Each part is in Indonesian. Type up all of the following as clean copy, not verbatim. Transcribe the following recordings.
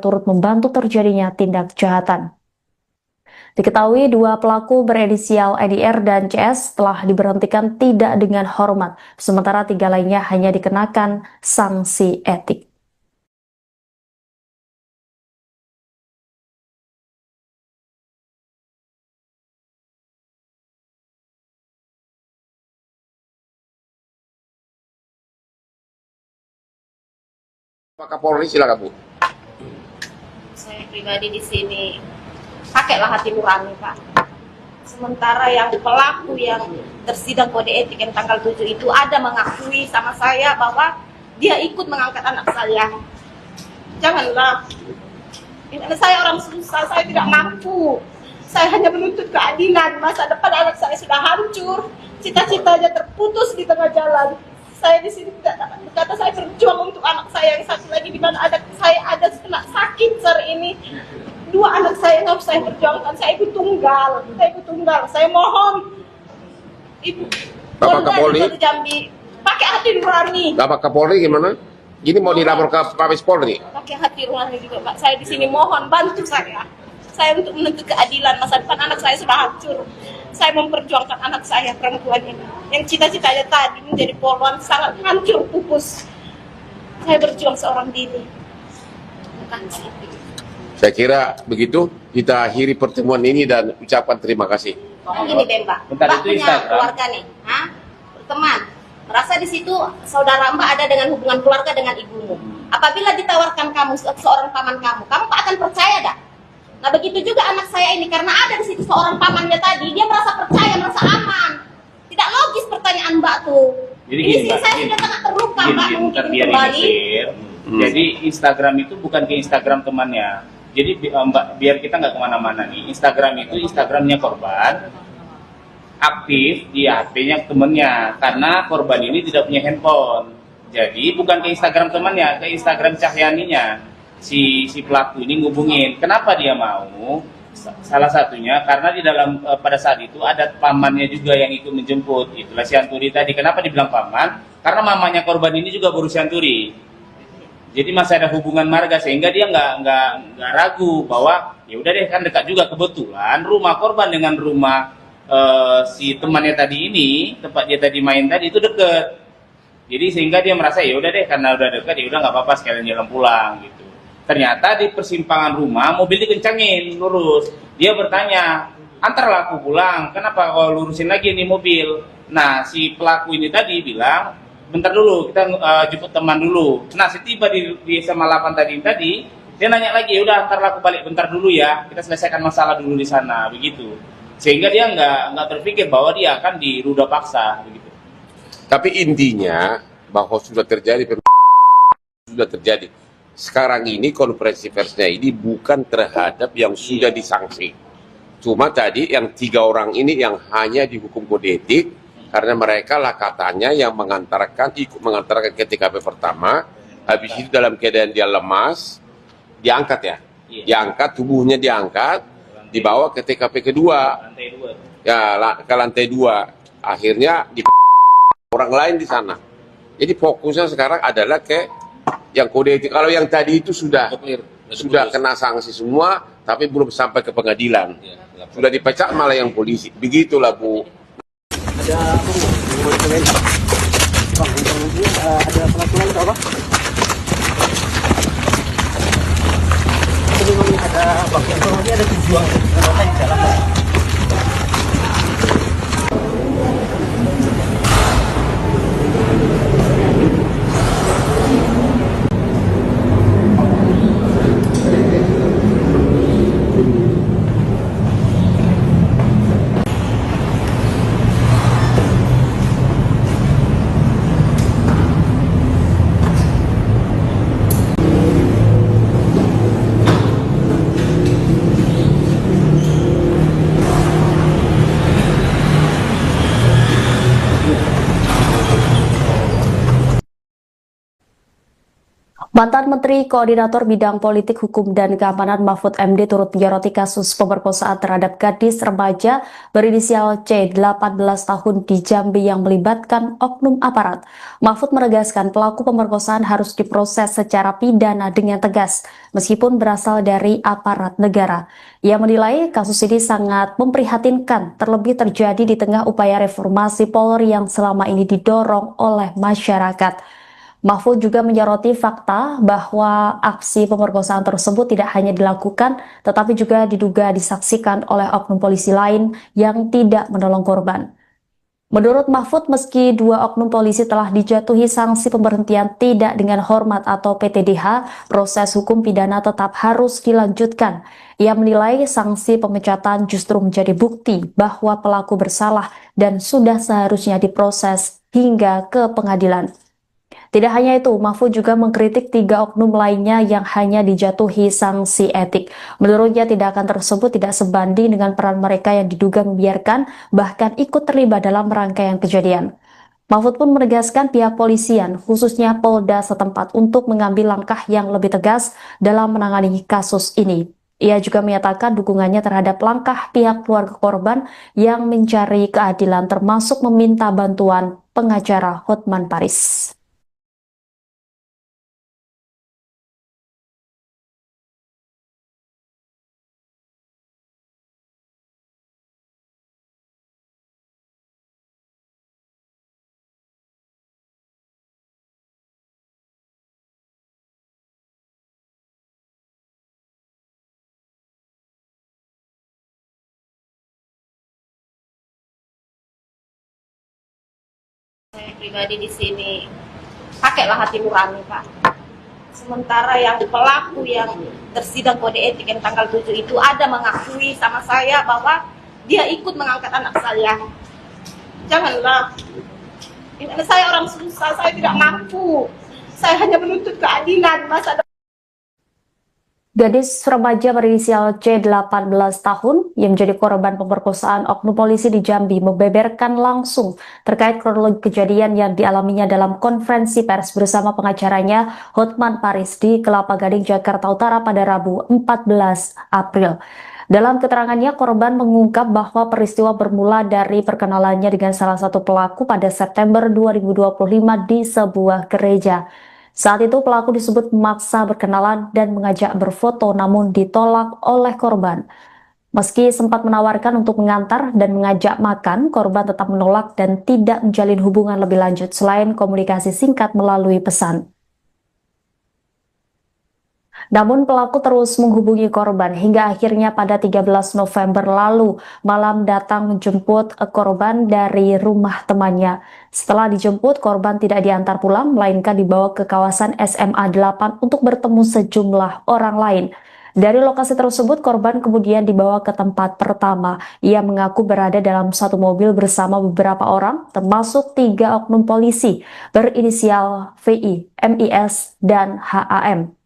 turut membantu terjadinya tindak kejahatan. Diketahui dua pelaku berinisial EDR dan CS telah diberhentikan tidak dengan hormat, sementara tiga lainnya hanya dikenakan sanksi etik. Pak Kapolri, silakan Bu. Saya pribadi di sini pakailah hati nurani, Pak. Sementara yang pelaku yang tersidang kode etik yang tanggal 7 itu ada mengakui sama saya bahwa dia ikut mengangkat anak saya. Janganlah. Ini saya orang susah, saya tidak mampu. Saya hanya menuntut keadilan. Masa depan anak saya sudah hancur, cita-citanya terputus di tengah jalan. Saya di sini tidak dapat berkata, saya berjuang untuk anak saya yang satu lagi di mana ada saya ada kena sakit hari ini. Dua anak saya yang harus saya perjuangkan, saya ibu tunggal. Saya mohon Ibu Bapak Kapolri, Jambi pakai hati nurani. Bapak Kapolri gimana? Ini mau dilapor ke Mabes Polri? Pakai hati nurani juga, Pak. Saya di sini mohon bantu saya. Saya untuk menuntut keadilan. Masa depan anak saya sudah hancur. Saya memperjuangkan anak saya perempuan ini yang cita-citanya tadi menjadi polwan sangat hancur pupus. Saya berjuang seorang diri. Saya kira begitu kita akhiri pertemuan ini dan ucapkan terima kasih. Gini deh Mbak, Mbak punya keluarga nih, berteman. Merasa di situ saudara Mbak ada dengan hubungan keluarga dengan ibumu. Apabila ditawarkan kamu seorang paman kamu akan percaya dah? Nah begitu juga anak saya ini, karena ada di situ seorang pamannya tadi, dia merasa percaya, merasa aman. Tidak logis pertanyaan Mbak tuh. Jadi ini sih saya sudah sangat terluka Mbak, mungkin kembali. Jadi Instagram itu bukan ke Instagram temannya. Jadi Mbak, biar kita nggak kemana-mana nih, Instagram itu Instagramnya korban, aktif di HP-nya temennya, karena korban ini tidak punya handphone. Jadi bukan ke Instagram temannya, ke Instagram Cahyaninya. Si pelaku ini ngubungin. Kenapa dia mau? Salah satunya karena di dalam pada saat itu ada pamannya juga yang ikut menjemput. Itulah si Anturi tadi. Kenapa dibilang paman? Karena mamanya korban ini juga berusia Anturi. Jadi masih ada hubungan marga sehingga dia nggak ragu bahwa ya udah deh, kan dekat juga. Kebetulan rumah korban dengan rumah si temannya tadi ini, tempat dia tadi main tadi itu deket. Jadi sehingga dia merasa ya udah deh, karena udah dekat ya udah nggak apa-apa, sekalian jalan pulang gitu. Ternyata di persimpangan rumah mobil dikencangin lurus. Dia bertanya, antarlah aku pulang, kenapa kau lurusin lagi nih mobil? Nah si pelaku ini tadi bilang, bentar dulu, kita jemput teman dulu. Nah setiba di SMA 8 tadi, dia nanya lagi, udah antarlah aku balik bentar dulu ya, kita selesaikan masalah dulu di sana, begitu. Sehingga dia nggak berpikir bahwa dia akan diruda paksa, begitu. Tapi intinya bahwa sudah terjadi. Sekarang ini konferensi persnya ini bukan terhadap yang sudah disanksi. Cuma tadi yang 3 orang ini yang hanya dihukum kode etik karena mereka lah katanya yang ikut mengantarkan ke TKP pertama. Habis itu dalam keadaan dia lemas, diangkat ya, diangkat, tubuhnya diangkat, dibawa ke TKP kedua, ya ke lantai 2. Akhirnya di orang lain di sana. Jadi fokusnya sekarang adalah ke yang kode etik. Kalau yang tadi itu sudah kena sanksi semua, tapi belum sampai ke pengadilan. Sudah dipecat malah yang polisi. Begitulah Bu. Ada ada pelaku lain apa? Ini ada bagian ini ada tujuan di dalam. Mantan Menteri Koordinator Bidang Politik, Hukum, dan Keamanan Mahfud MD turut menyoroti kasus pemerkosaan terhadap gadis remaja berinisial C 18 tahun di Jambi yang melibatkan oknum aparat. Mahfud menegaskan pelaku pemerkosaan harus diproses secara pidana dengan tegas, meskipun berasal dari aparat negara. Ia menilai kasus ini sangat memprihatinkan, terlebih terjadi di tengah upaya reformasi Polri yang selama ini didorong oleh masyarakat. Mahfud juga menyoroti fakta bahwa aksi pemerkosaan tersebut tidak hanya dilakukan, tetapi juga diduga disaksikan oleh oknum polisi lain yang tidak menolong korban. Menurut Mahfud, meski dua oknum polisi telah dijatuhi sanksi pemberhentian tidak dengan hormat atau PTDH, proses hukum pidana tetap harus dilanjutkan. Ia menilai sanksi pemecatan justru menjadi bukti bahwa pelaku bersalah dan sudah seharusnya diproses hingga ke pengadilan. Tidak hanya itu, Mahfud juga mengkritik 3 oknum lainnya yang hanya dijatuhi sanksi etik. Menurutnya tindakan tersebut tidak sebanding dengan peran mereka yang diduga membiarkan bahkan ikut terlibat dalam rangkaian kejadian. Mahfud pun menegaskan pihak polisian, khususnya Polda setempat untuk mengambil langkah yang lebih tegas dalam menangani kasus ini. Ia juga menyatakan dukungannya terhadap langkah pihak keluarga korban yang mencari keadilan termasuk meminta bantuan pengacara Hotman Paris. Saya pribadi di sini pakailah hati nurani, Pak. Sementara yang pelaku yang tersidang kode etik yang tanggal 7 itu ada mengakui sama saya bahwa dia ikut mengangkat anak saya. Janganlah. Ini saya orang susah, saya tidak mampu. Saya hanya menuntut keadilan, masa Gadis remaja berinisial C 18 tahun yang menjadi korban pemerkosaan oknum polisi di Jambi membeberkan langsung terkait kronologi kejadian yang dialaminya dalam konferensi pers bersama pengacaranya Hotman Paris di Kelapa Gading, Jakarta Utara pada Rabu 14 April. Dalam keterangannya, korban mengungkap bahwa peristiwa bermula dari perkenalannya dengan salah satu pelaku pada September 2025 di sebuah gereja. Saat itu pelaku disebut memaksa berkenalan dan mengajak berfoto namun ditolak oleh korban. Meski sempat menawarkan untuk mengantar dan mengajak makan, korban tetap menolak dan tidak menjalin hubungan lebih lanjut selain komunikasi singkat melalui pesan. Namun pelaku terus menghubungi korban hingga akhirnya pada 13 November lalu malam datang menjemput korban dari rumah temannya. Setelah dijemput, korban tidak diantar pulang melainkan dibawa ke kawasan SMA 8 untuk bertemu sejumlah orang lain. Dari lokasi tersebut, korban kemudian dibawa ke tempat pertama. Ia mengaku berada dalam satu mobil bersama beberapa orang, termasuk 3 oknum polisi berinisial VI, MIS, dan HAM.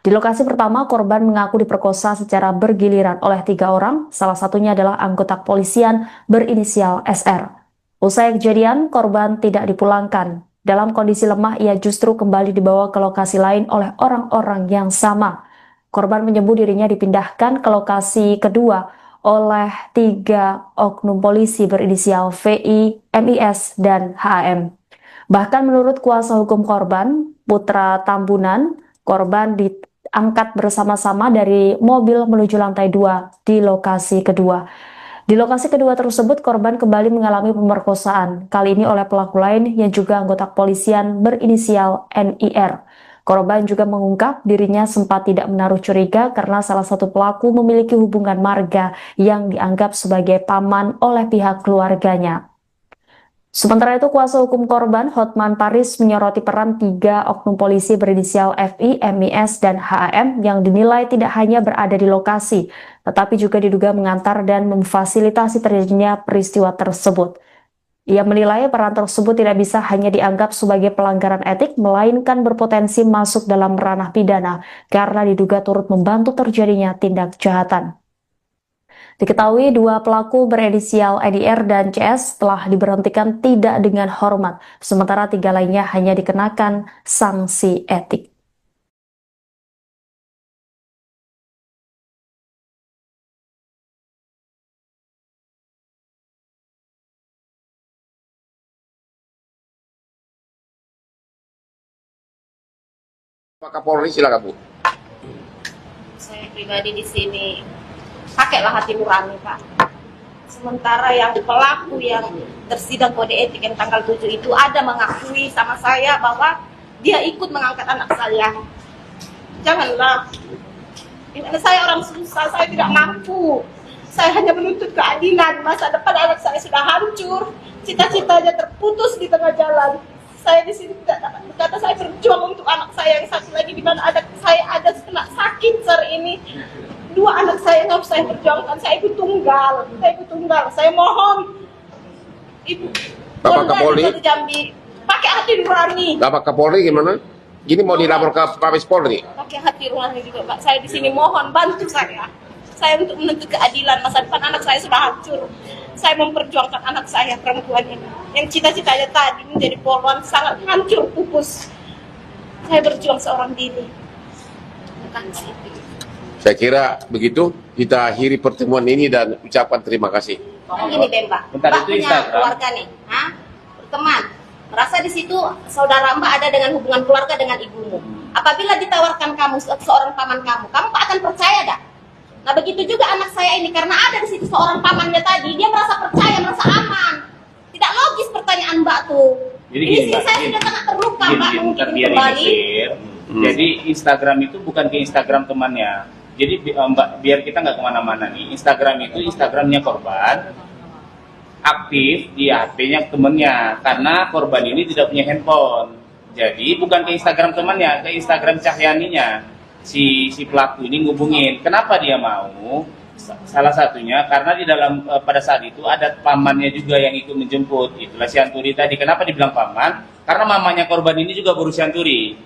Di lokasi pertama, korban mengaku diperkosa secara bergiliran oleh 3 orang, salah satunya adalah anggota kepolisian berinisial SR. Usai kejadian, korban tidak dipulangkan. Dalam kondisi lemah, ia justru kembali dibawa ke lokasi lain oleh orang-orang yang sama. Korban menyebut dirinya dipindahkan ke lokasi kedua oleh 3 oknum polisi berinisial VI, MIS, dan HAM. Bahkan menurut kuasa hukum korban, Putra Tambunan, korban diangkat bersama-sama dari mobil menuju lantai 2 di lokasi kedua. Di lokasi kedua tersebut, korban kembali mengalami pemerkosaan, kali ini oleh pelaku lain yang juga anggota kepolisian berinisial NIR. Korban juga mengungkap dirinya sempat tidak menaruh curiga karena salah satu pelaku memiliki hubungan marga yang dianggap sebagai paman oleh pihak keluarganya. Sementara itu, kuasa hukum korban Hotman Paris menyoroti peran 3 oknum polisi berinisial FI, MIS, dan HAM yang dinilai tidak hanya berada di lokasi, tetapi juga diduga mengantar dan memfasilitasi terjadinya peristiwa tersebut. Ia menilai peran tersebut tidak bisa hanya dianggap sebagai pelanggaran etik, melainkan berpotensi masuk dalam ranah pidana karena diduga turut membantu terjadinya tindak kejahatan. Diketahui 2 pelaku berinisial EDR dan CS telah diberhentikan tidak dengan hormat, sementara 3 lainnya hanya dikenakan sanksi etik. Pak Kapolri silakan Bu. Saya pribadi di sini pakailah hati nurani, Pak. Sementara yang pelaku yang tersidang kode etik yang tanggal 7 itu ada mengakui sama saya bahwa dia ikut mengangkat anak saya. Janganlah. Ini saya orang susah, saya tidak mampu. Saya hanya menuntut keadilan. Masa depan anak saya sudah hancur, cita-citanya terputus di tengah jalan. Saya di sini tidak dapat berkata, saya berjuang untuk anak saya yang satu lagi di mana saya ada kena sakit sore ini. 2 anak saya yang harus saya perjuangkan. Saya ibu tunggal. Saya mohon Ibu Bapak Kapolri, Jambi pakai hati nurani. Bapak Kapolri gimana? Gini mau dilapor ke Mabes Polri? Pakai hati nurani juga, Pak. Saya di sini mohon bantu saya. Saya untuk menuntut keadilan. Masa depan anak saya sudah hancur. Saya memperjuangkan anak saya perempuan ini yang cita-citanya tadi menjadi polwan sangat hancur pupus. Saya berjuang seorang diri. Bukan sih. Saya kira begitu kita akhiri pertemuan ini dan ucapkan terima kasih. Gini deh, Mbak. Bentar, Mbak itu punya Instagram. keluarga nih, teman. Merasa di situ saudara Mbak ada dengan hubungan keluarga dengan ibumu. Apabila ditawarkan kamu seorang paman kamu akan percaya dah? Nah begitu juga anak saya ini, karena ada di situ seorang pamannya tadi, dia merasa percaya, merasa aman. Tidak logis pertanyaan Mbak tuh. Jadi Ini gini, sih Mbak, saya gini. sudah sangat terluka, Mbak, Bentar, mungkin biar kembali. ini clear. Jadi Instagram itu bukan ke Instagram temannya. Jadi Mbak, biar kita nggak kemana-mana nih. Instagram itu Instagramnya korban, aktif di HP-nya temennya, karena korban ini tidak punya handphone. Jadi bukan ke Instagram temannya, ke Instagram Cahyaninya. Si pelaku ini ngubungin. Kenapa dia mau? Salah satunya karena di dalam pada saat itu ada pamannya juga yang ikut menjemput. Itulah si Anturi tadi. Kenapa dibilang paman? Karena mamanya korban ini juga berusia Anturi.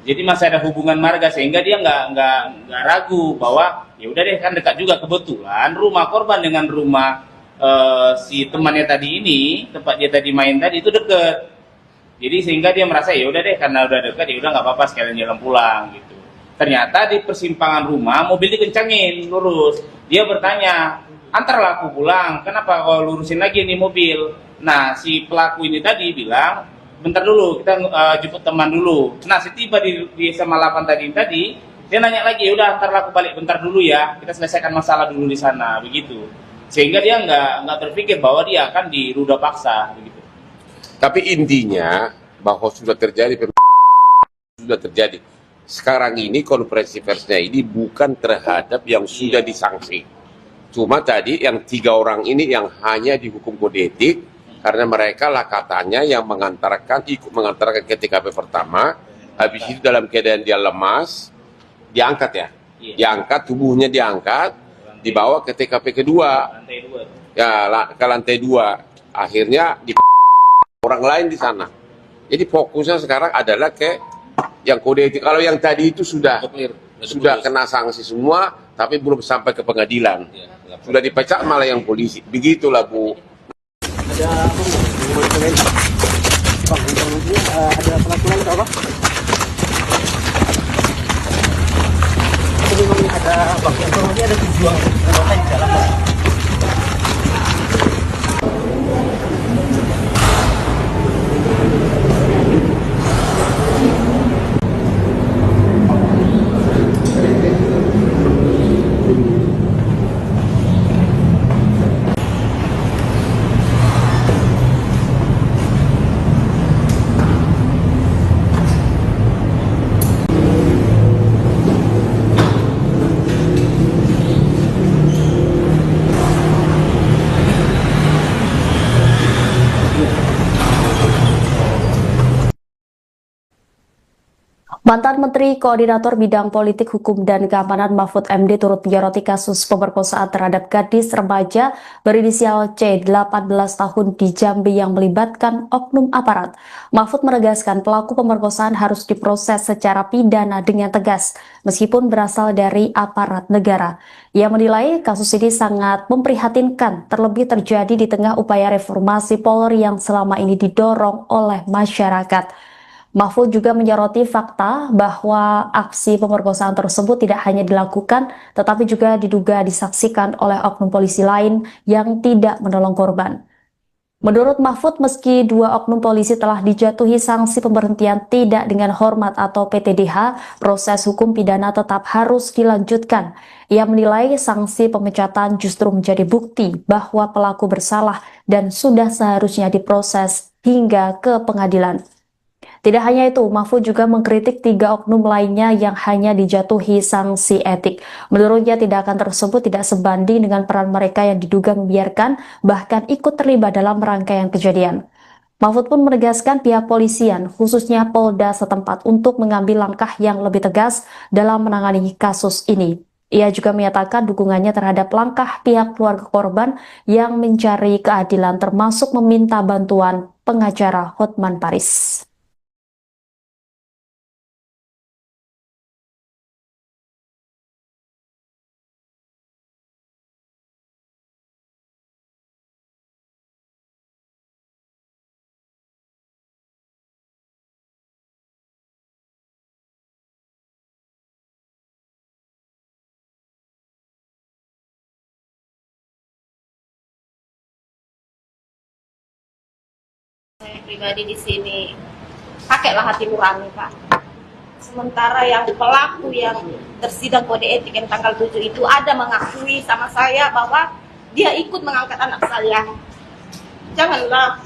Jadi masih ada hubungan marga sehingga dia nggak ragu bahwa ya udah deh, kan dekat juga, kebetulan rumah korban dengan rumah si temannya tadi ini, tempat dia tadi main tadi itu deket. Jadi sehingga dia merasa ya udah deh, karena udah dekat ya udah nggak apa-apa, sekalian jalan pulang gitu. Ternyata di persimpangan rumah mobil dikencangin lurus. Dia bertanya, antarlah aku pulang, kenapa kau lurusin lagi nih mobil? Nah si pelaku ini tadi bilang, bentar dulu, kita jemput teman dulu. Nah setiba di SMA 8 tadi dia nanya lagi, ya udah antarlah aku balik bentar dulu ya, kita selesaikan masalah dulu di sana, begitu. Sehingga dia nggak terpikir bahwa dia akan diruda paksa, begitu. Tapi intinya bahwa sudah terjadi sekarang ini konferensi persnya ini bukan terhadap yang sudah disanksi. Cuma tadi yang 3 orang ini yang hanya dihukum kode etik karena mereka lah katanya yang ikut mengantarkan ke TKP pertama, habis itu dalam keadaan dia lemas, diangkat ya, diangkat, tubuhnya diangkat, dibawa ke TKP kedua, Lantai 2. ya ke lantai 2, akhirnya di orang lain di sana. Jadi fokusnya sekarang adalah ke yang kode etik. Kalau yang tadi itu sudah kena sanksi semua, tapi belum sampai ke pengadilan. Sudah dipecat malah yang polisi. Begitulah Bu. Ada Bang, informasinya ada pelakuan atau apa? Itu memang ada Bang, informasinya ada 7 anggota di dalam. Mantan Menteri Koordinator Bidang Politik, Hukum, dan Keamanan Mahfud MD turut menyoroti kasus pemerkosaan terhadap gadis remaja berinisial C 18 tahun di Jambi yang melibatkan oknum aparat. Mahfud menegaskan pelaku pemerkosaan harus diproses secara pidana dengan tegas, meskipun berasal dari aparat negara. Ia menilai kasus ini sangat memprihatinkan, terlebih terjadi di tengah upaya reformasi Polri yang selama ini didorong oleh masyarakat. Mahfud juga menyoroti fakta bahwa aksi pemerkosaan tersebut tidak hanya dilakukan, tetapi juga diduga disaksikan oleh oknum polisi lain yang tidak menolong korban. Menurut Mahfud, meski dua oknum polisi telah dijatuhi sanksi pemberhentian tidak dengan hormat atau PTDH, proses hukum pidana tetap harus dilanjutkan. Ia menilai sanksi pemecatan justru menjadi bukti bahwa pelaku bersalah dan sudah seharusnya diproses hingga ke pengadilan. Tidak hanya itu, Mahfud juga mengkritik 3 oknum lainnya yang hanya dijatuhi sanksi etik. Menurutnya tindakan tersebut tidak sebanding dengan peran mereka yang diduga membiarkan, bahkan ikut terlibat dalam rangkaian kejadian. Mahfud pun menegaskan pihak polisian, khususnya Polda setempat, untuk mengambil langkah yang lebih tegas dalam menangani kasus ini. Ia juga menyatakan dukungannya terhadap langkah pihak keluarga korban yang mencari keadilan, termasuk meminta bantuan pengacara Hotman Paris. Saya pribadi di sini pakailah hati nurani, Pak. Sementara yang pelaku yang tersidang kode etik yang tanggal 7 itu ada mengakui sama saya bahwa dia ikut mengangkat anak saya. Janganlah.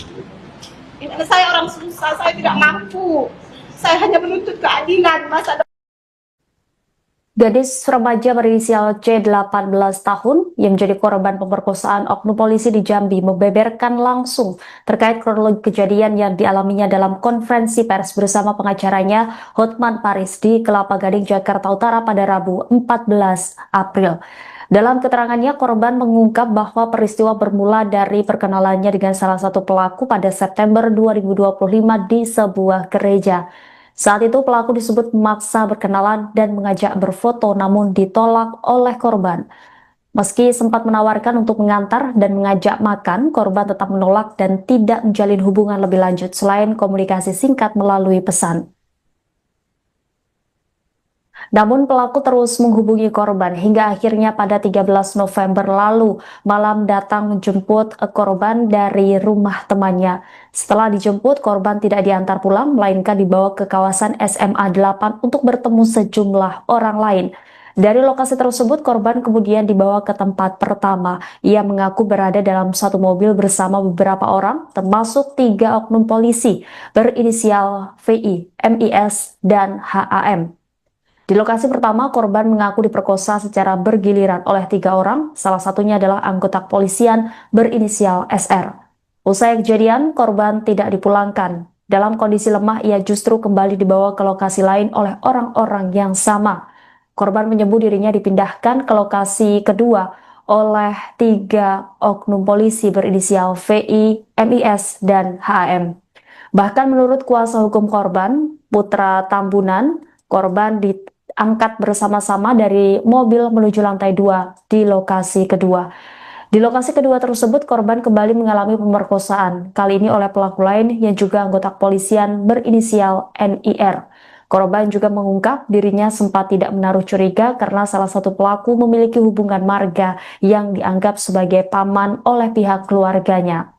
Ini saya orang susah, saya tidak mampu. Saya hanya menuntut keadilan, masa depan. Gadis remaja berinisial C 18 tahun yang menjadi korban pemerkosaan oknum polisi di Jambi membeberkan langsung terkait kronologi kejadian yang dialaminya dalam konferensi pers bersama pengacaranya Hotman Paris di Kelapa Gading, Jakarta Utara pada Rabu 14 April. Dalam keterangannya, korban mengungkap bahwa peristiwa bermula dari perkenalannya dengan salah satu pelaku pada September 2025 di sebuah gereja. Saat itu pelaku disebut memaksa berkenalan dan mengajak berfoto, namun ditolak oleh korban. Meski sempat menawarkan untuk mengantar dan mengajak makan, korban tetap menolak dan tidak menjalin hubungan lebih lanjut selain komunikasi singkat melalui pesan. Namun pelaku terus menghubungi korban hingga akhirnya pada 13 November lalu malam datang menjemput korban dari rumah temannya. Setelah dijemput, korban tidak diantar pulang, melainkan dibawa ke kawasan SMA 8 untuk bertemu sejumlah orang lain. Dari lokasi tersebut, korban kemudian dibawa ke tempat pertama. Ia mengaku berada dalam satu mobil bersama beberapa orang, termasuk 3 oknum polisi berinisial VI, MIS, dan HAM. Di lokasi pertama, korban mengaku diperkosa secara bergiliran oleh 3 orang, salah satunya adalah anggota kepolisian berinisial SR. Usai kejadian, korban tidak dipulangkan. Dalam kondisi lemah, ia justru kembali dibawa ke lokasi lain oleh orang-orang yang sama. Korban menyebut dirinya dipindahkan ke lokasi kedua oleh 3 oknum polisi berinisial VI, MIS, dan HM. Bahkan menurut kuasa hukum korban, Putra Tambunan, korban diangkat bersama-sama dari mobil menuju lantai 2 di lokasi kedua. Di lokasi kedua tersebut, korban kembali mengalami pemerkosaan, kali ini oleh pelaku lain yang juga anggota kepolisian berinisial NIR. Korban juga mengungkap dirinya sempat tidak menaruh curiga karena salah satu pelaku memiliki hubungan marga yang dianggap sebagai paman oleh pihak keluarganya.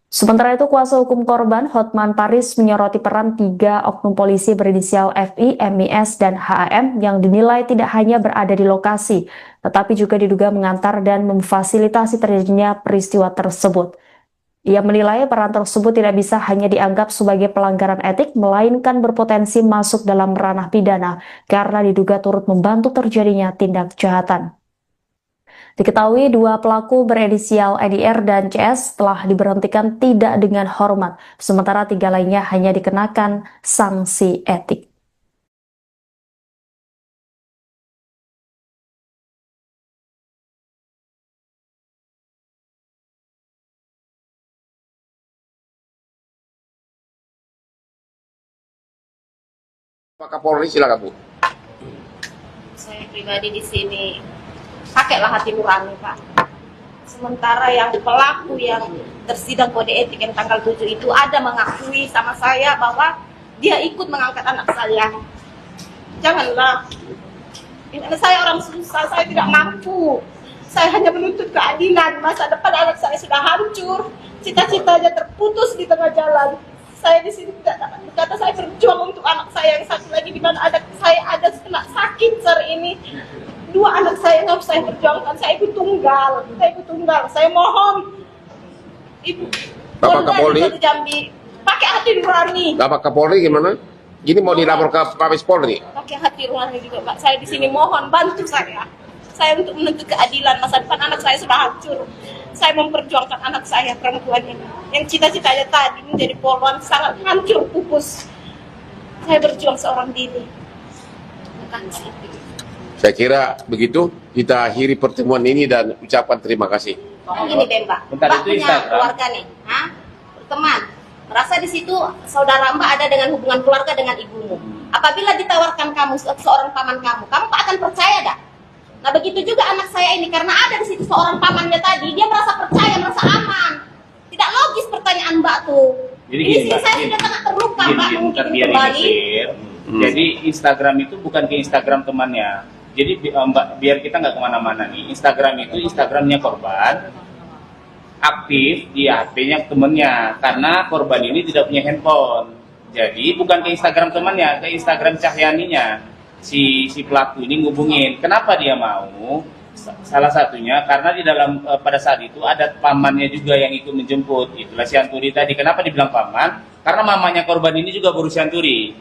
Sementara itu, kuasa hukum korban Hotman Paris menyoroti peran 3 oknum polisi berinisial FI, MIS, dan HAM yang dinilai tidak hanya berada di lokasi, tetapi juga diduga mengantar dan memfasilitasi terjadinya peristiwa tersebut. Ia menilai peran tersebut tidak bisa hanya dianggap sebagai pelanggaran etik, melainkan berpotensi masuk dalam ranah pidana karena diduga turut membantu terjadinya tindak kejahatan. Diketahui 2 pelaku berinisial NIR dan CS telah diberhentikan tidak dengan hormat, sementara 3 lainnya hanya dikenakan sanksi etik. Pak Kapolri, silakan Bu. Saya pribadi di sini pakailah hati nurani, Pak. Sementara yang pelaku yang tersidang kode etik yang tanggal 7 itu ada mengakui sama saya bahwa dia ikut mengangkat anak saya. Janganlah. Ini saya orang susah, saya tidak mampu. Saya hanya menuntut keadilan. Masa depan anak saya sudah hancur, cita-citanya terputus di tengah jalan. Saya di sini tidak dapat berkata, saya berjuang untuk anak saya yang satu lagi, di mana anak saya ada kena sakit hari ini. Dua anak saya yang harus saya perjuangkan. Saya ibu tunggal. Saya mohon Ibu Bapak Kapolri, Polda Jambi pakai hati nurani. Bapak Kapolri gimana? Ini mau dilapor ke Mabes Polri? Pakai hati nurani juga, Pak. Saya di sini mohon bantu saya. Saya untuk menuntut keadilan. Masa depan anak saya sudah hancur. Saya memperjuangkan anak saya perempuan ini, yang cita-citanya tadi menjadi polwan, sangat hancur pupus. Saya berjuang seorang diri. Terima kasih. Saya kira begitu kita akhiri pertemuan ini dan ucapkan terima kasih. Gini deh, Mbak. Bentar, Mbak itu punya Instagram. keluarga nih, teman. Merasa di situ saudara Mbak ada dengan hubungan keluarga dengan ibumu. Apabila ditawarkan kamu seorang paman kamu akan percaya dak? Nah begitu juga anak saya ini, karena ada di situ seorang pamannya tadi, dia merasa percaya, merasa aman. Tidak logis pertanyaan Mbak tuh. Jadi Ini gini, sih Mbak, saya gini. sudah sangat terluka, Mbak, Bentar, mungkin biar kembali. ini Jadi Instagram itu bukan ke Instagram temannya. Jadi Mbak, biar kita nggak kemana-mana nih. Instagram itu Instagramnya korban, aktif di HP-nya temennya, karena korban ini tidak punya handphone. Jadi bukan ke Instagram temannya, ke Instagram Cahyaninya. Si pelaku ini ngubungin. Kenapa dia mau? Salah satunya karena di dalam pada saat itu ada pamannya juga yang ikut menjemput. Itulah si Anturi tadi. Kenapa dibilang paman? Karena mamanya korban ini juga berusia Anturi.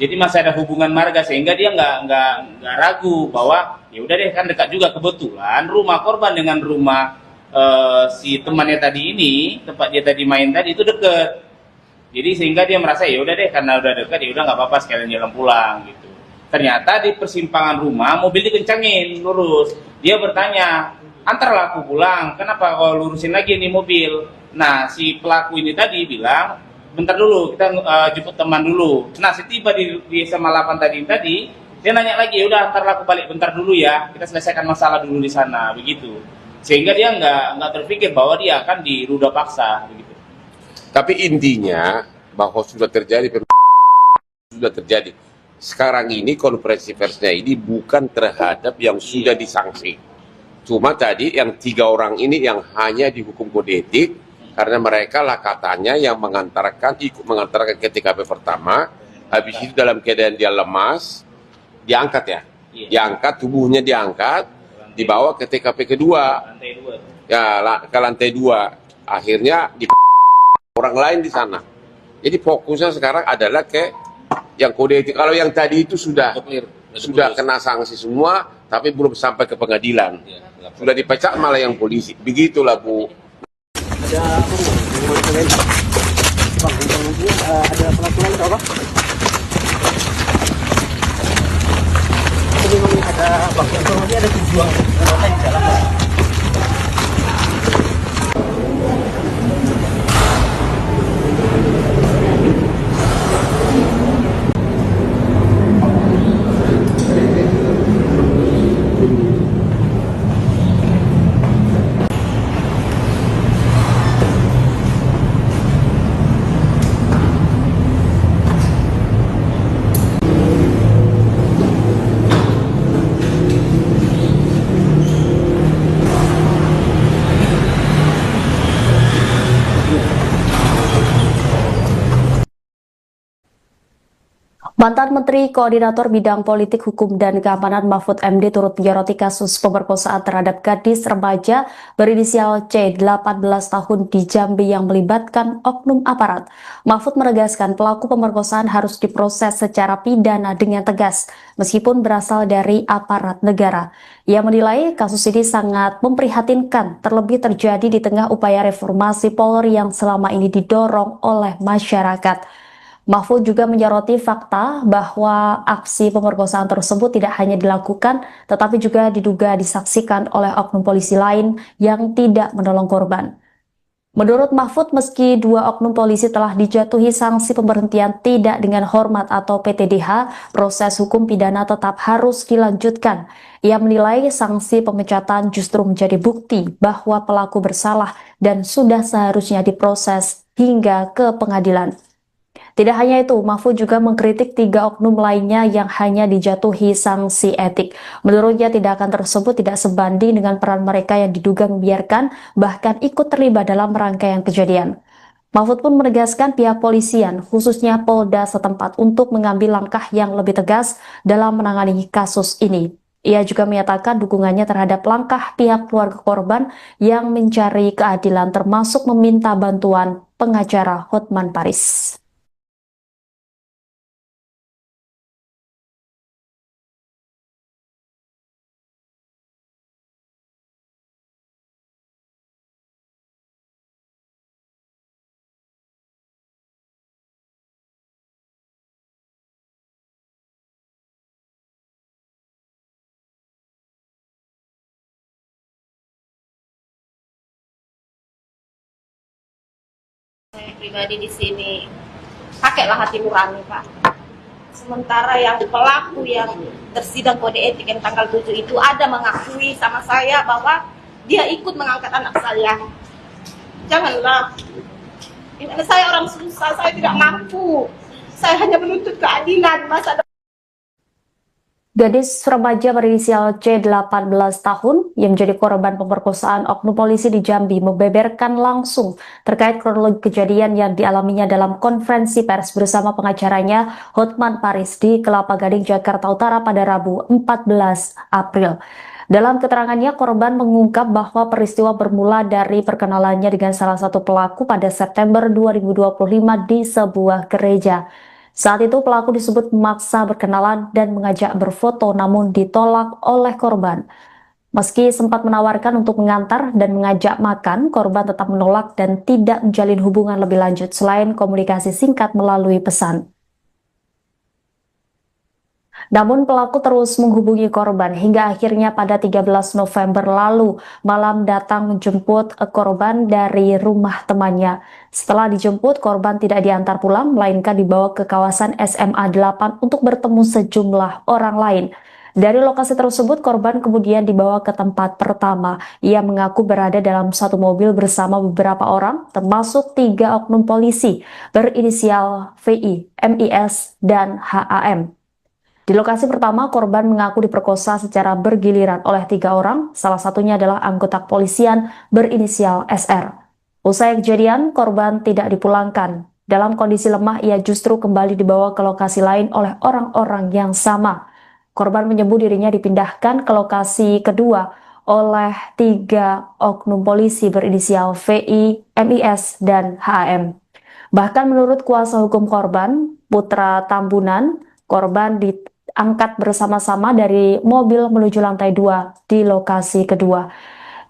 Jadi masih ada hubungan marga, sehingga dia nggak ragu bahwa ya udah deh, kan dekat juga. Kebetulan rumah korban dengan rumah si temannya tadi ini, tempat dia tadi main tadi itu deket. Jadi sehingga dia merasa ya udah deh, karena udah dekat ya udah nggak apa-apa, sekalian jalan pulang gitu. Ternyata di persimpangan rumah mobil dikencangin lurus. Dia bertanya, antarlah aku pulang, kenapa kau lurusin lagi nih mobil? Nah si pelaku ini tadi bilang, bentar dulu, kita jemput teman dulu. Nah setiba di SMA 8 tadi, dia nanya lagi, udah antarlah aku balik bentar dulu ya, kita selesaikan masalah dulu di sana, begitu. Sehingga dia nggak terpikir bahwa dia akan diruda paksa, begitu. Tapi intinya bahwa sudah terjadi sekarang ini konferensi persnya ini bukan terhadap yang sudah disanksi. Cuma tadi yang 3 orang ini yang hanya dihukum kode etik karena mereka lah katanya yang ikut mengantarkan ke TKP pertama, habis itu dalam keadaan dia lemas, diangkat ya, diangkat, tubuhnya diangkat, dibawa ke TKP kedua, Lantai 2. ya ke lantai 2, akhirnya di orang lain di sana. Jadi fokusnya sekarang adalah ke yang kode etik. Kalau yang tadi itu sudah kena sanksi semua, tapi belum sampai ke pengadilan. Sudah dipecat malah yang polisi. Begitulah Bu. Ada Bang, ada peraturan atau apa? Ini memang ada Bang, informasi ada tujuan di dalam. Mantan Menteri Koordinator Bidang Politik, Hukum, dan Keamanan Mahfud MD turut menyoroti kasus pemerkosaan terhadap gadis remaja berinisial C 18 tahun di Jambi yang melibatkan oknum aparat. Mahfud menegaskan pelaku pemerkosaan harus diproses secara pidana dengan tegas, meskipun berasal dari aparat negara. Ia menilai kasus ini sangat memprihatinkan, terlebih terjadi di tengah upaya reformasi Polri yang selama ini didorong oleh masyarakat. Mahfud juga menyoroti fakta bahwa aksi pemerkosaan tersebut tidak hanya dilakukan, tetapi juga diduga disaksikan oleh oknum polisi lain yang tidak menolong korban. Menurut Mahfud, meski 2 oknum polisi telah dijatuhi sanksi pemberhentian tidak dengan hormat atau PTDH, proses hukum pidana tetap harus dilanjutkan. Ia menilai sanksi pemecatan justru menjadi bukti bahwa pelaku bersalah dan sudah seharusnya diproses hingga ke pengadilan. Tidak hanya itu, Mahfud juga mengkritik 3 oknum lainnya yang hanya dijatuhi sanksi etik. Menurutnya tindakan tersebut tidak sebanding dengan peran mereka yang diduga membiarkan bahkan ikut terlibat dalam rangkaian kejadian. Mahfud pun menegaskan pihak polisian, khususnya Polda setempat untuk mengambil langkah yang lebih tegas dalam menangani kasus ini. Ia juga menyatakan dukungannya terhadap langkah pihak keluarga korban yang mencari keadilan termasuk meminta bantuan pengacara Hotman Paris. Saya pribadi di sini pakailah hati nurani, Pak. Sementara yang pelaku yang tersidang kode etik yang tanggal 7 itu ada mengakui sama saya bahwa dia ikut mengangkat anak saya. Janganlah. Ini anak saya orang susah, saya tidak mampu. Saya hanya menuntut keadilan masa depan. Gadis remaja berinisial C 18 tahun yang menjadi korban pemerkosaan oknum polisi di Jambi membeberkan langsung terkait kronologi kejadian yang dialaminya dalam konferensi pers bersama pengacaranya Hotman Paris di Kelapa Gading, Jakarta Utara pada Rabu 14 April. Dalam keterangannya, korban mengungkap bahwa peristiwa bermula dari perkenalannya dengan salah satu pelaku pada September 2025 di sebuah gereja. Saat itu pelaku disebut memaksa berkenalan dan mengajak berfoto namun ditolak oleh korban. Meski sempat menawarkan untuk mengantar dan mengajak makan, korban tetap menolak dan tidak menjalin hubungan lebih lanjut selain komunikasi singkat melalui pesan. Namun pelaku terus menghubungi korban hingga akhirnya pada 13 November lalu malam datang menjemput korban dari rumah temannya. Setelah dijemput, korban tidak diantar pulang melainkan dibawa ke kawasan SMA 8 untuk bertemu sejumlah orang lain. Dari lokasi tersebut, korban kemudian dibawa ke tempat pertama. Ia mengaku berada dalam satu mobil bersama beberapa orang, termasuk 3 oknum polisi berinisial VI, MIS, dan HAM. Di lokasi pertama, korban mengaku diperkosa secara bergiliran oleh 3 orang, salah satunya adalah anggota kepolisian berinisial SR. Usai kejadian, korban tidak dipulangkan. Dalam kondisi lemah, ia justru kembali dibawa ke lokasi lain oleh orang-orang yang sama. Korban menyebut dirinya dipindahkan ke lokasi kedua oleh 3 oknum polisi berinisial VI, MIS, dan HM. Bahkan menurut kuasa hukum korban, Putra Tambunan, korban diangkat bersama-sama dari mobil menuju lantai 2 di lokasi kedua.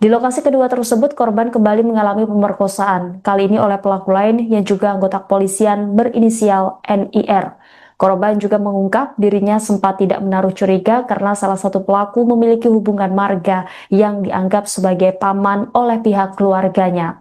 Di lokasi kedua tersebut, korban kembali mengalami pemerkosaan, kali ini oleh pelaku lain yang juga anggota kepolisian berinisial NIR. Korban juga mengungkap dirinya sempat tidak menaruh curiga karena salah satu pelaku memiliki hubungan marga yang dianggap sebagai paman oleh pihak keluarganya.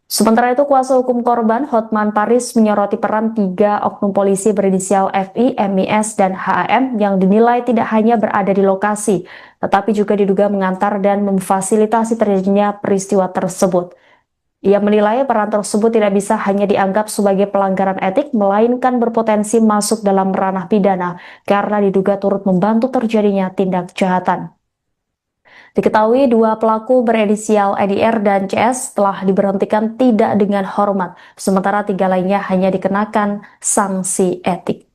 Sementara itu, kuasa hukum korban Hotman Paris menyoroti peran 3 oknum polisi berinisial FI, MIS, dan HAM yang dinilai tidak hanya berada di lokasi, tetapi juga diduga mengantar dan memfasilitasi terjadinya peristiwa tersebut. Ia menilai peran tersebut tidak bisa hanya dianggap sebagai pelanggaran etik, melainkan berpotensi masuk dalam ranah pidana karena diduga turut membantu terjadinya tindak kejahatan. Diketahui 2 pelaku berinisial EDR dan CS telah diberhentikan tidak dengan hormat, sementara 3 lainnya hanya dikenakan sanksi etik.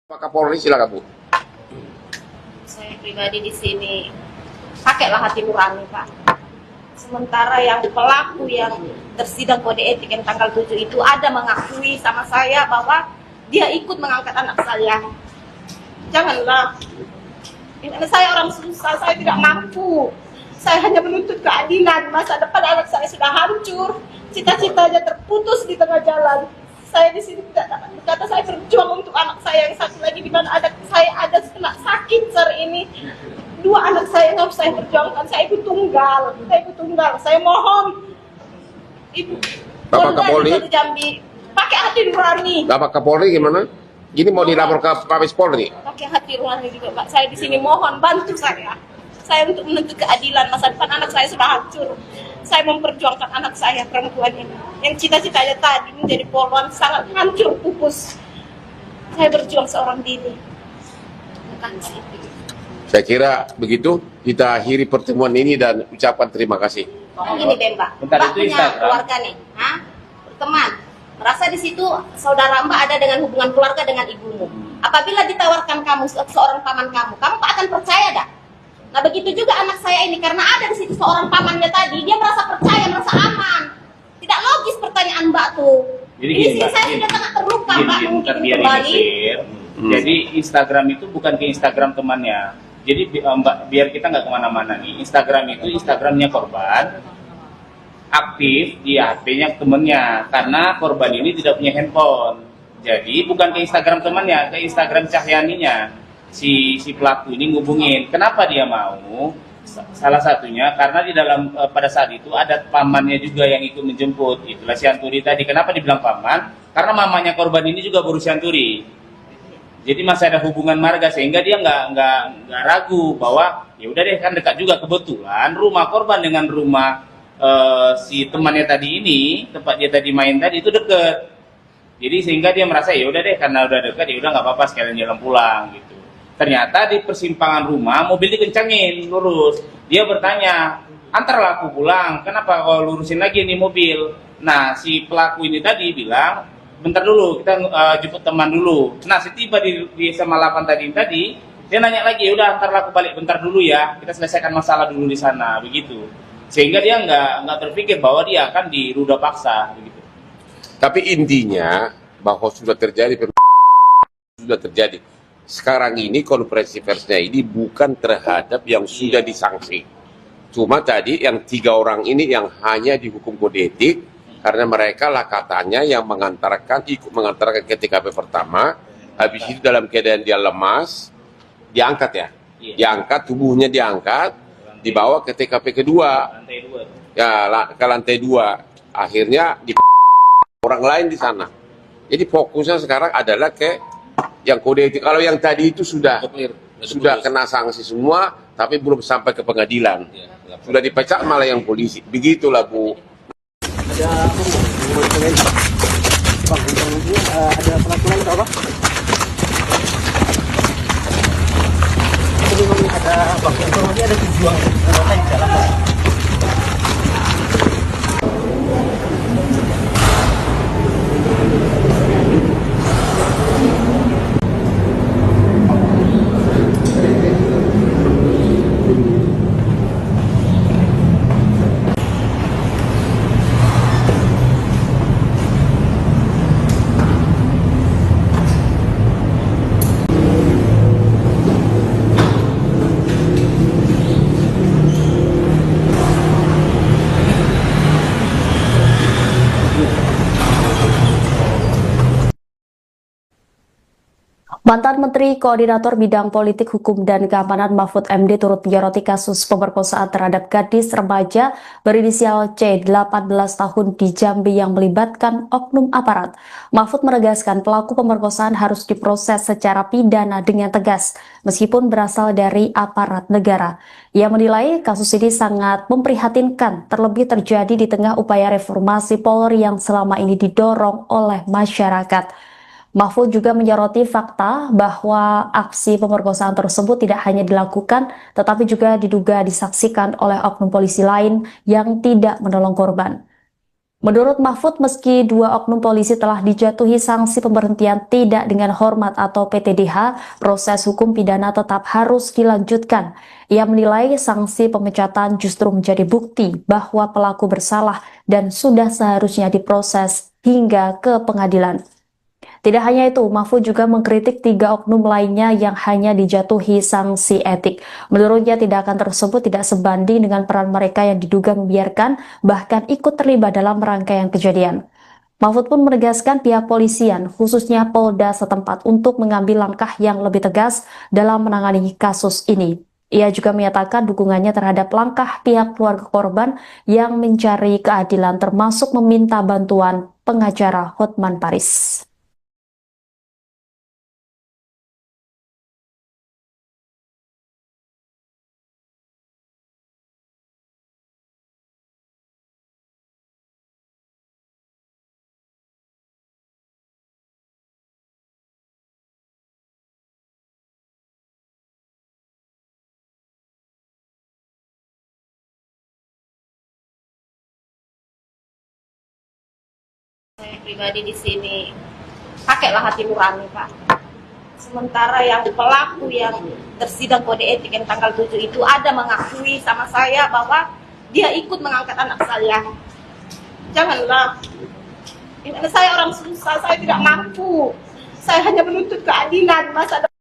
Pak Kapolri, silakan Bu. Saya pribadi di sini pakailah hati nurani, Pak. Sementara yang pelaku yang tersidang kode etik yang tanggal 7 itu ada mengakui sama saya bahwa dia ikut mengangkat anak saya. Janganlah. Ini anak saya orang susah, saya tidak mampu. Saya hanya menuntut keadilan. Masa depan anak saya sudah hancur, cita-citanya terputus di tengah jalan. Saya di sini tidak dapat berkata, saya berjuang untuk anak saya yang satu lagi di mana saya ada kena sakit hari ini. 2 anak saya yang harus saya perjuangkan. Saya ibu tunggal. Saya mohon Ibu Bapak Kapolri, Jambi pakai hati nurani. Bapak Kapolri gimana? Ini mau dilapor ke Mabes Polri. Pakai hati nurani juga Pak. Saya di sini mohon bantu saya. Saya untuk menuntut keadilan. Masa depan anak saya sudah hancur. Saya memperjuangkan anak saya perempuan ini. Yang cita-citanya tadi menjadi polwan sangat hancur pupus. Saya berjuang seorang diri. Terima kasih. Saya kira begitu kita akhiri pertemuan ini dan ucapkan terima kasih. Gini deh Mbak, Bentar, Mbak itu punya Instagram. keluarga nih, teman. Merasa di situ saudara Mbak ada dengan hubungan keluarga dengan ibumu. Apabila ditawarkan kamu seorang paman kamu akan percaya dah? Nah begitu juga anak saya ini karena ada di situ seorang pamannya tadi, dia merasa percaya, merasa aman. Tidak logis pertanyaan Mbak tuh. Jadi Ini gini, Mbak, saya gini. sudah sangat terluka Mbak Bentar, mungkin biar kembali. ini clear. Jadi Instagram itu bukan ke Instagram temannya. Jadi Mbak, biar kita nggak kemana-mana nih. Instagram itu Instagramnya korban, aktif di HP-nya temennya. Karena korban ini tidak punya handphone. Jadi bukan ke Instagram temannya, ke Instagram Cahyaninya. Si pelaku ini ngubungin. Kenapa dia mau? Salah satunya karena di dalam pada saat itu ada pamannya juga yang ikut menjemput. Itulah Sianturi tadi. Kenapa dibilang paman? Karena mamanya korban ini juga baru Sianturi. Jadi masih ada hubungan marga sehingga dia nggak ragu bahwa ya udah deh kan dekat juga, kebetulan rumah korban dengan rumah si temannya tadi ini, tempat dia tadi main tadi itu deket. Jadi sehingga dia merasa ya udah deh karena udah dekat ya udah nggak apa-apa sekalian jalan pulang gitu. Ternyata di persimpangan rumah mobil dikencangin lurus. Dia bertanya, antarlah aku pulang, kenapa kau lurusin lagi nih mobil? Nah si pelaku ini tadi bilang, bentar dulu kita jemput teman dulu. Nah setiba di SMA 8 tadi dia nanya lagi, udah antarlah aku balik bentar dulu ya, kita selesaikan masalah dulu di sana begitu. Sehingga dia nggak terpikir bahwa dia akan diruda paksa begitu. Tapi intinya bahwa sudah terjadi sekarang ini konferensi persnya ini bukan terhadap yang sudah disanksi. Cuma tadi yang 3 orang ini yang hanya dihukum kode etik karena mereka lah katanya yang ikut mengantarkan ke TKP pertama, habis itu dalam keadaan dia lemas, diangkat ya, diangkat tubuhnya diangkat, dibawa ke TKP kedua, Lantai 2. ya ke lantai 2, akhirnya di orang lain di sana. Jadi fokusnya sekarang adalah ke yang kode etik. Kalau yang tadi itu sudah kena sanksi semua, tapi belum sampai ke pengadilan. Sudah dipecat malah yang polisi. Begitulah Bu. Ada Bang, ada pelaku lain atau apa? Ini memang ada Bang, ini ada 7 orang di dalam. Bang. Mantan Menteri Koordinator Bidang Politik, Hukum, dan Keamanan Mahfud MD turut menyoroti kasus pemerkosaan terhadap gadis remaja berinisial C 18 tahun di Jambi yang melibatkan oknum aparat. Mahfud menegaskan pelaku pemerkosaan harus diproses secara pidana dengan tegas, meskipun berasal dari aparat negara. Ia menilai kasus ini sangat memprihatinkan, terlebih terjadi di tengah upaya reformasi Polri yang selama ini didorong oleh masyarakat. Mahfud juga menyoroti fakta bahwa aksi pemerkosaan tersebut tidak hanya dilakukan, tetapi juga diduga disaksikan oleh oknum polisi lain yang tidak menolong korban. Menurut Mahfud, meski 2 oknum polisi telah dijatuhi sanksi pemberhentian tidak dengan hormat atau PTDH, proses hukum pidana tetap harus dilanjutkan. Ia menilai sanksi pemecatan justru menjadi bukti bahwa pelaku bersalah dan sudah seharusnya diproses hingga ke pengadilan. Tidak hanya itu, Mahfud juga mengkritik 3 oknum lainnya yang hanya dijatuhi sanksi etik. Menurutnya tindakan tersebut tidak sebanding dengan peran mereka yang diduga membiarkan bahkan ikut terlibat dalam rangkaian kejadian. Mahfud pun menegaskan pihak polisian, khususnya Polda setempat untuk mengambil langkah yang lebih tegas dalam menangani kasus ini. Ia juga menyatakan dukungannya terhadap langkah pihak keluarga korban yang mencari keadilan termasuk meminta bantuan pengacara Hotman Paris. Saya pribadi di sini pakailah hati nurani, Pak. Sementara yang pelaku yang tersidang kode etik yang tanggal 7 itu ada mengakui sama saya bahwa dia ikut mengangkat anak saya. Janganlah. Ini saya orang susah, saya tidak mampu. Saya hanya menuntut keadilan masa depan.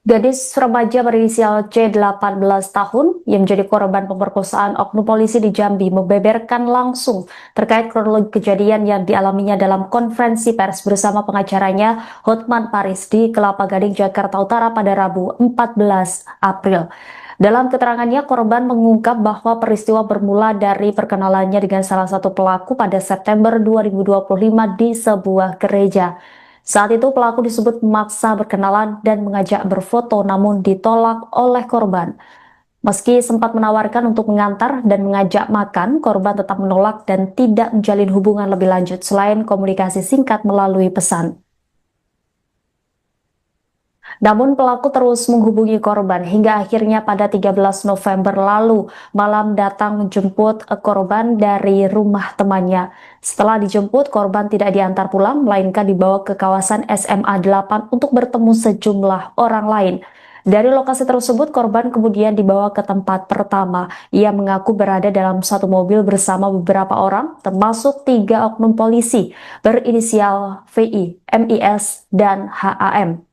Gadis remaja berinisial C 18 tahun yang menjadi korban pemerkosaan oknum polisi di Jambi membeberkan langsung terkait kronologi kejadian yang dialaminya dalam konferensi pers bersama pengacaranya Hotman Paris di Kelapa Gading, Jakarta Utara pada Rabu 14 April. Dalam keterangannya, korban mengungkap bahwa peristiwa bermula dari perkenalannya dengan salah satu pelaku pada September 2025 di sebuah gereja. Saat itu pelaku disebut memaksa berkenalan dan mengajak berfoto namun ditolak oleh korban. Meski sempat menawarkan untuk mengantar dan mengajak makan, korban tetap menolak dan tidak menjalin hubungan lebih lanjut selain komunikasi singkat melalui pesan. Namun pelaku terus menghubungi korban hingga akhirnya pada 13 November lalu malam datang menjemput korban dari rumah temannya. Setelah dijemput, korban tidak diantar pulang melainkan dibawa ke kawasan SMA 8 untuk bertemu sejumlah orang lain. Dari lokasi tersebut, korban kemudian dibawa ke tempat pertama. Ia mengaku berada dalam satu mobil bersama beberapa orang, termasuk 3 oknum polisi berinisial VI, MIS, dan HAM.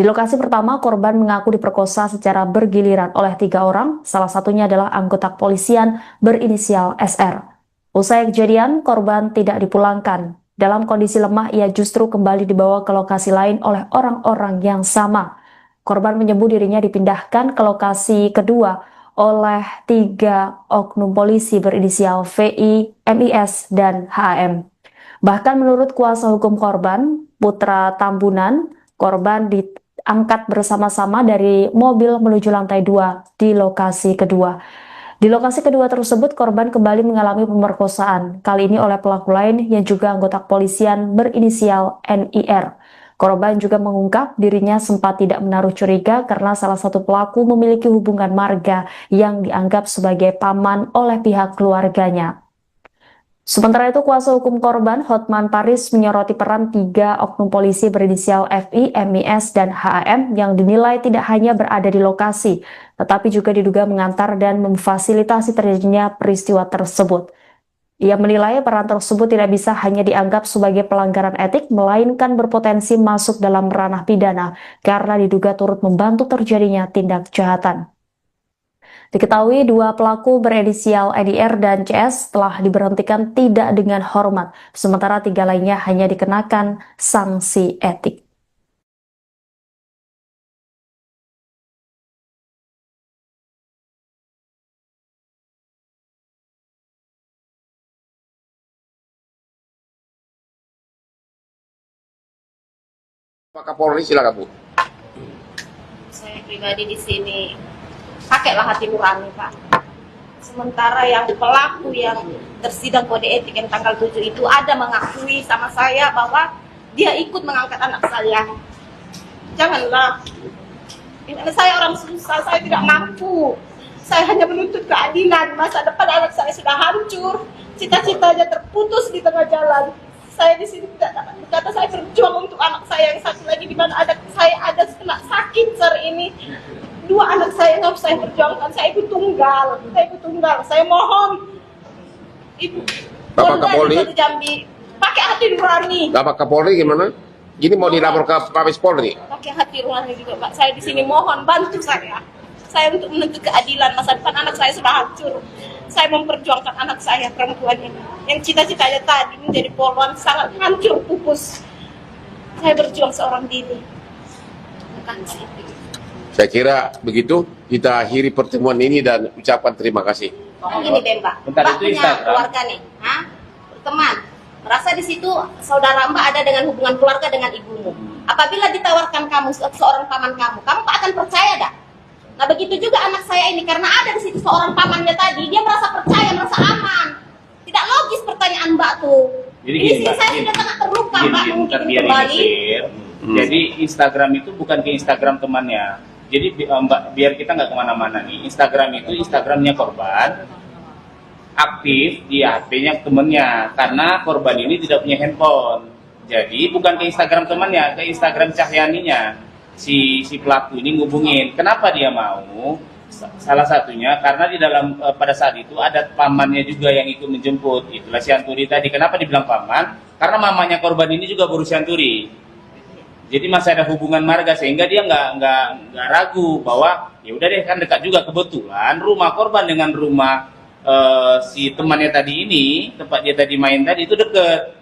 Di lokasi pertama, korban mengaku diperkosa secara bergiliran oleh 3 orang, salah satunya adalah anggota kepolisian berinisial SR. Usai kejadian, korban tidak dipulangkan. Dalam kondisi lemah, ia justru kembali dibawa ke lokasi lain oleh orang-orang yang sama. Korban menyebut dirinya dipindahkan ke lokasi kedua oleh 3 oknum polisi berinisial VI, MIS, dan HM. Bahkan menurut kuasa hukum korban, Putra Tambunan, korban diangkat bersama-sama dari mobil menuju lantai 2 di lokasi kedua. Di lokasi kedua tersebut, korban kembali mengalami pemerkosaan, kali ini oleh pelaku lain yang juga anggota kepolisian berinisial NIR. Korban juga mengungkap dirinya sempat tidak menaruh curiga karena salah satu pelaku memiliki hubungan marga yang dianggap sebagai paman oleh pihak keluarganya. Sementara itu, kuasa hukum korban Hotman Paris menyoroti peran 3 oknum polisi berinisial FI, MIS, dan HAM yang dinilai tidak hanya berada di lokasi, tetapi juga diduga mengantar dan memfasilitasi terjadinya peristiwa tersebut. Ia menilai peran tersebut tidak bisa hanya dianggap sebagai pelanggaran etik, melainkan berpotensi masuk dalam ranah pidana karena diduga turut membantu terjadinya tindak kejahatan. Diketahui 2 pelaku berinisial EDR dan CS telah diberhentikan tidak dengan hormat, sementara 3 lainnya hanya dikenakan sanksi etik. Pak Kapolri, silakan Bu. Saya pribadi di sini pakailah hati nurani, Pak. Sementara yang pelaku yang tersidang kode etik yang tanggal 7 itu ada mengakui sama saya bahwa dia ikut mengangkat anak saya. Janganlah. Ini saya orang susah, saya tidak mampu. Saya hanya menuntut keadilan. Masa depan anak saya sudah hancur, cita-citanya terputus di tengah jalan. Saya di sini tidak dapat berkata, saya berjuang untuk anak saya yang satu lagi di mana saya ada kena sakit hari ini. 2 anak saya yang harus saya perjuangkan. Saya ibu tunggal. Saya mohon Ibu Bapak Kapolri, Jambi pakai hati nurani. Bapak Kapolri gimana? Gini mau dilapor ke Mabes Polri? Pakai hati nurani juga, Pak. Saya di sini mohon bantu saya. Saya untuk menuntut keadilan. Masa depan anak saya sudah hancur. Saya memperjuangkan anak saya perempuan ini yang cita-citanya tadi menjadi polwan sangat hancur pupus. Saya berjuang seorang diri. Terima kasih. Saya kira begitu kita akhiri pertemuan ini dan ucapkan terima kasih. Gini deh, Mbak. Bentar, Mbak itu punya Instagram. keluarga nih, teman. Merasa di situ saudara Mbak ada dengan hubungan keluarga dengan ibumu. Apabila ditawarkan kamu seorang paman kamu akan percaya dah? Nah begitu juga anak saya ini, karena ada di situ seorang pamannya tadi, dia merasa percaya, merasa aman. Tidak logis pertanyaan Mbak tuh. Jadi Ini gini, Mbak, saya gini. sudah sangat terluka Mbak, Gini, mungkin biar kembali. ini clear. Jadi Instagram itu bukan ke Instagram temannya. Jadi Mbak, biar kita nggak kemana-mana nih. Instagram itu Instagramnya korban, aktif di HP-nya temennya, karena korban ini tidak punya handphone. Jadi bukan ke Instagram temannya, ke Instagram Cahyaninya. Si pelaku ini ngubungin. Kenapa dia mau? Salah satunya karena di dalam pada saat itu ada pamannya juga yang ikut menjemput. Itulah si Anturi tadi. Kenapa dibilang paman? Karena mamanya korban ini juga baru si Anturi. Jadi masih ada hubungan marga, sehingga dia nggak ragu bahwa ya udah deh, kan dekat juga. Kebetulan rumah korban dengan rumah si temannya tadi ini, tempat dia tadi main tadi itu deket.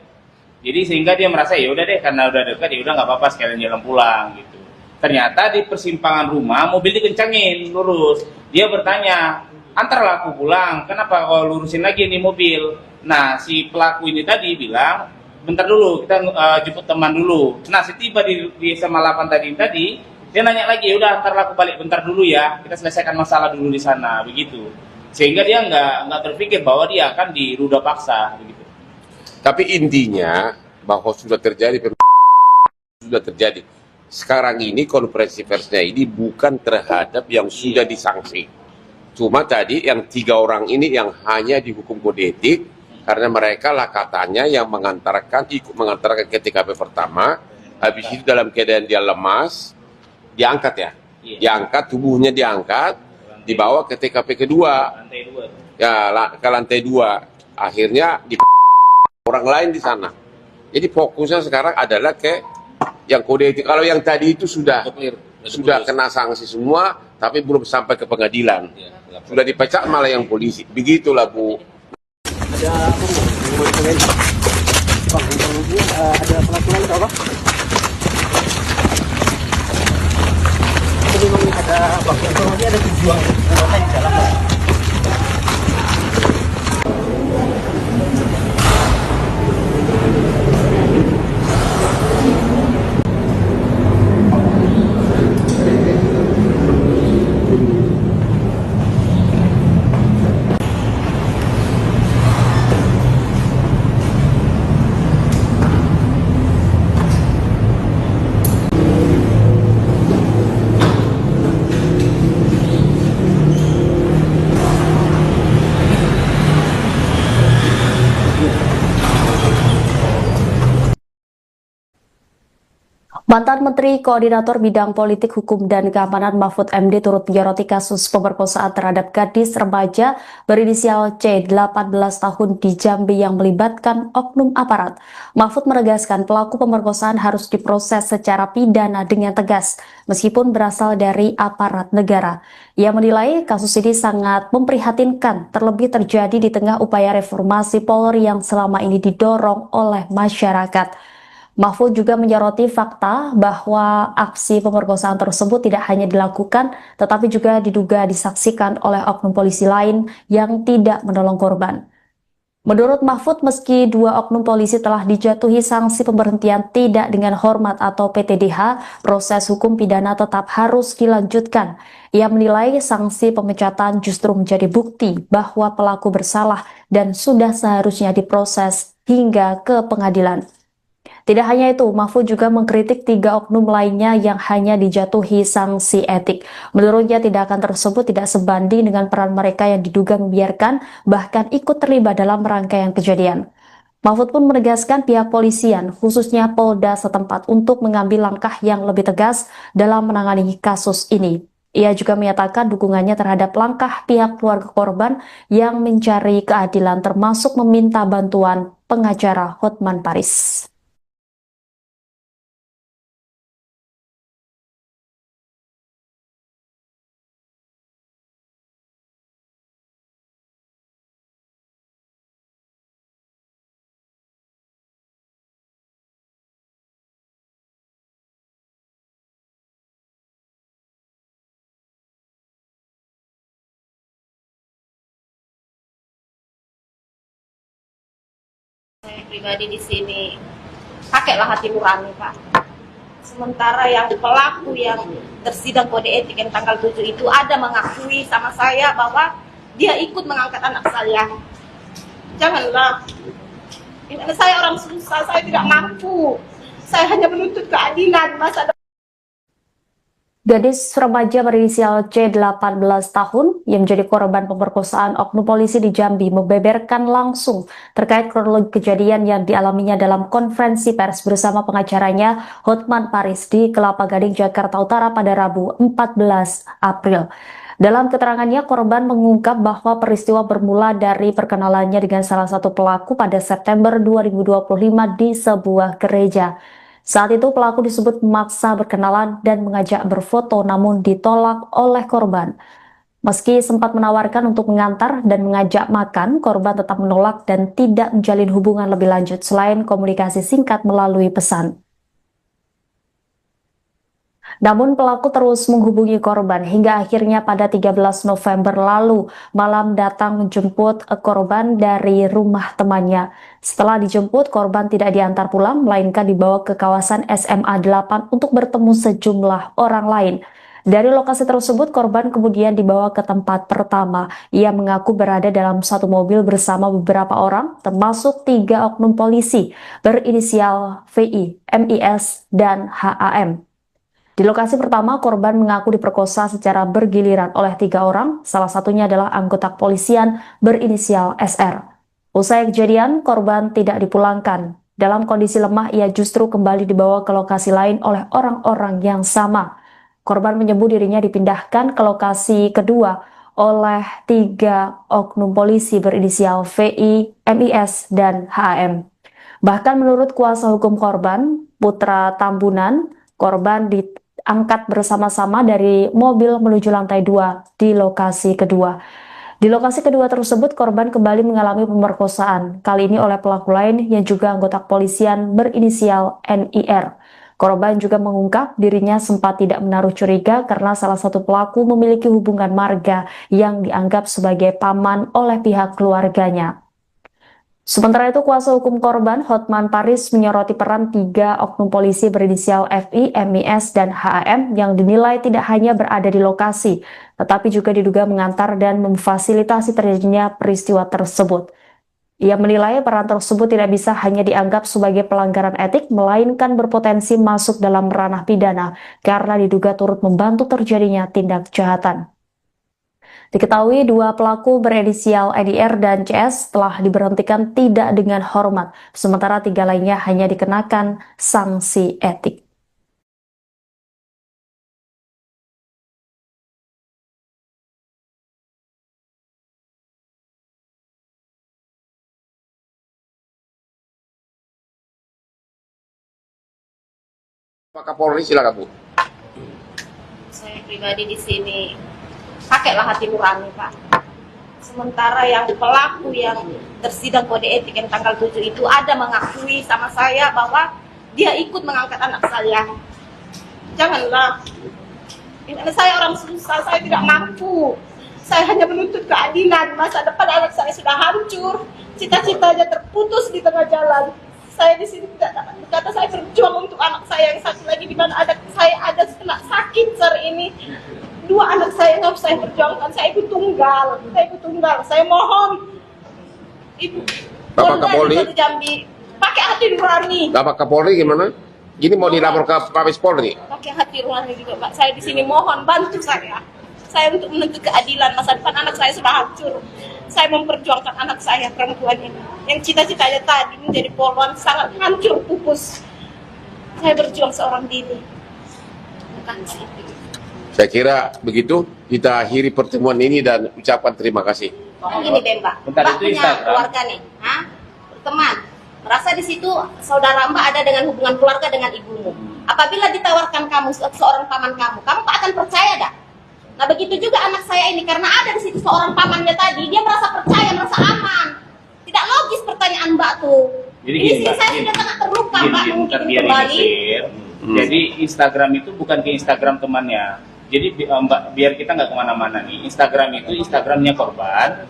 Jadi sehingga dia merasa ya udah deh, karena udah dekat ya udah nggak apa-apa, sekalian jalan pulang gitu. Ternyata di persimpangan rumah mobil dikencangin lurus. Dia bertanya, antarlah aku pulang, kenapa kau lurusin lagi ini mobil? Nah si pelaku ini tadi bilang, bentar dulu, kita jemput teman dulu. Nah setiba di SMA 8 tadi dia nanya lagi, udah antarlah aku balik bentar dulu ya, kita selesaikan masalah dulu di sana, begitu. Sehingga dia nggak terpikir bahwa dia akan diruda paksa, begitu. Tapi intinya bahwa sudah terjadi sudah terjadi. Sekarang ini konferensi persnya ini bukan terhadap yang sudah disanksi. Cuma tadi yang 3 orang ini yang hanya dihukum kode etik karena mereka lah katanya yang ikut mengantarkan ke TKP pertama, habis itu dalam keadaan dia lemas, diangkat ya, diangkat, tubuhnya diangkat, dibawa ke TKP kedua, Lantai 2. ya ke lantai 2, akhirnya di orang lain di sana. Jadi fokusnya sekarang adalah ke yang kode etik. Kalau yang tadi itu sudah kena sanksi semua, tapi belum sampai ke pengadilan. Sudah dipecat malah yang polisi. Begitulah Bu. Ada apa Bu? Mau ditanyain. Bang, ini ada pelaku lain apa? Ini memang ada bang, ini ada tujuan di dalam. Mantan Menteri Koordinator Bidang Politik, Hukum, dan Keamanan Mahfud MD turut menyoroti kasus pemerkosaan terhadap gadis remaja berinisial C 18 tahun di Jambi yang melibatkan oknum aparat. Mahfud menegaskan pelaku pemerkosaan harus diproses secara pidana dengan tegas, meskipun berasal dari aparat negara. Ia menilai kasus ini sangat memprihatinkan, terlebih terjadi di tengah upaya reformasi Polri yang selama ini didorong oleh masyarakat. Mahfud juga menyoroti fakta bahwa aksi pemerkosaan tersebut tidak hanya dilakukan, tetapi juga diduga disaksikan oleh oknum polisi lain yang tidak menolong korban. Menurut Mahfud, meski 2 oknum polisi telah dijatuhi sanksi pemberhentian tidak dengan hormat atau PTDH, proses hukum pidana tetap harus dilanjutkan. Ia menilai sanksi pemecatan justru menjadi bukti bahwa pelaku bersalah dan sudah seharusnya diproses hingga ke pengadilan. Tidak hanya itu, Mahfud juga mengkritik 3 oknum lainnya yang hanya dijatuhi sanksi etik. Menurutnya tindakan tersebut tidak sebanding dengan peran mereka yang diduga membiarkan bahkan ikut terlibat dalam rangkaian kejadian. Mahfud pun menegaskan pihak polisian, khususnya Polda setempat, untuk mengambil langkah yang lebih tegas dalam menangani kasus ini. Ia juga menyatakan dukungannya terhadap langkah pihak keluarga korban yang mencari keadilan, termasuk meminta bantuan pengacara Hotman Paris. Saya pribadi di sini pakailah hati nurani, Pak. Sementara yang pelaku yang tersidang kode etik yang tanggal 7 itu ada mengakui sama saya bahwa dia ikut mengangkat anak saya. Janganlah. Ini saya orang susah, saya tidak mampu. Saya hanya menuntut keadilan masa depan. Gadis remaja berinisial C 18 tahun yang menjadi korban pemerkosaan oknum polisi di Jambi membeberkan langsung terkait kronologi kejadian yang dialaminya dalam konferensi pers bersama pengacaranya Hotman Paris di Kelapa Gading, Jakarta Utara pada Rabu 14 April. Dalam keterangannya, korban mengungkap bahwa peristiwa bermula dari perkenalannya dengan salah satu pelaku pada September 2025 di sebuah gereja. Saat itu pelaku disebut memaksa berkenalan dan mengajak berfoto namun ditolak oleh korban. Meski sempat menawarkan untuk mengantar dan mengajak makan, korban tetap menolak dan tidak menjalin hubungan lebih lanjut selain komunikasi singkat melalui pesan. Namun pelaku terus menghubungi korban hingga akhirnya pada 13 November lalu malam datang menjemput korban dari rumah temannya. Setelah dijemput, korban tidak diantar pulang melainkan dibawa ke kawasan SMA 8 untuk bertemu sejumlah orang lain. Dari lokasi tersebut, korban kemudian dibawa ke tempat pertama. Ia mengaku berada dalam satu mobil bersama beberapa orang, termasuk 3 oknum polisi berinisial VI, MIS, dan HAM. Di lokasi pertama, korban mengaku diperkosa secara bergiliran oleh 3 orang, salah satunya adalah anggota kepolisian berinisial SR. Usai kejadian, korban tidak dipulangkan. Dalam kondisi lemah, ia justru kembali dibawa ke lokasi lain oleh orang-orang yang sama. Korban menyebut dirinya dipindahkan ke lokasi kedua oleh 3 oknum polisi berinisial VI, MIS, dan HAM. Bahkan menurut kuasa hukum korban, Putra Tambunan, korban diangkat bersama-sama dari mobil menuju lantai 2 di lokasi kedua. Di lokasi kedua tersebut, korban kembali mengalami pemerkosaan, kali ini oleh pelaku lain yang juga anggota kepolisian berinisial NIR. Korban juga mengungkap dirinya sempat tidak menaruh curiga karena salah satu pelaku memiliki hubungan marga yang dianggap sebagai paman oleh pihak keluarganya. Sementara itu, kuasa hukum korban Hotman Paris menyoroti peran 3 oknum polisi berinisial FI, MIS, dan HAM yang dinilai tidak hanya berada di lokasi, tetapi juga diduga mengantar dan memfasilitasi terjadinya peristiwa tersebut. Ia menilai peran tersebut tidak bisa hanya dianggap sebagai pelanggaran etik, melainkan berpotensi masuk dalam ranah pidana karena diduga turut membantu terjadinya tindak kejahatan. Diketahui 2 pelaku berinisial EDR dan CS telah diberhentikan tidak dengan hormat, sementara 3 lainnya hanya dikenakan sanksi etik. Pak Kapolri, silakan Bu. Saya pribadi di sini pakailah hati nurani, Pak. Sementara yang pelaku yang tersidang kode etik yang tanggal 7 itu ada mengakui sama saya bahwa dia ikut mengangkat anak saya. Janganlah. Ini saya orang susah, saya tidak mampu. Saya hanya menuntut keadilan. Masa depan anak saya sudah hancur, cita-citanya terputus di tengah jalan. Saya di sini tidak dapat berkata, saya berjuang untuk anak saya yang satu lagi di mana anak saya ada kena sakit hari ini. 2 anak saya yang harus saya perjuangkan. Saya ibu tunggal. Saya mohon Ibu Bapak Kapolri, Jambi pakai hati nurani. Bapak Kapolri gimana? Gini mau dilapor ke Mabes Polri? Pakai hati nurani juga, Pak. Saya di sini mohon bantu saya. Saya untuk menuntut keadilan. Masa depan anak saya sudah hancur. Saya memperjuangkan anak saya perempuan ini yang cita-citanya tadi menjadi polwan sangat hancur pupus. Saya berjuang seorang diri. Bukan sih. Saya kira begitu kita akhiri pertemuan ini dan ucapkan terima kasih. Gini deh Mbak, Bentar, Mbak itu punya Instagram. keluarga nih, berteman, merasa di situ saudara Mbak ada dengan hubungan keluarga dengan ibumu. Apabila ditawarkan kamu seorang paman kamu akan percaya dah? Nah begitu juga anak saya ini karena ada di situ seorang pamannya tadi, dia merasa percaya, merasa aman. Tidak logis pertanyaan Mbak tuh. Jadi Ini gini, sih Mbak, saya gini. sudah sangat terluka Mbak Biar mungkin ini kembali. clear. Jadi Instagram itu bukan ke Instagram temannya. Jadi Mbak, biar kita nggak kemana-mana nih. Instagram itu Instagramnya korban.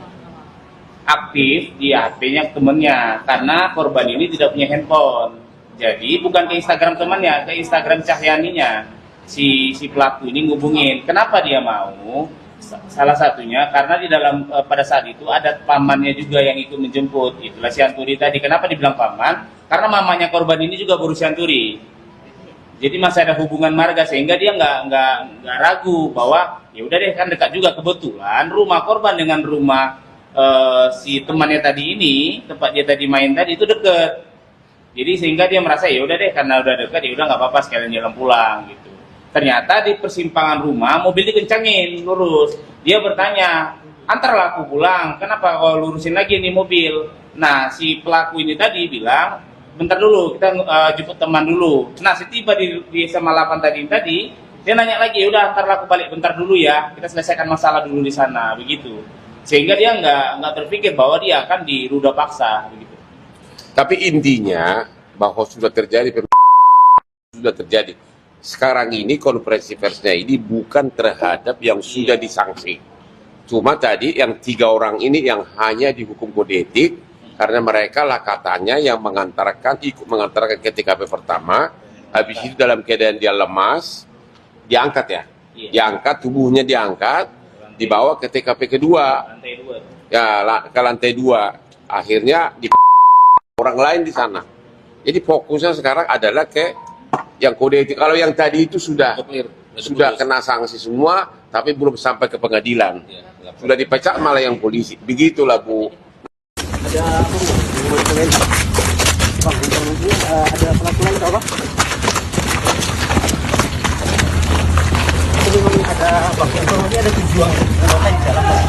aktif di HP-nya temennya karena korban ini tidak punya handphone. Jadi bukan ke Instagram temannya, ke Instagram Cahyaninya si pelaku ini ngubungin. Kenapa dia mau? Salah satunya karena di dalam pada saat itu ada pamannya juga yang ikut menjemput. Itulah si Anturi tadi. Kenapa dibilang paman? Karena mamanya korban ini juga berusia Anturi. Jadi masih ada hubungan marga sehingga dia nggak ragu bahwa ya udah deh kan dekat juga, kebetulan rumah korban dengan rumah si temannya tadi ini, tempat dia tadi main tadi itu deket. Jadi sehingga dia merasa ya udah deh karena udah dekat ya udah nggak apa-apa sekalian jalan pulang gitu. Ternyata di persimpangan rumah mobil dikencangin lurus. Dia bertanya, antarlah aku pulang, kenapa kau lurusin lagi nih mobil? Nah si pelaku ini tadi bilang, bentar dulu kita jemput teman dulu. Nah setiba di SMA 8 tadi dia nanya lagi, udah antarlah aku balik bentar dulu ya, kita selesaikan masalah dulu di sana begitu. Sehingga dia nggak terpikir bahwa dia akan diruda paksa begitu. Tapi intinya bahwa sudah terjadi sudah terjadi. Sekarang ini konferensi persnya ini bukan terhadap yang sudah disanksi. Cuma tadi yang 3 orang ini yang hanya dihukum kode etik karena mereka lah katanya yang ikut mengantarkan ke TKP pertama, habis itu dalam keadaan dia lemas, diangkat ya, diangkat tubuhnya diangkat, dibawa ke TKP kedua, Lantai 2. ya ke lantai 2, akhirnya di orang lain di sana. Jadi fokusnya sekarang adalah ke yang kode etik. Kalau yang tadi itu sudah kena sanksi semua, tapi belum sampai ke pengadilan. Sudah dipecat malah yang polisi. Begitulah Bu. Ada apa Bu? Mau ditanyain. Bang, ada pelaku lain atau apa? Ini memang ada bang, informasi ada 7 orang di dalam.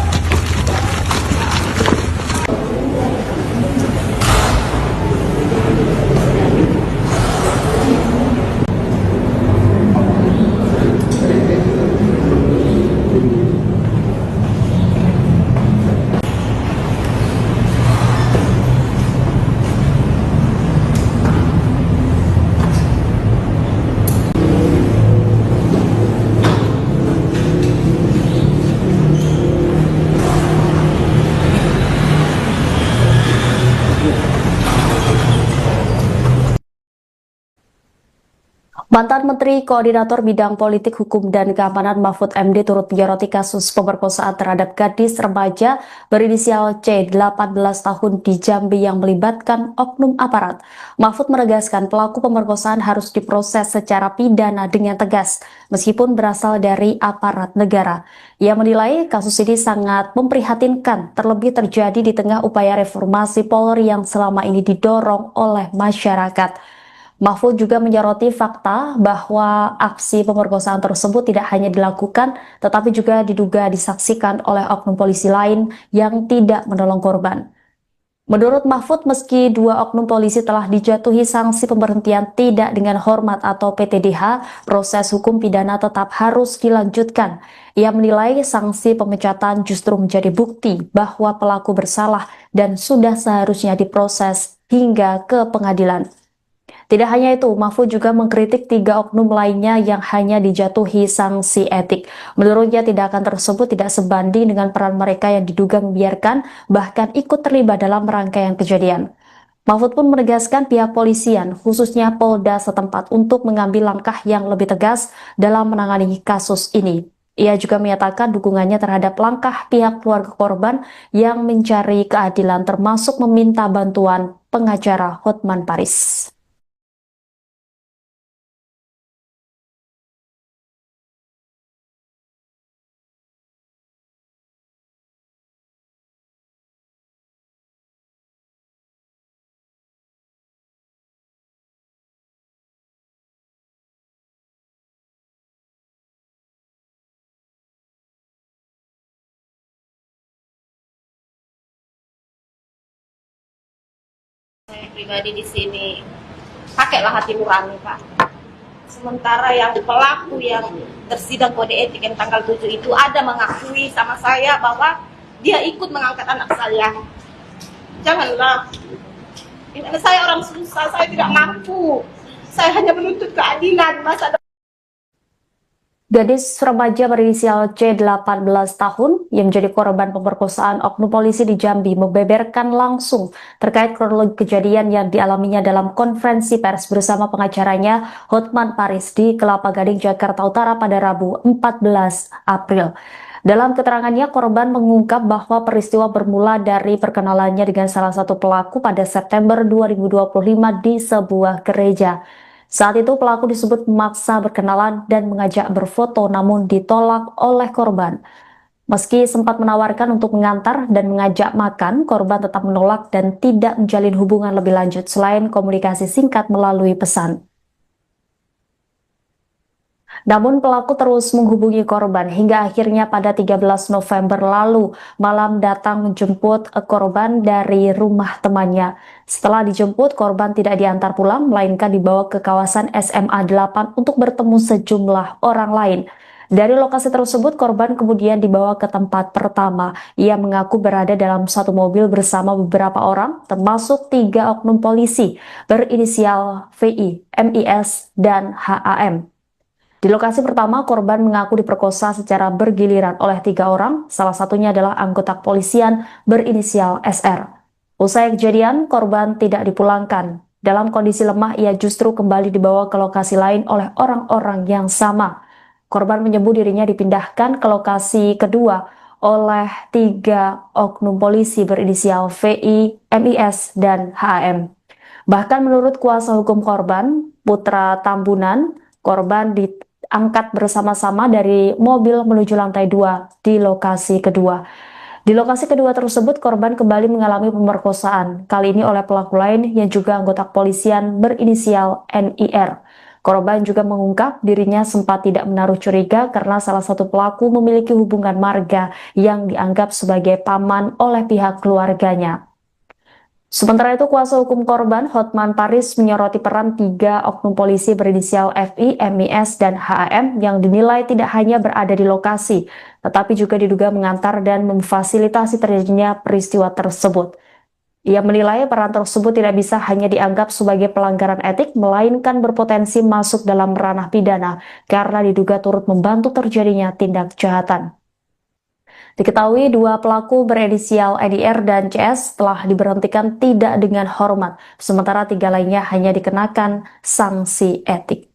Mantan Menteri Koordinator Bidang Politik, Hukum, dan Keamanan Mahfud MD turut menyoroti kasus pemerkosaan terhadap gadis remaja berinisial C 18 tahun di Jambi yang melibatkan oknum aparat. Mahfud menegaskan pelaku pemerkosaan harus diproses secara pidana dengan tegas, meskipun berasal dari aparat negara. Ia menilai kasus ini sangat memprihatinkan, terlebih terjadi di tengah upaya reformasi Polri yang selama ini didorong oleh masyarakat. Mahfud juga menyoroti fakta bahwa aksi pemerkosaan tersebut tidak hanya dilakukan, tetapi juga diduga disaksikan oleh oknum polisi lain yang tidak menolong korban. Menurut Mahfud, meski 2 oknum polisi telah dijatuhi sanksi pemberhentian tidak dengan hormat atau PTDH, proses hukum pidana tetap harus dilanjutkan. Ia menilai sanksi pemecatan justru menjadi bukti bahwa pelaku bersalah dan sudah seharusnya diproses hingga ke pengadilan. Tidak hanya itu, Mahfud juga mengkritik 3 oknum lainnya yang hanya dijatuhi sanksi etik. Menurutnya tindakan tersebut tidak sebanding dengan peran mereka yang diduga membiarkan, bahkan ikut terlibat dalam rangkaian kejadian. Mahfud pun menegaskan pihak polisian, khususnya Polda setempat, untuk mengambil langkah yang lebih tegas dalam menangani kasus ini. Ia juga menyatakan dukungannya terhadap langkah pihak keluarga korban yang mencari keadilan, termasuk meminta bantuan pengacara Hotman Paris. Saya pribadi di sini pakailah hati nurani, Pak. Sementara yang pelaku yang tersidang kode etik yang tanggal 7 itu ada mengakui sama saya bahwa dia ikut mengangkat anak saya. Janganlah. Ini saya orang susah, saya tidak mampu. Saya hanya menuntut keadilan, masa Gadis remaja berinisial C 18 tahun yang menjadi korban pemerkosaan oknum polisi di Jambi membeberkan langsung terkait kronologi kejadian yang dialaminya dalam konferensi pers bersama pengacaranya Hotman Paris di Kelapa Gading, Jakarta Utara pada Rabu 14 April. Dalam keterangannya, korban mengungkap bahwa peristiwa bermula dari perkenalannya dengan salah satu pelaku pada September 2025 di sebuah gereja. Saat itu pelaku disebut memaksa berkenalan dan mengajak berfoto namun ditolak oleh korban. Meski sempat menawarkan untuk mengantar dan mengajak makan, korban tetap menolak dan tidak menjalin hubungan lebih lanjut selain komunikasi singkat melalui pesan. Namun pelaku terus menghubungi korban hingga akhirnya pada 13 November lalu malam datang menjemput korban dari rumah temannya. Setelah dijemput, korban tidak diantar pulang melainkan dibawa ke kawasan SMA 8 untuk bertemu sejumlah orang lain. Dari lokasi tersebut, korban kemudian dibawa ke tempat pertama. Ia mengaku berada dalam satu mobil bersama beberapa orang, termasuk 3 oknum polisi berinisial VI, MIS, dan HAM. Di lokasi pertama, korban mengaku diperkosa secara bergiliran oleh 3 orang, salah satunya adalah anggota kepolisian berinisial SR. Usai kejadian, korban tidak dipulangkan. Dalam kondisi lemah, ia justru kembali dibawa ke lokasi lain oleh orang-orang yang sama. Korban menyebut dirinya dipindahkan ke lokasi kedua oleh 3 oknum polisi berinisial VI, MIS, dan HAM. Bahkan menurut kuasa hukum korban, Putra Tambunan, korban diangkat bersama-sama dari mobil menuju lantai 2 di lokasi kedua. Di lokasi kedua tersebut, korban kembali mengalami pemerkosaan, kali ini oleh pelaku lain yang juga anggota kepolisian berinisial NIR. Korban juga mengungkap dirinya sempat tidak menaruh curiga karena salah satu pelaku memiliki hubungan marga yang dianggap sebagai paman oleh pihak keluarganya. Sementara itu, kuasa hukum korban Hotman Paris menyoroti peran 3 oknum polisi berinisial FI, MIS, dan HAM yang dinilai tidak hanya berada di lokasi, tetapi juga diduga mengantar dan memfasilitasi terjadinya peristiwa tersebut. Ia menilai peran tersebut tidak bisa hanya dianggap sebagai pelanggaran etik, melainkan berpotensi masuk dalam ranah pidana karena diduga turut membantu terjadinya tindak kejahatan. Diketahui 2 pelaku berinisial EDR dan CS telah diberhentikan tidak dengan hormat, sementara 3 lainnya hanya dikenakan sanksi etik.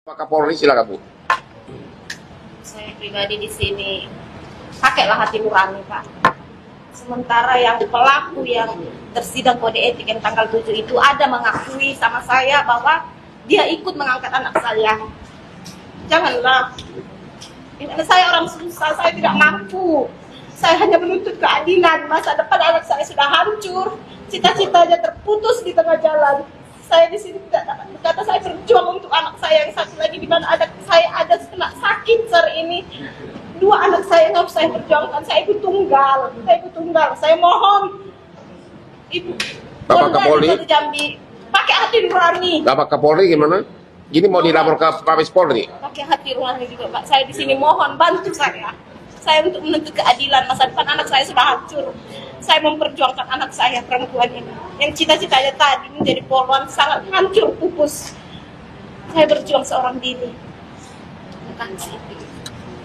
Pak Kapolri, silakan Bu. Saya pribadi di sini pakailah hati nurani, Pak. Sementara yang pelaku yang tersidang kode etik yang tanggal 7 itu ada mengakui sama saya bahwa dia ikut mengangkat anak saya. Janganlah. Ini saya orang susah, saya tidak mampu. Saya hanya menuntut keadilan. Masa depan anak saya sudah hancur. Cita-citanya terputus di tengah jalan. Saya di sini tidak dapat berkata, saya berjuang untuk anak saya yang satu lagi di mana ada saya ada kena sakit sore ini. 2 anak saya yang harus saya perjuangkan. Saya ibu tunggal. Saya mohon Ibu Bapak Kapolri, Jambi pakai hati nurani. Bapak Kapolri gimana? Ini mau dilapor ke Mabes Polri? Pakai hati nurani juga, Pak. Saya di sini mohon bantu saya. Saya untuk menuntut keadilan. Masa depan anak saya sudah hancur. Saya memperjuangkan anak saya perempuan ini yang cita-citanya tadi menjadi polwan sangat hancur pupus. Saya berjuang seorang diri. Terima kasih.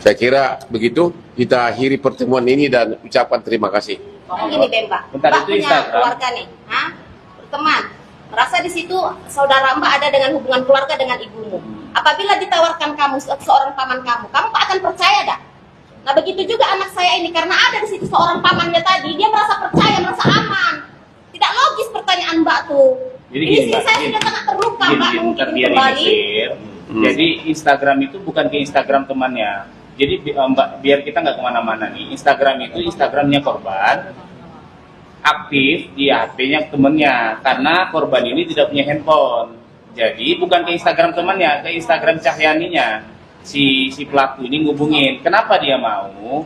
Saya kira begitu kita akhiri pertemuan ini dan ucapkan terima kasih. Gini deh, Mbak. Bentar, Mbak itu punya Instagram. keluarga nih, berteman. Merasa di situ saudara Mbak ada dengan hubungan keluarga dengan ibumu. Apabila ditawarkan kamu seorang paman kamu tak akan percaya dah. Nah begitu juga anak saya ini karena ada di situ seorang pamannya tadi, dia merasa percaya, merasa aman. Tidak logis pertanyaan Mbak tuh. Jadi ini gini, sih Mbak, saya gini. sudah sangat terluka, Mbak, mungkin Biar kembali. Jadi Instagram itu bukan ke Instagram temannya. Jadi Mbak, biar kita nggak kemana-mana nih. Instagram itu Instagramnya korban, aktif di HP-nya temennya. Karena korban ini tidak punya handphone. Jadi bukan ke Instagram temannya, ke Instagram Cahyaninya. Si pelaku ini ngubungin. Kenapa dia mau?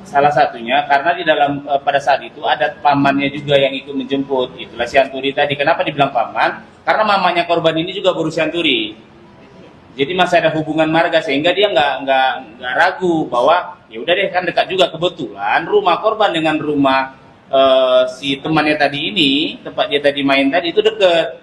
Salah satunya karena di dalam pada saat itu ada pamannya juga yang ikut menjemput. Itulah si Anturi tadi. Kenapa dibilang paman? Karena mamanya korban ini juga berusia Anturi. Jadi masih ada hubungan marga sehingga dia nggak ragu bahwa ya udah deh kan dekat juga, kebetulan rumah korban dengan rumah si temannya tadi ini, tempat dia tadi main tadi itu deket.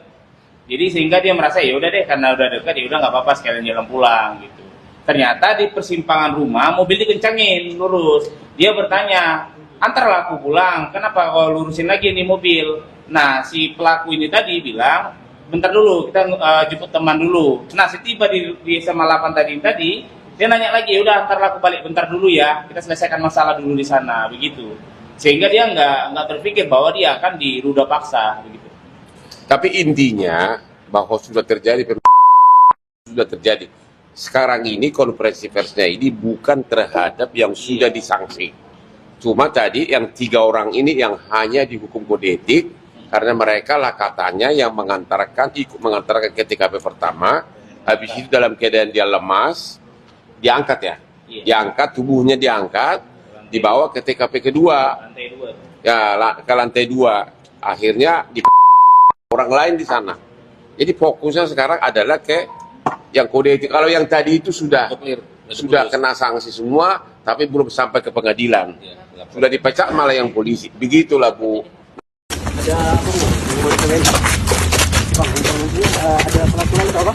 Jadi sehingga dia merasa ya udah deh karena udah dekat ya udah nggak apa-apa sekalian jalan pulang gitu. Ternyata di persimpangan rumah mobil dikencangin lurus. Dia bertanya, antarlah aku pulang, kenapa kau lurusin lagi nih mobil? Nah si pelaku ini tadi bilang, bentar dulu kita jemput teman dulu. Nah setiba di SMA 8 tadi dia nanya lagi, ya udah antarlah aku balik bentar dulu ya, kita selesaikan masalah dulu di sana begitu. Sehingga dia nggak terpikir bahwa dia akan diruda paksa begitu. Tapi intinya bahwa sudah terjadi sekarang ini konferensi persnya ini bukan terhadap yang sudah disanksi. Cuma tadi yang 3 orang ini yang hanya dihukum kode etik karena mereka lah katanya yang ikut mengantarkan ke TKP pertama, habis itu dalam keadaan dia lemas, diangkat ya, diangkat tubuhnya diangkat, dibawa ke TKP kedua, Lantai 2. ya ke lantai 2, akhirnya di orang lain di sana. Jadi fokusnya sekarang adalah ke yang kode etik. Kalau yang tadi itu sudah kena sanksi semua, tapi belum sampai ke pengadilan. Sudah dipecat malah yang polisi. Begitulah Bu. Ada apa Bu? Mau ditanyain? Bang, ini ada peraturan atau apa?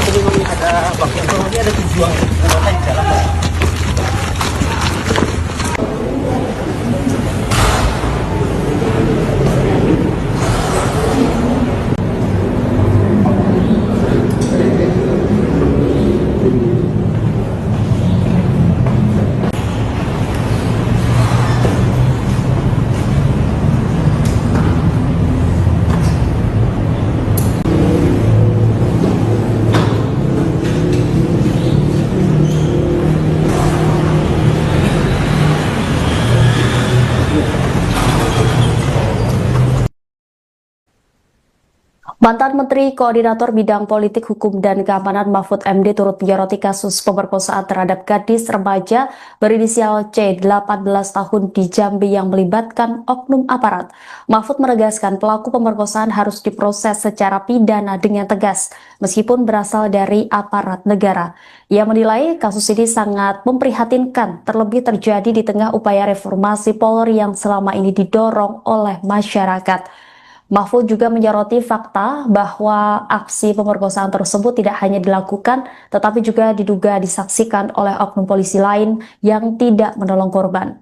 Ini memang ada bang, informasi ada tujuan anggota di dalam. Mantan Menteri Koordinator Bidang Politik, Hukum, dan Keamanan Mahfud MD turut menyoroti kasus pemerkosaan terhadap gadis remaja berinisial C 18 tahun di Jambi yang melibatkan oknum aparat. Mahfud menegaskan pelaku pemerkosaan harus diproses secara pidana dengan tegas, meskipun berasal dari aparat negara. Ia menilai kasus ini sangat memprihatinkan, terlebih terjadi di tengah upaya reformasi Polri yang selama ini didorong oleh masyarakat. Mahfud juga menyoroti fakta bahwa aksi pemerkosaan tersebut tidak hanya dilakukan, tetapi juga diduga disaksikan oleh oknum polisi lain yang tidak menolong korban.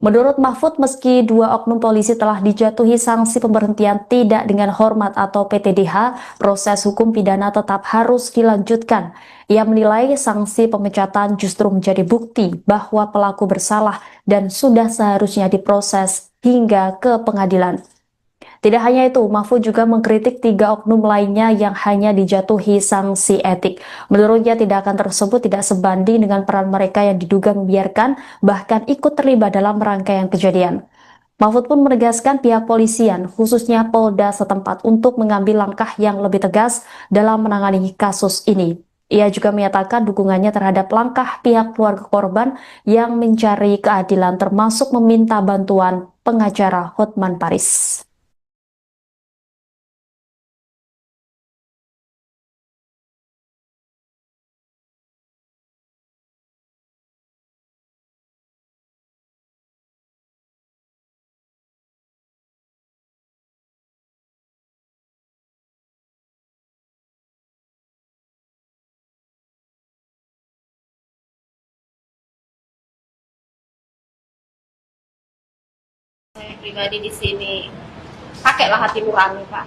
Menurut Mahfud, meski 2 oknum polisi telah dijatuhi sanksi pemberhentian tidak dengan hormat atau PTDH, proses hukum pidana tetap harus dilanjutkan. Ia menilai sanksi pemecatan justru menjadi bukti bahwa pelaku bersalah dan sudah seharusnya diproses hingga ke pengadilan. Tidak hanya itu, Mahfud juga mengkritik 3 oknum lainnya yang hanya dijatuhi sanksi etik. Menurutnya tindakan tersebut tidak sebanding dengan peran mereka yang diduga membiarkan, bahkan ikut terlibat dalam rangkaian kejadian. Mahfud pun menegaskan pihak polisian, khususnya Polda setempat, untuk mengambil langkah yang lebih tegas dalam menangani kasus ini. Ia juga menyatakan dukungannya terhadap langkah pihak keluarga korban yang mencari keadilan, termasuk meminta bantuan pengacara Hotman Paris. Saya pribadi di sini pakailah hati nurani, Pak.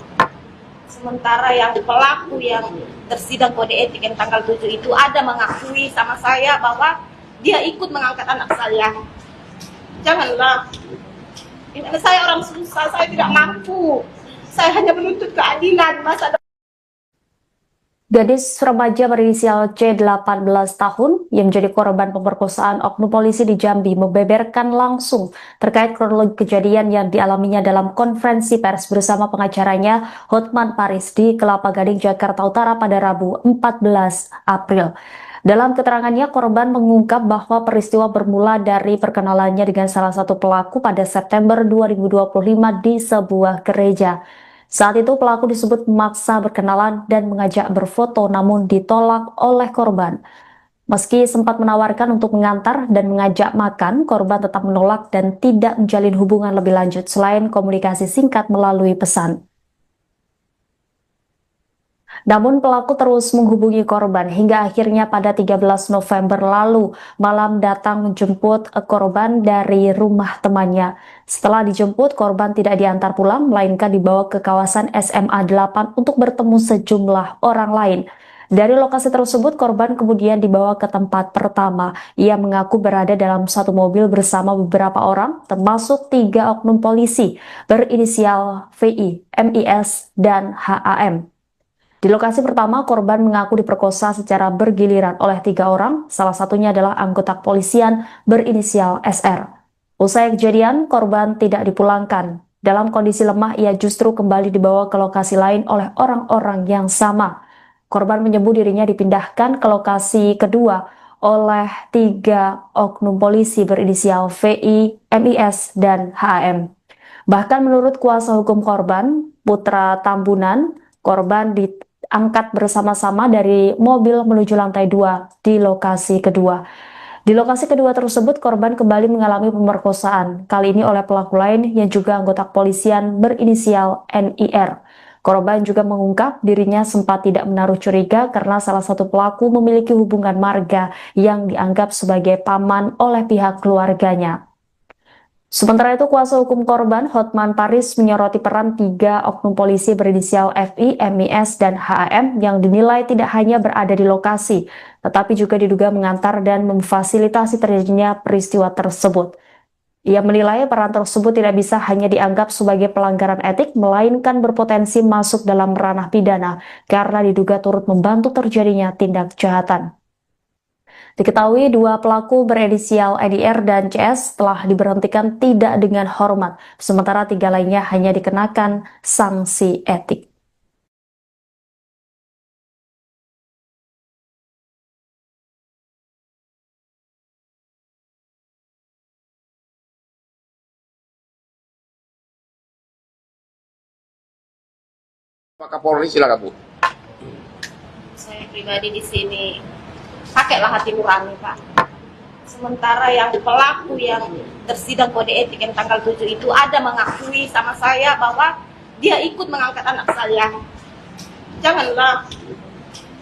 Sementara yang pelaku yang tersidang kode etik yang tanggal 7 itu ada mengakui sama saya bahwa dia ikut mengangkat anak saya. Janganlah. Ini saya orang susah, saya tidak mampu. Saya hanya menuntut keadilan masa depan. Gadis remaja berinisial C 18 tahun yang menjadi korban pemerkosaan oknum polisi di Jambi membeberkan langsung terkait kronologi kejadian yang dialaminya dalam konferensi pers bersama pengacaranya Hotman Paris di Kelapa Gading, Jakarta Utara pada Rabu 14 April. Dalam keterangannya, korban mengungkap bahwa peristiwa bermula dari perkenalannya dengan salah satu pelaku pada September 2025 di sebuah gereja. Saat itu pelaku disebut memaksa berkenalan dan mengajak berfoto namun ditolak oleh korban. Meski sempat menawarkan untuk mengantar dan mengajak makan, korban tetap menolak dan tidak menjalin hubungan lebih lanjut selain komunikasi singkat melalui pesan. Namun pelaku terus menghubungi korban hingga akhirnya pada 13 November lalu malam datang menjemput korban dari rumah temannya. Setelah dijemput, korban tidak diantar pulang melainkan dibawa ke kawasan SMA 8 untuk bertemu sejumlah orang lain. Dari lokasi tersebut, korban kemudian dibawa ke tempat pertama. Ia mengaku berada dalam satu mobil bersama beberapa orang, termasuk 3 oknum polisi berinisial VI, MIS, dan HAM. Di lokasi pertama, korban mengaku diperkosa secara bergiliran oleh 3 orang, salah satunya adalah anggota kepolisian berinisial SR. Usai kejadian, korban tidak dipulangkan. Dalam kondisi lemah, ia justru kembali dibawa ke lokasi lain oleh orang-orang yang sama. Korban menyebut dirinya dipindahkan ke lokasi kedua oleh 3 oknum polisi berinisial VI, MIS, dan HAM. Bahkan menurut kuasa hukum korban, Putra Tambunan, korban diangkat bersama-sama dari mobil menuju lantai 2 di lokasi kedua. Di lokasi kedua tersebut, korban kembali mengalami pemerkosaan, kali ini oleh pelaku lain yang juga anggota kepolisian berinisial NIR. Korban juga mengungkap dirinya sempat tidak menaruh curiga karena salah satu pelaku memiliki hubungan marga yang dianggap sebagai paman oleh pihak keluarganya. Sementara itu, kuasa hukum korban, Hotman Paris, menyoroti peran 3 oknum polisi berinisial FI, MIS, dan HAM yang dinilai tidak hanya berada di lokasi, tetapi juga diduga mengantar dan memfasilitasi terjadinya peristiwa tersebut. Ia menilai peran tersebut tidak bisa hanya dianggap sebagai pelanggaran etik, melainkan berpotensi masuk dalam ranah pidana karena diduga turut membantu terjadinya tindak kejahatan. Diketahui 2 pelaku berinisial NIR dan CS telah diberhentikan tidak dengan hormat, sementara 3 lainnya hanya dikenakan sanksi etik. Pak Kapolri, silakan Bu. Saya pribadi di sini pakailah hati nurani, Pak. Sementara yang pelaku yang tersidang kode etik yang tanggal 7 itu ada mengakui sama saya bahwa dia ikut mengangkat anak saya. Janganlah.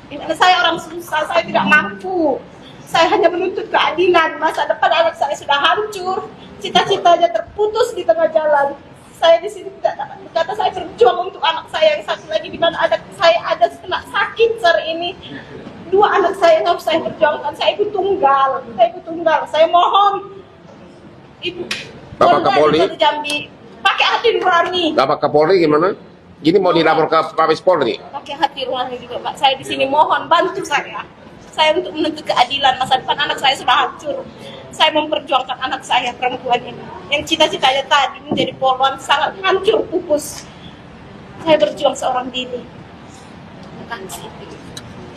Ini saya orang susah, saya tidak mampu. Saya hanya menuntut keadilan. Masa depan anak saya sudah hancur, cita-citanya terputus di tengah jalan. Saya di sini tidak dapat berkata, saya berjuang untuk anak saya yang satu lagi di mana saya ada kena sakit hari ini. 2 anak saya yang harus saya perjuangkan. Saya ibu tunggal. Saya mohon Ibu Bapak Kapolri, Jambi pakai hati nurani. Bapak Kapolri gimana? Gini mau dilapor ke Mabes Polri? Pakai hati nurani juga, Pak. Saya di sini mohon bantu saya. Saya untuk menuntut keadilan. Masa depan anak saya sudah hancur. Saya memperjuangkan anak saya perempuan ini yang cita-citanya tadi menjadi polwan sangat hancur pupus. Saya berjuang seorang diri.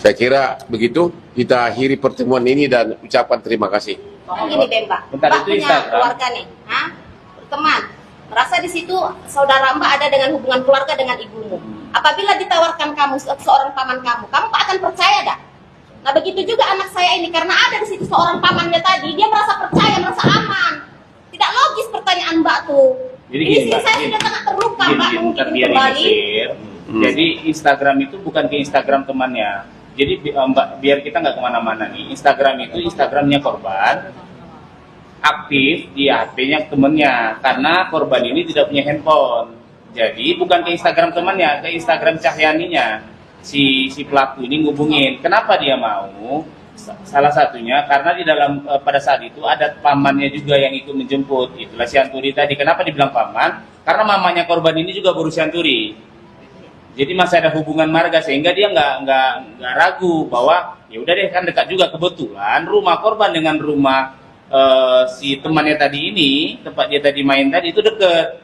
Saya kira begitu kita akhiri pertemuan ini dan ucapkan terima kasih. Gini Mbak, Bentar, Mbak itu punya Instagram. keluarga nih, teman. Merasa di situ saudara Mbak ada dengan hubungan keluarga dengan ibumu. Apabila ditawarkan kamu seorang paman kamu akan percaya dah? Nah begitu juga anak saya ini, karena ada di situ seorang pamannya tadi, dia merasa percaya, merasa aman. Tidak logis pertanyaan Mbak tuh. Jadi ini gini, sih Mbak, saya gini. sudah sangat terluka Mbak, mungkin Biar kembali. Jadi Instagram itu bukan ke Instagram temannya. Jadi Mbak, biar kita nggak kemana-mana nih. Instagram itu Instagramnya korban, aktif di HP-nya temennya, karena korban ini tidak punya handphone. Jadi bukan ke Instagram temannya, ke Instagram Cahyaninya. Si pelaku ini ngubungin. Kenapa dia mau? Salah satunya karena di dalam pada saat itu ada pamannya juga yang ikut menjemput. Itulah si Anturi tadi. Kenapa dibilang paman? Karena mamanya korban ini juga berusia Anturi. Jadi masih ada hubungan marga sehingga dia nggak ragu bahwa ya udah deh, kan dekat juga, kebetulan rumah korban dengan rumah si temannya tadi ini, tempat dia tadi main tadi itu deket.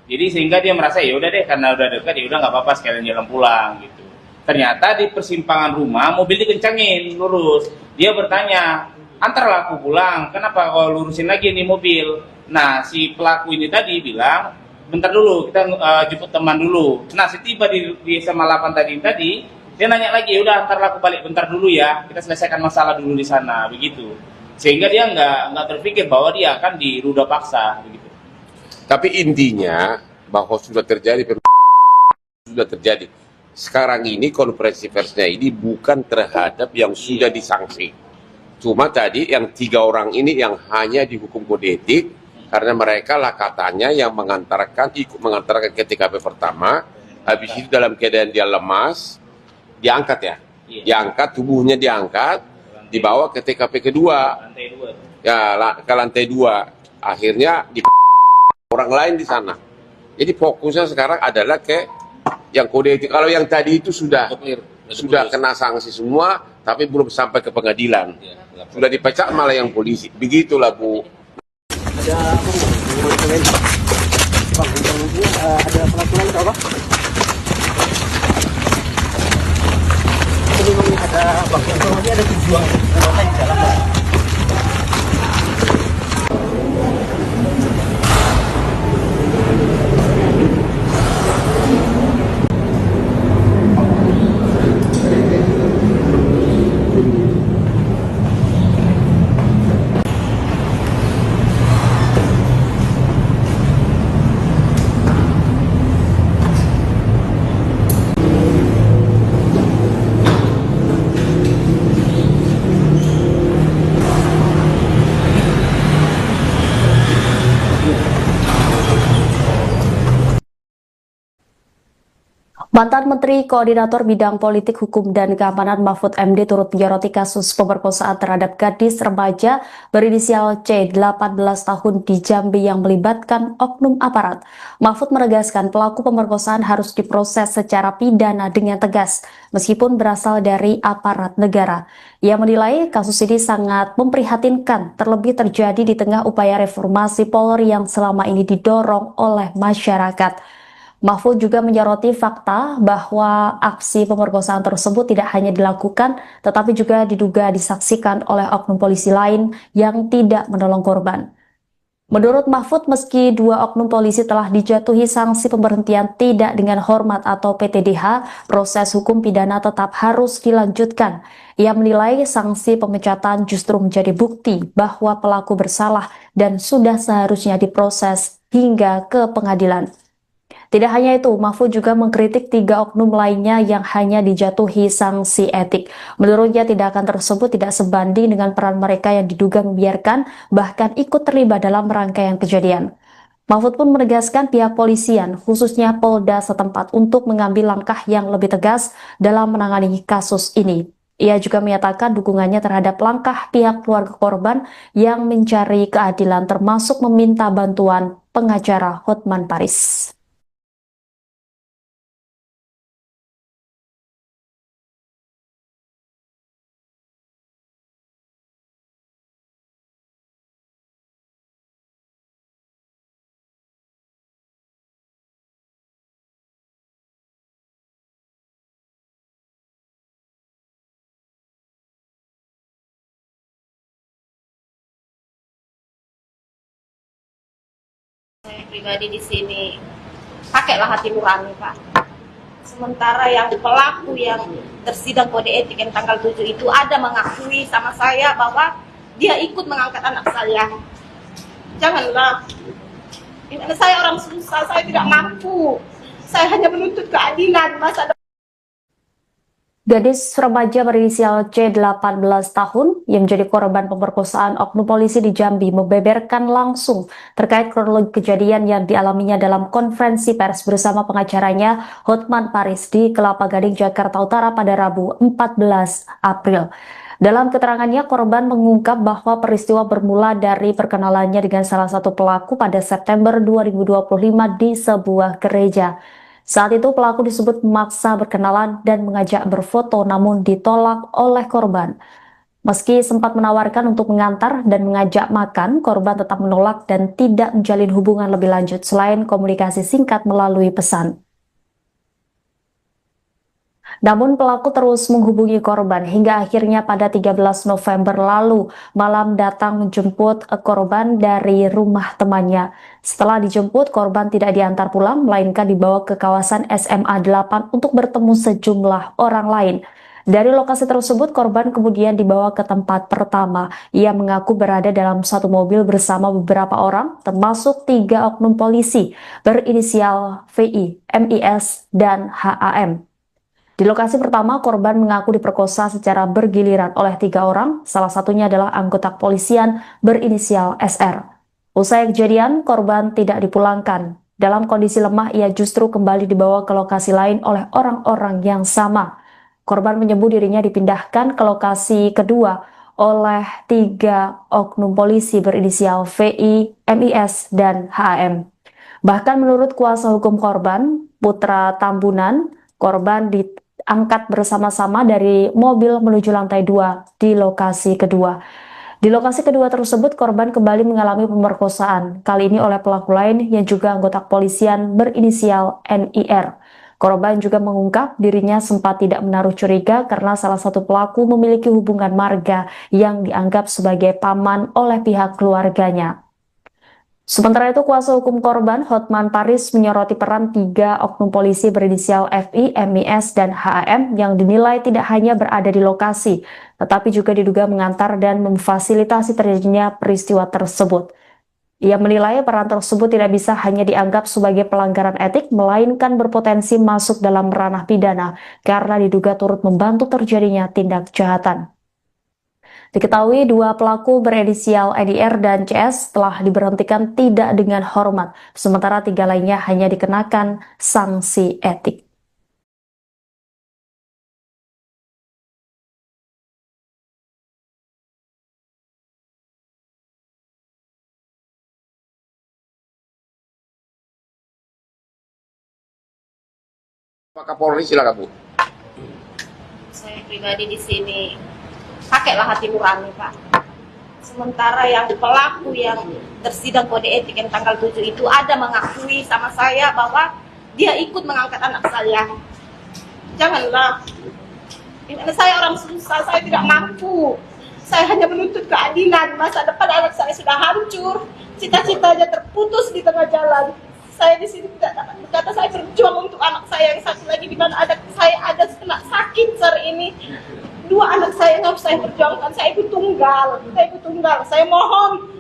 Jadi sehingga dia merasa ya udah deh, karena udah dekat ya udah nggak apa-apa, sekalian jalan pulang gitu. Ternyata di persimpangan rumah mobil dikencangin lurus. Dia bertanya, antarlah aku pulang, kenapa kau lurusin lagi nih mobil? Nah si pelaku ini tadi bilang, bentar dulu, kita jemput teman dulu. Nah, setiba di SMA 8 tadi, dia nanya lagi, udah ntar aku balik bentar dulu ya, kita selesaikan masalah dulu di sana, begitu. Sehingga dia nggak terpikir bahwa dia akan diruda paksa, begitu. Tapi intinya bahwa sudah terjadi sudah terjadi. Sekarang ini konferensi persnya ini bukan terhadap yang sudah disanksi. Cuma tadi yang 3 orang ini yang hanya dihukum kode etik karena mereka lah katanya yang ikut mengantarkan ke TKP pertama, habis itu dalam keadaan dia lemas, diangkat ya, diangkat tubuhnya diangkat, dibawa ke TKP kedua, Lantai 2. ya ke lantai 2, akhirnya di orang lain di sana. Jadi fokusnya sekarang adalah ke yang kode etik. Kalau yang tadi itu sudah kena sanksi semua, tapi belum sampai ke pengadilan. Sudah dipecat malah yang polisi. Begitulah Bu. Ada apa bu? Bang, ada pelaku lain atau apa? Ini memang ada bang, informasi ada tujuan anggota di dalam. Bang. Mantan Menteri Koordinator Bidang Politik Hukum dan Keamanan Mahfud MD turut menyoroti kasus pemerkosaan terhadap gadis remaja berinisial C 18 tahun di Jambi yang melibatkan oknum aparat. Mahfud menegaskan pelaku pemerkosaan harus diproses secara pidana dengan tegas, meskipun berasal dari aparat negara. Ia menilai kasus ini sangat memprihatinkan, terlebih terjadi di tengah upaya reformasi Polri yang selama ini didorong oleh masyarakat. Mahfud juga menyoroti fakta bahwa aksi pemerkosaan tersebut tidak hanya dilakukan, tetapi juga diduga disaksikan oleh oknum polisi lain yang tidak menolong korban. Menurut Mahfud, meski 2 oknum polisi telah dijatuhi sanksi pemberhentian tidak dengan hormat atau PTDH, proses hukum pidana tetap harus dilanjutkan. Ia menilai sanksi pemecatan justru menjadi bukti bahwa pelaku bersalah dan sudah seharusnya diproses hingga ke pengadilan. Tidak hanya itu, Mahfud juga mengkritik 3 oknum lainnya yang hanya dijatuhi sanksi etik. Menurutnya tindakan tersebut tidak sebanding dengan peran mereka yang diduga membiarkan, bahkan ikut terlibat dalam rangkaian kejadian. Mahfud pun menegaskan pihak polisian, khususnya Polda setempat, untuk mengambil langkah yang lebih tegas dalam menangani kasus ini. Ia juga menyatakan dukungannya terhadap langkah pihak keluarga korban yang mencari keadilan, termasuk meminta bantuan pengacara Hotman Paris. Saya pribadi di sini pakailah hati nurani, Pak. Sementara yang pelaku yang tersidang kode etik yang tanggal 7 itu ada mengakui sama saya bahwa dia ikut mengangkat anak saya. Janganlah. Ini anak saya orang susah, saya tidak mampu. Saya hanya menuntut keadilan masa depan. Gadis remaja berinisial C 18 tahun yang menjadi korban pemerkosaan oknum polisi di Jambi membeberkan langsung terkait kronologi kejadian yang dialaminya dalam konferensi pers bersama pengacaranya Hotman Paris di Kelapa Gading, Jakarta Utara pada Rabu 14 April. Dalam keterangannya, korban mengungkap bahwa peristiwa bermula dari perkenalannya dengan salah satu pelaku pada September 2025 di sebuah gereja. Saat itu pelaku disebut memaksa berkenalan dan mengajak berfoto, namun ditolak oleh korban. Meski sempat menawarkan untuk mengantar dan mengajak makan, korban tetap menolak dan tidak menjalin hubungan lebih lanjut selain komunikasi singkat melalui pesan. Namun pelaku terus menghubungi korban hingga akhirnya pada 13 November lalu malam datang menjemput korban dari rumah temannya. Setelah dijemput, korban tidak diantar pulang, melainkan dibawa ke kawasan SMA 8 untuk bertemu sejumlah orang lain. Dari lokasi tersebut, korban kemudian dibawa ke tempat pertama. Ia mengaku berada dalam satu mobil bersama beberapa orang, termasuk 3 oknum polisi berinisial VI, MIS, dan HAM. Di lokasi pertama, korban mengaku diperkosa secara bergiliran oleh 3 orang, salah satunya adalah anggota kepolisian berinisial SR. Usai kejadian, korban tidak dipulangkan. Dalam kondisi lemah, ia justru kembali dibawa ke lokasi lain oleh orang-orang yang sama. Korban menyebut dirinya dipindahkan ke lokasi kedua oleh 3 oknum polisi berinisial VI, MIS, dan HM. Bahkan menurut kuasa hukum korban, Putra Tambunan, korban diangkat bersama-sama dari mobil menuju lantai 2 di lokasi kedua. Di lokasi kedua tersebut, korban kembali mengalami pemerkosaan, kali ini oleh pelaku lain yang juga anggota kepolisian berinisial NIR. Korban juga mengungkap dirinya sempat tidak menaruh curiga karena salah satu pelaku memiliki hubungan marga yang dianggap sebagai paman oleh pihak keluarganya. Sementara itu, kuasa hukum korban, Hotman Paris, menyoroti peran 3 oknum polisi berinisial FI, MIS, dan HAM yang dinilai tidak hanya berada di lokasi, tetapi juga diduga mengantar dan memfasilitasi terjadinya peristiwa tersebut. Ia menilai peran tersebut tidak bisa hanya dianggap sebagai pelanggaran etik, melainkan berpotensi masuk dalam ranah pidana karena diduga turut membantu terjadinya tindak kejahatan. Diketahui 2 pelaku berinisial NIR dan CS telah diberhentikan tidak dengan hormat, sementara 3 lainnya hanya dikenakan sanksi etik. Pak Kapolri, silakan Bu. Saya pribadi di sini pakailah hati nurani, Pak. Sementara yang pelaku yang tersidang kode etik yang tanggal 7 itu ada mengakui sama saya bahwa dia ikut mengangkat anak saya. Janganlah. Ini saya orang susah, saya tidak mampu. Saya hanya menuntut keadilan. Masa depan anak saya sudah hancur, cita-citanya terputus di tengah jalan. Saya di sini tidak dapat berkata, saya berjuang untuk anak saya yang satu lagi di mana anak saya ada kena sakit hari ini. 2 anak saya yang harus saya perjuangkan. Saya ibu tunggal. Saya mohon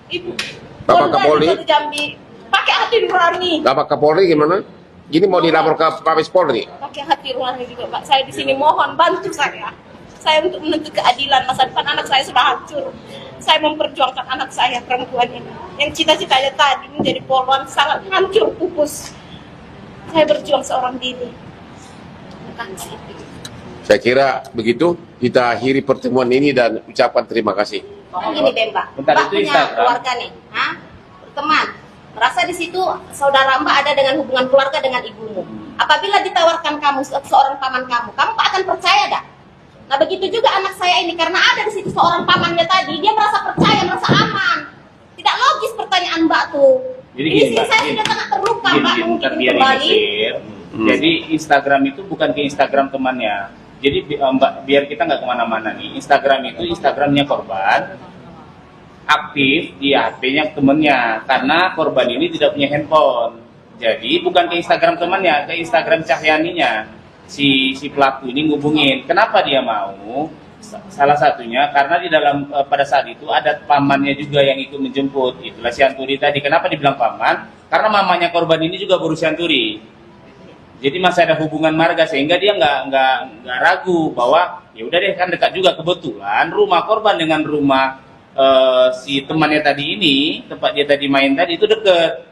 Ibu Bapak Kapolri, Jambi pakai hati nurani. Bapak Kapolri gimana? Gini mau dilapor ke Mabes Polri? Pakai hati nurani juga, Pak. Saya di sini mohon bantu saya. Saya untuk menuntut keadilan. Masa depan anak saya sudah hancur. Saya memperjuangkan anak saya perempuan ini yang cita-citanya tadi menjadi polwan sangat hancur pupus. Saya berjuang seorang diri. Terima kasih. Saya kira begitu kita akhiri pertemuan ini dan ucapkan terima kasih. Gini Mbak, Bentar, Mbak itu punya Instagram. keluarga nih, berteman. Merasa di situ saudara Mbak ada dengan hubungan keluarga dengan ibumu. Apabila ditawarkan kamu seorang paman kamu akan percaya dah? Nah begitu juga anak saya ini karena ada di situ seorang pamannya tadi, dia merasa percaya, merasa aman. Tidak logis pertanyaan Mbak tuh. Jadi Ini gini, sih Mbak, saya gini. sudah sangat terluka Mbak Biar mungkin ini kembali. clear. Jadi Instagram itu bukan ke Instagram temannya. Jadi Mbak, biar kita nggak kemana-mana nih. Instagram itu Instagramnya korban, aktif di HP-nya temennya. Karena korban ini tidak punya handphone. Jadi bukan ke Instagram temannya, ke Instagram Cahyaninya. Si pelaku ini ngubungin. Kenapa dia mau? Salah satunya karena di dalam pada saat itu ada pamannya juga yang ikut menjemput. Itulah si Anturi tadi. Kenapa dibilang paman? Karena mamanya korban ini juga baru si Anturi. Jadi masih ada hubungan marga sehingga dia nggak ragu bahwa ya udah deh kan dekat juga, kebetulan rumah korban dengan rumah si temannya tadi ini, tempat dia tadi main tadi itu deket.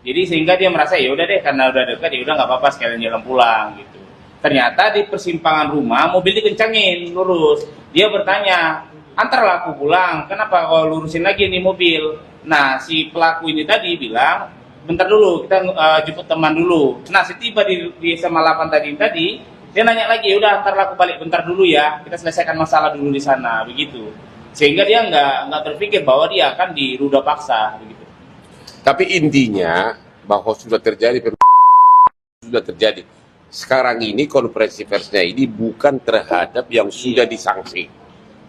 Jadi sehingga dia merasa ya udah deh karena udah dekat ya udah nggak apa-apa sekalian jalan pulang gitu. Ternyata di persimpangan rumah mobil dikencangin lurus. Dia bertanya, antarlah aku pulang, kenapa kau lurusin lagi nih mobil? Nah si pelaku ini tadi bilang, bentar dulu kita jemput teman dulu. Nah setiba di SMA 8 tadi dia nanya lagi, udah antarlah aku balik bentar dulu ya, kita selesaikan masalah dulu di sana begitu. Sehingga dia nggak terpikir bahwa dia akan diruda paksa begitu. Tapi intinya bahwa sudah terjadi sekarang ini konferensi persnya ini bukan terhadap yang sudah disanksi.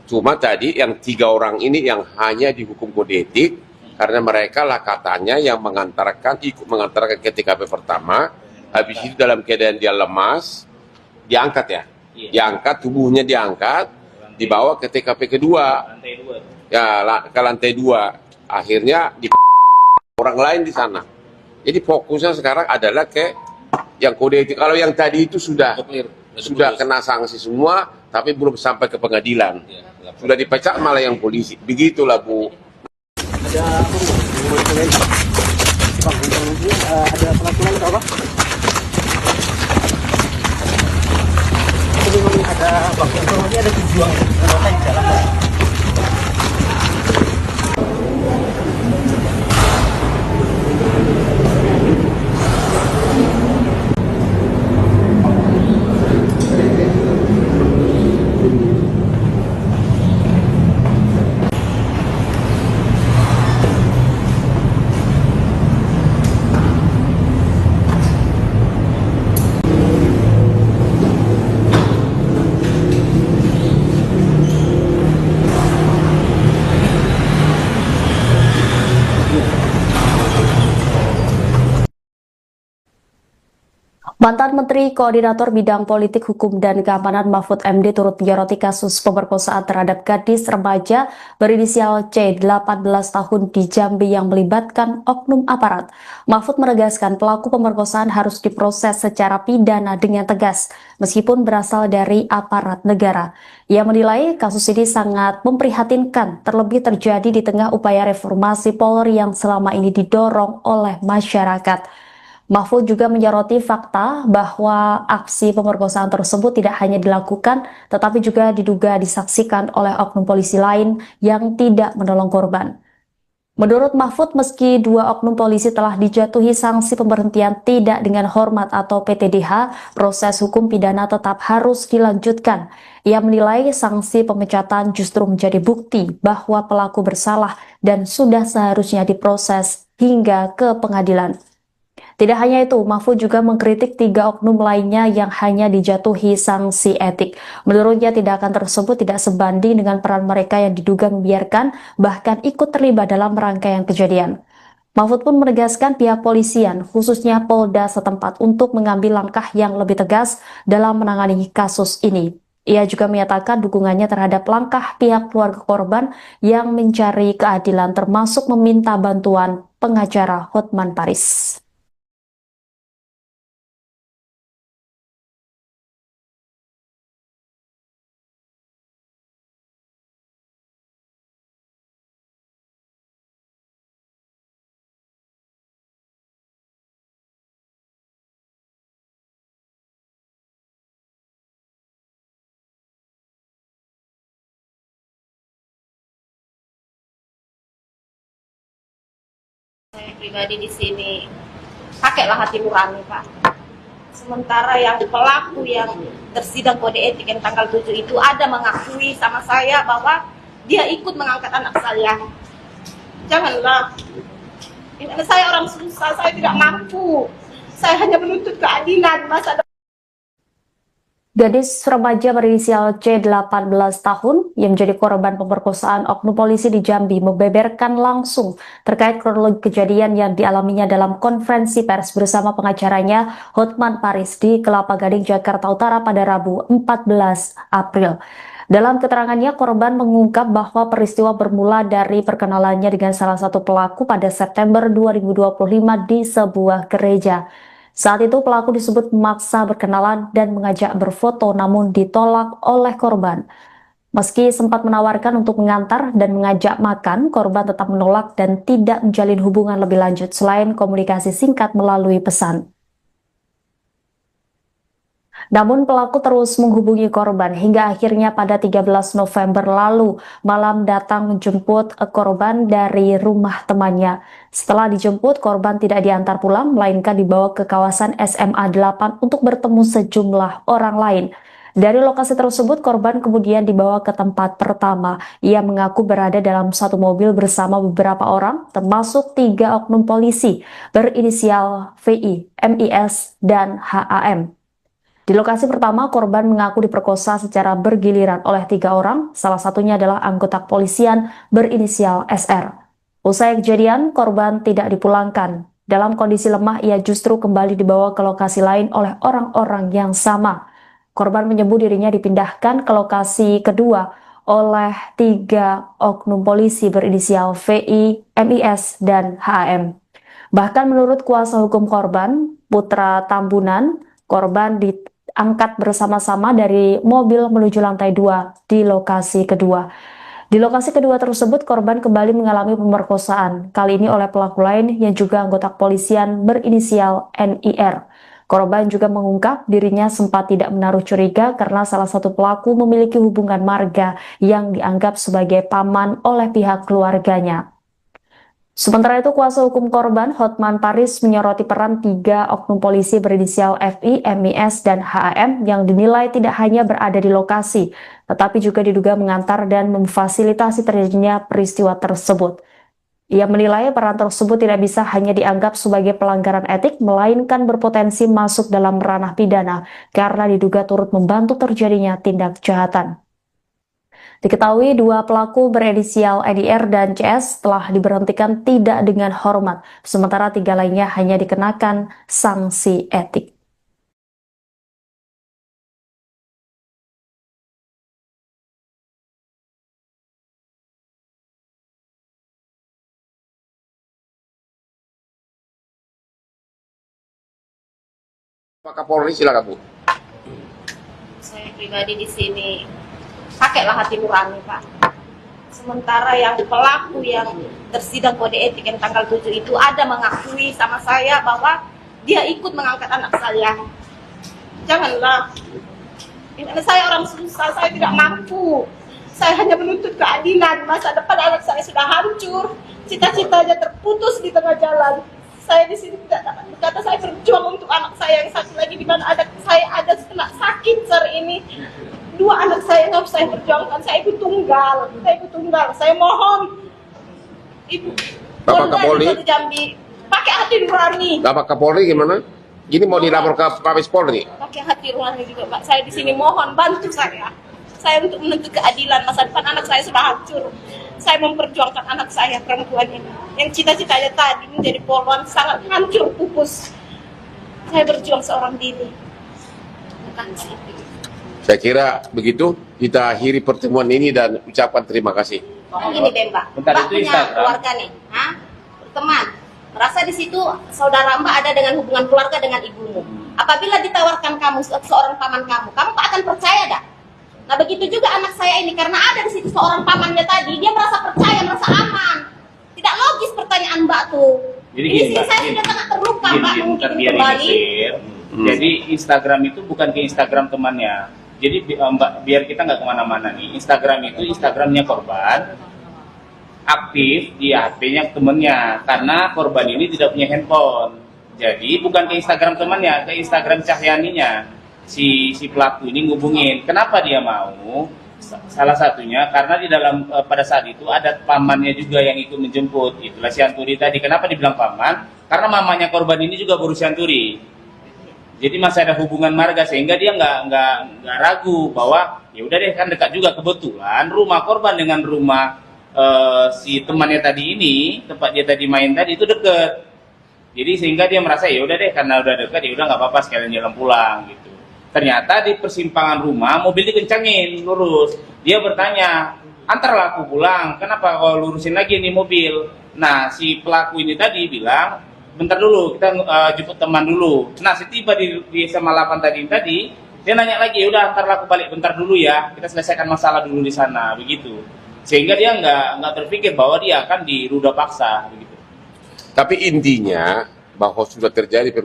Cuma tadi yang 3 orang ini yang hanya dihukum kode etik karena mereka lah katanya yang ikut mengantarkan ke TKP pertama, habis itu dalam keadaan dia lemas, diangkat ya, diangkat tubuhnya diangkat, dibawa ke TKP kedua, Lantai 2 tuh. ya ke lantai 2, akhirnya di orang lain di sana. Jadi fokusnya sekarang adalah ke yang kode etik. Kalau yang tadi itu sudah kena sanksi semua, tapi belum sampai ke pengadilan. Sudah dipecat malah yang polisi. Begitulah Bu. Ada apa Bu? Mau ditanyain. Bang, ini ada peraturan atau apa? Ini memang ada bang, informasi ada tujuan kereta di jalan. Bang. Mantan Menteri Koordinator Bidang Politik, Hukum, dan Keamanan Mahfud MD turut menyoroti kasus pemerkosaan terhadap gadis remaja berinisial C 18 tahun di Jambi yang melibatkan oknum aparat. Mahfud menegaskan pelaku pemerkosaan harus diproses secara pidana dengan tegas, meskipun berasal dari aparat negara. Ia menilai kasus ini sangat memprihatinkan, terlebih terjadi di tengah upaya reformasi Polri yang selama ini didorong oleh masyarakat. Mahfud juga menyoroti fakta bahwa aksi pemerkosaan tersebut tidak hanya dilakukan, tetapi juga diduga disaksikan oleh oknum polisi lain yang tidak menolong korban. Menurut Mahfud, meski 2 oknum polisi telah dijatuhi sanksi pemberhentian tidak dengan hormat atau PTDH, proses hukum pidana tetap harus dilanjutkan. Ia menilai sanksi pemecatan justru menjadi bukti bahwa pelaku bersalah dan sudah seharusnya diproses hingga ke pengadilan. Tidak hanya itu, Mahfud juga mengkritik 3 oknum lainnya yang hanya dijatuhi sanksi etik. Menurutnya tindakan tersebut tidak sebanding dengan peran mereka yang diduga membiarkan, bahkan ikut terlibat dalam rangkaian kejadian. Mahfud pun menegaskan pihak polisian, khususnya Polda setempat, untuk mengambil langkah yang lebih tegas dalam menangani kasus ini. Ia juga menyatakan dukungannya terhadap langkah pihak keluarga korban yang mencari keadilan, termasuk meminta bantuan pengacara Hotman Paris. Saya pribadi di sini pakailah hati nurani, Pak. Sementara yang pelaku yang tersidang kode etik yang tanggal 7 itu ada mengakui sama saya bahwa dia ikut mengangkat anak saya. Janganlah. Ini saya orang susah, saya tidak mampu. Saya hanya menuntut keadilan masa depan. Gadis remaja berinisial C 18 tahun yang menjadi korban pemerkosaan oknum polisi di Jambi membeberkan langsung terkait kronologi kejadian yang dialaminya dalam konferensi pers bersama pengacaranya Hotman Paris di Kelapa Gading, Jakarta Utara pada Rabu 14 April. Dalam keterangannya, korban mengungkap bahwa peristiwa bermula dari perkenalannya dengan salah satu pelaku pada September 2025 di sebuah gereja. Saat itu pelaku disebut memaksa berkenalan dan mengajak berfoto, namun ditolak oleh korban. Meski sempat menawarkan untuk mengantar dan mengajak makan, korban tetap menolak dan tidak menjalin hubungan lebih lanjut selain komunikasi singkat melalui pesan. Namun pelaku terus menghubungi korban hingga akhirnya pada 13 November lalu malam datang menjemput korban dari rumah temannya. Setelah dijemput, korban tidak diantar pulang, melainkan dibawa ke kawasan SMA 8 untuk bertemu sejumlah orang lain. Dari lokasi tersebut, korban kemudian dibawa ke tempat pertama. Ia mengaku berada dalam satu mobil bersama beberapa orang, termasuk 3 oknum polisi berinisial VI, MIS, dan HAM. Di lokasi pertama, korban mengaku diperkosa secara bergiliran oleh 3 orang, salah satunya adalah anggota kepolisian berinisial SR. Usai kejadian, korban tidak dipulangkan. Dalam kondisi lemah, ia justru kembali dibawa ke lokasi lain oleh orang-orang yang sama. Korban menyebut dirinya dipindahkan ke lokasi kedua oleh 3 oknum polisi berinisial VI, MIS, dan HAM. Bahkan menurut kuasa hukum korban, Putra Tambunan, korban diangkat bersama-sama dari mobil menuju lantai 2 di lokasi kedua. Di lokasi kedua tersebut, korban kembali mengalami pemerkosaan, kali ini oleh pelaku lain yang juga anggota kepolisian berinisial NIR. Korban juga mengungkap dirinya sempat tidak menaruh curiga karena salah satu pelaku memiliki hubungan marga yang dianggap sebagai paman oleh pihak keluarganya. Sementara itu, kuasa hukum korban, Hotman Paris, menyoroti peran 3 oknum polisi berinisial FI, MIS, dan HAM yang dinilai tidak hanya berada di lokasi, tetapi juga diduga mengantar dan memfasilitasi terjadinya peristiwa tersebut. Ia menilai peran tersebut tidak bisa hanya dianggap sebagai pelanggaran etik, melainkan berpotensi masuk dalam ranah pidana karena diduga turut membantu terjadinya tindak kejahatan. Diketahui 2 pelaku berinisial NIR dan CS telah diberhentikan tidak dengan hormat, sementara 3 lainnya hanya dikenakan sanksi etik. Pak Kapolri, silakan Bu. Saya pribadi di sini pakailah hati nurani, Pak. Sementara yang pelaku yang tersidang kode etik yang tanggal 7 itu ada mengakui sama saya bahwa dia ikut mengangkat anak saya. Janganlah. Ini saya orang susah, saya tidak mampu. Saya hanya menuntut keadilan. Masa depan anak saya sudah hancur, cita-citanya terputus di tengah jalan. Saya di sini tidak dapat berkata, saya berjuang untuk anak saya yang satu lagi di mana anak saya ada kena sakit hari ini. 2 anak saya yang harus saya perjuangkan. Saya ibu tunggal. Saya mohon Ibu Bapak Kapolri, Jambi pakai hati nurani. Bapak Kapolri gimana? Ini mau dilapor ke Mabes Polri? Pakai hati nurani juga, Pak. Saya di sini mohon bantu saya. Saya untuk menuntut keadilan. Masa depan anak saya sudah hancur. Saya memperjuangkan anak saya perempuan ini yang cita-citanya tadi menjadi polwan sangat hancur pupus. Saya berjuang seorang diri. Bukan sih. Saya kira begitu, kita akhiri pertemuan ini dan ucapkan terima kasih. Gini deh Mbak, Bentar, Mbak itu punya Instagram. keluarga nih, berteman. Merasa di situ saudara Mbak ada dengan hubungan keluarga dengan ibumu. Apabila ditawarkan kamu seorang paman kamu akan percaya dah? Nah begitu juga anak saya ini, karena ada di situ seorang pamannya tadi, dia merasa percaya, merasa aman. Tidak logis pertanyaan Mbak tuh. Jadi Ini gini, sih Mbak, saya gini. sudah sangat terluka Mbak, mungkin Biar ini kembali. clear. Jadi Instagram itu bukan ke Instagram temannya. Jadi Mbak, biar kita nggak kemana-mana nih. Instagram itu Instagramnya korban, aktif di HP-nya temennya. Karena korban ini tidak punya handphone. Jadi bukan ke Instagram temannya, ke Instagram Cahyaninya. Si pelaku ini ngubungin. Kenapa dia mau? Salah satunya karena di dalam pada saat itu ada pamannya juga yang ikut menjemput. Itulah si Anturi tadi. Kenapa dibilang paman? Karena mamanya korban ini juga baru si Anturi. Jadi masih ada hubungan marga sehingga dia nggak ragu bahwa ya udah deh kan dekat juga, kebetulan rumah korban dengan rumah si temannya tadi ini, tempat dia tadi main tadi itu deket. Jadi sehingga dia merasa ya udah deh karena udah dekat ya udah nggak apa-apa sekalian jalan pulang gitu. Ternyata di persimpangan rumah mobil dikencangin lurus. Dia bertanya, antarlah aku pulang, kenapa kau lurusin lagi nih mobil? Nah si pelaku ini tadi bilang, bentar dulu, kita jemput teman dulu. Nah setiba di SMA 8 tadi, dia nanya lagi, udah antarlah aku balik bentar dulu ya, kita selesaikan masalah dulu di sana, begitu. Sehingga dia nggak terpikir bahwa dia akan diruda paksa, begitu. Tapi intinya bahwa sudah terjadi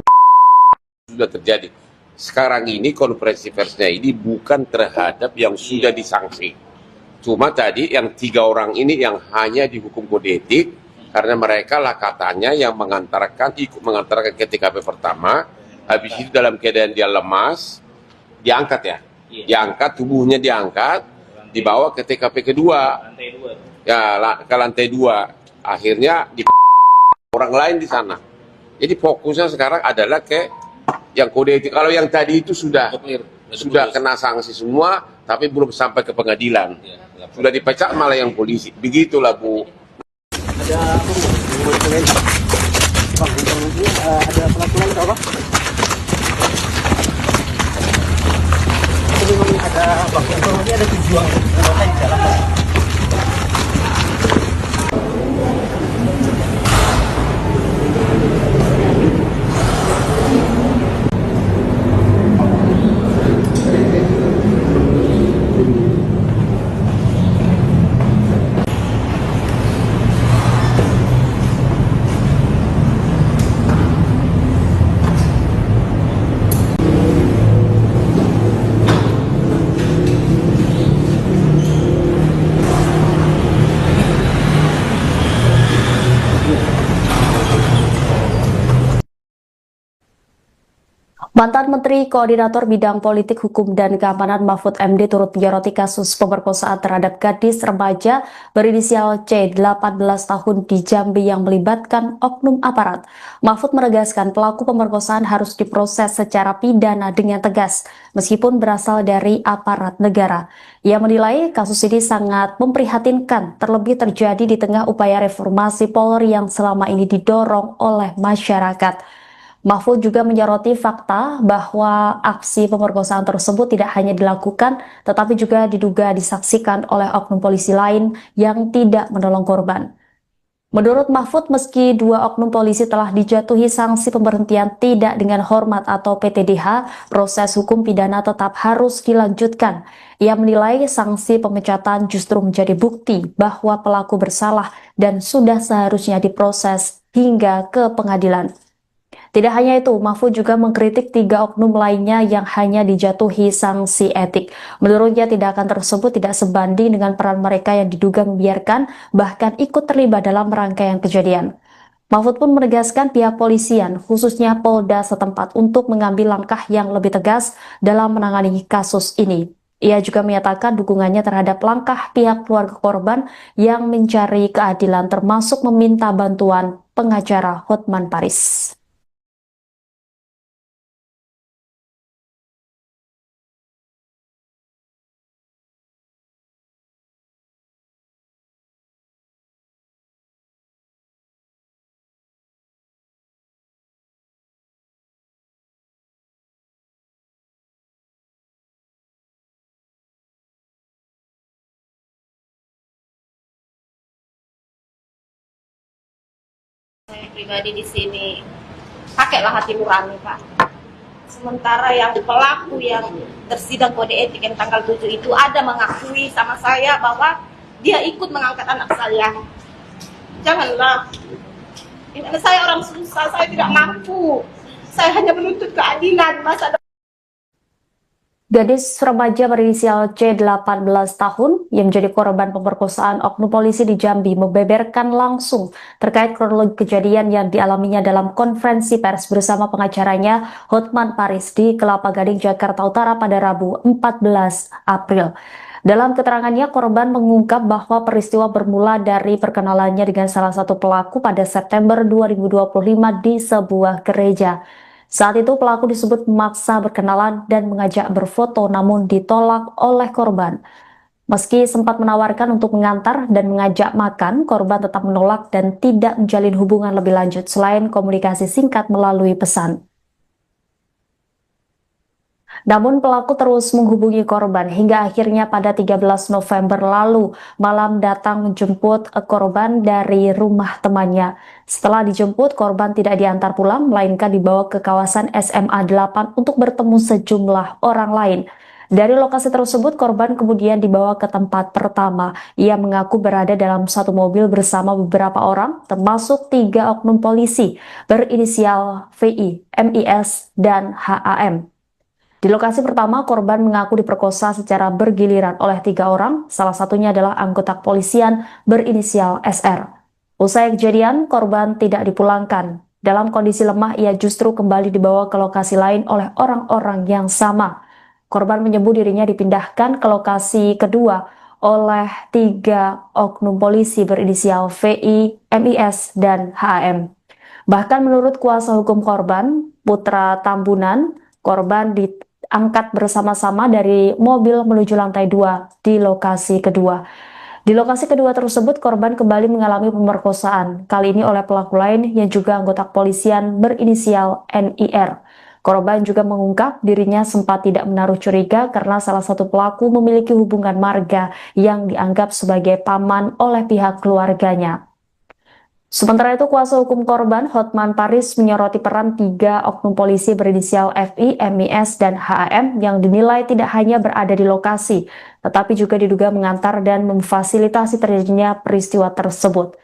sekarang ini konferensi persnya ini bukan terhadap yang sudah disanksi. Cuma tadi yang 3 orang ini yang hanya dihukum kode etik karena mereka lah katanya yang ikut mengantarkan ke TKP pertama, habis itu dalam keadaan dia lemas, diangkat ya, diangkat tubuhnya diangkat, dibawa ke TKP kedua, Lantai 2. ya ke lantai 2, akhirnya di orang lain di sana. Jadi fokusnya sekarang adalah ke Yang kode etik, kalau yang tadi itu sudah kena sanksi semua, tapi belum sampai ke pengadilan. Sudah dipecat malah yang polisi. Begitulah Bu. Ada apa Bu? Mau ditanyain. Bang, ini ada pelakuan atau apa? Ini memang ada bang, informasi ada tujuan apa di dalam. Mantan Menteri Koordinator Bidang Politik, Hukum, dan Keamanan Mahfud MD turut menyoroti kasus pemerkosaan terhadap gadis remaja berinisial C 18 tahun di Jambi yang melibatkan oknum aparat. Mahfud menegaskan pelaku pemerkosaan harus diproses secara pidana dengan tegas, meskipun berasal dari aparat negara. Ia menilai kasus ini sangat memprihatinkan, terlebih terjadi di tengah upaya reformasi Polri yang selama ini didorong oleh masyarakat. Mahfud juga menyoroti fakta bahwa aksi pemerkosaan tersebut tidak hanya dilakukan, tetapi juga diduga disaksikan oleh oknum polisi lain yang tidak menolong korban. Menurut Mahfud, meski dua oknum polisi telah dijatuhi sanksi pemberhentian tidak dengan hormat atau PTDH, proses hukum pidana tetap harus dilanjutkan. Ia menilai sanksi pemecatan justru menjadi bukti bahwa pelaku bersalah dan sudah seharusnya diproses hingga ke pengadilan. Tidak hanya itu, Mahfud juga mengkritik 3 oknum lainnya yang hanya dijatuhi sanksi etik. Menurutnya tindakan tersebut tidak sebanding dengan peran mereka yang diduga membiarkan, bahkan ikut terlibat dalam rangkaian kejadian. Mahfud pun menegaskan pihak polisian, khususnya Polda setempat, untuk mengambil langkah yang lebih tegas dalam menangani kasus ini. Ia juga menyatakan dukungannya terhadap langkah pihak keluarga korban yang mencari keadilan, termasuk meminta bantuan pengacara Hotman Paris. Saya pribadi di sini pakailah hati nurani, Pak. Sementara yang pelaku yang tersidang kode etik yang tanggal 7 itu ada mengakui sama saya bahwa dia ikut mengangkat anak saya. Janganlah. Ini saya orang susah, saya tidak mampu. Saya hanya menuntut keadilan masa depan. Gadis remaja berinisial C 18 tahun yang menjadi korban pemerkosaan oknum polisi di Jambi membeberkan langsung terkait kronologi kejadian yang dialaminya dalam konferensi pers bersama pengacaranya Hotman Paris di Kelapa Gading, Jakarta Utara pada Rabu 14 April. Dalam keterangannya, korban mengungkap bahwa peristiwa bermula dari perkenalannya dengan salah satu pelaku pada September 2025 di sebuah gereja. Saat itu pelaku disebut memaksa berkenalan dan mengajak berfoto, namun ditolak oleh korban. Meski sempat menawarkan untuk mengantar dan mengajak makan, korban tetap menolak dan tidak menjalin hubungan lebih lanjut selain komunikasi singkat melalui pesan. Namun pelaku terus menghubungi korban hingga akhirnya pada 13 November lalu malam datang menjemput korban dari rumah temannya. Setelah dijemput, korban tidak diantar pulang, melainkan dibawa ke kawasan SMA 8 untuk bertemu sejumlah orang lain. Dari lokasi tersebut, korban kemudian dibawa ke tempat pertama. Ia mengaku berada dalam satu mobil bersama beberapa orang, termasuk 3 oknum polisi berinisial VI, MIS, dan HAM. Di lokasi pertama, korban mengaku diperkosa secara bergiliran oleh 3 orang, salah satunya adalah anggota kepolisian berinisial SR. Usai kejadian, korban tidak dipulangkan. Dalam kondisi lemah, ia justru kembali dibawa ke lokasi lain oleh orang-orang yang sama. Korban menyebut dirinya dipindahkan ke lokasi kedua oleh 3 oknum polisi berinisial VI, MIS, dan HAM. Bahkan menurut kuasa hukum korban, Putra Tambunan, korban diangkat bersama-sama dari mobil menuju lantai 2 di lokasi kedua. Di lokasi kedua tersebut, korban kembali mengalami pemerkosaan, kali ini oleh pelaku lain yang juga anggota kepolisian berinisial NIR. Korban juga mengungkap dirinya sempat tidak menaruh curiga karena salah satu pelaku memiliki hubungan marga yang dianggap sebagai paman oleh pihak keluarganya. Sementara itu, kuasa hukum korban, Hotman Paris, menyoroti peran 3 oknum polisi berinisial FI, MIS, dan HAM yang dinilai tidak hanya berada di lokasi, tetapi juga diduga mengantar dan memfasilitasi terjadinya peristiwa tersebut.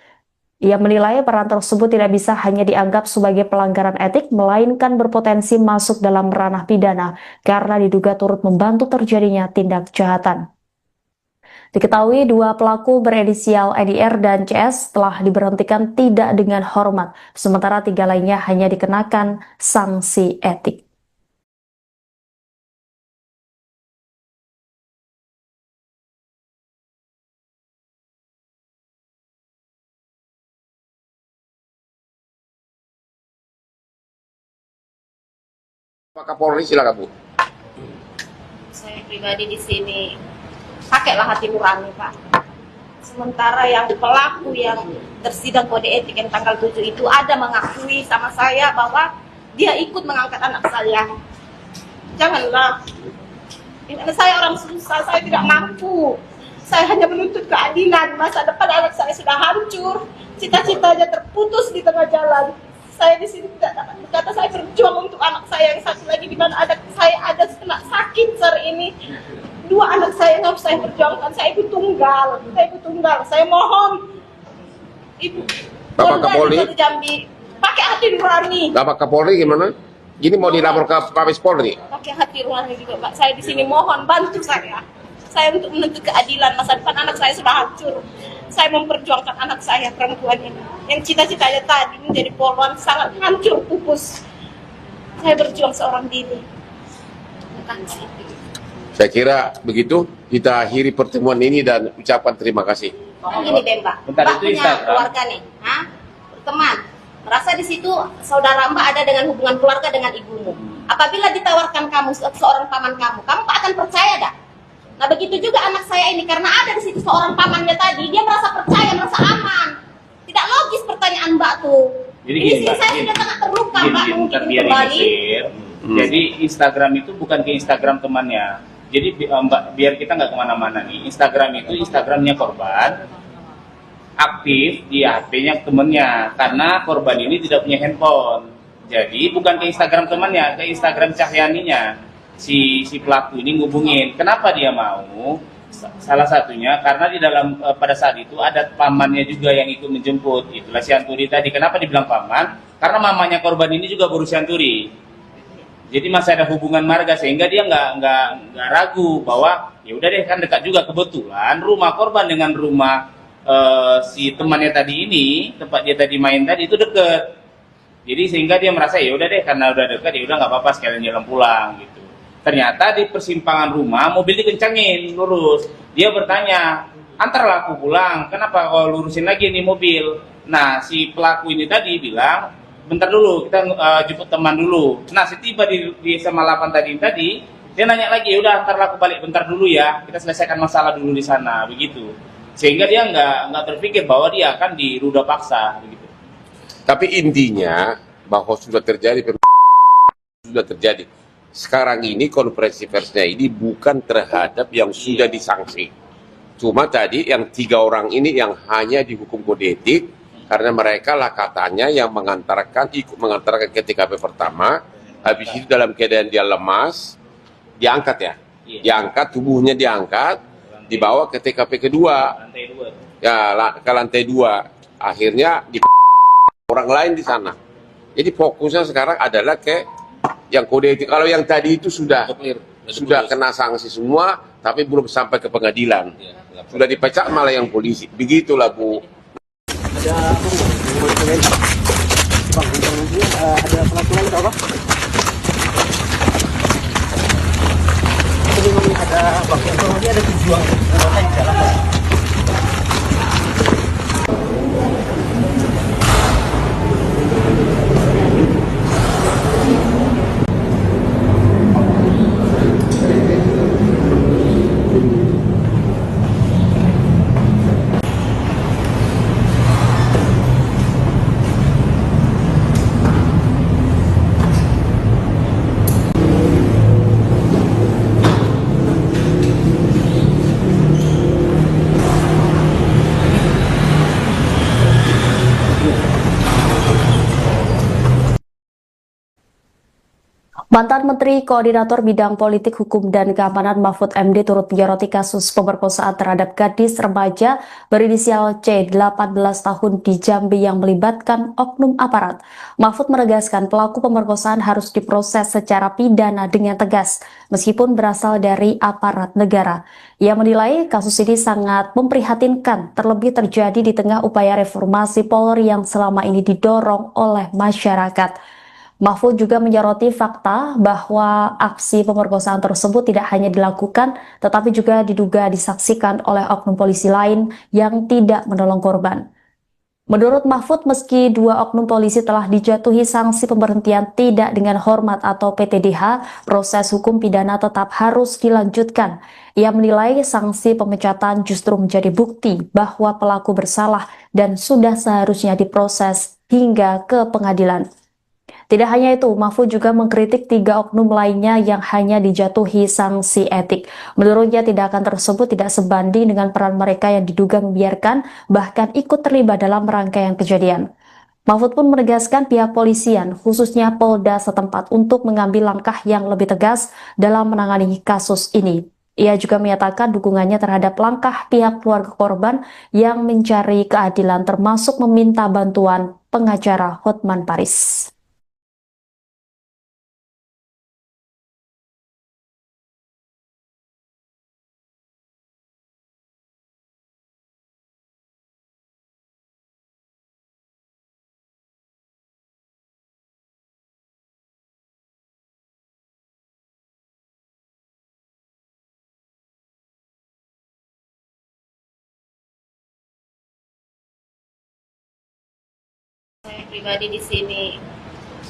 Ia menilai peran tersebut tidak bisa hanya dianggap sebagai pelanggaran etik, melainkan berpotensi masuk dalam ranah pidana karena diduga turut membantu terjadinya tindak kejahatan. Diketahui 2 pelaku berinisial NIR dan CS telah diberhentikan tidak dengan hormat, sementara 3 lainnya hanya dikenakan sanksi etik. Pak Kapolri, silakan Bu. Saya pribadi di sini pakailah hati nurani, Pak. Sementara yang pelaku yang tersidang kode etik yang tanggal 7 itu ada mengakui sama saya bahwa dia ikut mengangkat anak saya. Janganlah. Ini saya orang susah, saya tidak mampu. Saya hanya menuntut keadilan. Masa depan anak saya sudah hancur, cita-citanya terputus di tengah jalan. Saya di sini tidak dapat berkata, saya berjuang untuk anak saya yang satu lagi di mana anak saya ada kena sakit hari ini. 2 anak saya yang harus saya perjuangkan. Saya ibu tunggal. Saya mohon Ibu Bapak Kapolri, Jambi pakai hati nurani. Bapak Kapolri gimana? Ini mau dilapor ke Mabes Polri? Pakai hati nurani juga, Pak. Saya di sini mohon bantu saya. Saya untuk menuntut keadilan. Masa depan anak saya sudah hancur. Saya memperjuangkan anak saya perempuan ini yang cita-citanya tadi menjadi polwan sangat hancur pupus. Saya berjuang seorang diri. Terima kasih. Saya kira begitu, kita akhiri pertemuan ini dan ucapkan terima kasih. Gini deh Mbak, Bentar, Mbak itu punya Instagram. keluarga nih, berteman. Merasa di situ saudara Mbak ada dengan hubungan keluarga dengan ibumu. Apabila ditawarkan kamu seorang paman kamu akan percaya dah? Nah begitu juga anak saya ini, karena ada di situ seorang pamannya tadi, dia merasa percaya, merasa aman. Tidak logis pertanyaan Mbak tuh. Jadi Ini gini, sih Mbak, saya gini. sudah sangat terluka Mbak, mungkin biar ini kembali. clear. Jadi Instagram itu bukan ke Instagram temannya. Jadi Mbak, biar kita nggak kemana-mana nih. Instagram itu Instagramnya korban, aktif di HP-nya temennya, karena korban ini tidak punya handphone. Jadi bukan ke Instagram temannya, ke Instagram Cahyaninya. Si pelaku ini ngubungin. Kenapa dia mau? Salah satunya karena di dalam pada saat itu ada pamannya juga yang ikut menjemput. Itulah si Anturi tadi. Kenapa dibilang paman? Karena mamanya korban ini juga baru si Anturi. Jadi masih ada hubungan marga sehingga dia nggak ragu bahwa ya udah deh, kan dekat juga, kebetulan rumah korban dengan rumah si temannya tadi ini, tempat dia tadi main tadi itu deket. Jadi sehingga dia merasa ya udah deh, karena udah dekat ya udah nggak apa-apa, sekalian jalan pulang gitu. Ternyata di persimpangan rumah mobil dikencangin lurus. Dia bertanya, antarlah aku pulang, kenapa kau lurusin lagi nih mobil? Nah si pelaku ini tadi bilang, bentar dulu, kita jemput teman dulu. Nah setiba di SMA 8 tadi dia nanya lagi, udah antarlah aku balik bentar dulu ya, kita selesaikan masalah dulu di sana, begitu. Sehingga dia nggak terpikir bahwa dia akan diruda paksa, begitu. Tapi intinya bahwa sudah terjadi sekarang ini konferensi persnya ini bukan terhadap yang sudah disanksi. Cuma tadi yang 3 orang ini yang hanya dihukum kode etik karena mereka lah katanya yang ikut mengantarkan ke TKP pertama, habis itu dalam keadaan dia lemas, diangkat ya, diangkat, tubuhnya diangkat, dibawa ke TKP kedua, Lantai 2. ya ke lantai 2, akhirnya di orang lain di sana. Jadi fokusnya sekarang adalah ke yang kode etik. Kalau yang tadi itu sudah kena sanksi semua, tapi belum sampai ke pengadilan. Sudah dipecat malah yang polisi. Begitulah Bu. Ada apa enggak? Ada pelaku lain atau apa? Ini memang ada waktu ini ada tujuan di dalam. Mantan Menteri Koordinator Bidang Politik, Hukum, dan Keamanan Mahfud MD turut menyoroti kasus pemerkosaan terhadap gadis remaja berinisial C 18 tahun di Jambi yang melibatkan oknum aparat. Mahfud menegaskan pelaku pemerkosaan harus diproses secara pidana dengan tegas, meskipun berasal dari aparat negara. Ia menilai kasus ini sangat memprihatinkan, terlebih terjadi di tengah upaya reformasi Polri yang selama ini didorong oleh masyarakat. Mahfud juga menyoroti fakta bahwa aksi pemerkosaan tersebut tidak hanya dilakukan, tetapi juga diduga disaksikan oleh oknum polisi lain yang tidak menolong korban. Menurut Mahfud, meski dua oknum polisi telah dijatuhi sanksi pemberhentian tidak dengan hormat atau PTDH, proses hukum pidana tetap harus dilanjutkan. Ia menilai sanksi pemecatan justru menjadi bukti bahwa pelaku bersalah dan sudah seharusnya diproses hingga ke pengadilan. Tidak hanya itu, Mahfud juga mengkritik 3 oknum lainnya yang hanya dijatuhi sanksi etik. Menurutnya tindakan tersebut tidak sebanding dengan peran mereka yang diduga membiarkan bahkan ikut terlibat dalam rangkaian kejadian. Mahfud pun menegaskan pihak polisian, khususnya Polda setempat untuk mengambil langkah yang lebih tegas dalam menangani kasus ini. Ia juga menyatakan dukungannya terhadap langkah pihak keluarga korban yang mencari keadilan termasuk meminta bantuan pengacara Hotman Paris. Saya pribadi di sini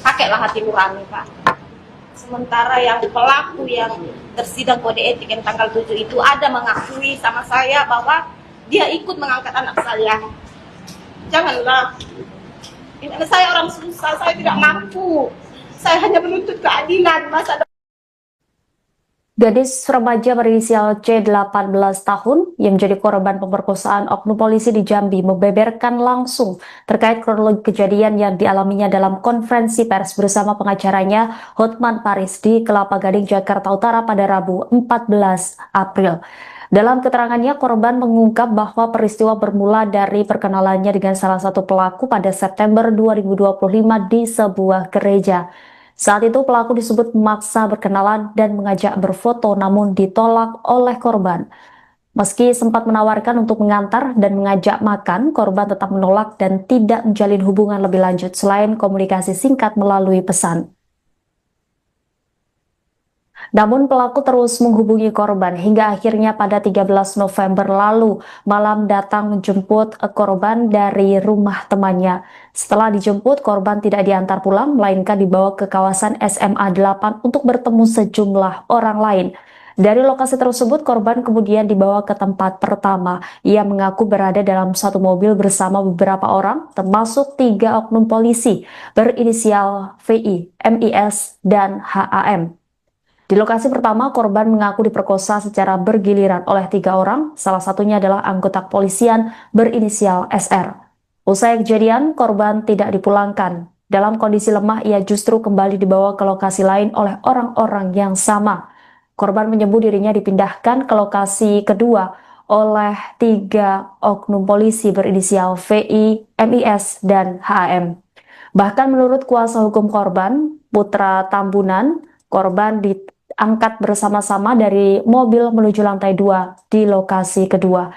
pakailah hati nurani, Pak. Sementara yang pelaku yang tersidang kode etik yang tanggal 7 itu ada mengakui sama saya bahwa dia ikut mengangkat anak saya. Janganlah. Ini saya orang susah, saya tidak mampu. Saya hanya menuntut keadilan masa depan. Gadis remaja berinisial C 18 tahun yang menjadi korban pemerkosaan oknum polisi di Jambi membeberkan langsung terkait kronologi kejadian yang dialaminya dalam konferensi pers bersama pengacaranya Hotman Paris di Kelapa Gading, Jakarta Utara pada Rabu 14 April. Dalam keterangannya, korban mengungkap bahwa peristiwa bermula dari perkenalannya dengan salah satu pelaku pada September 2025 di sebuah gereja. Saat itu pelaku disebut memaksa berkenalan dan mengajak berfoto namun ditolak oleh korban. Meski sempat menawarkan untuk mengantar dan mengajak makan, korban tetap menolak dan tidak menjalin hubungan lebih lanjut selain komunikasi singkat melalui pesan. Namun pelaku terus menghubungi korban hingga akhirnya pada 13 November lalu malam datang menjemput korban dari rumah temannya. Setelah dijemput, korban tidak diantar pulang melainkan dibawa ke kawasan SMA 8 untuk bertemu sejumlah orang lain. Dari lokasi tersebut, korban kemudian dibawa ke tempat pertama. Ia mengaku berada dalam satu mobil bersama beberapa orang, termasuk 3 oknum polisi berinisial VI, MIS, dan HAM. Di lokasi pertama, korban mengaku diperkosa secara bergiliran oleh 3 orang, salah satunya adalah anggota kepolisian berinisial SR. Usai kejadian, korban tidak dipulangkan. Dalam kondisi lemah, ia justru kembali dibawa ke lokasi lain oleh orang-orang yang sama. Korban menyebut dirinya dipindahkan ke lokasi kedua oleh 3 oknum polisi berinisial VI, MIS, dan HM. Bahkan menurut kuasa hukum korban, Putra Tambunan, korban diangkat bersama-sama dari mobil menuju lantai 2 di lokasi kedua.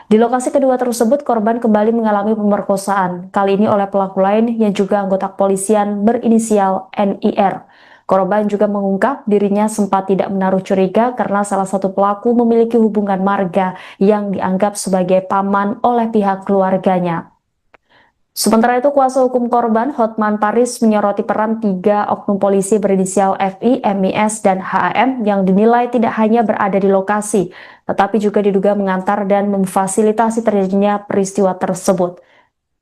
Di lokasi kedua tersebut, korban kembali mengalami pemerkosaan, kali ini oleh pelaku lain yang juga anggota kepolisian berinisial NIR. Korban juga mengungkap dirinya sempat tidak menaruh curiga karena salah satu pelaku memiliki hubungan marga yang dianggap sebagai paman oleh pihak keluarganya. Sementara itu, kuasa hukum korban Hotman Paris menyoroti peran 3 oknum polisi berinisial FI, MIS, dan HAM yang dinilai tidak hanya berada di lokasi, tetapi juga diduga mengantar dan memfasilitasi terjadinya peristiwa tersebut.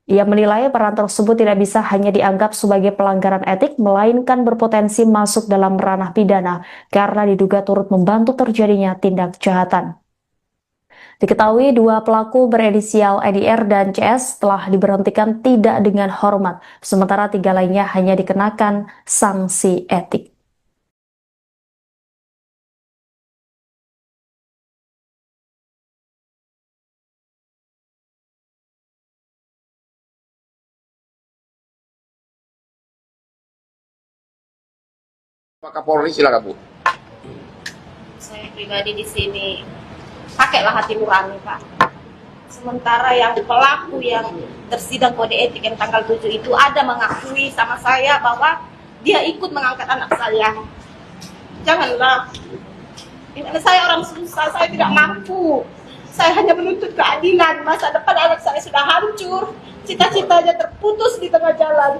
Ia menilai peran tersebut tidak bisa hanya dianggap sebagai pelanggaran etik, melainkan berpotensi masuk dalam ranah pidana karena diduga turut membantu terjadinya tindak kejahatan. Diketahui 2 pelaku berinisial EDR dan CS telah diberhentikan tidak dengan hormat, sementara 3 lainnya hanya dikenakan sanksi etik. Pak Kapolri, silakan Bu. Saya pribadi di sini pakailah hati nurani, Pak. Sementara yang pelaku yang tersidang kode etik yang tanggal 7 itu ada mengakui sama saya bahwa dia ikut mengangkat anak saya. Janganlah. Ini saya orang susah, saya tidak mampu. Saya hanya menuntut keadilan. Masa depan anak saya sudah hancur, cita-citanya terputus di tengah jalan.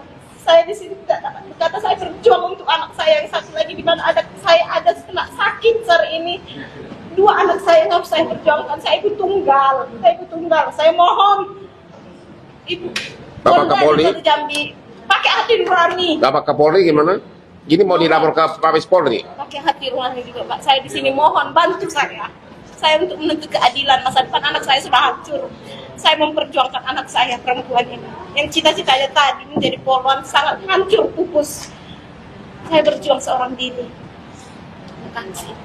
Saya di sini tidak dapat berkata, saya berjuang untuk anak saya yang satu lagi, di mana anak saya ada kena sakit hari ini. Dua anak saya yang harus saya perjuangkan. Saya ibu tunggal. Saya mohon Ibu Bapak Kapolri, Jambi pakai hati nurani. Bapak Kapolri gimana? Gini mau dilapor ke Mabes Polri? Pakai hati nurani juga, Pak. Saya di sini mohon bantu saya. Saya untuk menuntut keadilan. Masa depan anak saya sudah hancur. Saya memperjuangkan anak saya perempuan ini yang cita-citanya tadi menjadi polwan sangat hancur pupus. Saya berjuang seorang diri. Terima kasih.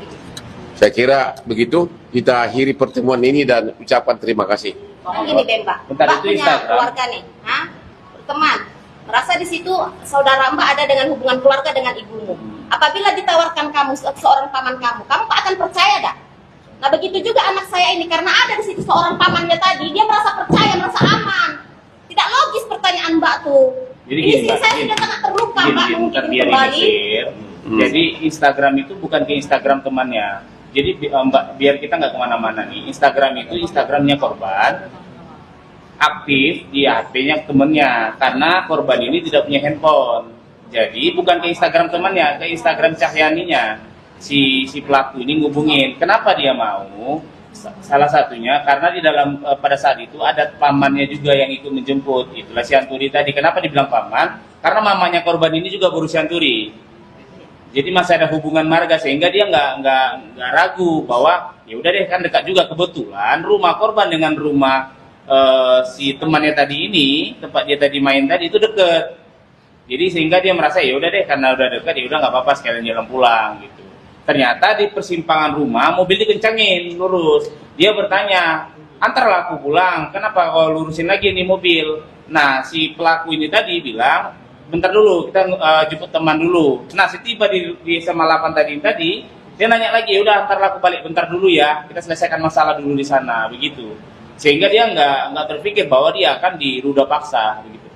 Saya kira begitu kita akhiri pertemuan ini dan ucapkan terima kasih. Gini deh, Mbak. Bentar, Mbak itu punya Instagram. keluarga nih, berteman. Merasa di situ saudara Mbak ada dengan hubungan keluarga dengan ibumu. Apabila ditawarkan kamu seorang paman kamu akan percaya dah? Nah begitu juga anak saya ini, karena ada di situ seorang pamannya tadi, dia merasa percaya, merasa aman. Tidak logis pertanyaan Mbak tuh. Jadi Ini gini, sih Mbak, saya gini. sudah sangat terluka, Mbak, Bentar, mungkin biar ini kembali. clear. Jadi Instagram itu bukan ke Instagram temannya. Jadi Mbak, biar kita nggak kemana-mana nih. Instagram itu Instagramnya korban, aktif di HP-nya temennya, karena korban ini tidak punya handphone. Jadi bukan ke Instagram temannya, ke Instagram Cahyaninya. Si pelaku ini ngubungin. Kenapa dia mau? Salah satunya karena di dalam pada saat itu ada pamannya juga yang ikut menjemput. Itulah si Anturi tadi. Kenapa dibilang paman? Karena mamanya korban ini juga berusia Anturi. Jadi masih ada hubungan marga, sehingga dia nggak ragu bahwa ya udah deh, kan dekat juga. Kebetulan rumah korban dengan rumah si temannya tadi ini, tempat dia tadi main tadi itu deket. Jadi sehingga dia merasa ya udah deh, karena udah dekat ya udah nggak apa-apa, sekalian jalan pulang gitu. Ternyata di persimpangan rumah mobil dikencangin lurus. Dia bertanya, antarlah aku pulang, kenapa kau lurusin lagi nih mobil? Nah si pelaku ini tadi bilang, bentar dulu, kita jemput teman dulu. Nah setiba di SMA 8 tadi, dia nanya lagi, udah antarlah aku balik bentar dulu ya, kita selesaikan masalah dulu di sana, begitu. Sehingga dia nggak terpikir bahwa dia akan diruda paksa, begitu.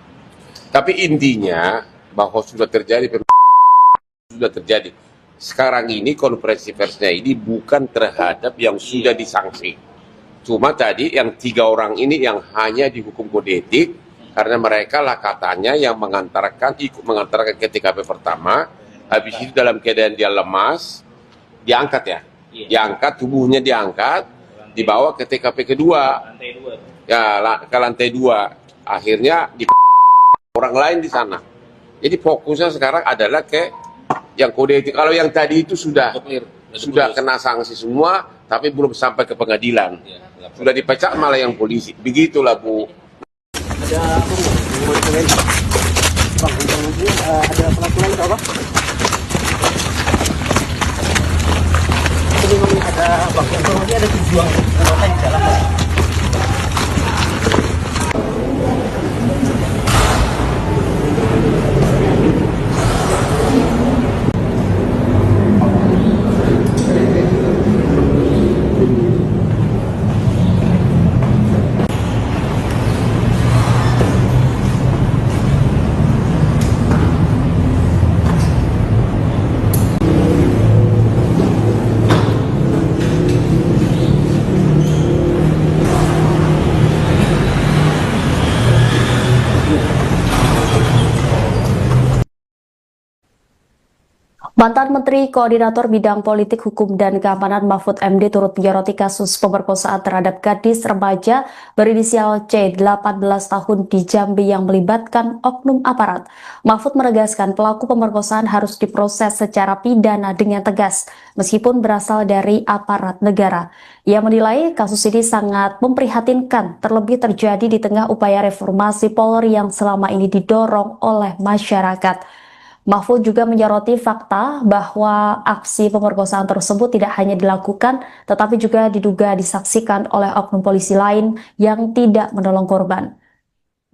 Tapi intinya bahwa sudah terjadi sekarang ini konferensi persnya ini bukan terhadap yang sudah disanksi. Cuma tadi yang 3 orang ini yang hanya dihukum kode etik karena mereka lah katanya yang ikut mengantarkan ke TKP pertama, habis itu dalam keadaan dia lemas, diangkat ya, diangkat, tubuhnya diangkat, dibawa ke TKP kedua, Lantai 2. ya ke lantai 2, akhirnya di orang lain di sana. Jadi fokusnya sekarang adalah ke yang kode etik. Kalau yang tadi itu sudah kena sanksi semua, tapi belum sampai ke pengadilan. Sudah dipecat malah yang polisi. Begitulah Bu. Ada apa Bu? Mau ditanyain? Bang, ini ada pelaku lain apa? Ini memang ada bang, informasi ada 7 orang di dalam. Mantan Menteri Koordinator Bidang Politik, Hukum, dan Keamanan Mahfud MD turut menyoroti kasus pemerkosaan terhadap gadis remaja berinisial C 18 tahun di Jambi yang melibatkan oknum aparat. Mahfud menegaskan pelaku pemerkosaan harus diproses secara pidana dengan tegas, meskipun berasal dari aparat negara. Ia menilai kasus ini sangat memprihatinkan, terlebih terjadi di tengah upaya reformasi Polri yang selama ini didorong oleh masyarakat. Mahfud juga menyoroti fakta bahwa aksi pemerkosaan tersebut tidak hanya dilakukan, tetapi juga diduga disaksikan oleh oknum polisi lain yang tidak menolong korban.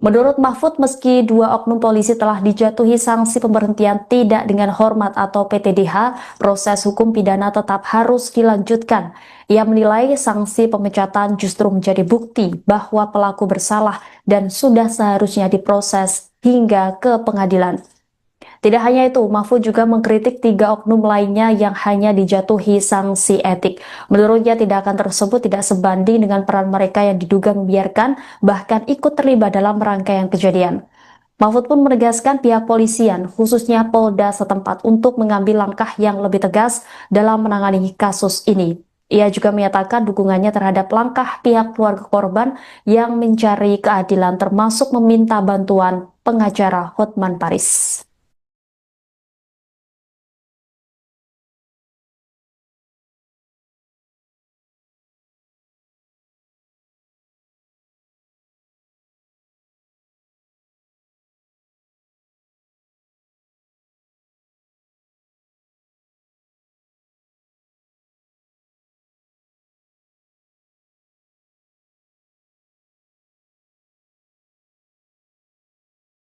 Menurut Mahfud, meski dua oknum polisi telah dijatuhi sanksi pemberhentian tidak dengan hormat atau PTDH, proses hukum pidana tetap harus dilanjutkan. Ia menilai sanksi pemecatan justru menjadi bukti bahwa pelaku bersalah dan sudah seharusnya diproses hingga ke pengadilan. Tidak hanya itu, Mahfud juga mengkritik 3 oknum lainnya yang hanya dijatuhi sanksi etik. Menurutnya tindakan tersebut tidak sebanding dengan peran mereka yang diduga membiarkan, bahkan ikut terlibat dalam rangkaian kejadian. Mahfud pun menegaskan pihak polisian, khususnya Polda setempat, untuk mengambil langkah yang lebih tegas dalam menangani kasus ini. Ia juga menyatakan dukungannya terhadap langkah pihak keluarga korban yang mencari keadilan, termasuk meminta bantuan pengacara Hotman Paris.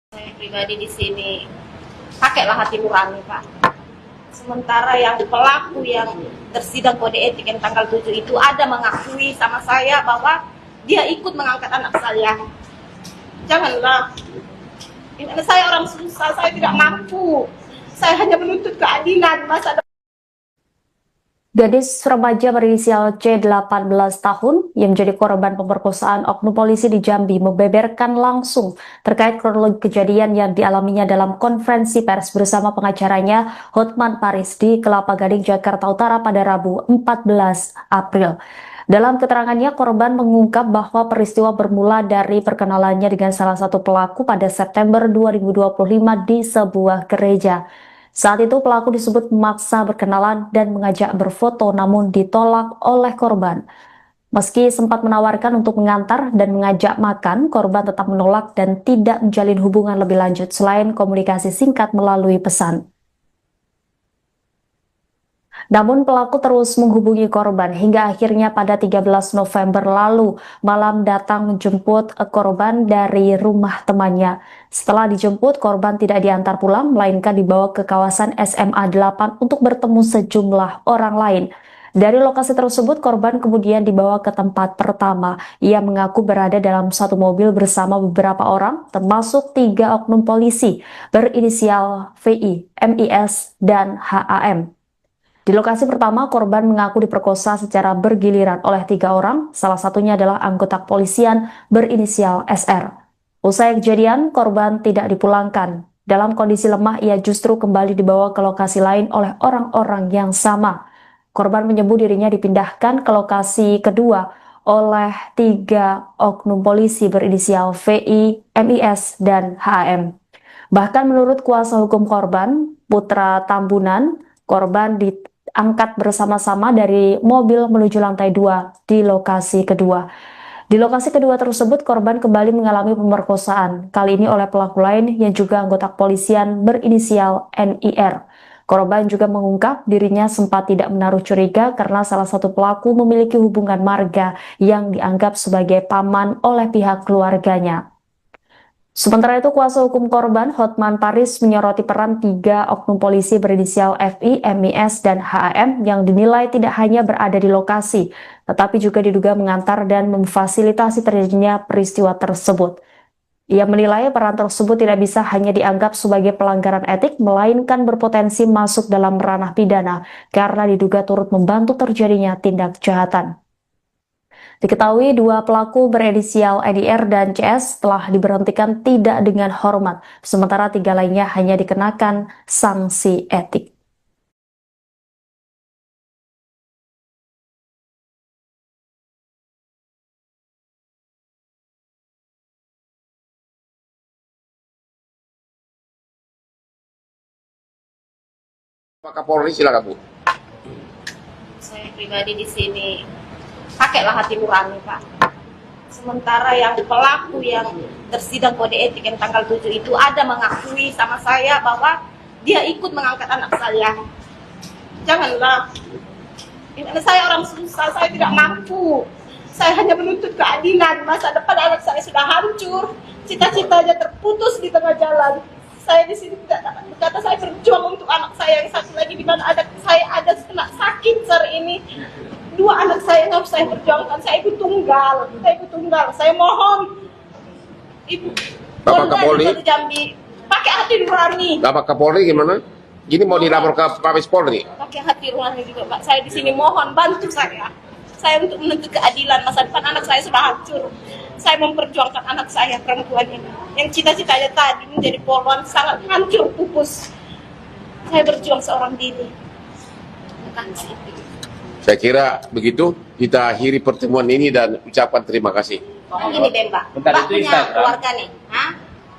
Saya pribadi di sini pakailah hati nurani, Pak. Sementara yang pelaku yang tersidang kode etik yang tanggal 7 itu ada mengakui sama saya bahwa dia ikut mengangkat anak saya. Janganlah. Ini saya orang susah, saya tidak mampu. Saya hanya menuntut keadilan masa depan. Gadis remaja berinisial C 18 tahun yang menjadi korban pemerkosaan oknum polisi di Jambi membeberkan langsung terkait kronologi kejadian yang dialaminya dalam konferensi pers bersama pengacaranya Hotman Paris di Kelapa Gading, Jakarta Utara pada Rabu 14 April. Dalam keterangannya, korban mengungkap bahwa peristiwa bermula dari perkenalannya dengan salah satu pelaku pada September 2025 di sebuah gereja. Saat itu pelaku disebut memaksa berkenalan dan mengajak berfoto, namun ditolak oleh korban. Meski sempat menawarkan untuk mengantar dan mengajak makan, korban tetap menolak dan tidak menjalin hubungan lebih lanjut selain komunikasi singkat melalui pesan. Namun pelaku terus menghubungi korban hingga akhirnya pada 13 November lalu malam datang menjemput korban dari rumah temannya. Setelah dijemput, korban tidak diantar pulang, melainkan dibawa ke kawasan SMA 8 untuk bertemu sejumlah orang lain. Dari lokasi tersebut, korban kemudian dibawa ke tempat pertama. Ia mengaku berada dalam satu mobil bersama beberapa orang, termasuk 3 oknum polisi berinisial VI, MIS, dan HAM. Di lokasi pertama, korban mengaku diperkosa secara bergiliran oleh 3 orang, salah satunya adalah anggota kepolisian berinisial SR. Usai kejadian, korban tidak dipulangkan. Dalam kondisi lemah, ia justru kembali dibawa ke lokasi lain oleh orang-orang yang sama. Korban menyebut dirinya dipindahkan ke lokasi kedua oleh 3 oknum polisi berinisial VI, MIS, dan HM. Bahkan menurut kuasa hukum korban, Putra Tambunan, korban diangkat bersama-sama dari mobil menuju lantai 2 di lokasi kedua. Di lokasi kedua tersebut, korban kembali mengalami pemerkosaan, kali ini oleh pelaku lain yang juga anggota kepolisian berinisial NIR. Korban juga mengungkap dirinya sempat tidak menaruh curiga karena salah satu pelaku memiliki hubungan marga yang dianggap sebagai paman oleh pihak keluarganya. Sementara itu, kuasa hukum korban Hotman Paris menyoroti peran 3 oknum polisi berinisial FI, MIS, dan HAM yang dinilai tidak hanya berada di lokasi, tetapi juga diduga mengantar dan memfasilitasi terjadinya peristiwa tersebut. Ia menilai peran tersebut tidak bisa hanya dianggap sebagai pelanggaran etik, melainkan berpotensi masuk dalam ranah pidana karena diduga turut membantu terjadinya tindak kejahatan. Diketahui 2 pelaku berinisial EDR dan CS telah diberhentikan tidak dengan hormat, sementara 3 lainnya hanya dikenakan sanksi etik. Pak Kapolri, silakan Bu. Saya pribadi di sini pakailah hati nurani, Pak. Sementara yang pelaku yang tersidang kode etik yang tanggal 7 itu ada mengakui sama saya bahwa dia ikut mengangkat anak saya. Janganlah. Ini saya orang susah, saya tidak mampu. Saya hanya menuntut keadilan. Masa depan anak saya sudah hancur, cita-citanya terputus di tengah jalan. Saya di sini tidak dapat berkata, saya berjuang untuk anak saya yang satu lagi, di mana anak saya ada kena sakit hari ini. Dua anak saya yang harus saya perjuangkan. Saya ibu tunggal. Saya mohon Ibu Bapak Polda Kapolri. di Jambi pakai hati nurani. Bapak Kapolri gimana? Ini mau dilapor ke Mabes Polri? Pakai hati nurani juga, Pak. Saya di sini mohon bantu saya. Saya untuk menuntut keadilan. Masa depan anak saya sudah hancur. Saya memperjuangkan anak saya perempuan ini, yang cita-citanya tadi menjadi polwan, sangat hancur pupus. Saya berjuang seorang diri. Terima kasih. Saya kira begitu kita akhiri pertemuan ini dan ucapkan terima kasih. Gini deh Mbak, Bentar, Mbak itu punya Instagram. keluarga nih,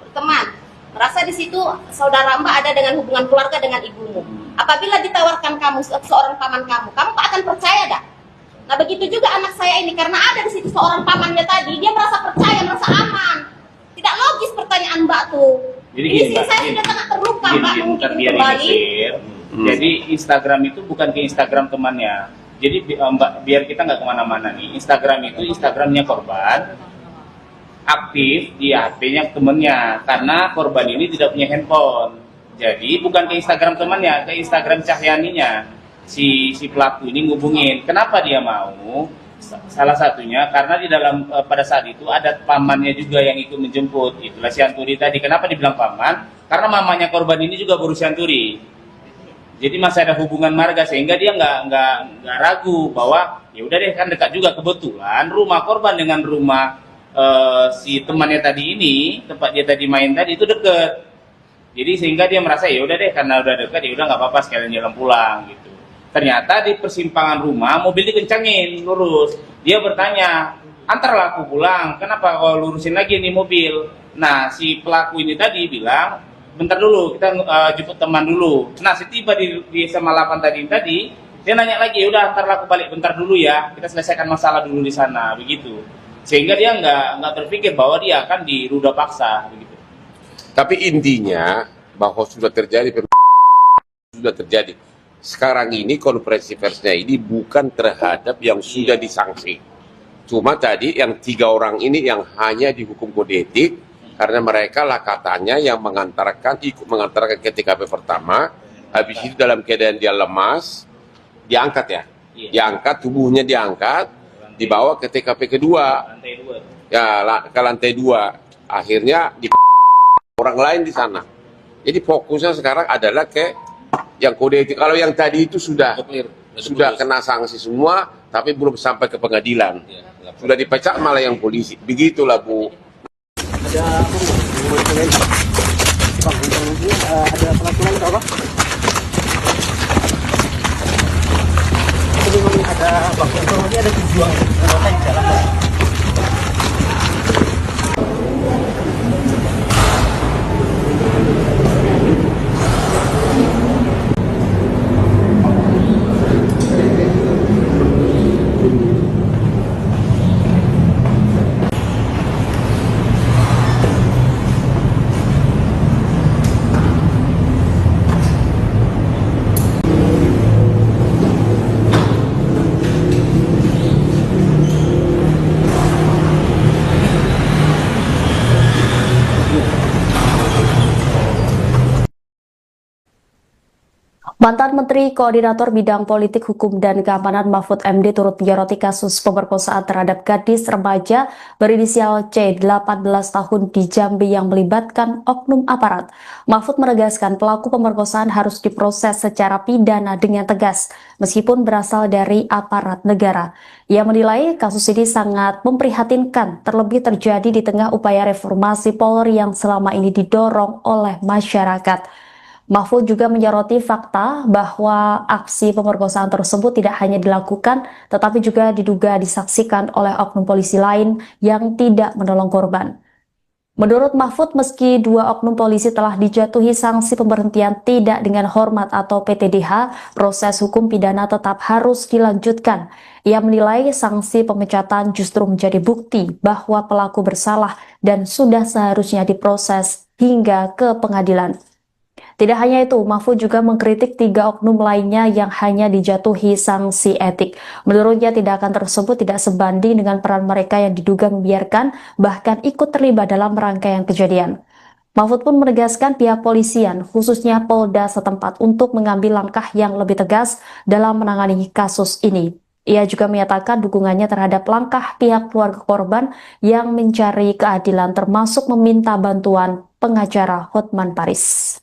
berteman. Merasa di situ saudara Mbak ada dengan hubungan keluarga dengan ibumu. Apabila ditawarkan kamu seorang paman kamu akan percaya dah? Nah begitu juga anak saya ini, karena ada di situ seorang pamannya tadi, dia merasa percaya, merasa aman. Tidak logis pertanyaan Mbak tuh. Jadi Ini gini, sih Mbak, saya gini. sudah sangat terluka Mbak, mungkin Biar ini kembali. clear. Jadi Instagram itu bukan ke Instagram temannya. Jadi Mbak, biar kita nggak kemana-mana nih. Instagram itu Instagramnya korban, aktif di HP-nya temennya, karena korban ini tidak punya handphone. Jadi bukan ke Instagram temannya, ke Instagram Cahyaninya. Si pelaku ini ngubungin. Kenapa dia mau? Salah satunya karena di dalam pada saat itu ada pamannya juga yang ikut menjemput. Itulah si Anturi tadi. Kenapa dibilang paman? Karena mamanya korban ini juga berusia Anturi. Jadi masih ada hubungan marga, sehingga dia nggak ragu bahwa ya udah deh, kan dekat juga. Kebetulan rumah korban dengan rumah si temannya tadi ini, tempat dia tadi main tadi itu deket. Jadi sehingga dia merasa ya udah deh, karena udah dekat ya udah nggak apa-apa, sekalian jalan pulang gitu. Ternyata di persimpangan rumah mobil dikencangin lurus. Dia bertanya, antarlah aku pulang, kenapa kau lurusin lagi nih mobil? Nah si pelaku ini tadi bilang, bentar dulu, kita jemput teman dulu. Nah setiba di SMA 8 tadi, dia nanya lagi, udah antarlah aku balik bentar dulu ya, kita selesaikan masalah dulu di sana, begitu. Sehingga dia nggak terpikir bahwa dia akan diruda paksa, begitu. Tapi intinya bahwa sudah terjadi sekarang ini konferensi persnya ini bukan terhadap yang sudah disanksi. Cuma tadi yang 3 orang ini yang hanya dihukum kode etik karena mereka lah katanya yang ikut mengantarkan ke TKP pertama, habis itu dalam keadaan dia lemas, diangkat ya, diangkat, tubuhnya diangkat, dibawa ke TKP kedua, Lantai 2. ya ke lantai 2, akhirnya di orang lain di sana. Jadi fokusnya sekarang adalah ke yang kode etik. Kalau yang tadi itu sudah kena sanksi semua, tapi belum sampai ke pengadilan. Sudah dipecat malah yang polisi. Begitulah Bu. Ada apa enggak? Ada peraturan atau apa? Ini memang ada waktu ini ada tujuan yang di jalan. Mantan Menteri Koordinator Bidang Politik, Hukum, dan Keamanan Mahfud MD turut menyoroti kasus pemerkosaan terhadap gadis remaja berinisial C 18 tahun di Jambi yang melibatkan oknum aparat. Mahfud menegaskan pelaku pemerkosaan harus diproses secara pidana dengan tegas, meskipun berasal dari aparat negara. Ia menilai kasus ini sangat memprihatinkan, terlebih terjadi di tengah upaya reformasi Polri yang selama ini didorong oleh masyarakat. Mahfud juga menyoroti fakta bahwa aksi pemerkosaan tersebut tidak hanya dilakukan, tetapi juga diduga disaksikan oleh oknum polisi lain yang tidak menolong korban. Menurut Mahfud, meski 2 oknum polisi telah dijatuhi sanksi pemberhentian tidak dengan hormat atau PTDH, proses hukum pidana tetap harus dilanjutkan. Ia menilai sanksi pemecatan justru menjadi bukti bahwa pelaku bersalah dan sudah seharusnya diproses hingga ke pengadilan. Tidak hanya itu, Mahfud juga mengkritik 3 oknum lainnya yang hanya dijatuhi sanksi etik. Menurutnya tindakan tersebut tidak sebanding dengan peran mereka yang diduga membiarkan bahkan ikut terlibat dalam rangkaian kejadian. Mahfud pun menegaskan pihak polisian, khususnya Polda setempat untuk mengambil langkah yang lebih tegas dalam menangani kasus ini. Ia juga menyatakan dukungannya terhadap langkah pihak keluarga korban yang mencari keadilan termasuk meminta bantuan pengacara Hotman Paris.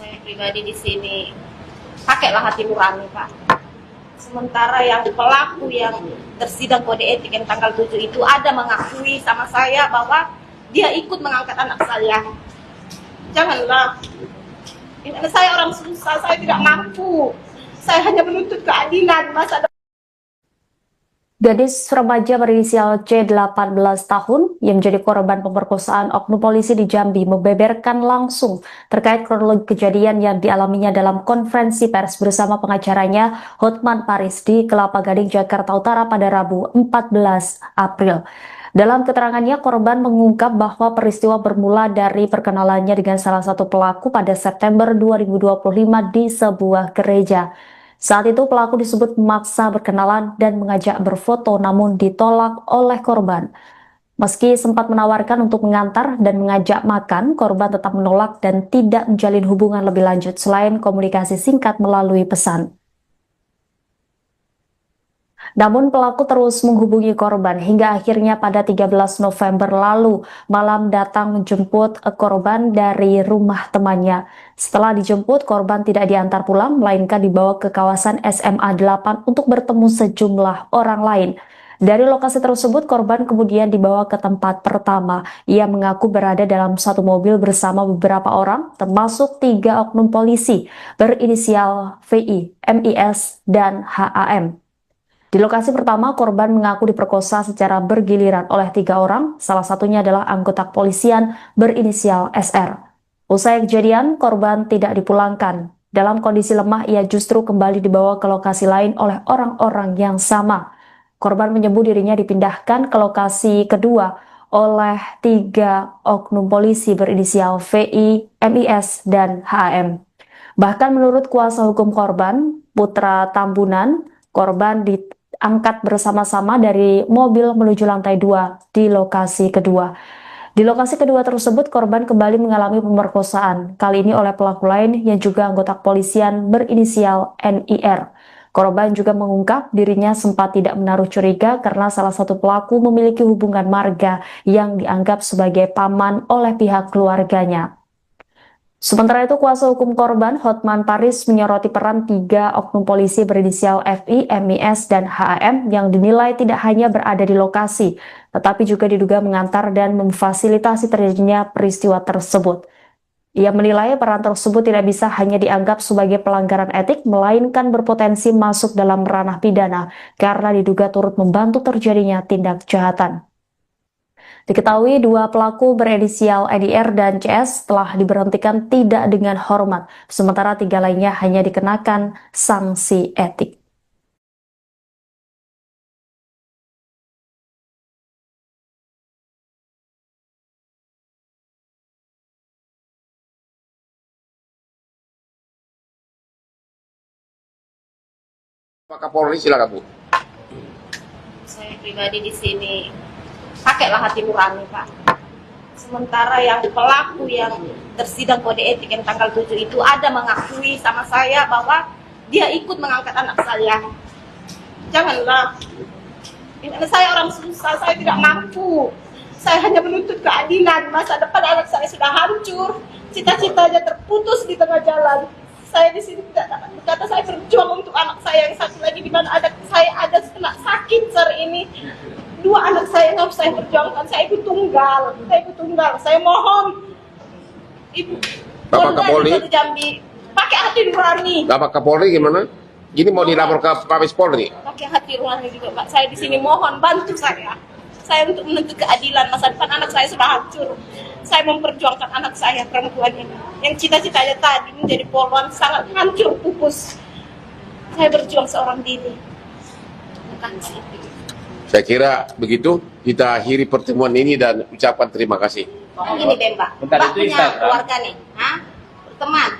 Saya pribadi di sini pakailah hati nurani, Pak. Sementara yang pelaku yang tersidang kode etik yang tanggal 7 itu ada mengakui sama saya bahwa dia ikut mengangkat anak saya. Janganlah. Ini saya orang susah, saya tidak mampu. Saya hanya menuntut keadilan masa depan. Gadis remaja berinisial C 18 tahun yang menjadi korban pemerkosaan oknum polisi di Jambi membeberkan langsung terkait kronologi kejadian yang dialaminya dalam konferensi pers bersama pengacaranya Hotman Paris di Kelapa Gading, Jakarta Utara pada Rabu 14 April. Dalam keterangannya, korban mengungkap bahwa peristiwa bermula dari perkenalannya dengan salah satu pelaku pada September 2025 di sebuah gereja. Saat itu pelaku disebut memaksa berkenalan dan mengajak berfoto namun ditolak oleh korban. Meski sempat menawarkan untuk mengantar dan mengajak makan, korban tetap menolak dan tidak menjalin hubungan lebih lanjut selain komunikasi singkat melalui pesan. Namun pelaku terus menghubungi korban hingga akhirnya pada 13 November lalu malam datang menjemput korban dari rumah temannya. Setelah dijemput, korban tidak diantar pulang melainkan dibawa ke kawasan SMA 8 untuk bertemu sejumlah orang lain. Dari lokasi tersebut, korban kemudian dibawa ke tempat pertama. Ia mengaku berada dalam satu mobil bersama beberapa orang, termasuk 3 oknum polisi berinisial VI, MIS, dan HAM. Di lokasi pertama, korban mengaku diperkosa secara bergiliran oleh 3 orang, salah satunya adalah anggota kepolisian berinisial SR. Usai kejadian, korban tidak dipulangkan. Dalam kondisi lemah, ia justru kembali dibawa ke lokasi lain oleh orang-orang yang sama. Korban menyebut dirinya dipindahkan ke lokasi kedua oleh 3 oknum polisi berinisial VI, MIS, dan HAM. Bahkan menurut kuasa hukum korban, Putra Tambunan, korban diangkat bersama-sama dari mobil menuju lantai 2 di lokasi kedua. Di lokasi kedua tersebut, korban kembali mengalami pemerkosaan, kali ini oleh pelaku lain yang juga anggota kepolisian berinisial NIR. Korban juga mengungkap dirinya sempat tidak menaruh curiga karena salah satu pelaku memiliki hubungan marga yang dianggap sebagai paman oleh pihak keluarganya. Sementara itu, kuasa hukum korban Hotman Paris menyoroti peran 3 oknum polisi berinisial FI, MIS, dan HAM yang dinilai tidak hanya berada di lokasi, tetapi juga diduga mengantar dan memfasilitasi terjadinya peristiwa tersebut. Ia menilai peran tersebut tidak bisa hanya dianggap sebagai pelanggaran etik, melainkan berpotensi masuk dalam ranah pidana karena diduga turut membantu terjadinya tindak kejahatan. Diketahui 2 pelaku berinisial NIR dan CS telah diberhentikan tidak dengan hormat, sementara 3 lainnya hanya dikenakan sanksi etik. Pak Kapolri, silakan Bu. Saya pribadi di sini pakailah hati nurani, Pak. Sementara yang pelaku yang tersidang kode etik yang tanggal 7 itu ada mengakui sama saya bahwa dia ikut mengangkat anak saya. Janganlah. Ini saya orang susah, saya tidak mampu. Saya hanya menuntut keadilan. Masa depan anak saya sudah hancur, cita-citanya terputus di tengah jalan. Saya di sini tidak dapat berkata, saya berjuang untuk anak saya yang satu lagi di mana saya ada kena sakit hari ini. 2 anak saya yang harus saya perjuangkan. Saya ibu tunggal. Saya mohon Ibu Bapak Kapolri, Jambi pakai hati nurani. Bapak Kapolri gimana? Gini mau dilapor ke Mabes Polri? Pakai hati nurani juga Pak. Saya di sini mohon bantu saya. Saya untuk menuntut keadilan. Masa depan anak saya sudah hancur. Saya memperjuangkan anak saya perempuan ini. Yang cita-citanya tadi menjadi polwan sangat hancur pupus. Saya berjuang seorang diri. Bukan sih. Saya kira begitu kita akhiri pertemuan ini dan ucapan terima kasih. Kan gini deh Mbak, Bentar, Mbak itu punya Instagram. keluarga nih, berteman.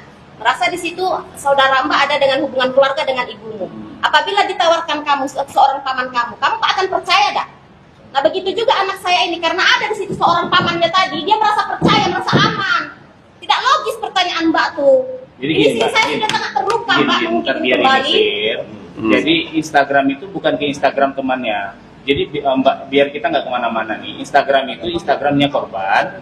Merasa di situ saudara Mbak ada dengan hubungan keluarga dengan ibumu. Apabila ditawarkan kamu seorang paman kamu akan percaya dah. Nah begitu juga anak saya ini karena ada di situ seorang pamannya tadi, dia merasa percaya, merasa aman. Tidak logis pertanyaan Mbak tuh. Jadi Ini gini, sih Mbak, saya gini. sudah sangat terluka Mbak, Ntar mungkin biar kembali. ini clear. Jadi Instagram itu bukan ke Instagram temannya. Jadi Mbak, biar kita nggak kemana-mana nih. Instagram itu Instagramnya korban,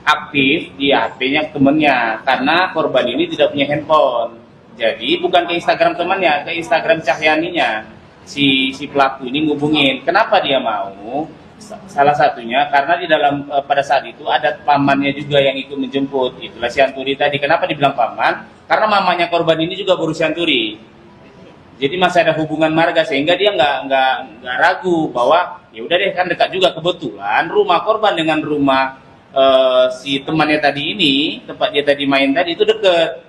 aktif di HP-nya temennya. Karena korban ini tidak punya handphone. Jadi bukan ke Instagram temannya, ke Instagram Cahyaninya. Si pelaku ini ngubungin. Kenapa dia mau? Salah satunya karena di dalam pada saat itu ada pamannya juga yang ikut menjemput. Itulah si Anturi tadi. Kenapa dibilang paman? Karena mamanya korban ini juga berusia Anturi. Jadi masih ada hubungan marga sehingga dia nggak ragu bahwa ya udah deh kan dekat juga, kebetulan rumah korban dengan rumah si temannya tadi ini, tempat dia tadi main tadi itu deket.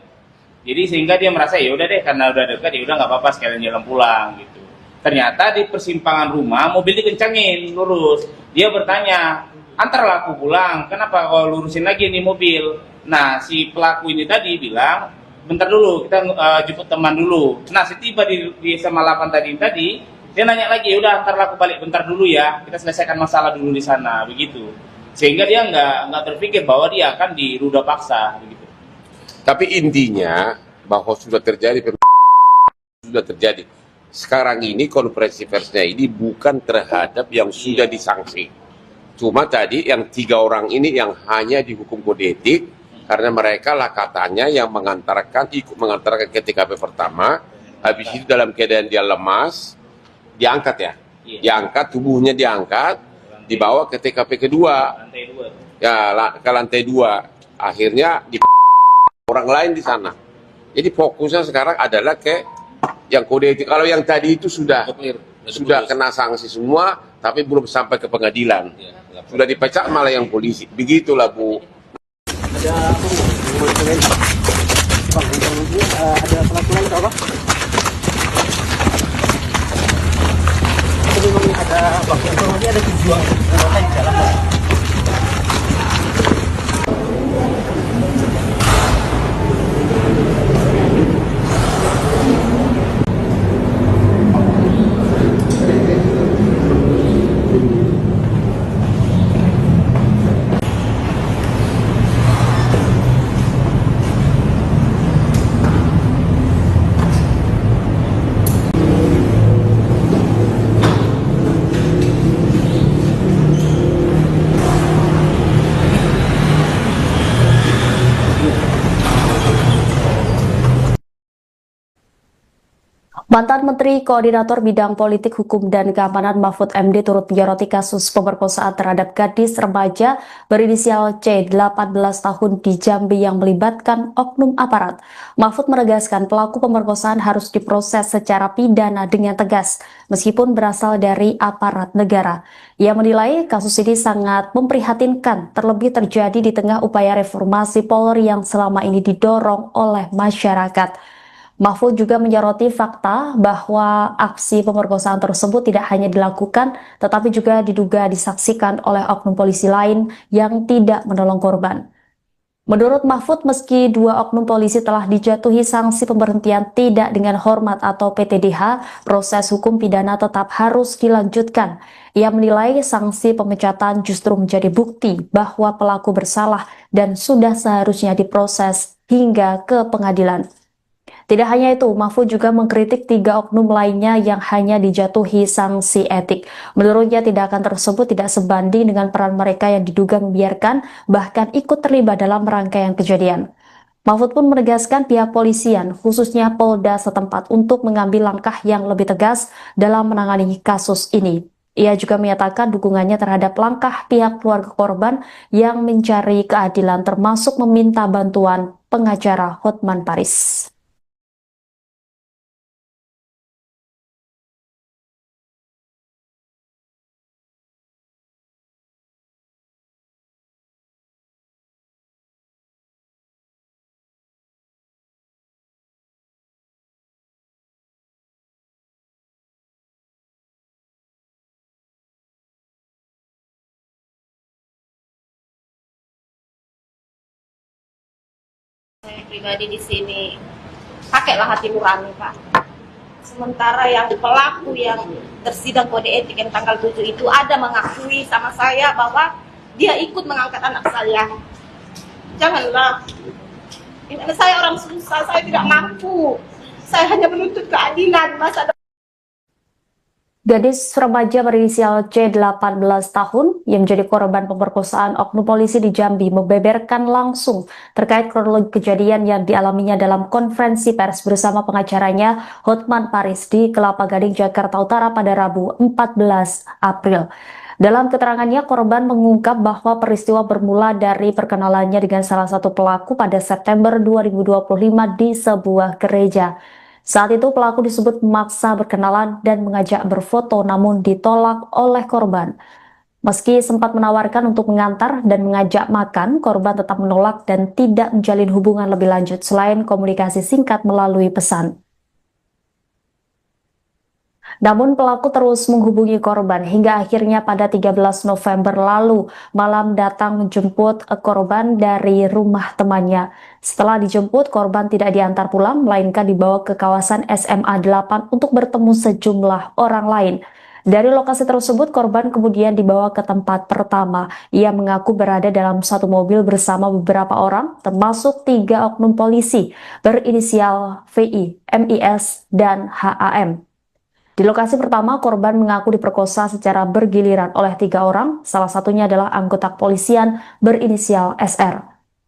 Jadi sehingga dia merasa ya udah deh karena udah dekat ya udah nggak apa-apa sekalian jalan pulang gitu. Ternyata di persimpangan rumah mobil dikencangin lurus. Dia bertanya, antarlah aku pulang, kenapa kau lurusin lagi nih mobil? Nah si pelaku ini tadi bilang, bentar dulu kita jemput teman dulu. Nah setiba di SMA 8 tadi dia nanya lagi, ya udah antarlah aku balik bentar dulu ya, kita selesaikan masalah dulu di sana begitu. Sehingga dia nggak terpikir bahwa dia akan diruda paksa begitu. Tapi intinya bahwa sudah terjadi sudah terjadi. Sekarang ini konferensi persnya ini bukan terhadap yang sudah disanksi. Cuma tadi yang 3 orang ini yang hanya dihukum kode etik karena mereka lah katanya yang ikut mengantarkan ke TKP pertama, habis itu dalam keadaan dia lemas, diangkat ya, diangkat tubuhnya diangkat, dibawa ke TKP kedua, Lantai 2. ya ke lantai 2, akhirnya di orang lain di sana. Jadi fokusnya sekarang adalah ke yang kode etik. Kalau yang tadi itu sudah kena sanksi semua, tapi belum sampai ke pengadilan. Sudah dipecat malah yang polisi. Begitulah Bu. Ada apa nih? Bang, ada pelaku lain atau apa? Itu memang ada bang, informasi ada tujuan di dalam. Mantan Menteri Koordinator Bidang Politik, Hukum, dan Keamanan Mahfud MD turut menyoroti kasus pemerkosaan terhadap gadis remaja berinisial C 18 tahun di Jambi yang melibatkan oknum aparat. Mahfud menegaskan pelaku pemerkosaan harus diproses secara pidana dengan tegas, meskipun berasal dari aparat negara. Ia menilai kasus ini sangat memprihatinkan, terlebih terjadi di tengah upaya reformasi Polri yang selama ini didorong oleh masyarakat. Mahfud juga menyoroti fakta bahwa aksi pemerkosaan tersebut tidak hanya dilakukan, tetapi juga diduga disaksikan oleh oknum polisi lain yang tidak menolong korban. Menurut Mahfud, meski 2 oknum polisi telah dijatuhi sanksi pemberhentian tidak dengan hormat atau PTDH, proses hukum pidana tetap harus dilanjutkan. Ia menilai sanksi pemecatan justru menjadi bukti bahwa pelaku bersalah dan sudah seharusnya diproses hingga ke pengadilan. Tidak hanya itu, Mahfud juga mengkritik 3 oknum lainnya yang hanya dijatuhi sanksi etik. Menurutnya tindakan tersebut tidak sebanding dengan peran mereka yang diduga membiarkan, bahkan ikut terlibat dalam rangkaian kejadian. Mahfud pun menegaskan pihak polisian, khususnya Polda setempat, untuk mengambil langkah yang lebih tegas dalam menangani kasus ini. Ia juga menyatakan dukungannya terhadap langkah pihak keluarga korban yang mencari keadilan termasuk meminta bantuan pengacara Hotman Paris. Saya pribadi di sini pakailah hati nurani, Pak. Sementara yang pelaku yang tersidang kode etik yang tanggal 7 itu ada mengakui sama saya bahwa dia ikut mengangkat anak saya. Janganlah. Ini saya orang susah, saya tidak mampu. Saya hanya menuntut keadilan masa depan. Gadis remaja berinisial C 18 tahun yang menjadi korban pemerkosaan oknum polisi di Jambi membeberkan langsung terkait kronologi kejadian yang dialaminya dalam konferensi pers bersama pengacaranya Hotman Paris di Kelapa Gading, Jakarta Utara pada Rabu 14 April. Dalam keterangannya, korban mengungkap bahwa peristiwa bermula dari perkenalannya dengan salah satu pelaku pada September 2025 di sebuah gereja. Saat itu pelaku disebut memaksa berkenalan dan mengajak berfoto namun ditolak oleh korban. Meski sempat menawarkan untuk mengantar dan mengajak makan, korban tetap menolak dan tidak menjalin hubungan lebih lanjut selain komunikasi singkat melalui pesan. Namun pelaku terus menghubungi korban hingga akhirnya pada 13 November lalu malam datang menjemput korban dari rumah temannya. Setelah dijemput, korban tidak diantar pulang melainkan dibawa ke kawasan SMA 8 untuk bertemu sejumlah orang lain. Dari lokasi tersebut, korban kemudian dibawa ke tempat pertama. Ia mengaku berada dalam satu mobil bersama beberapa orang, termasuk 3 oknum polisi berinisial VI, MIS, dan HAM. Di lokasi pertama, korban mengaku diperkosa secara bergiliran oleh 3 orang, salah satunya adalah anggota kepolisian berinisial SR.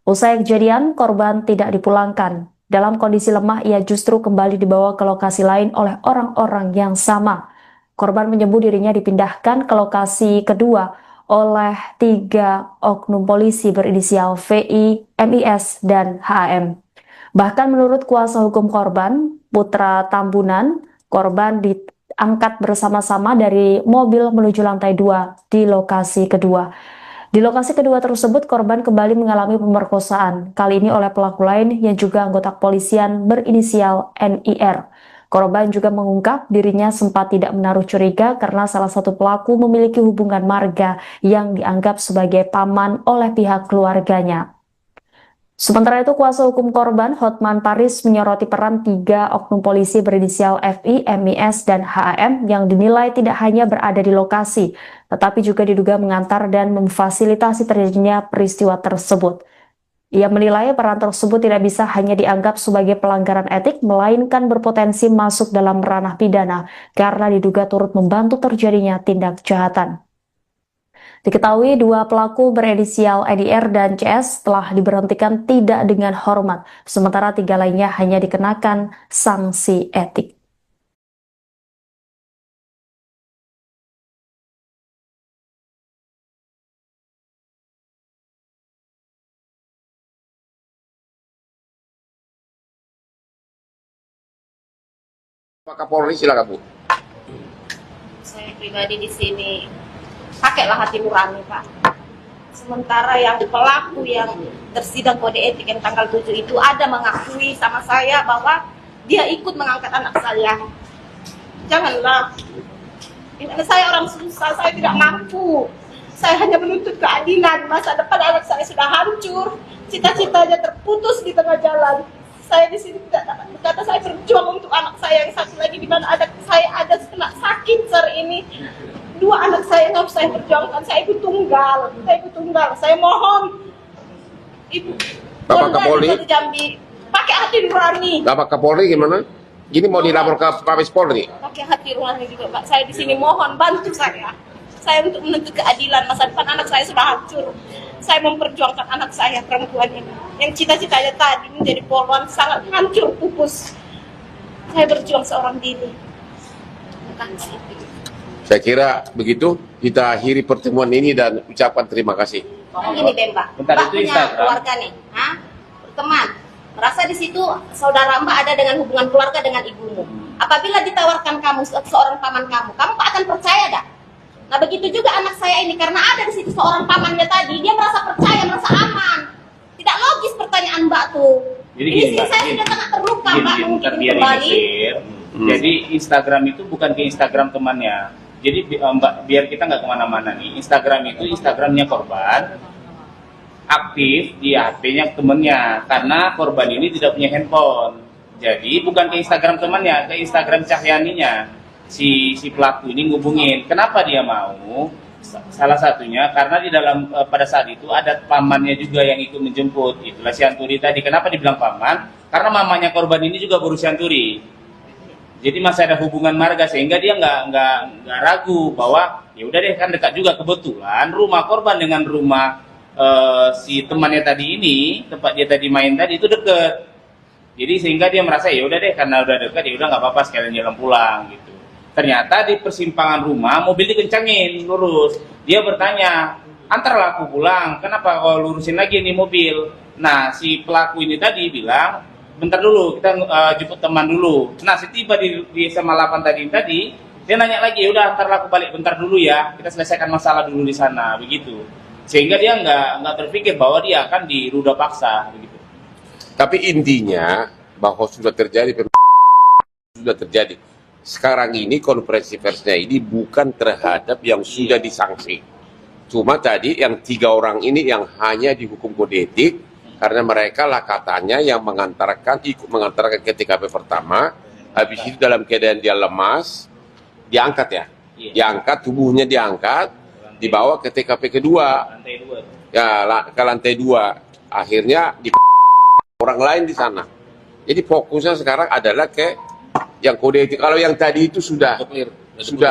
Usai kejadian, korban tidak dipulangkan. Dalam kondisi lemah, ia justru kembali dibawa ke lokasi lain oleh orang-orang yang sama. Korban menyebut dirinya dipindahkan ke lokasi kedua oleh 3 oknum polisi berinisial VI, MIS, dan HAM. Bahkan menurut kuasa hukum korban, Putra Tambunan, korban diangkat bersama-sama dari mobil menuju lantai 2 di lokasi kedua. Di lokasi kedua tersebut, korban kembali mengalami pemerkosaan, kali ini oleh pelaku lain yang juga anggota kepolisian berinisial NIR. Korban juga mengungkap dirinya sempat tidak menaruh curiga karena salah satu pelaku memiliki hubungan marga yang dianggap sebagai paman oleh pihak keluarganya. Sementara itu, kuasa hukum korban Hotman Paris menyoroti peran 3 oknum polisi berinisial FI, MIS, dan HAM yang dinilai tidak hanya berada di lokasi, tetapi juga diduga mengantar dan memfasilitasi terjadinya peristiwa tersebut. Ia menilai peran tersebut tidak bisa hanya dianggap sebagai pelanggaran etik, melainkan berpotensi masuk dalam ranah pidana karena diduga turut membantu terjadinya tindak kejahatan. Diketahui 2 pelaku berinisial EDR dan CS telah diberhentikan tidak dengan hormat, sementara 3 lainnya hanya dikenakan sanksi etik. Pak Kapolri, silakan Bu. Saya pribadi di sini pakailah hati nurani, Pak. Sementara yang pelaku yang tersidang kode etik yang tanggal 7 itu ada mengakui sama saya bahwa dia ikut mengangkat anak saya. Janganlah. Ini saya orang susah, saya tidak mampu. Saya hanya menuntut keadilan. Masa depan anak saya sudah hancur, cita-citanya terputus di tengah jalan. Saya di sini tidak dapat berkata, saya berjuang untuk anak saya yang satu lagi di mana saya ada kena sakit hari ini. 2 anak saya yang harus saya perjuangkan, saya ibu tunggal, saya mohon Ibu Bapak Kapolri, Jambi pakai hati nurani. Bapak Kapolri gimana? Gini mau dilapor ke Mabes Polri? Pakai hati nurani juga, Pak. Saya di sini mohon bantu saya untuk menuntut keadilan. Masa depan anak saya sudah hancur. Saya memperjuangkan anak saya perempuan ini yang cita-citanya tadi menjadi polwan sangat hancur pupus. Saya berjuang seorang diri. Terima kasih. Saya kira begitu, kita akhiri pertemuan ini dan ucapan terima kasih. Kan gini deh Mbak, Bentar, Mbak itu punya Instagram. keluarga nih, teman. Merasa di situ saudara Mbak ada dengan hubungan keluarga dengan ibumu. Apabila ditawarkan kamu seorang paman kamu akan percaya dah? Nah begitu juga anak saya ini, karena ada di situ seorang pamannya tadi, dia merasa percaya, merasa aman. Tidak logis pertanyaan Mbak tuh. Jadi Ini gini, sih Mbak, saya gini. sudah sangat terluka Mbak, mungkin Biar kembali. ini clear. Jadi Instagram itu bukan ke Instagram temannya. Jadi Mbak, biar kita nggak kemana-mana nih. Instagram itu Instagramnya korban, aktif di HP-nya temennya, karena korban ini tidak punya handphone. Jadi bukan ke Instagram temannya, ke Instagram Cahyaninya. Si pelaku ini ngubungin. Kenapa dia mau? Salah satunya karena di dalam pada saat itu ada pamannya juga yang ikut menjemput. Itulah si Anturi tadi. Kenapa dibilang paman? Karena mamanya korban ini juga baru si Anturi. Jadi masih ada hubungan marga, sehingga dia nggak ragu bahwa ya udah deh, kan dekat juga, kebetulan rumah korban dengan rumah si temannya tadi ini, tempat dia tadi main tadi itu deket. Jadi sehingga dia merasa ya udah deh, karena udah dekat ya udah nggak apa-apa, sekalian jalan pulang gitu. Ternyata di persimpangan rumah mobil dikencangin lurus. Dia bertanya, antarlah aku pulang, kenapa kau lurusin lagi ini mobil? Nah si pelaku ini tadi bilang, bentar dulu, kita jemput teman dulu. Nah setiba di SMA 8 tadi dia nanya lagi, ya udah antarlah aku balik bentar dulu ya, kita selesaikan masalah dulu di sana, begitu. Sehingga dia nggak terpikir bahwa dia akan diruda paksa begitu. Tapi intinya bahwa sudah terjadi sudah terjadi. Sekarang ini konferensi persnya ini bukan terhadap yang sudah disanksi. Cuma tadi yang 3 orang ini yang hanya dihukum kode etik karena mereka lah katanya yang ikut mengantarkan ke TKP pertama, habis itu dalam keadaan dia lemas, diangkat ya, diangkat, tubuhnya diangkat, dibawa ke TKP kedua, Lantai 2. ya ke lantai 2, akhirnya di orang lain di sana. Jadi fokusnya sekarang adalah ke yang kode etik. Kalau yang tadi itu sudah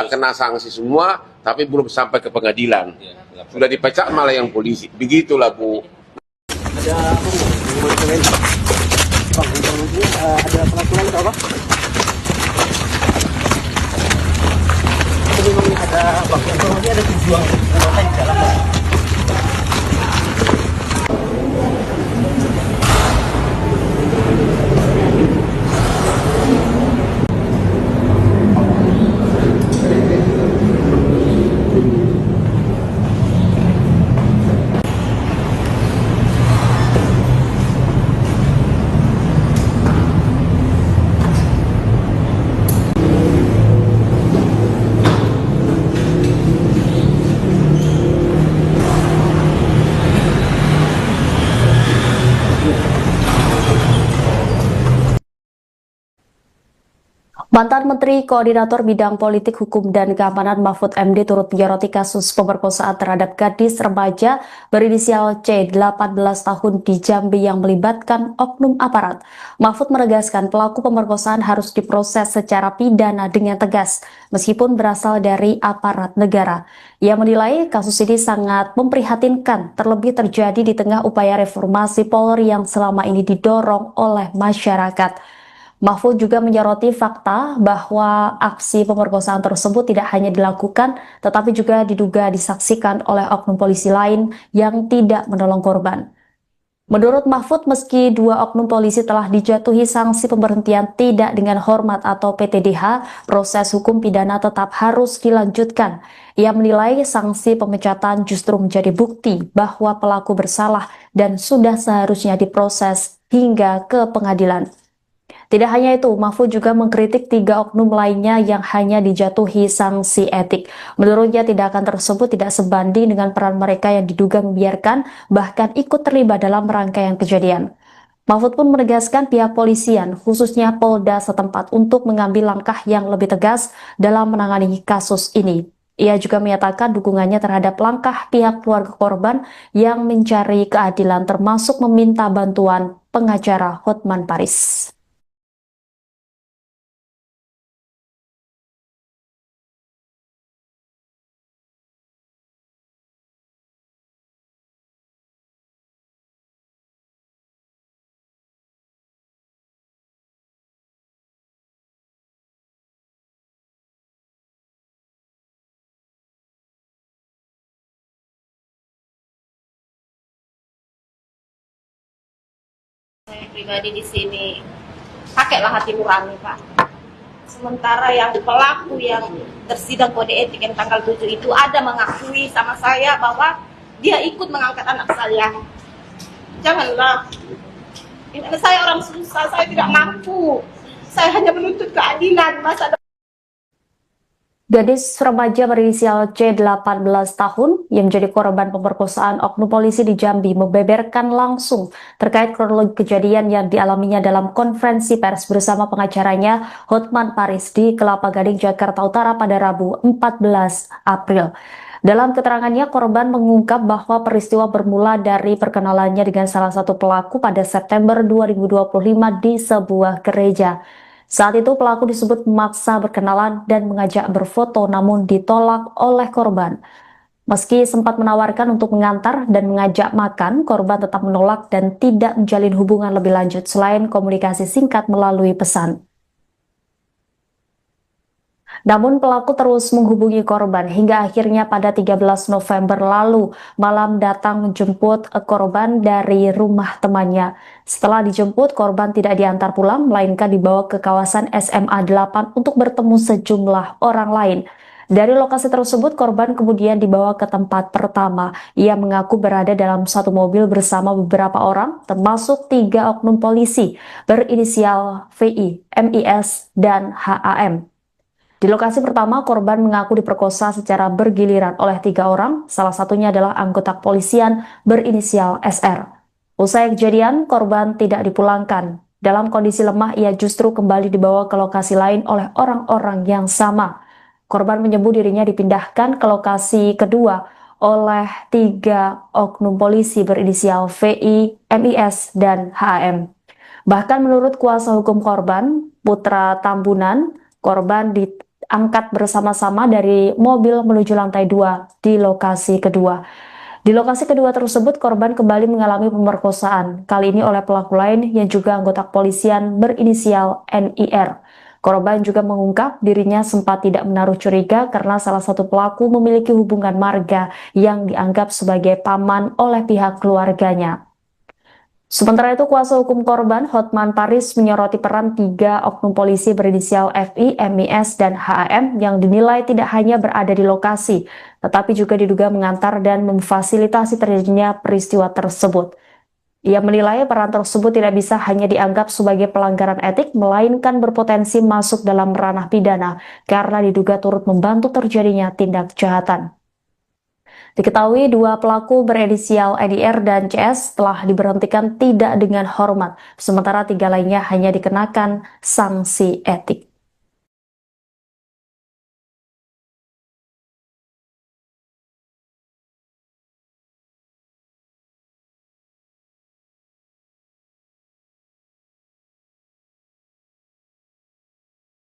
kena sanksi semua, tapi belum sampai ke pengadilan. Sudah dipecat malah yang polisi. Begitulah Bu. Ada apa Bu? Hubungan kalian? Bang, informasinya ada pelaku lain atau apa? Tapi memang ada bang, informasinya ada 7 orang di dalam. Bang. Mantan Menteri Koordinator Bidang Politik, Hukum, dan Keamanan Mahfud MD turut menyoroti kasus pemerkosaan terhadap gadis remaja berinisial C 18 tahun di Jambi yang melibatkan oknum aparat. Mahfud menegaskan pelaku pemerkosaan harus diproses secara pidana dengan tegas, meskipun berasal dari aparat negara. Ia menilai kasus ini sangat memprihatinkan, terlebih terjadi di tengah upaya reformasi Polri yang selama ini didorong oleh masyarakat. Mahfud juga menyoroti fakta bahwa aksi pemerkosaan tersebut tidak hanya dilakukan, tetapi juga diduga disaksikan oleh oknum polisi lain yang tidak menolong korban. Menurut Mahfud, meski 2 oknum polisi telah dijatuhi sanksi pemberhentian tidak dengan hormat atau PTDH, proses hukum pidana tetap harus dilanjutkan. Ia menilai sanksi pemecatan justru menjadi bukti bahwa pelaku bersalah dan sudah seharusnya diproses hingga ke pengadilan. Tidak hanya itu, Mahfud juga mengkritik 3 oknum lainnya yang hanya dijatuhi sanksi etik. Menurutnya tindakan tersebut tidak sebanding dengan peran mereka yang diduga membiarkan bahkan ikut terlibat dalam rangkaian kejadian. Mahfud pun menegaskan pihak polisian, khususnya Polda setempat, untuk mengambil langkah yang lebih tegas dalam menangani kasus ini. Ia juga menyatakan dukungannya terhadap langkah pihak keluarga korban yang mencari keadilan, termasuk meminta bantuan pengacara Hotman Paris. pribadi di sini pakailah hati nurani, Pak. Sementara yang pelaku yang tersidang kode etik yang tanggal 7 itu ada mengakui sama saya bahwa dia ikut mengangkat anak saya. Janganlah. Ini saya orang susah, saya tidak mampu. Saya hanya menuntut keadilan masa depan. Gadis remaja berinisial C 18 tahun yang menjadi korban pemerkosaan oknum polisi di Jambi membeberkan langsung terkait kronologi kejadian yang dialaminya dalam konferensi pers bersama pengacaranya Hotman Paris di Kelapa Gading, Jakarta Utara pada Rabu 14 April. Dalam keterangannya, korban mengungkap bahwa peristiwa bermula dari perkenalannya dengan salah satu pelaku pada September 2025 di sebuah gereja. Saat itu pelaku disebut memaksa berkenalan dan mengajak berfoto namun ditolak oleh korban. Meski sempat menawarkan untuk mengantar dan mengajak makan, korban tetap menolak dan tidak menjalin hubungan lebih lanjut selain komunikasi singkat melalui pesan. Namun pelaku terus menghubungi korban hingga akhirnya pada 13 November lalu malam datang menjemput korban dari rumah temannya. Setelah dijemput, korban tidak diantar pulang melainkan dibawa ke kawasan SMA 8 untuk bertemu sejumlah orang lain. Dari lokasi tersebut, korban kemudian dibawa ke tempat pertama. Ia mengaku berada dalam satu mobil bersama beberapa orang, termasuk 3 oknum polisi berinisial VI, MIS, dan HAM. Di lokasi pertama, korban mengaku diperkosa secara bergiliran oleh 3 orang, salah satunya adalah anggota kepolisian berinisial SR. Usai kejadian, korban tidak dipulangkan. Dalam kondisi lemah, ia justru kembali dibawa ke lokasi lain oleh orang-orang yang sama. Korban menyebut dirinya dipindahkan ke lokasi kedua oleh 3 oknum polisi berinisial VI, MIS, dan HAM. Bahkan menurut kuasa hukum korban, Putra Tambunan, korban diangkat bersama-sama dari mobil menuju lantai 2 di lokasi kedua. Di lokasi kedua tersebut, korban kembali mengalami pemerkosaan, kali ini oleh pelaku lain yang juga anggota kepolisian berinisial NIR. Korban juga mengungkap dirinya sempat tidak menaruh curiga karena salah satu pelaku memiliki hubungan marga yang dianggap sebagai paman oleh pihak keluarganya. Sementara itu, kuasa hukum korban Hotman Paris menyoroti peran 3 oknum polisi berinisial FI, MIS, dan HAM yang dinilai tidak hanya berada di lokasi, tetapi juga diduga mengantar dan memfasilitasi terjadinya peristiwa tersebut. Ia menilai peran tersebut tidak bisa hanya dianggap sebagai pelanggaran etik, melainkan berpotensi masuk dalam ranah pidana karena diduga turut membantu terjadinya tindak kejahatan. Diketahui 2 pelaku berinisial EDR dan CS telah diberhentikan tidak dengan hormat, sementara 3 lainnya hanya dikenakan sanksi etik.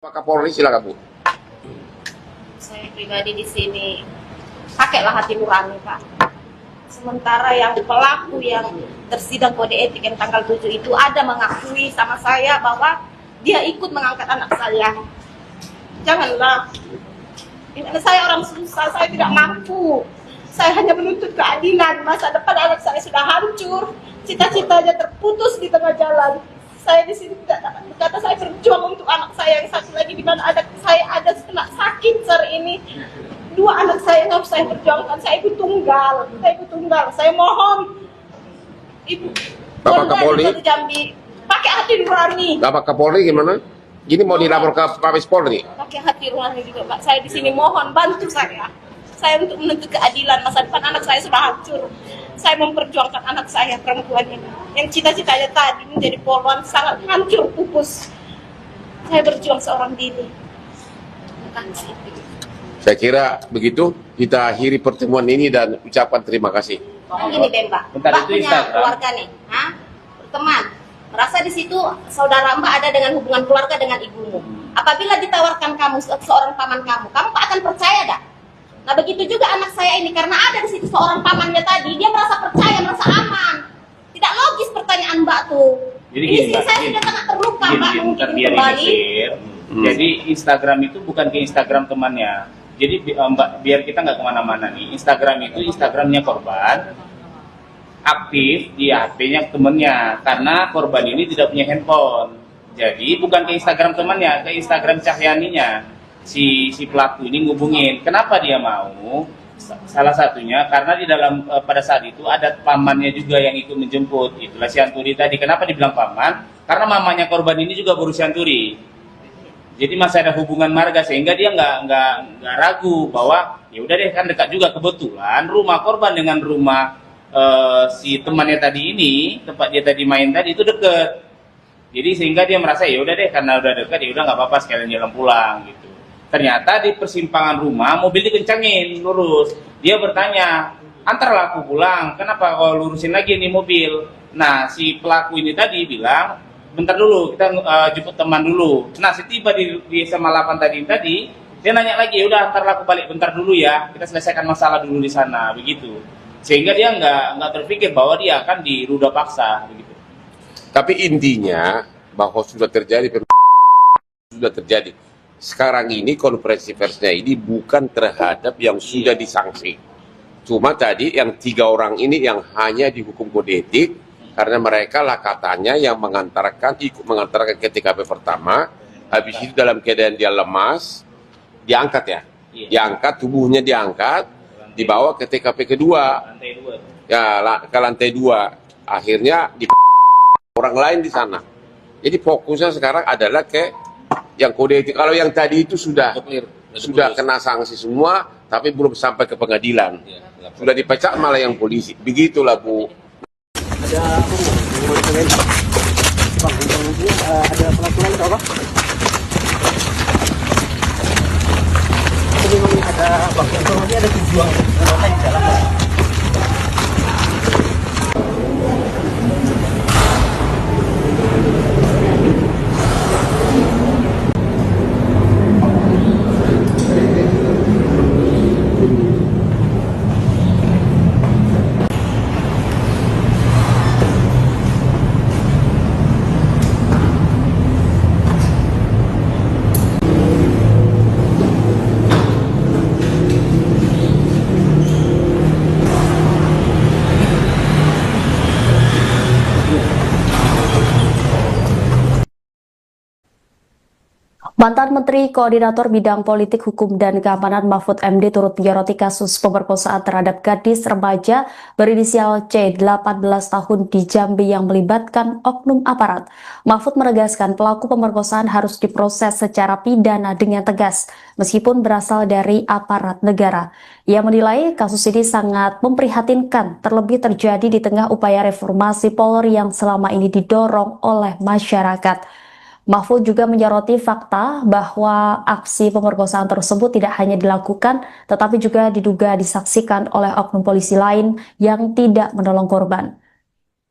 Pak Kapolri, silakan Bu. Saya pribadi di sini pakailah hati nurani, Pak. Sementara yang pelaku yang tersidang kode etik yang tanggal 7 itu ada mengakui sama saya bahwa dia ikut mengangkat anak saya. Janganlah. Ini saya orang susah, saya tidak mampu. Saya hanya menuntut keadilan. Masa depan anak saya sudah hancur, cita-citanya terputus di tengah jalan. Saya di sini berkata saya berjuang untuk anak saya yang satu lagi di mana saya ada kena sakit hari ini. 2 anak saya yang harus saya perjuangkan. Saya ibu tunggal. Saya mohon Ibu Bapak Kapolri, Jambi pakai hati nurani. Bapak Kapolri gimana? Gini mau dilapor ke Mabes Polri? Pakai hati nurani juga, Pak. Saya di sini mohon bantu saya. Saya untuk menuntut keadilan. Masa depan anak saya sudah hancur. Saya memperjuangkan anak saya perempuan ini yang cita-citanya tadi menjadi polwan sangat hancur pupus. Saya berjuang seorang diri. Terima kasih. Saya kira begitu kita akhiri pertemuan ini dan ucapkan terima kasih. Gini deh, Mbak. Bentar, Mbak itu punya Instagram. keluarga nih, teman. Merasa di situ saudara Mbak ada dengan hubungan keluarga dengan ibumu. Apabila ditawarkan kamu seorang paman kamu akan percaya dah? Nah begitu juga anak saya ini karena ada di situ seorang pamannya tadi, dia merasa percaya, merasa aman. Tidak logis pertanyaan Mbak tuh. Jadi ini gini, sih Mbak, saya gini. sudah sangat terluka, Mbak, mungkin biar kembali. Jadi Instagram itu bukan ke Instagram temannya. Jadi Mbak, biar kita nggak kemana-mana nih. Instagram itu Instagramnya korban. aktif di HP-nya temennya karena korban ini tidak punya handphone. Jadi bukan ke Instagram temannya, ke Instagram Cahyaninya. Si pelaku ini ngubungin. Kenapa dia mau? Salah satunya karena di dalam pada saat itu ada pamannya juga yang ikut menjemput. Itulah si Anturi tadi. Kenapa dibilang paman? Karena mamanya korban ini juga berusia Anturi. Jadi masih ada hubungan marga sehingga dia nggak ragu bahwa ya udah deh kan dekat juga, kebetulan rumah korban dengan rumah si temannya tadi ini, tempat dia tadi main tadi itu deket. Jadi sehingga dia merasa ya udah deh karena udah dekat ya udah nggak apa-apa sekalian jalan pulang gitu. Ternyata di persimpangan rumah mobil dikencangin lurus. Dia bertanya, antarlah aku pulang, kenapa kau lurusin lagi nih mobil? Nah si pelaku ini tadi bilang, bentar dulu kita jemput teman dulu. Nah setiba di SMA 8 tadi dia nanya lagi, ya udah antarlah aku balik bentar dulu ya, kita selesaikan masalah dulu di sana begitu. Sehingga dia nggak terpikir bahwa dia akan diruda paksa begitu. Tapi intinya bahwa sudah terjadi sekarang ini konferensi persnya ini bukan terhadap yang sudah disangsi. Cuma tadi yang 3 orang ini yang hanya dihukum kode etik karena mereka lah katanya yang ikut mengantarkan ke TKP pertama, habis itu dalam keadaan dia lemas, diangkat ya, diangkat tubuhnya diangkat, dibawa ke TKP kedua, ya ke lantai 2, akhirnya di orang lain di sana. Jadi fokusnya sekarang adalah ke yang kode etik. Kalau yang tadi itu sudah kena sanksi semua, tapi belum sampai ke pengadilan. Sudah dipecat malah yang polisi. Begitulah Bu. Ada apa mau ditanyain? Bang, ini ada peraturan atau apa? Ini memang ada bang, informasi ada tujuan kereta di jalan. Mantan Menteri Koordinator Bidang Politik, Hukum, dan Keamanan Mahfud MD turut menyoroti kasus pemerkosaan terhadap gadis remaja berinisial C 18 tahun di Jambi yang melibatkan oknum aparat. Mahfud menegaskan pelaku pemerkosaan harus diproses secara pidana dengan tegas, meskipun berasal dari aparat negara. Ia menilai kasus ini sangat memprihatinkan, terlebih terjadi di tengah upaya reformasi Polri yang selama ini didorong oleh masyarakat. Mahfud juga menyoroti fakta bahwa aksi pemerkosaan tersebut tidak hanya dilakukan, tetapi juga diduga disaksikan oleh oknum polisi lain yang tidak menolong korban.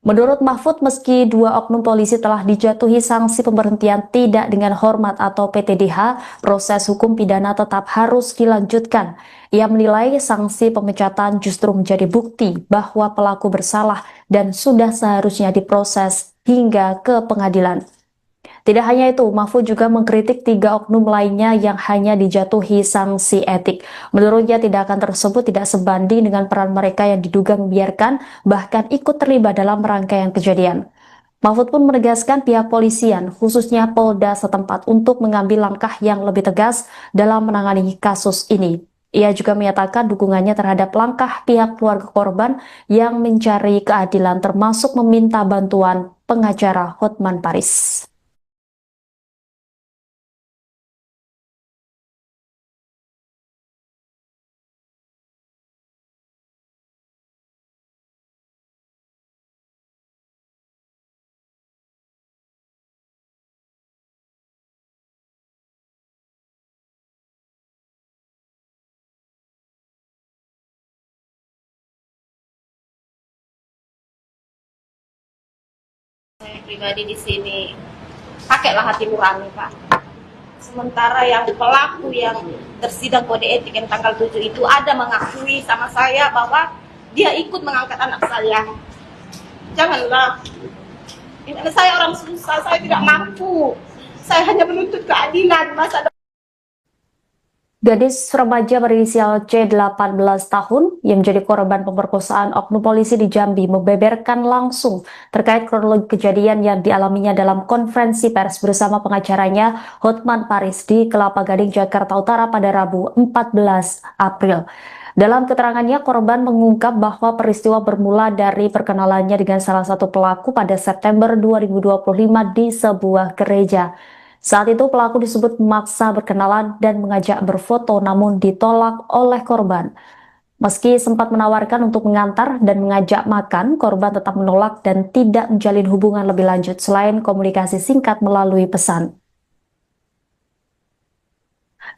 Menurut Mahfud, meski 2 oknum polisi telah dijatuhi sanksi pemberhentian tidak dengan hormat atau PTDH, proses hukum pidana tetap harus dilanjutkan. Ia menilai sanksi pemecatan justru menjadi bukti bahwa pelaku bersalah dan sudah seharusnya diproses hingga ke pengadilan. Tidak hanya itu, Mahfud juga mengkritik 3 oknum lainnya yang hanya dijatuhi sanksi etik. Menurutnya tindakan tersebut tidak sebanding dengan peran mereka yang diduga membiarkan, bahkan ikut terlibat dalam rangkaian kejadian. Mahfud pun menegaskan pihak polisian, khususnya Polda setempat, untuk mengambil langkah yang lebih tegas dalam menangani kasus ini. Ia juga menyatakan dukungannya terhadap langkah pihak keluarga korban yang mencari keadilan, termasuk meminta bantuan pengacara Hotman Paris. Saya pribadi di sini pakailah hati nurani, Pak. Sementara yang pelaku yang tersidang kode etik yang tanggal 7 itu ada mengakui sama saya bahwa dia ikut mengangkat anak saya. Janganlah. Ini saya orang susah, saya tidak mampu. Saya hanya menuntut keadilan, masa Gadis remaja berinisial C 18 tahun yang menjadi korban pemerkosaan oknum polisi di Jambi membeberkan langsung terkait kronologi kejadian yang dialaminya dalam konferensi pers bersama pengacaranya Hotman Paris di Kelapa Gading, Jakarta Utara pada Rabu 14 April. Dalam keterangannya, korban mengungkap bahwa peristiwa bermula dari perkenalannya dengan salah satu pelaku pada September 2025 di sebuah gereja. Saat itu pelaku disebut memaksa berkenalan dan mengajak berfoto namun ditolak oleh korban. Meski sempat menawarkan untuk mengantar dan mengajak makan, korban tetap menolak dan tidak menjalin hubungan lebih lanjut selain komunikasi singkat melalui pesan.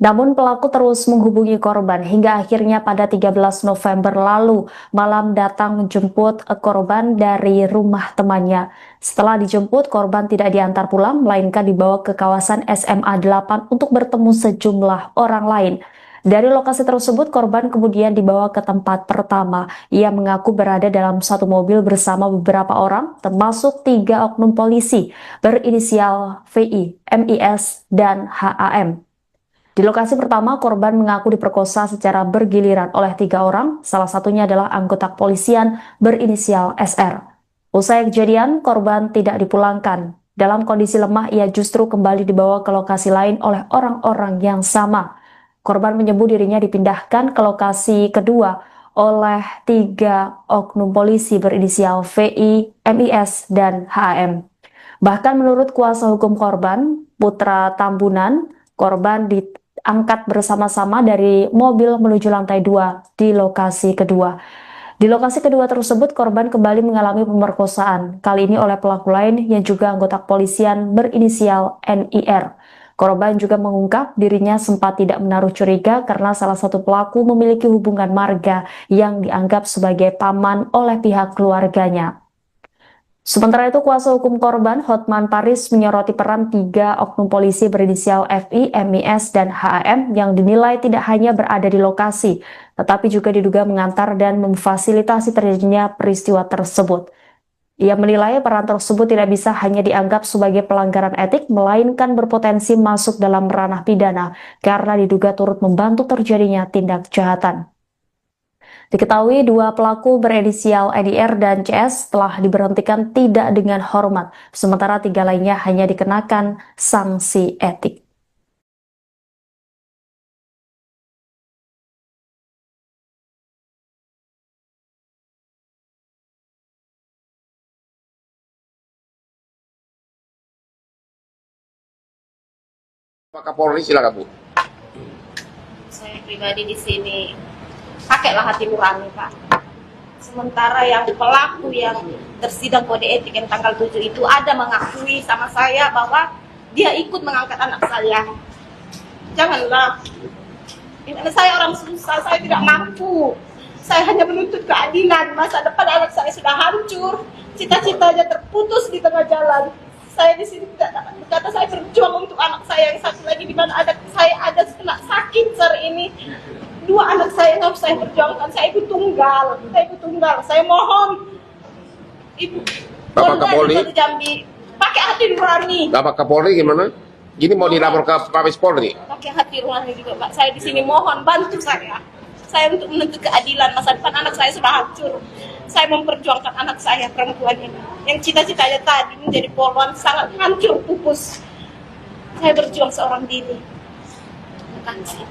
Namun pelaku terus menghubungi korban hingga akhirnya pada 13 November lalu malam datang menjemput korban dari rumah temannya. Setelah dijemput, korban tidak diantar pulang melainkan dibawa ke kawasan SMA 8 untuk bertemu sejumlah orang lain. Dari lokasi tersebut, korban kemudian dibawa ke tempat pertama. Ia mengaku berada dalam satu mobil bersama beberapa orang, termasuk 3 oknum polisi berinisial VI, MIS, dan HAM. Di lokasi pertama, korban mengaku diperkosa secara bergiliran oleh 3 orang, salah satunya adalah anggota kepolisian berinisial SR. Usai kejadian, korban tidak dipulangkan. Dalam kondisi lemah, ia justru kembali dibawa ke lokasi lain oleh orang-orang yang sama. Korban menyebut dirinya dipindahkan ke lokasi kedua oleh 3 oknum polisi berinisial VI, MIS, dan HAM. Bahkan menurut kuasa hukum korban, Putra Tambunan, korban diangkat bersama-sama dari mobil menuju lantai 2 di lokasi kedua. Di lokasi kedua tersebut, korban kembali mengalami pemerkosaan, kali ini oleh pelaku lain yang juga anggota kepolisian berinisial NIR. Korban juga mengungkap dirinya sempat tidak menaruh curiga karena salah satu pelaku memiliki hubungan marga yang dianggap sebagai paman oleh pihak keluarganya. Sementara itu, kuasa hukum korban Hotman Paris menyoroti peran 3 oknum polisi berinisial FI, MIS, dan HAM yang dinilai tidak hanya berada di lokasi, tetapi juga diduga mengantar dan memfasilitasi terjadinya peristiwa tersebut. Ia menilai peran tersebut tidak bisa hanya dianggap sebagai pelanggaran etik, melainkan berpotensi masuk dalam ranah pidana karena diduga turut membantu terjadinya tindak kejahatan. Diketahui 2 pelaku berinisial EDR dan CS telah diberhentikan tidak dengan hormat, sementara 3 lainnya hanya dikenakan sanksi etik. Pak Kapolri, silakan Bu. Saya pribadi di sini pakailah hati nurani, Pak. Sementara yang pelaku yang tersidang kode etik yang tanggal 7 itu ada mengakui sama saya bahwa dia ikut mengangkat anak saya. Janganlah. Ini saya orang susah, saya tidak mampu. Saya hanya menuntut keadilan. Masa depan anak saya sudah hancur. Cita-citanya terputus di tengah jalan. Saya di sini tidak dapat berkata, saya berjuang untuk anak saya yang satu lagi di mana ada saya ada kena sakit hari ini. 2 anak saya yang harus saya perjuangkan. Saya ibu tunggal. Saya mohon Ibu Bapak Kapolri, Jambi pakai hati nurani. Bapak Kapolri gimana? Gini mau dilapor ke Mabes Polri? Pakai hati nurani juga, Pak. Saya di sini mohon bantu saya. Saya untuk menuntut keadilan. Masa depan anak saya sudah hancur. Saya memperjuangkan anak saya perempuan ini yang cita-citanya tadi menjadi polwan sangat hancur pupus. Saya berjuang seorang diri. Terima kasih.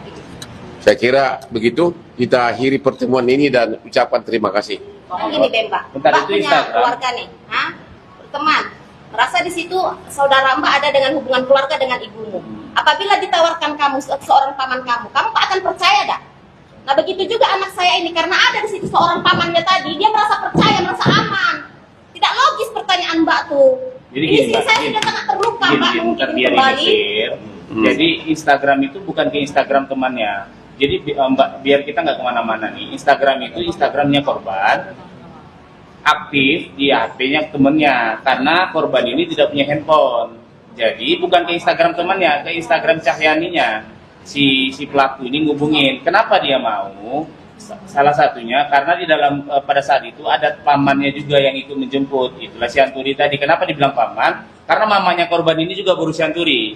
Saya kira begitu kita akhiri pertemuan ini dan ucapkan terima kasih. Ini Mbak, Bentar, Mbak itu punya Instagram. keluarga nih, teman. Merasa di situ saudara Mbak ada dengan hubungan keluarga dengan ibumu. Apabila ditawarkan kamu seorang paman kamu tak akan percaya dah. Nah begitu juga anak saya ini karena ada di situ seorang pamannya tadi, dia merasa percaya, merasa aman. Tidak logis pertanyaan Mbak tuh. Jadi Ini gini, sih Mbak, saya gini. sudah sangat terluka Mbak mungkin biar kembali. Jadi Instagram itu bukan ke Instagram temannya. Jadi Mbak, biar kita nggak kemana-mana nih. Instagram itu Instagramnya korban, aktif di HP-nya temennya. Karena korban ini tidak punya handphone. Jadi bukan ke Instagram temannya, ke Instagram Cahyaninya. Si pelaku ini ngubungin. Kenapa dia mau? Salah satunya karena di dalam pada saat itu ada pamannya juga yang ikut menjemput. Itulah si Anturi tadi. Kenapa dibilang paman? Karena mamanya korban ini juga berusia Anturi.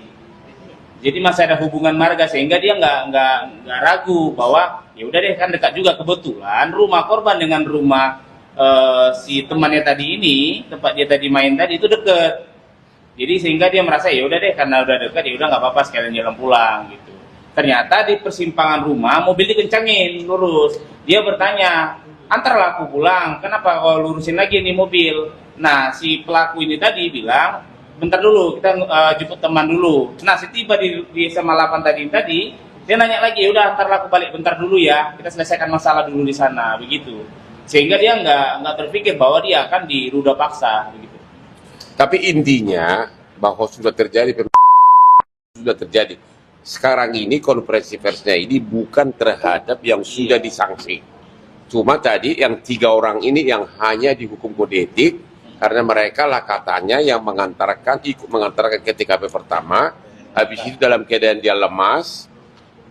Jadi masih ada hubungan marga sehingga dia nggak ragu bahwa ya udah deh kan dekat juga, kebetulan rumah korban dengan rumah si temannya tadi ini, tempat dia tadi main tadi itu deket. Jadi sehingga dia merasa ya udah deh karena udah dekat ya udah nggak apa-apa sekalian jalan pulang gitu. Ternyata di persimpangan rumah mobil dikencangin lurus. Dia bertanya, antarlah aku pulang, kenapa kau lurusin lagi nih mobil? Nah si pelaku ini tadi bilang, bentar dulu kita jemput teman dulu. Nah setiba di SMA 8 tadi dia nanya lagi, ya udah antarlah aku balik bentar dulu ya, kita selesaikan masalah dulu di sana begitu. Sehingga dia nggak terpikir bahwa dia akan diruda paksa begitu. Tapi intinya bahwa sudah terjadi sekarang ini konferensi persnya ini bukan terhadap yang sudah disanksi. Cuma tadi yang 3 orang ini yang hanya dihukum kode etik karena mereka lah katanya yang ikut mengantarkan ke TKP pertama, habis itu dalam keadaan dia lemas,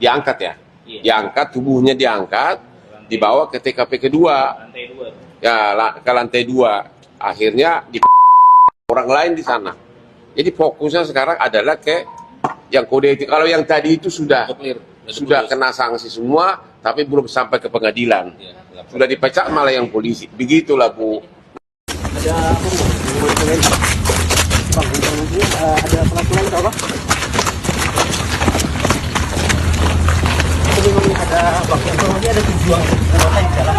diangkat ya, diangkat tubuhnya diangkat, dibawa ke TKP kedua, Lantai 2. ya ke lantai 2, akhirnya di orang lain di sana. Jadi fokusnya sekarang adalah ke yang kode etik. Kalau yang tadi itu sudah kena sanksi semua, tapi belum sampai ke pengadilan. Sudah dipecat malah yang polisi. Begitulah Bu. Ada apa Bu? Mau ditanyain. Bang, ini ada peraturan atau apa? Ini memang ada bang, informasi ada tujuan anggota di dalam.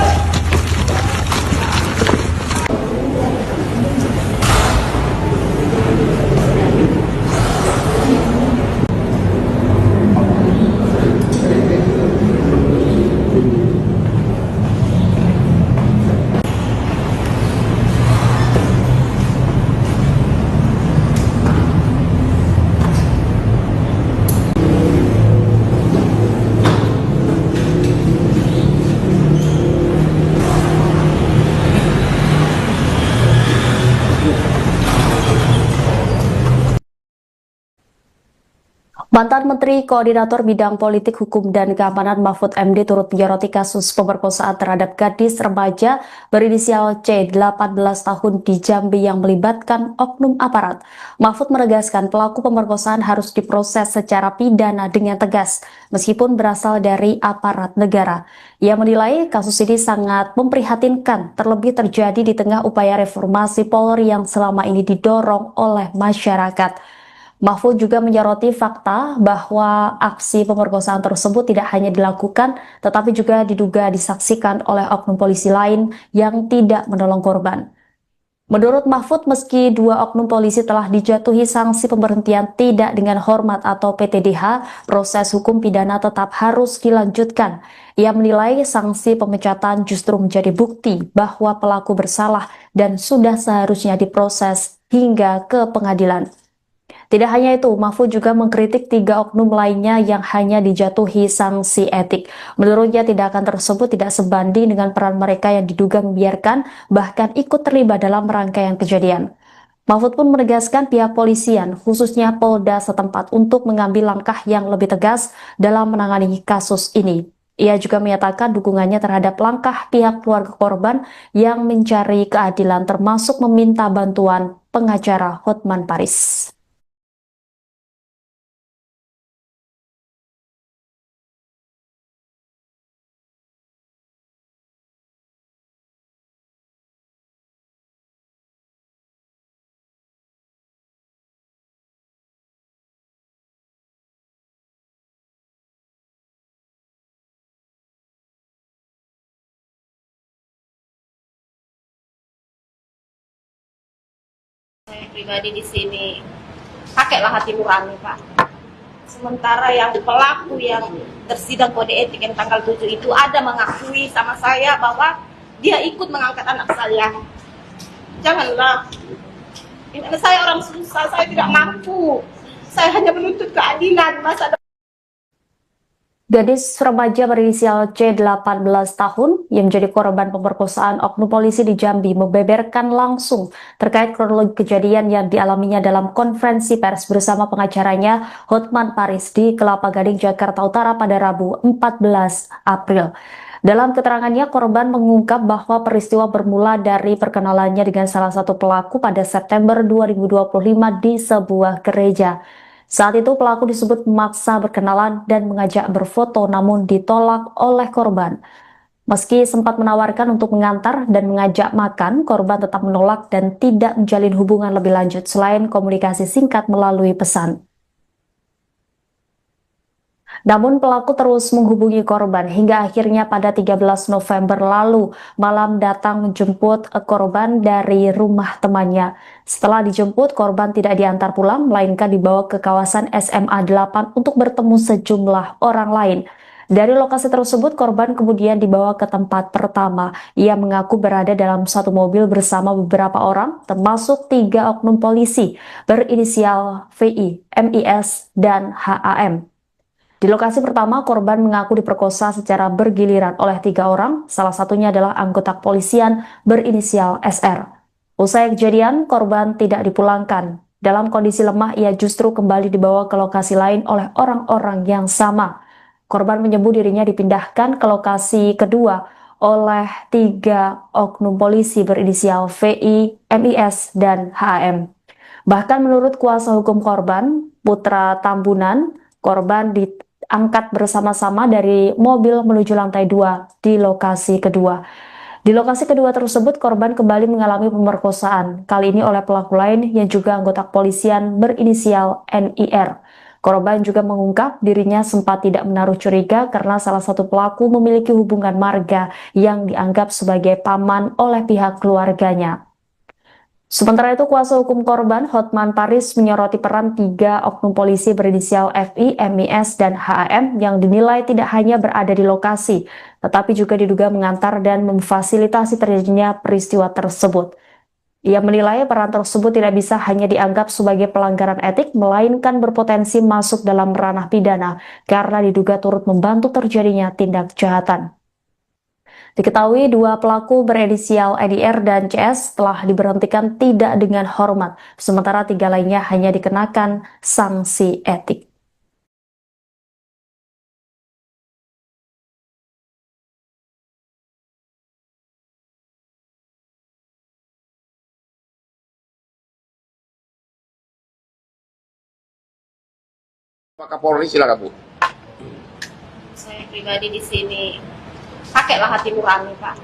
Mantan Menteri Koordinator Bidang Politik, Hukum, dan Keamanan Mahfud MD turut menyoroti kasus pemerkosaan terhadap gadis remaja berinisial C 18 tahun di Jambi yang melibatkan oknum aparat. Mahfud menegaskan pelaku pemerkosaan harus diproses secara pidana dengan tegas, meskipun berasal dari aparat negara. Ia menilai kasus ini sangat memprihatinkan, terlebih terjadi di tengah upaya reformasi Polri yang selama ini didorong oleh masyarakat. Mahfud juga menyoroti fakta bahwa aksi pemerkosaan tersebut tidak hanya dilakukan, tetapi juga diduga disaksikan oleh oknum polisi lain yang tidak menolong korban. Menurut Mahfud, meski 2 oknum polisi telah dijatuhi sanksi pemberhentian tidak dengan hormat atau PTDH, proses hukum pidana tetap harus dilanjutkan. Ia menilai sanksi pemecatan justru menjadi bukti bahwa pelaku bersalah dan sudah seharusnya diproses hingga ke pengadilan. Tidak hanya itu, Mahfud juga mengkritik 3 oknum lainnya yang hanya dijatuhi sanksi etik. Menurutnya tindakan tersebut tidak sebanding dengan peran mereka yang diduga membiarkan, bahkan ikut terlibat dalam rangkaian kejadian. Mahfud pun menegaskan pihak polisian, khususnya Polda setempat, untuk mengambil langkah yang lebih tegas dalam menangani kasus ini. Ia juga menyatakan dukungannya terhadap langkah pihak keluarga korban yang mencari keadilan, termasuk meminta bantuan pengacara Hotman Paris. Saya pribadi di sini pakailah hati nurani, Pak. Sementara yang pelaku yang tersidang kode etik yang tanggal 7 itu ada mengakui sama saya bahwa dia ikut mengangkat anak saya. Janganlah. Ini saya orang susah, saya tidak mampu. Saya hanya menuntut keadilan, masa depan. Gadis remaja berinisial C 18 tahun yang menjadi korban pemerkosaan oknum polisi di Jambi membeberkan langsung terkait kronologi kejadian yang dialaminya dalam konferensi pers bersama pengacaranya Hotman Paris di Kelapa Gading, Jakarta Utara pada Rabu 14 April. Dalam keterangannya, korban mengungkap bahwa peristiwa bermula dari perkenalannya dengan salah satu pelaku pada September 2025 di sebuah gereja. Saat itu pelaku disebut memaksa berkenalan dan mengajak berfoto namun ditolak oleh korban. Meski sempat menawarkan untuk mengantar dan mengajak makan, korban tetap menolak dan tidak menjalin hubungan lebih lanjut selain komunikasi singkat melalui pesan. Namun pelaku terus menghubungi korban hingga akhirnya pada 13 November lalu malam datang menjemput korban dari rumah temannya. Setelah dijemput, korban tidak diantar pulang, melainkan dibawa ke kawasan SMA 8 untuk bertemu sejumlah orang lain. Dari lokasi tersebut, korban kemudian dibawa ke tempat pertama. Ia mengaku berada dalam satu mobil bersama beberapa orang, termasuk 3 oknum polisi berinisial VI, MIS, dan HAM. Di lokasi pertama, korban mengaku diperkosa secara bergiliran oleh 3 orang, salah satunya adalah anggota kepolisian berinisial SR. Usai kejadian, korban tidak dipulangkan. Dalam kondisi lemah, ia justru kembali dibawa ke lokasi lain oleh orang-orang yang sama. Korban menyebut dirinya dipindahkan ke lokasi kedua oleh 3 oknum polisi berinisial VI, MIS, dan HAM. Bahkan menurut kuasa hukum korban, Putra Tambunan, korban diangkat bersama-sama dari mobil menuju lantai 2 di lokasi kedua. Di lokasi kedua tersebut, korban kembali mengalami pemerkosaan, kali ini oleh pelaku lain yang juga anggota kepolisian berinisial NIR. Korban juga mengungkap dirinya sempat tidak menaruh curiga karena salah satu pelaku memiliki hubungan marga yang dianggap sebagai paman oleh pihak keluarganya. Sementara itu, kuasa hukum korban, Hotman Paris, menyoroti peran 3 oknum polisi berinisial FI, MIS, dan HAM yang dinilai tidak hanya berada di lokasi, tetapi juga diduga mengantar dan memfasilitasi terjadinya peristiwa tersebut. Ia menilai peran tersebut tidak bisa hanya dianggap sebagai pelanggaran etik, melainkan berpotensi masuk dalam ranah pidana karena diduga turut membantu terjadinya tindak kejahatan. Diketahui 2 pelaku berinisial EDR dan CS telah diberhentikan tidak dengan hormat, sementara 3 lainnya hanya dikenakan sanksi etik. Pak Kapolri, silakan Bu. Saya pribadi di sini pakailah hati nurani, Pak.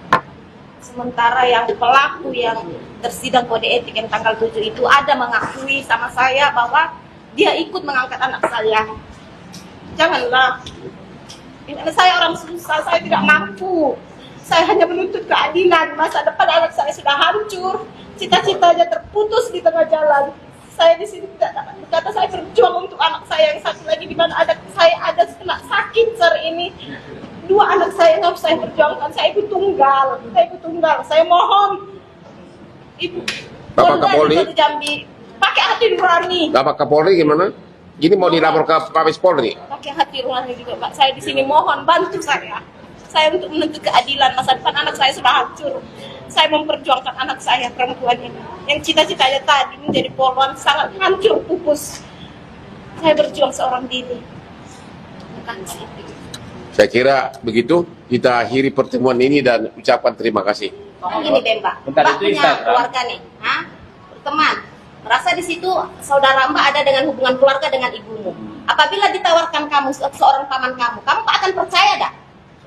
Sementara yang pelaku yang tersidang kode etik yang tanggal 7 itu ada mengakui sama saya bahwa dia ikut mengangkat anak saya. Janganlah. Ini saya orang susah, saya tidak mampu. Saya hanya menuntut keadilan. Masa depan anak saya sudah hancur. Cita-citanya terputus di tengah jalan. Saya di sini tidak dapat berkata, saya berjuang untuk anak saya yang satu lagi di mana ada saya ada kena sakit hari ini. 2 anak saya yang harus saya perjuangkan. Saya ibu tunggal. Saya mohon Ibu Bapak Kapolri, Jambi pakai hati nurani. Bapak Kapolri gimana? Ini mau dilapor ke Mabes Polri? Pakai hati nurani juga, Pak. Saya di sini mohon bantu saya. Saya untuk menuntut keadilan. Masa depan anak saya sudah hancur. Saya memperjuangkan anak saya perempuan ini yang cita-citanya tadi menjadi polwan sangat hancur pupus. Saya berjuang seorang diri. Terima kasih. Saya kira begitu kita akhiri pertemuan ini dan ucapkan terima kasih. Gini deh, Mbak. Bentar, Mbak itu punya Instagram. keluarga nih, teman. Merasa di situ saudara Mbak ada dengan hubungan keluarga dengan ibumu. Apabila ditawarkan kamu seorang paman kamu akan percaya dah?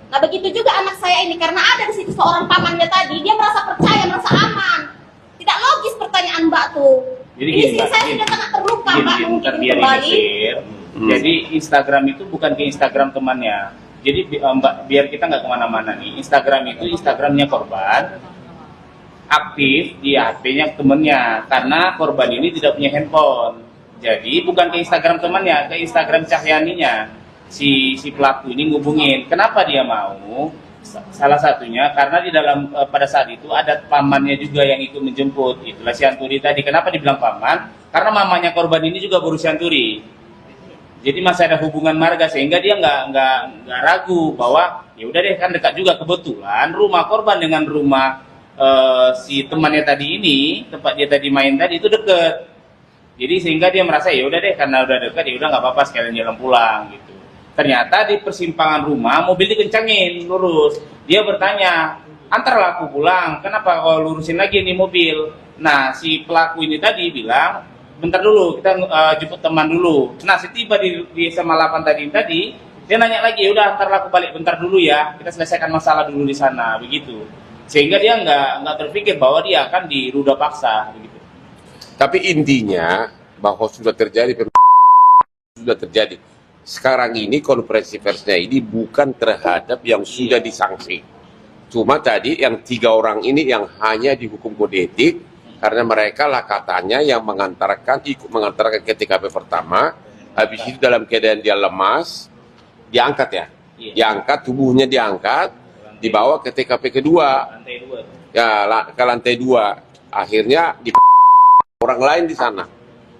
Nah begitu juga anak saya ini karena ada di situ seorang pamannya tadi, dia merasa percaya, merasa aman. Tidak logis pertanyaan Mbak tuh. Jadi ini gini, sih Mbak, saya gini. sudah sangat terluka, Mbak, Bentar, mungkin biar kembali. ini Jadi Instagram itu bukan ke Instagram temannya. Jadi Mbak, biar kita nggak kemana-mana nih. Instagram itu Instagramnya korban, aktif di HP-nya temennya. Karena korban ini tidak punya handphone. Jadi bukan ke Instagram temannya, ke Instagram Cahyaninya. Si pelaku ini ngubungin. Kenapa dia mau? Salah satunya karena di dalam pada saat itu ada pamannya juga yang ikut menjemput. Itulah si Anturi tadi. Kenapa dibilang paman? Karena mamanya korban ini juga berusia Anturi. Jadi masih ada hubungan marga sehingga dia nggak ragu bahwa ya udah deh kan dekat juga, kebetulan rumah korban dengan rumah si temannya tadi ini, tempat dia tadi main tadi itu deket. Jadi sehingga dia merasa ya udah deh karena udah dekat ya udah nggak apa-apa sekalian jalan pulang gitu. Ternyata di persimpangan rumah mobil dikencangin lurus. Dia bertanya, antarlah aku pulang. Kenapa kau lurusin lagi ini mobil? Nah si pelaku ini tadi bilang, bentar dulu, kita jemput teman dulu. Nah, setiba di SMA 8 tadi, dia nanya lagi, udah ntar aku balik bentar dulu ya, kita selesaikan masalah dulu di sana, begitu. Sehingga dia nggak terpikir bahwa dia akan diruda paksa, begitu. Tapi intinya bahwa sudah terjadi sekarang ini konferensi persnya ini bukan terhadap yang sudah disanksi. Cuma tadi yang 3 orang ini yang hanya dihukum kode etik karena mereka lah katanya yang ikut mengantarkan ke TKP pertama, habis itu dalam keadaan dia lemas, diangkat ya, diangkat, tubuhnya diangkat, dibawa ke TKP kedua, Lantai 2. ya ke lantai 2, akhirnya di orang lain di sana.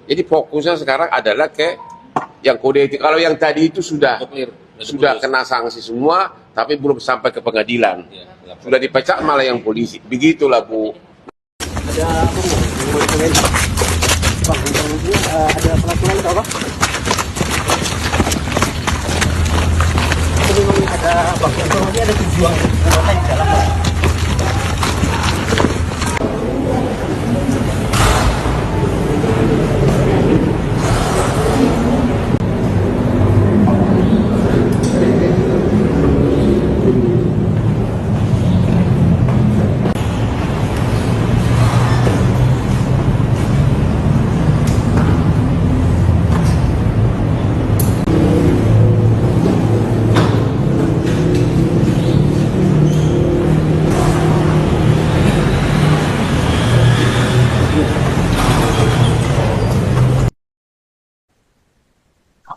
Jadi fokusnya sekarang adalah ke yang kode etik. Kalau yang tadi itu sudah kena sanksi semua, tapi belum sampai ke pengadilan. Sudah dipecat malah yang polisi. Begitulah Bu. Ada apa Bu? Mau ditanyain. Bang, ini ada peraturan atau apa? Itu memang ada apa? Informasi ada tujuan di dalam.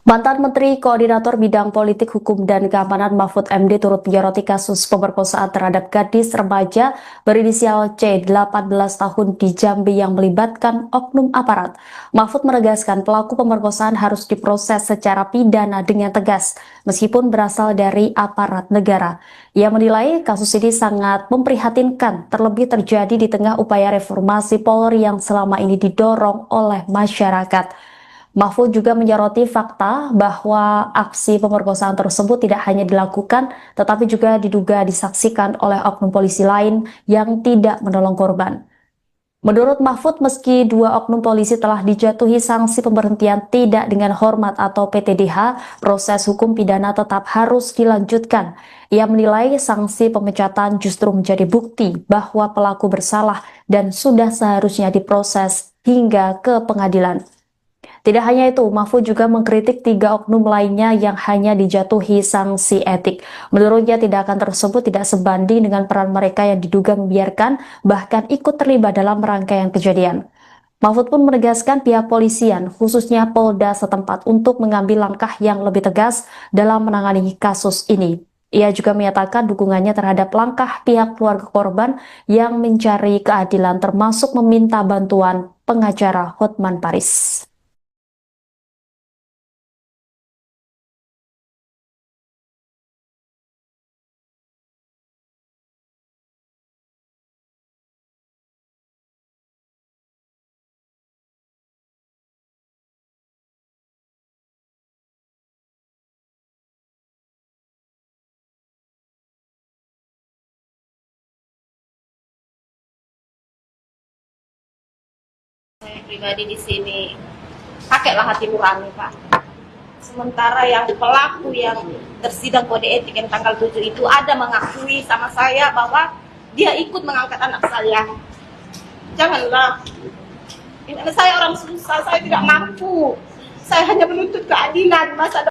Mantan Menteri Koordinator Bidang Politik, Hukum, dan Keamanan Mahfud MD turut menyoroti kasus pemerkosaan terhadap gadis remaja berinisial C 18 tahun di Jambi yang melibatkan oknum aparat. Mahfud menegaskan pelaku pemerkosaan harus diproses secara pidana dengan tegas, meskipun berasal dari aparat negara. Ia menilai kasus ini sangat memprihatinkan, terlebih terjadi di tengah upaya reformasi Polri yang selama ini didorong oleh masyarakat. Mahfud juga menyoroti fakta bahwa aksi pemerkosaan tersebut tidak hanya dilakukan, tetapi juga diduga disaksikan oleh oknum polisi lain yang tidak menolong korban. Menurut Mahfud, meski 2 oknum polisi telah dijatuhi sanksi pemberhentian tidak dengan hormat atau PTDH, proses hukum pidana tetap harus dilanjutkan. Ia menilai sanksi pemecatan justru menjadi bukti bahwa pelaku bersalah dan sudah seharusnya diproses hingga ke pengadilan. Tidak hanya itu, Mahfud juga mengkritik 3 oknum lainnya yang hanya dijatuhi sanksi etik. Menurutnya tindakan tersebut tidak sebanding dengan peran mereka yang diduga membiarkan, bahkan ikut terlibat dalam rangkaian kejadian. Mahfud pun menegaskan pihak polisian, khususnya Polda setempat, untuk mengambil langkah yang lebih tegas dalam menangani kasus ini. Ia juga menyatakan dukungannya terhadap langkah pihak keluarga korban yang mencari keadilan, termasuk meminta bantuan pengacara Hotman Paris. Saya pribadi di sini pakailah hati nurani, Pak. Sementara yang pelaku yang tersidang kode etik yang tanggal 7 itu ada mengakui sama saya bahwa dia ikut mengangkat anak saya. Janganlah. Ini saya orang susah, saya tidak mampu. Saya hanya menuntut keadilan, masa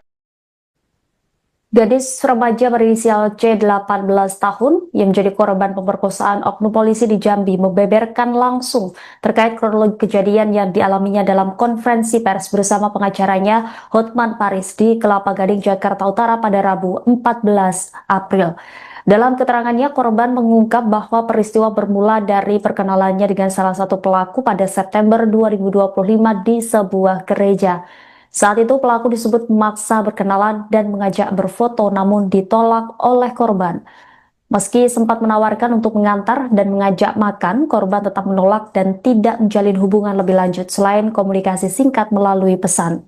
Gadis remaja berinisial C 18 tahun yang menjadi korban pemerkosaan oknum polisi di Jambi membeberkan langsung terkait kronologi kejadian yang dialaminya dalam konferensi pers bersama pengacaranya Hotman Paris di Kelapa Gading, Jakarta Utara pada Rabu 14 April. Dalam keterangannya, korban mengungkap bahwa peristiwa bermula dari perkenalannya dengan salah satu pelaku pada September 2025 di sebuah gereja. Saat itu pelaku disebut memaksa berkenalan dan mengajak berfoto, namun ditolak oleh korban. Meski sempat menawarkan untuk mengantar dan mengajak makan, korban tetap menolak dan tidak menjalin hubungan lebih lanjut selain komunikasi singkat melalui pesan.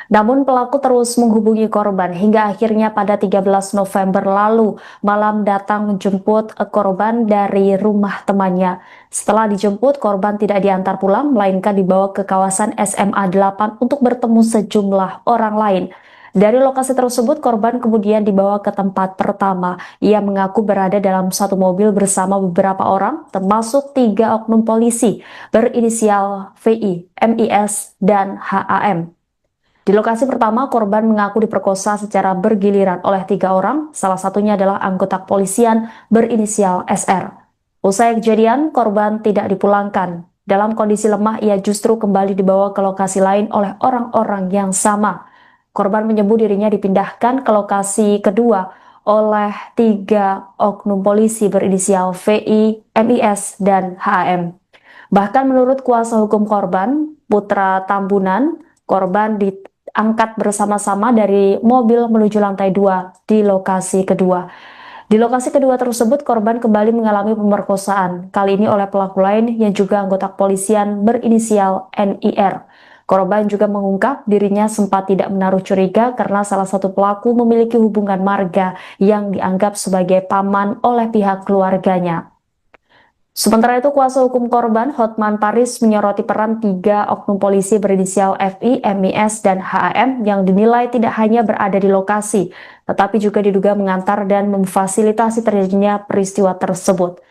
Namun pelaku terus menghubungi korban hingga akhirnya pada 13 November lalu malam datang menjemput korban dari rumah temannya. Setelah dijemput, korban tidak diantar pulang, melainkan dibawa ke kawasan SMA 8 untuk bertemu sejumlah orang lain. Dari lokasi tersebut, korban kemudian dibawa ke tempat pertama. Ia mengaku berada dalam satu mobil bersama beberapa orang, termasuk 3 oknum polisi berinisial VI, MIS, dan HAM. Di lokasi pertama, korban mengaku diperkosa secara bergiliran oleh 3 orang, salah satunya adalah anggota kepolisian berinisial SR. Usai kejadian, korban tidak dipulangkan. Dalam kondisi lemah, ia justru kembali dibawa ke lokasi lain oleh orang-orang yang sama. Korban menyebut dirinya dipindahkan ke lokasi kedua oleh 3 oknum polisi berinisial VI, MIS, dan HAM. Bahkan menurut kuasa hukum korban, Putra Tambunan, korban diangkat bersama-sama dari mobil menuju lantai 2 di lokasi kedua. Di lokasi kedua tersebut, korban kembali mengalami pemerkosaan, kali ini oleh pelaku lain yang juga anggota kepolisian berinisial NIR. Korban juga mengungkap dirinya sempat tidak menaruh curiga karena salah satu pelaku memiliki hubungan marga yang dianggap sebagai paman oleh pihak keluarganya. Sementara itu, kuasa hukum korban, Hotman Paris, menyoroti peran 3 oknum polisi berinisial FI, MIS, dan HAM yang dinilai tidak hanya berada di lokasi, tetapi juga diduga mengantar dan memfasilitasi terjadinya peristiwa tersebut.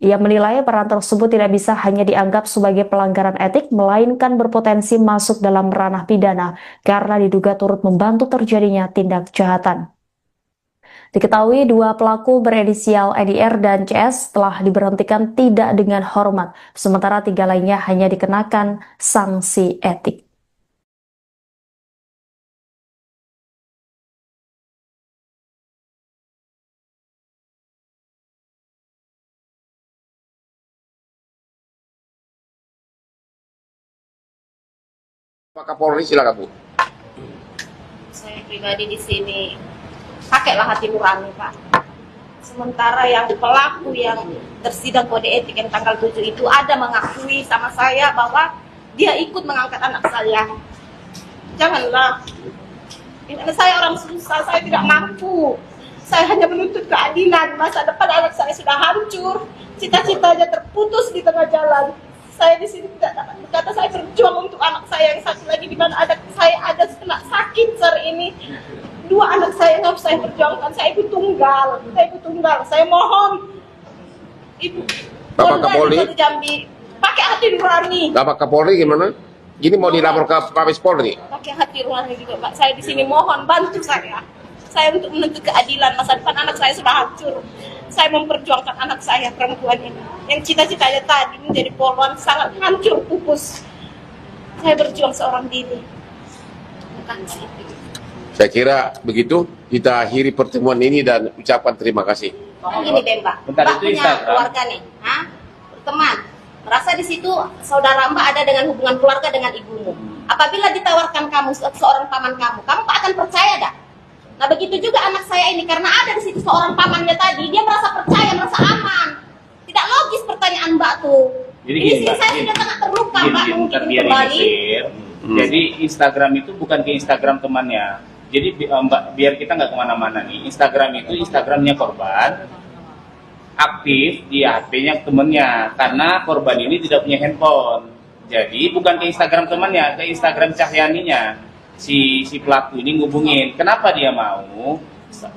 Ia menilai peran tersebut tidak bisa hanya dianggap sebagai pelanggaran etik, melainkan berpotensi masuk dalam ranah pidana karena diduga turut membantu terjadinya tindak kejahatan. Diketahui 2 pelaku berinisial NIR dan CS telah diberhentikan tidak dengan hormat, sementara 3 lainnya hanya dikenakan sanksi etik. Pak Kapolri, silakan Bu. Saya pribadi di sini pakailah hati nurani, Pak. Sementara yang pelaku yang tersidang kode etik yang tanggal 7 itu ada mengakui sama saya bahwa dia ikut mengangkat anak saya. Janganlah. Ini saya orang susah, saya tidak mampu. Saya hanya menuntut keadilan. Masa depan anak saya sudah hancur, cita-citanya terputus di tengah jalan. Saya di sini tidak dapat berkata, saya berjuang untuk anak saya yang satu lagi di mana ada saya ada kena sakit hari ini. 2 anak saya yang harus saya perjuangkan. Saya ibu tunggal. Saya mohon Ibu Bapak Kapolri, Jambi pakai hati nurani. Bapak Kapolri gimana? Gini mau dilapor ke Mabes Polri? Pakai hati nurani juga, Pak. Saya di sini mohon bantu saya. Saya untuk menuntut keadilan. Masa depan anak saya sudah hancur. Saya memperjuangkan anak saya perempuan ini yang cita-citanya tadi menjadi polwan sangat hancur pupus. Saya berjuang seorang diri. Bukan sih. Saya kira begitu kita akhiri pertemuan ini dan ucapkan terima kasih. Gini deh, Mbak. Bentar, Mbak itu punya Instagram. keluarga nih, teman. Merasa di situ saudara Mbak ada dengan hubungan keluarga dengan ibumu. Apabila ditawarkan kamu seorang paman kamu akan percaya dah? Nah begitu juga anak saya ini karena ada di situ seorang pamannya tadi, dia merasa percaya, merasa aman. Tidak logis pertanyaan Mbak tuh. Jadi ini gini, sih Mbak, saya gini. sudah sangat terluka, Mbak. Biar Mungkin ini kembali. clear. Jadi Instagram itu bukan ke Instagram temannya. Jadi Mbak, biar kita nggak kemana-mana nih. Instagram itu Instagramnya korban, aktif di HP-nya temennya. Karena korban ini tidak punya handphone. Jadi bukan ke Instagram temannya, ke Instagram Cahyaninya. Si pelaku ini ngubungin. Kenapa dia mau?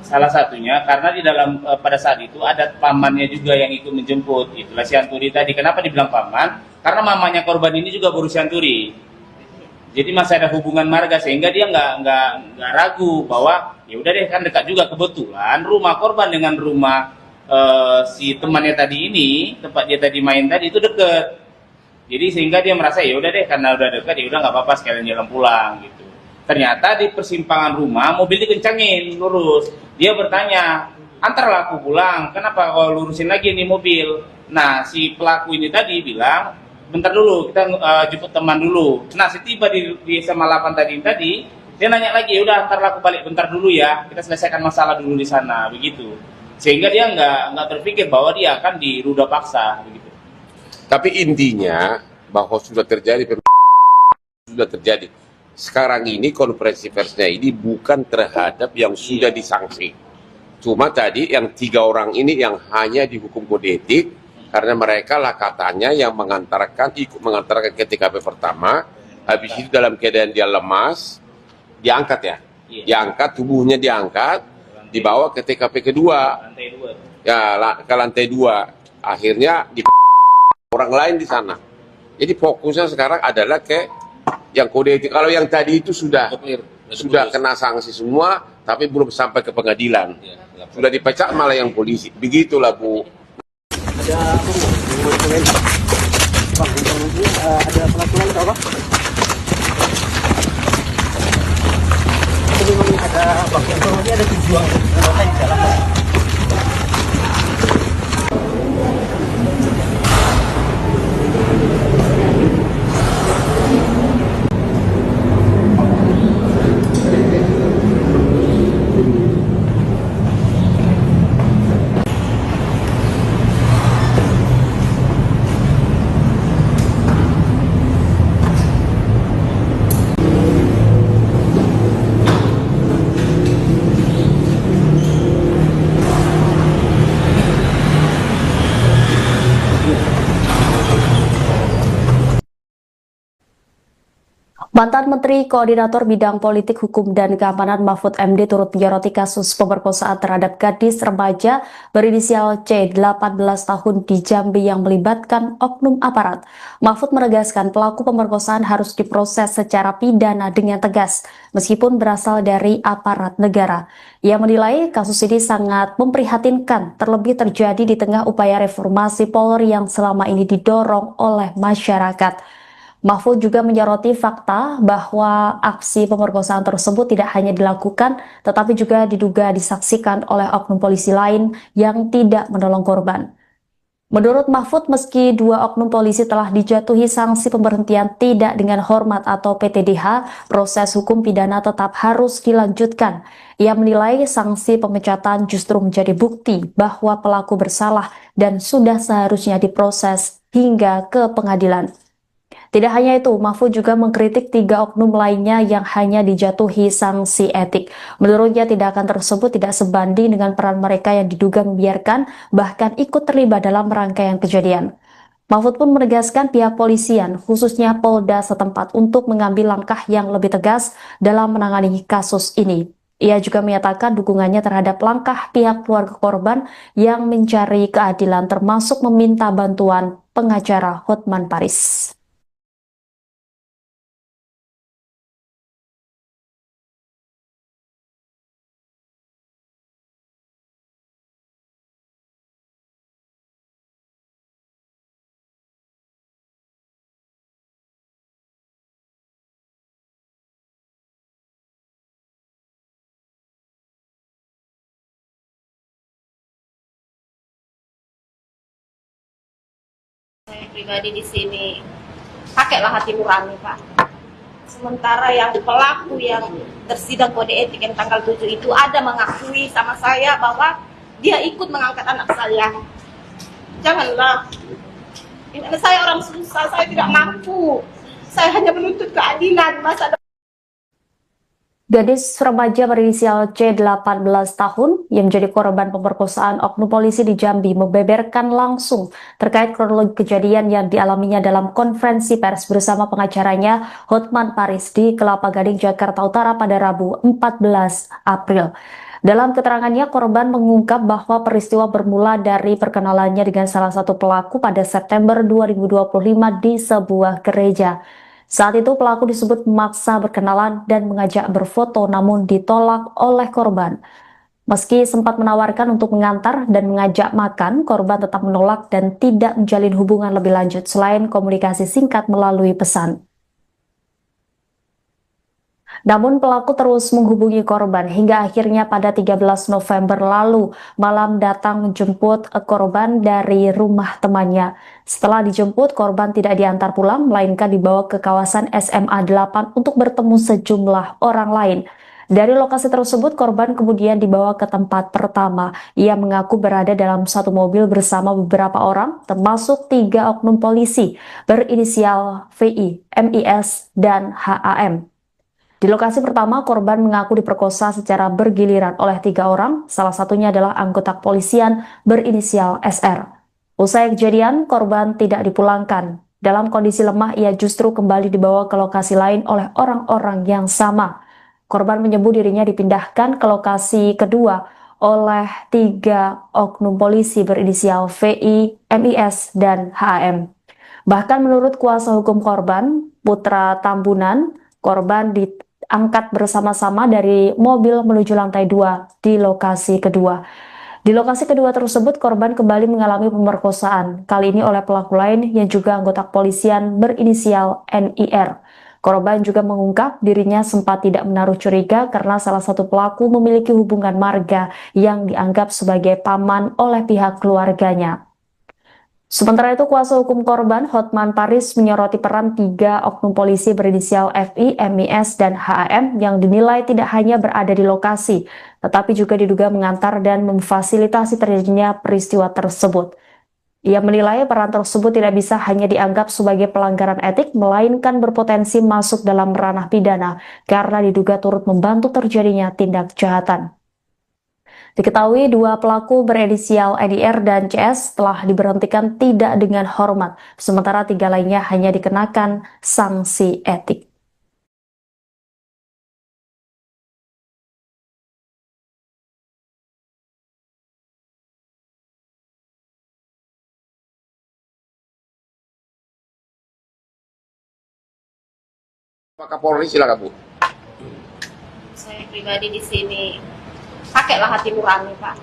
Salah satunya karena di dalam pada saat itu ada pamannya juga yang ikut menjemput. Itulah si Anturi tadi. Kenapa dibilang paman? Karena mamanya korban ini juga berusia Anturi. Jadi masih ada hubungan marga sehingga dia nggak ragu bahwa ya udah deh kan dekat juga, kebetulan rumah korban dengan rumah si temannya tadi ini, tempat dia tadi main tadi itu deket. Jadi sehingga dia merasa ya udah deh karena udah dekat ya udah nggak apa-apa sekalian jalan pulang gitu. Ternyata di persimpangan rumah mobil dikencangin lurus. Dia bertanya, antarlah aku pulang, kenapa kau lurusin lagi nih mobil? Nah si pelaku ini tadi bilang, bentar dulu kita jemput teman dulu. Nah setiba di SMA 8 tadi dia nanya lagi, udah antarlah aku balik bentar dulu ya, kita selesaikan masalah dulu di sana begitu. Sehingga dia nggak terpikir bahwa dia akan diruda paksa begitu. Tapi intinya bahwa sudah terjadi sekarang ini konferensi persnya ini bukan terhadap yang sudah disanksi. Cuma tadi yang 3 orang ini yang hanya dihukum kode etik karena mereka lah katanya yang ikut mengantarkan ke TKP pertama, habis itu dalam keadaan dia lemas, diangkat ya, diangkat tubuhnya diangkat, dibawa ke TKP kedua, Lantai 2. ya ke lantai 2, akhirnya di orang lain di sana. Jadi fokusnya sekarang adalah ke yang kode etik. Kalau yang tadi itu sudah kena sanksi semua, tapi belum sampai ke pengadilan. Sudah dipecat malah yang polisi. Begitulah Bu. Ada apa enggak? Yang mau ditanyain? Bang, informasinya ada pelaku lain atau apa? Itu memang ada, bang, informasinya ada 7 anggota di dalam. Bang. Mantan Menteri Koordinator Bidang Politik, Hukum, dan Keamanan Mahfud MD turut menyoroti kasus pemerkosaan terhadap gadis remaja berinisial C 18 tahun di Jambi yang melibatkan oknum aparat. Mahfud menegaskan pelaku pemerkosaan harus diproses secara pidana dengan tegas, meskipun berasal dari aparat negara. Ia menilai kasus ini sangat memprihatinkan, terlebih terjadi di tengah upaya reformasi Polri yang selama ini didorong oleh masyarakat. Mahfud juga menyoroti fakta bahwa aksi pemerkosaan tersebut tidak hanya dilakukan, tetapi juga diduga disaksikan oleh oknum polisi lain yang tidak menolong korban. Menurut Mahfud, meski 2 oknum polisi telah dijatuhi sanksi pemberhentian tidak dengan hormat atau PTDH, proses hukum pidana tetap harus dilanjutkan. Ia menilai sanksi pemecatan justru menjadi bukti bahwa pelaku bersalah dan sudah seharusnya diproses hingga ke pengadilan. Tidak hanya itu, Mahfud juga mengkritik 3 oknum lainnya yang hanya dijatuhi sanksi etik. Menurutnya tindakan tersebut tidak sebanding dengan peran mereka yang diduga membiarkan bahkan ikut terlibat dalam rangkaian kejadian. Mahfud pun menegaskan pihak polisian, khususnya Polda setempat untuk mengambil langkah yang lebih tegas dalam menangani kasus ini. Ia juga menyatakan dukungannya terhadap langkah pihak keluarga korban yang mencari keadilan termasuk meminta bantuan pengacara Hotman Paris. Saya pribadi di sini pakailah hati nurani, Pak. Sementara yang pelaku yang tersidang kode etik yang tanggal 7 itu ada mengakui sama saya bahwa dia ikut mengangkat anak saya. Janganlah. Ini saya orang susah, saya tidak mampu. Saya hanya menuntut keadilan, masa Gadis remaja berinisial C 18 tahun yang menjadi korban pemerkosaan oknum polisi di Jambi membeberkan langsung terkait kronologi kejadian yang dialaminya dalam konferensi pers bersama pengacaranya Hotman Paris di Kelapa Gading, Jakarta Utara pada Rabu 14 April. Dalam keterangannya, korban mengungkap bahwa peristiwa bermula dari perkenalannya dengan salah satu pelaku pada September 2025 di sebuah gereja. Saat itu pelaku disebut memaksa berkenalan dan mengajak berfoto namun ditolak oleh korban. Meski sempat menawarkan untuk mengantar dan mengajak makan, korban tetap menolak dan tidak menjalin hubungan lebih lanjut selain komunikasi singkat melalui pesan. Namun pelaku terus menghubungi korban hingga akhirnya pada 13 November lalu malam datang menjemput korban dari rumah temannya. Setelah dijemput, korban tidak diantar pulang melainkan dibawa ke kawasan SMA 8 untuk bertemu sejumlah orang lain. Dari lokasi tersebut, korban kemudian dibawa ke tempat pertama. Ia mengaku berada dalam satu mobil bersama beberapa orang, termasuk 3 oknum polisi berinisial VI, MIS, dan HAM. Di lokasi pertama, korban mengaku diperkosa secara bergiliran oleh 3 orang, salah satunya adalah anggota kepolisian berinisial SR. Usai kejadian, korban tidak dipulangkan. Dalam kondisi lemah, ia justru kembali dibawa ke lokasi lain oleh orang-orang yang sama. Korban menyebut dirinya dipindahkan ke lokasi kedua oleh 3 oknum polisi berinisial VI, MIS, dan HAM. Bahkan menurut kuasa hukum korban, Putra Tambunan, korban diangkat bersama-sama dari mobil menuju lantai 2 di lokasi kedua. Di lokasi kedua tersebut, korban kembali mengalami pemerkosaan, kali ini oleh pelaku lain yang juga anggota kepolisian berinisial NIR. Korban juga mengungkap dirinya sempat tidak menaruh curiga karena salah satu pelaku memiliki hubungan marga yang dianggap sebagai paman oleh pihak keluarganya. Sementara itu, kuasa hukum korban, Hotman Paris, menyoroti peran 3 oknum polisi berinisial FI, MIS, dan HAM yang dinilai tidak hanya berada di lokasi, tetapi juga diduga mengantar dan memfasilitasi terjadinya peristiwa tersebut. Ia menilai peran tersebut tidak bisa hanya dianggap sebagai pelanggaran etik, melainkan berpotensi masuk dalam ranah pidana karena diduga turut membantu terjadinya tindak kejahatan. Diketahui 2 pelaku berinisial NIR dan CS telah diberhentikan tidak dengan hormat, sementara 3 lainnya hanya dikenakan sanksi etik. Pak Kapolri, silakan Bu. Saya pribadi di sini pakailah hati nurani, Pak.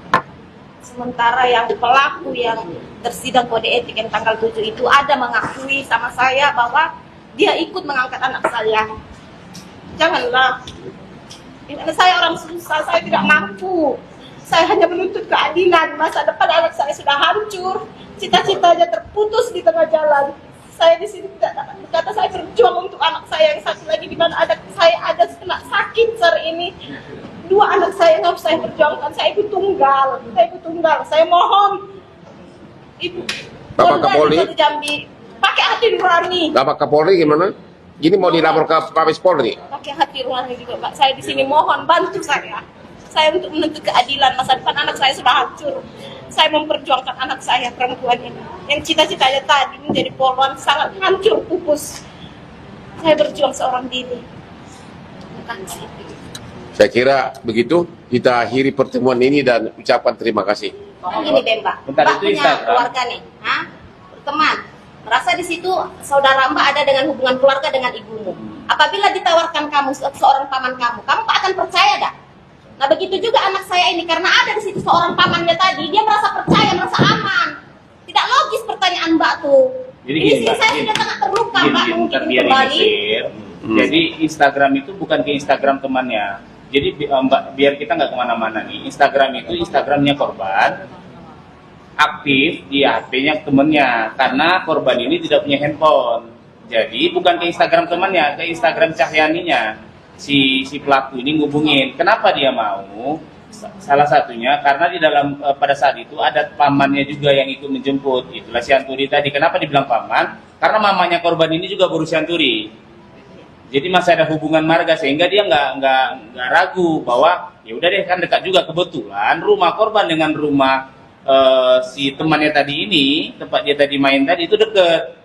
Sementara yang pelaku yang tersidang kode etik yang tanggal 7 itu ada mengakui sama saya bahwa dia ikut mengangkat anak saya. Janganlah. Saya orang susah, saya tidak mampu. Saya hanya menuntut keadilan. Masa depan anak saya sudah hancur, cita-citanya terputus di tengah jalan. Saya di sini tidak dapat berkata, saya berjuang untuk anak saya yang satu lagi di mana saya ada kena sakit hari ini. 2 anak saya yang harus saya perjuangkan, saya ibu tunggal, saya mohon Ibu Bapak Kapolri, Jambi pakai hati nurani. Bapak Kapolri gimana? Gini mau dilapor ke Mabes Polri? Pakai hati nurani juga, Pak. Saya di sini mohon bantu saya untuk menuntut keadilan. Masa depan anak saya sudah hancur. Saya memperjuangkan anak saya perempuan ini yang cita-citanya tadi menjadi polwan sangat hancur pupus. Saya berjuang seorang diri. Terima kasih. Saya kira begitu kita akhiri pertemuan ini dan ucapkan terima kasih. Gini deh Mbak, Bentar, Mbak itu punya Instagram. keluarga nih, teman. Merasa di situ saudara Mbak ada dengan hubungan keluarga dengan ibumu. Apabila ditawarkan kamu seorang paman kamu akan percaya dah? Nah begitu juga anak saya ini karena ada di situ seorang pamannya tadi, dia merasa percaya, merasa aman. Tidak logis pertanyaan Mbak tuh. Jadi Ini gini, sih Mbak, saya gini. sudah sangat terluka Mbak Biar mungkin ini kembali. clear. Jadi Instagram itu bukan ke Instagram temannya. Jadi Mbak, biar kita nggak kemana-mana nih. Instagram itu Instagramnya korban, aktif di HP-nya temennya. Karena korban ini tidak punya handphone. Jadi bukan ke Instagram temannya, ke Instagram Cahyaninya. Si pelaku ini ngubungin. Kenapa dia mau? Salah satunya karena di dalam pada saat itu ada pamannya juga yang ikut menjemput. Itulah Sianturi tadi. Kenapa dibilang paman? Karena mamanya korban ini juga baru Sianturi. Jadi masih ada hubungan marga sehingga dia nggak ragu bahwa ya udah deh kan dekat juga, kebetulan rumah korban dengan rumah si temannya tadi ini, tempat dia tadi main tadi itu deket.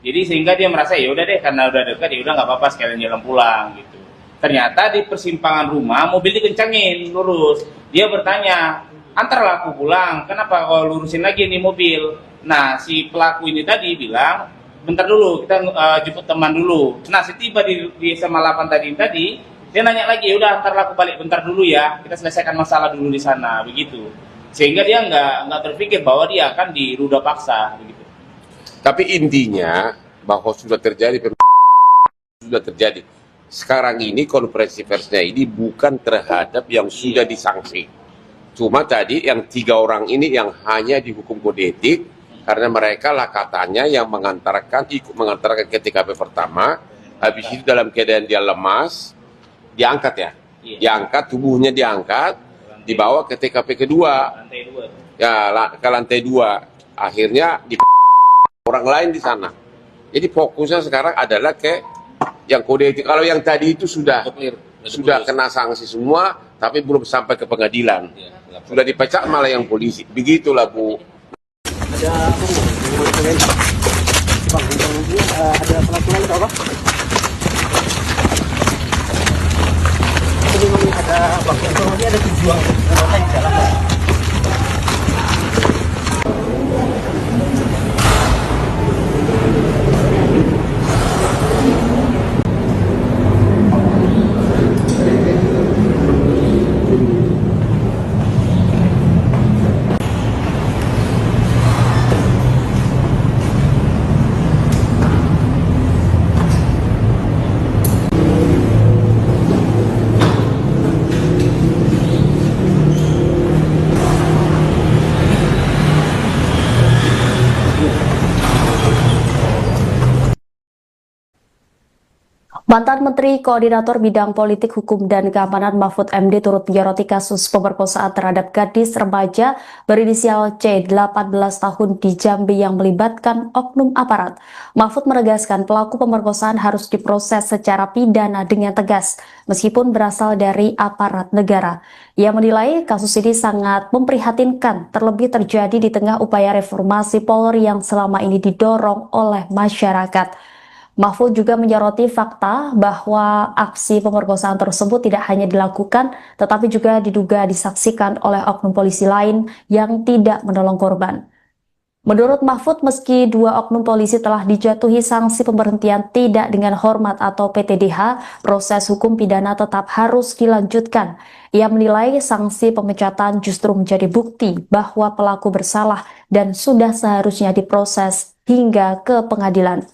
Jadi sehingga dia merasa ya udah deh karena udah dekat ya udah nggak apa-apa sekalian jalan pulang gitu. Ternyata di persimpangan rumah mobil dikencangin lurus. Dia bertanya, antarlah aku pulang, kenapa kau lurusin lagi nih mobil? Nah si pelaku ini tadi bilang, bentar dulu kita jemput teman dulu. Nah setiba di SMA 8 tadi dia nanya lagi, udah antarlah aku balik bentar dulu ya, kita selesaikan masalah dulu di sana begitu. Sehingga dia nggak terpikir bahwa dia akan diruda paksa begitu. Tapi intinya bahwa sudah terjadi sekarang ini konferensi persnya ini bukan terhadap yang sudah disanksi. Cuma tadi yang 3 orang ini yang hanya dihukum kode etik karena mereka lah katanya yang ikut mengantarkan ke TKP pertama, habis itu dalam keadaan dia lemas, diangkat ya, diangkat tubuhnya diangkat, dibawa ke TKP kedua, ya ke lantai 2, akhirnya di orang lain di sana. Jadi fokusnya sekarang adalah ke Yang kode etik, kalau yang tadi itu sudah Sudah kena sanksi semua, tapi belum sampai ke pengadilan. Ya, Sudah dipecat malah yang polisi. Begitulah Bu. Ada apa Bu? Mau ditanyain. Bang, ini ada pelaku lain apa? Ini memang ada bang, ini ada tujuan di dalam. Mantan Menteri Koordinator Bidang Politik, Hukum, dan Keamanan Mahfud MD turut menyoroti kasus pemerkosaan terhadap gadis remaja berinisial C 18 tahun di Jambi yang melibatkan oknum aparat. Mahfud menegaskan pelaku pemerkosaan harus diproses secara pidana dengan tegas, meskipun berasal dari aparat negara. Ia menilai kasus ini sangat memprihatinkan, terlebih terjadi di tengah upaya reformasi Polri yang selama ini didorong oleh masyarakat. Mahfud juga menyoroti fakta bahwa aksi pemerkosaan tersebut tidak hanya dilakukan, tetapi juga diduga disaksikan oleh oknum polisi lain yang tidak menolong korban. Menurut Mahfud, meski dua oknum polisi telah dijatuhi sanksi pemberhentian tidak dengan hormat atau PTDH, proses hukum pidana tetap harus dilanjutkan. Ia menilai sanksi pemecatan justru menjadi bukti bahwa pelaku bersalah dan sudah seharusnya diproses hingga ke pengadilan.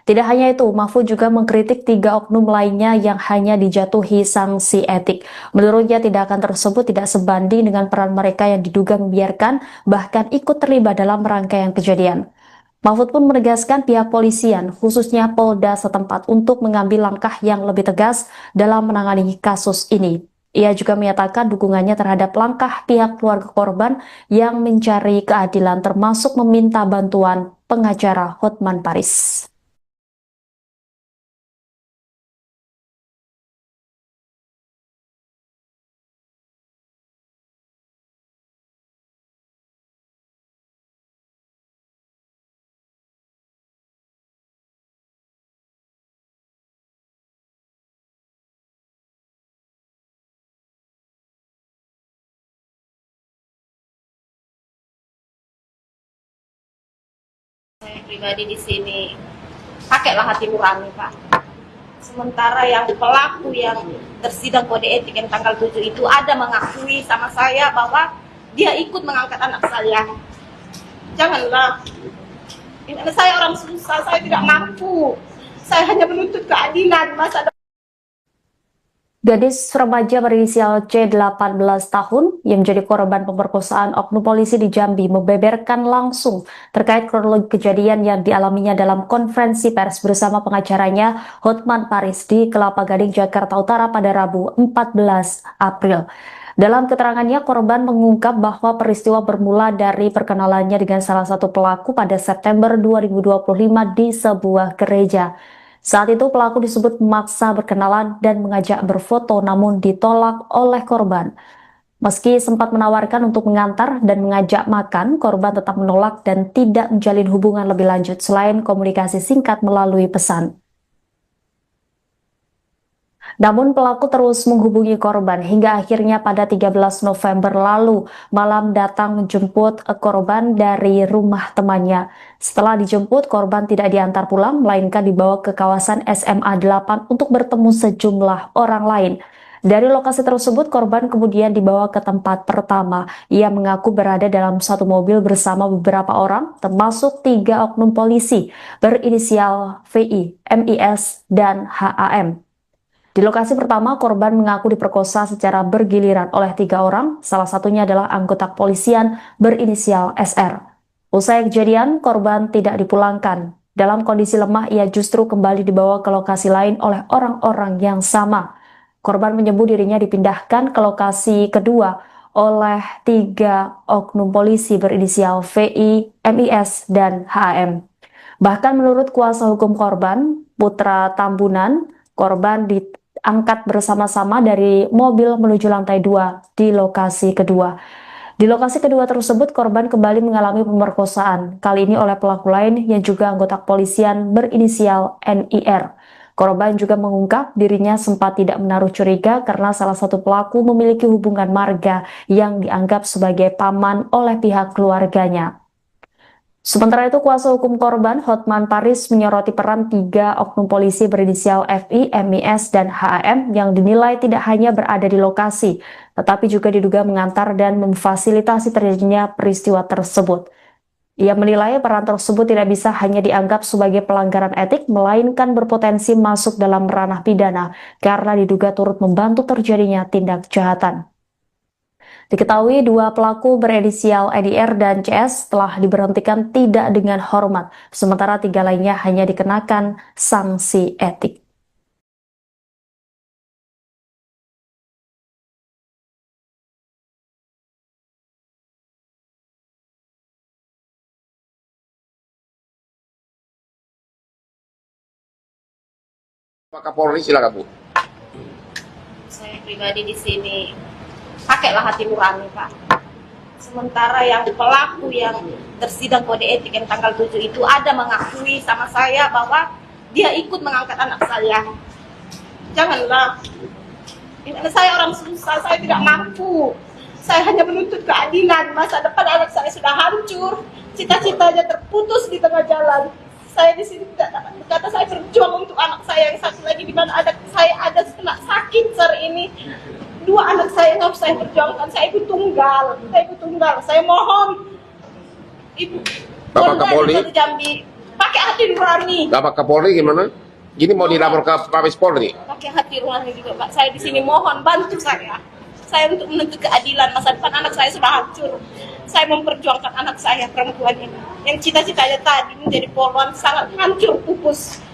Tidak hanya itu, Mahfud juga mengkritik 3 oknum lainnya yang hanya dijatuhi sanksi etik. Menurutnya tindakan tersebut tidak sebanding dengan peran mereka yang diduga membiarkan bahkan ikut terlibat dalam rangkaian kejadian. Mahfud pun menegaskan pihak polisian, khususnya Polda setempat untuk mengambil langkah yang lebih tegas dalam menangani kasus ini. Ia juga menyatakan dukungannya terhadap langkah pihak keluarga korban yang mencari keadilan termasuk meminta bantuan pengacara Hotman Paris. Saya pribadi di sini pakailah hati nurani, Pak. Sementara yang pelaku yang tersidang kode etik yang tanggal 7 itu ada mengakui sama saya bahwa dia ikut mengangkat anak saya. Janganlah. Ini saya orang susah, saya tidak mampu. Saya hanya menuntut keadilan, masa Gadis remaja berinisial C 18 tahun yang menjadi korban pemerkosaan oknum polisi di Jambi membeberkan langsung terkait kronologi kejadian yang dialaminya dalam konferensi pers bersama pengacaranya Hotman Paris di Kelapa Gading, Jakarta Utara pada Rabu 14 April. Dalam keterangannya, korban mengungkap bahwa peristiwa bermula dari perkenalannya dengan salah satu pelaku pada September 2025 di sebuah gereja. Saat itu pelaku disebut memaksa berkenalan dan mengajak berfoto namun ditolak oleh korban. Meski sempat menawarkan untuk mengantar dan mengajak makan, korban tetap menolak dan tidak menjalin hubungan lebih lanjut selain komunikasi singkat melalui pesan. Namun pelaku terus menghubungi korban hingga akhirnya pada 13 November lalu malam datang menjemput korban dari rumah temannya. Setelah dijemput, korban tidak diantar pulang melainkan dibawa ke kawasan SMA 8 untuk bertemu sejumlah orang lain. Dari lokasi tersebut, korban kemudian dibawa ke tempat pertama. Ia mengaku berada dalam satu mobil bersama beberapa orang, termasuk 3 oknum polisi berinisial VI, MIS, dan HAM. Di lokasi pertama, korban mengaku diperkosa secara bergiliran oleh 3 orang, salah satunya adalah anggota kepolisian berinisial SR. Usai kejadian, korban tidak dipulangkan. Dalam kondisi lemah, ia justru kembali dibawa ke lokasi lain oleh orang-orang yang sama. Korban menyebut dirinya dipindahkan ke lokasi kedua oleh 3 oknum polisi berinisial VI, MIS, dan HM. Bahkan menurut kuasa hukum korban, Putra Tambunan, korban diangkat bersama-sama dari mobil menuju lantai 2 di lokasi kedua. Di lokasi kedua tersebut, korban kembali mengalami pemerkosaan, kali ini oleh pelaku lain yang juga anggota kepolisian berinisial NIR. Korban juga mengungkap dirinya sempat tidak menaruh curiga karena salah satu pelaku memiliki hubungan marga yang dianggap sebagai paman oleh pihak keluarganya. Sementara itu, kuasa hukum korban, Hotman Paris, menyoroti peran 3 oknum polisi berinisial FI, MIS, dan HAM yang dinilai tidak hanya berada di lokasi, tetapi juga diduga mengantar dan memfasilitasi terjadinya peristiwa tersebut. Ia menilai peran tersebut tidak bisa hanya dianggap sebagai pelanggaran etik, melainkan berpotensi masuk dalam ranah pidana karena diduga turut membantu terjadinya tindak kejahatan. Diketahui 2 pelaku berinisial NIR dan CS telah diberhentikan tidak dengan hormat, sementara 3 lainnya hanya dikenakan sanksi etik. Pak Kapolri, silakan Bu. Saya pribadi di sini pakailah hati nurani, Pak. Sementara yang pelaku yang tersidang kode etik yang tanggal 7 itu ada mengakui sama saya bahwa dia ikut mengangkat anak saya. Janganlah. Ini saya orang susah, saya tidak mampu. Saya hanya menuntut keadilan. Masa depan anak saya sudah hancur, cita-citanya terputus di tengah jalan. Saya di sini tidak dapat berkata, saya berjuang untuk anak saya yang satu lagi di mana saya ada kena sakit hari ini. 2 anak saya yang harus saya perjuangkan. Saya ibu tunggal. Saya mohon Ibu Bapak Kapolri, Jambi pakai hati nurani. Bapak Kapolri gimana? Gini mau dilapor ke Mabes Polri? Pakai hati nurani juga, Pak. Saya di sini mohon bantu saya. Saya untuk menuntut keadilan. Masa depan anak saya sudah hancur. Saya memperjuangkan anak saya perempuan ini yang cita-citanya tadi menjadi polwan sangat hancur pupus.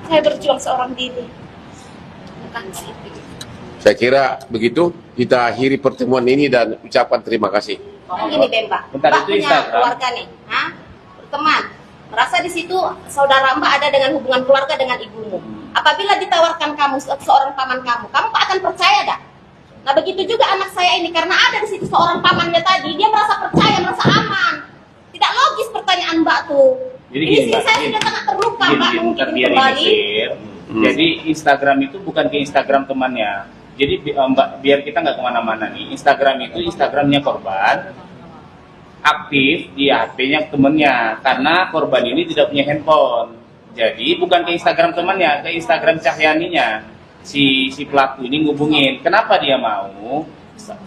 Saya berjuang seorang diri. Bukan sih. Saya kira begitu kita akhiri pertemuan ini dan ucapkan terima kasih. Gini deh, Mbak. Bentar, Mbak itu punya Instagram. keluarga nih, teman. Merasa di situ saudara Mbak ada dengan hubungan keluarga dengan ibumu. Apabila ditawarkan kamu seorang paman kamu akan percaya dah? Nah begitu juga anak saya ini, karena ada di situ seorang pamannya tadi, dia merasa percaya, merasa aman. Tidak logis pertanyaan Mbak tuh. Jadi Ini gini, sih Mbak, saya gini. sudah sangat terluka, Mbak, Biar mungkin ini kembali. clear. Jadi Instagram itu bukan ke Instagram temannya. Jadi Mbak, biar kita nggak kemana-mana nih. Instagram itu Instagramnya korban, aktif di HP-nya temennya, karena korban ini tidak punya handphone. Jadi bukan ke Instagram temannya, ke Instagram Cahyaninya. Si pelaku ini ngubungin. Kenapa dia mau?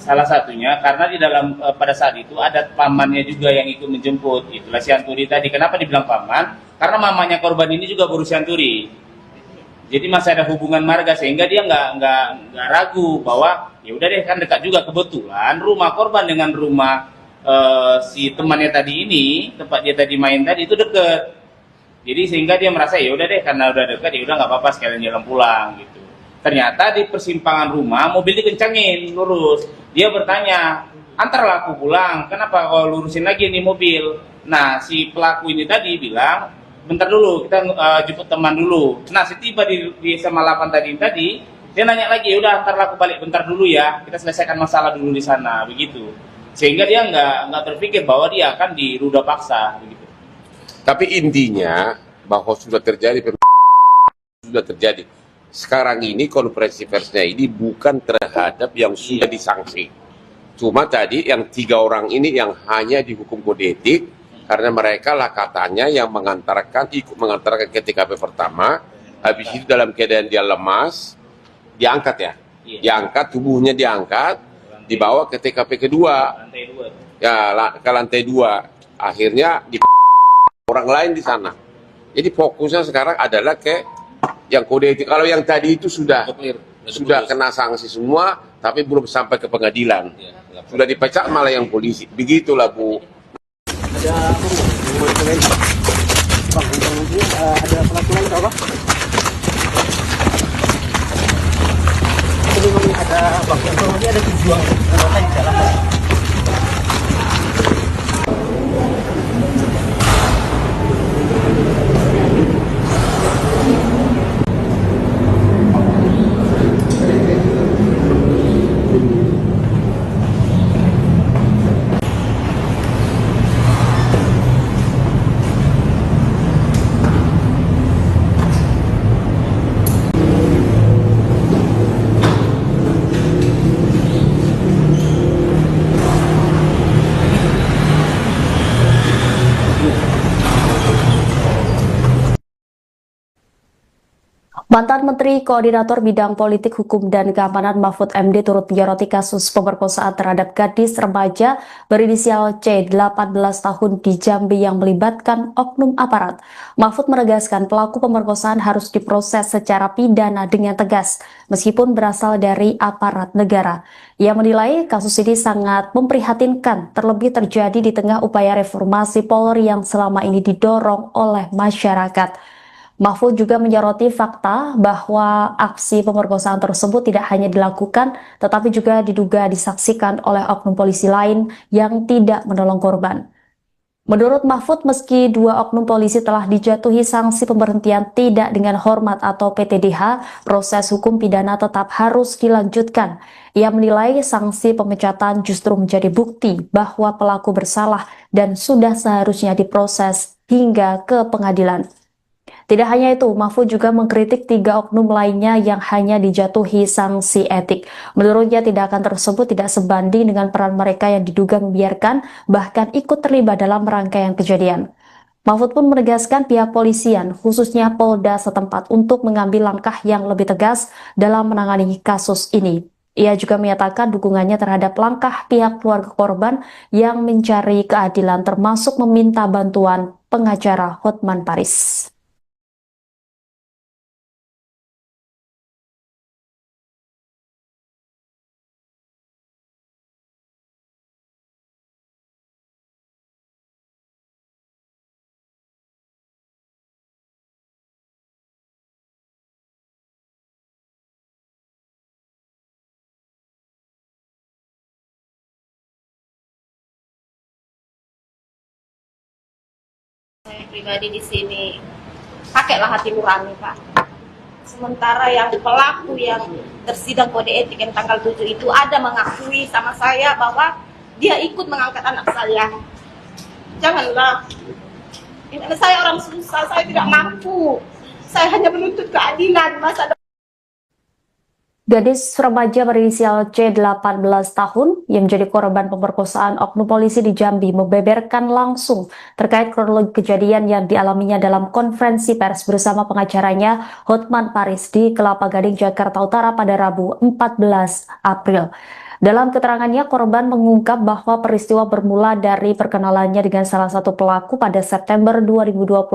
Salah satunya karena di dalam pada saat itu ada pamannya juga yang ikut menjemput. Itulah si Anturi tadi. Kenapa dibilang paman? Karena mamanya korban ini juga berusia Anturi. Jadi masih ada hubungan marga sehingga dia nggak ragu bahwa ya udah deh, kan dekat juga. Kebetulan rumah korban dengan rumah si temannya tadi ini, tempat dia tadi main tadi itu deket. Jadi sehingga dia merasa ya udah deh, karena udah dekat ya udah nggak apa-apa, sekalian jalan pulang gitu. Ternyata di persimpangan rumah mobil dikencangin lurus. Dia bertanya, antarlah aku pulang, kenapa kau lurusin lagi nih mobil? Nah si pelaku ini tadi bilang, bentar dulu, kita jemput teman dulu. Nah setiba di SMA 8 tadi, dia nanya lagi, udah antarlah aku balik bentar dulu ya, kita selesaikan masalah dulu di sana, begitu. Sehingga dia nggak terpikir bahwa dia akan diruda paksa, begitu. Tapi intinya bahwa sudah terjadi sekarang ini konferensi persnya ini bukan terhadap yang sudah disanksi. Cuma tadi yang 3 orang ini yang hanya dihukum kode etik karena mereka lah katanya yang ikut mengantarkan ke TKP pertama, habis itu dalam keadaan dia lemas, diangkat ya, diangkat, tubuhnya diangkat, dibawa ke TKP kedua, ya ke lantai 2, akhirnya di orang lain di sana. Jadi fokusnya sekarang adalah ke yang kode etik. Kalau yang tadi itu sudah kena sanksi semua, tapi belum sampai ke pengadilan. Sudah dipecat malah yang polisi. Begitulah Bu. Ada apa Bu? Bang, ada pelaku lain apa? Ini memang ada bang, ini ada tujuan di dalam. Mantan Menteri Koordinator Bidang Politik, Hukum, dan Keamanan Mahfud MD turut menyoroti kasus pemerkosaan terhadap gadis remaja berinisial C 18 tahun di Jambi yang melibatkan oknum aparat. Mahfud menegaskan pelaku pemerkosaan harus diproses secara pidana dengan tegas, meskipun berasal dari aparat negara. Ia menilai kasus ini sangat memprihatinkan, terlebih terjadi di tengah upaya reformasi Polri yang selama ini didorong oleh masyarakat. Mahfud juga menyoroti fakta bahwa aksi pemerkosaan tersebut tidak hanya dilakukan, tetapi juga diduga disaksikan oleh oknum polisi lain yang tidak menolong korban. Menurut Mahfud, meski dua oknum polisi telah dijatuhi sanksi pemberhentian tidak dengan hormat atau PTDH, proses hukum pidana tetap harus dilanjutkan. Ia menilai sanksi pemecatan justru menjadi bukti bahwa pelaku bersalah dan sudah seharusnya diproses hingga ke pengadilan. Tidak hanya itu, Mahfud juga mengkritik 3 oknum lainnya yang hanya dijatuhi sanksi etik. Menurutnya tindakan tersebut tidak sebanding dengan peran mereka yang diduga membiarkan bahkan ikut terlibat dalam rangkaian kejadian. Mahfud pun menegaskan pihak polisian, khususnya Polda setempat, untuk mengambil langkah yang lebih tegas dalam menangani kasus ini. Ia juga menyatakan dukungannya terhadap langkah pihak keluarga korban yang mencari keadilan, termasuk meminta bantuan pengacara Hotman Paris. Saya pribadi di sini pakailah hati nurani, Pak. Sementara yang pelaku yang tersidang kode etik yang tanggal 7 itu ada mengakui sama saya bahwa dia ikut mengangkat anak saya. Janganlah. Ini saya orang susah, saya tidak mampu. Saya hanya menuntut keadilan masa depan. Gadis remaja berinisial C 18 tahun yang menjadi korban pemerkosaan oknum polisi di Jambi membeberkan langsung terkait kronologi kejadian yang dialaminya dalam konferensi pers bersama pengacaranya Hotman Paris di Kelapa Gading, Jakarta Utara pada Rabu 14 April. Dalam keterangannya, korban mengungkap bahwa peristiwa bermula dari perkenalannya dengan salah satu pelaku pada September 2025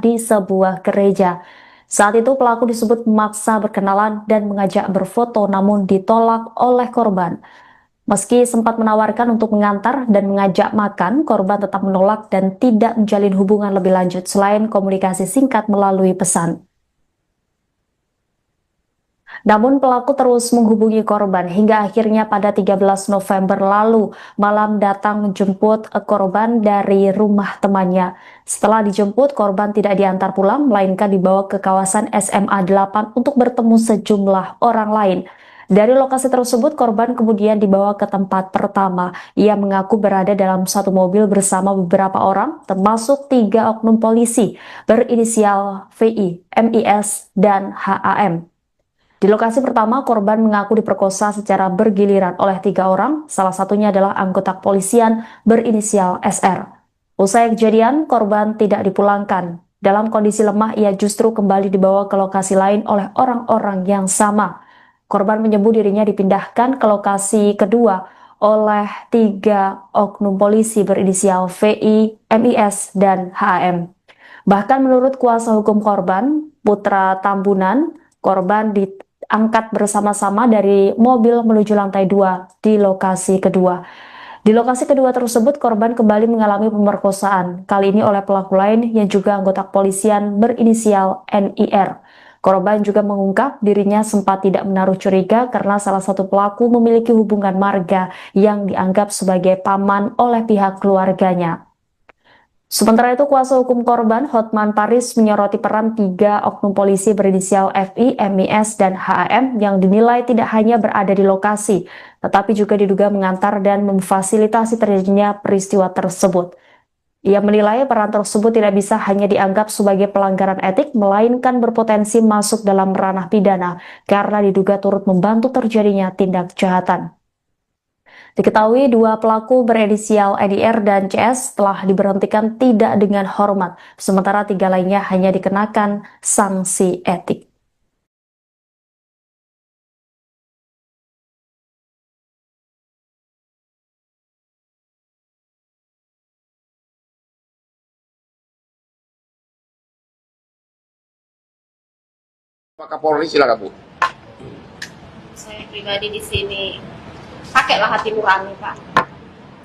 di sebuah gereja. Saat itu pelaku disebut memaksa berkenalan dan mengajak berfoto, namun ditolak oleh korban. Meski sempat menawarkan untuk mengantar dan mengajak makan, korban tetap menolak dan tidak menjalin hubungan lebih lanjut selain komunikasi singkat melalui pesan. Namun pelaku terus menghubungi korban hingga akhirnya pada 13 November lalu malam datang menjemput korban dari rumah temannya. Setelah dijemput, korban tidak diantar pulang, melainkan dibawa ke kawasan SMA 8 untuk bertemu sejumlah orang lain. Dari lokasi tersebut, korban kemudian dibawa ke tempat pertama. Ia mengaku berada dalam satu mobil bersama beberapa orang, termasuk 3 oknum polisi berinisial VI, MIS, dan HAM. Di lokasi pertama, korban mengaku diperkosa secara bergiliran oleh 3 orang, salah satunya adalah anggota kepolisian berinisial SR. Usai kejadian, korban tidak dipulangkan. Dalam kondisi lemah, ia justru kembali dibawa ke lokasi lain oleh orang-orang yang sama. Korban menyebut dirinya dipindahkan ke lokasi kedua oleh 3 oknum polisi berinisial VI, MIS, dan HAM. Bahkan menurut kuasa hukum korban, Putra Tambunan, korban diangkat bersama-sama dari mobil menuju lantai 2 di lokasi kedua. Di lokasi kedua tersebut, korban kembali mengalami pemerkosaan, kali ini oleh pelaku lain yang juga anggota kepolisian berinisial NIR. Korban juga mengungkap dirinya sempat tidak menaruh curiga karena salah satu pelaku memiliki hubungan marga yang dianggap sebagai paman oleh pihak keluarganya. Sementara itu, kuasa hukum korban Hotman Paris menyoroti peran 3 oknum polisi berinisial FI, MIS, dan HAM yang dinilai tidak hanya berada di lokasi, tetapi juga diduga mengantar dan memfasilitasi terjadinya peristiwa tersebut. Ia menilai peran tersebut tidak bisa hanya dianggap sebagai pelanggaran etik, melainkan berpotensi masuk dalam ranah pidana karena diduga turut membantu terjadinya tindak kejahatan. Diketahui 2 pelaku berinisial NIR dan CS telah diberhentikan tidak dengan hormat, sementara 3 lainnya hanya dikenakan sanksi etik. Pak Kapolri, silakan Bu. Saya pribadi di sini pakailah hati nurani, Pak.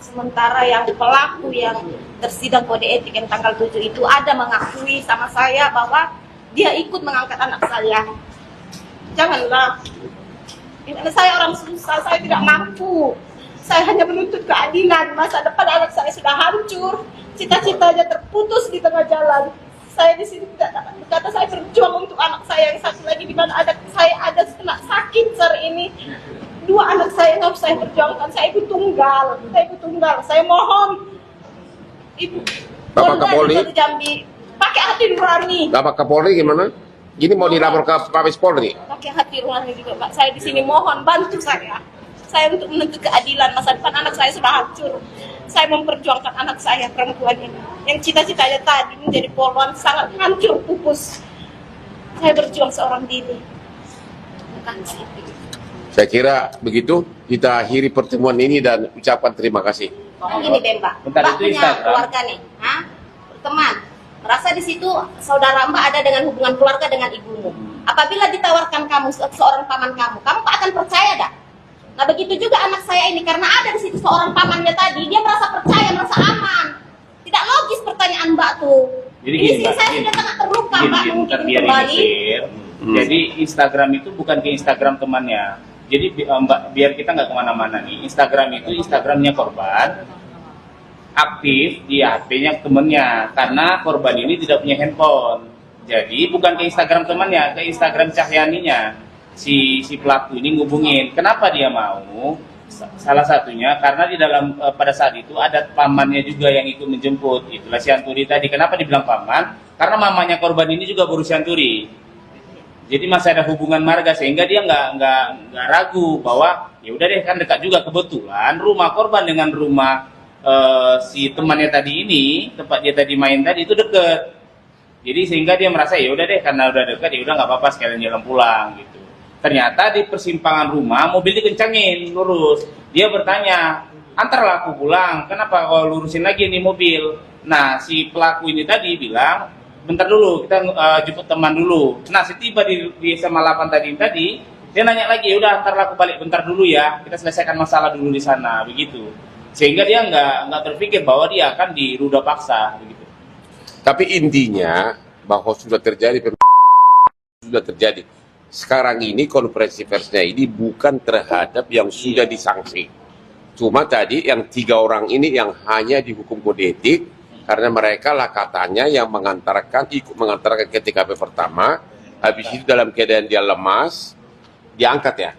Sementara yang pelaku yang tersidang kode etik yang tanggal 7 itu ada mengakui sama saya bahwa dia ikut mengangkat anak saya. Janganlah. Ini saya orang susah, saya tidak mampu. Saya hanya menuntut keadilan. Masa depan anak saya sudah hancur, cita-citanya terputus di tengah jalan. Saya di sini tidak dapat berkata, saya berjuang untuk anak saya yang satu lagi, di mana anak saya ada kena sakit hari ini. 2 anak saya yang harus saya perjuangkan. Saya ibu tunggal. Saya mohon Ibu Bapak Polda Kapolri. di Jambi pakai hati nurani. Bapak Kapolri gimana? Gini mau dilapor ke Mabes Polri? Pakai hati nurani juga, Pak. Saya di sini mohon bantu saya. Saya untuk menuntut keadilan. Masa depan anak saya sudah hancur. Saya memperjuangkan anak saya perempuan ini yang cita-citanya tadi menjadi polwan sangat hancur pupus. Saya berjuang seorang diri. Bukan sih. Saya kira begitu kita akhiri pertemuan ini dan ucapkan terima kasih. Gini deh Mbak, Bentar, Mbak itu punya Instagram. keluarga nih, berteman. Merasa di situ saudara Mbak ada dengan hubungan keluarga dengan ibumu. Apabila ditawarkan kamu seorang paman kamu akan percaya dah? Nah begitu juga anak saya ini, karena ada di situ seorang pamannya tadi, dia merasa percaya, merasa aman. Tidak logis pertanyaan Mbak tuh. Jadi Ini gini, sih Mbak, saya gini. sudah sangat terluka Mbak, mungkin Biar ini kembali. clear. Jadi Instagram itu bukan ke Instagram temannya. Jadi Mbak, biar kita nggak kemana-mana nih. Instagram itu Instagramnya korban, aktif di HP-nya temennya, karena korban ini tidak punya handphone. Jadi bukan ke Instagram temannya, ke Instagram Cahyaninya. Si pelaku ini ngubungin. Kenapa dia mau? Salah satunya karena di dalam pada saat itu ada pamannya juga yang ikut menjemput. Itulah si Anturi tadi. Kenapa dibilang paman? Karena mamanya korban ini juga berusia Anturi. Jadi masih ada hubungan marga, sehingga dia nggak ragu bahwa ya udah deh, kan dekat juga. Kebetulan rumah korban dengan rumah si temannya tadi ini, tempat dia tadi main tadi itu deket. Jadi sehingga dia merasa ya udah deh, karena udah dekat ya udah nggak apa-apa, sekalian jalan pulang gitu. Ternyata di persimpangan rumah mobil dikencangin lurus. Dia bertanya, antarlah aku pulang, kenapa kau lurusin lagi nih mobil? Nah si pelaku ini tadi bilang, bentar dulu, kita jemput teman dulu. Nah setiba di SMA 8 tadi, dia nanya lagi, udah antarlah aku balik bentar dulu ya, kita selesaikan masalah dulu di sana, begitu. Sehingga dia nggak terpikir bahwa dia akan diruda paksa, begitu. Tapi intinya bahwa sudah terjadi sekarang ini konferensi persnya ini bukan terhadap yang sudah disanksi. Cuma tadi yang 3 orang ini yang hanya dihukum kode etik karena mereka lah katanya yang ikut mengantarkan ke TKP pertama, habis itu dalam keadaan dia lemas, diangkat ya,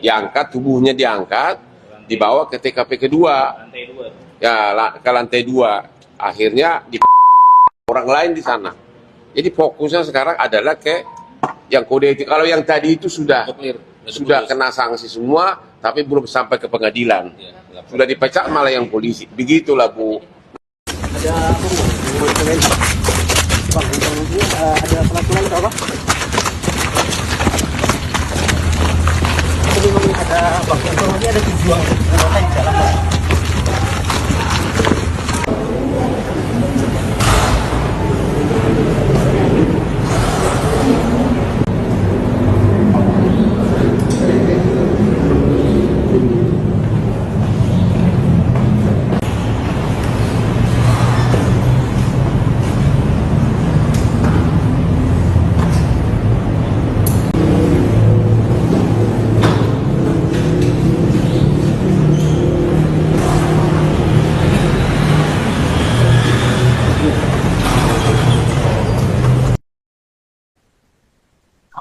diangkat, tubuhnya diangkat, dibawa ke TKP kedua, Lantai 2. ya ke lantai 2, akhirnya di orang lain di sana. Jadi fokusnya sekarang adalah ke yang kode etik. Kalau yang tadi itu sudah kena sanksi semua, tapi belum sampai ke pengadilan. Sudah dipecat malah yang polisi. Begitulah Bu. Ada apa Bu? Mau ditanyain. Bang, ini ada peraturan atau apa? Ini memang ada bang, informasi ada tujuan apa di dalam Bang?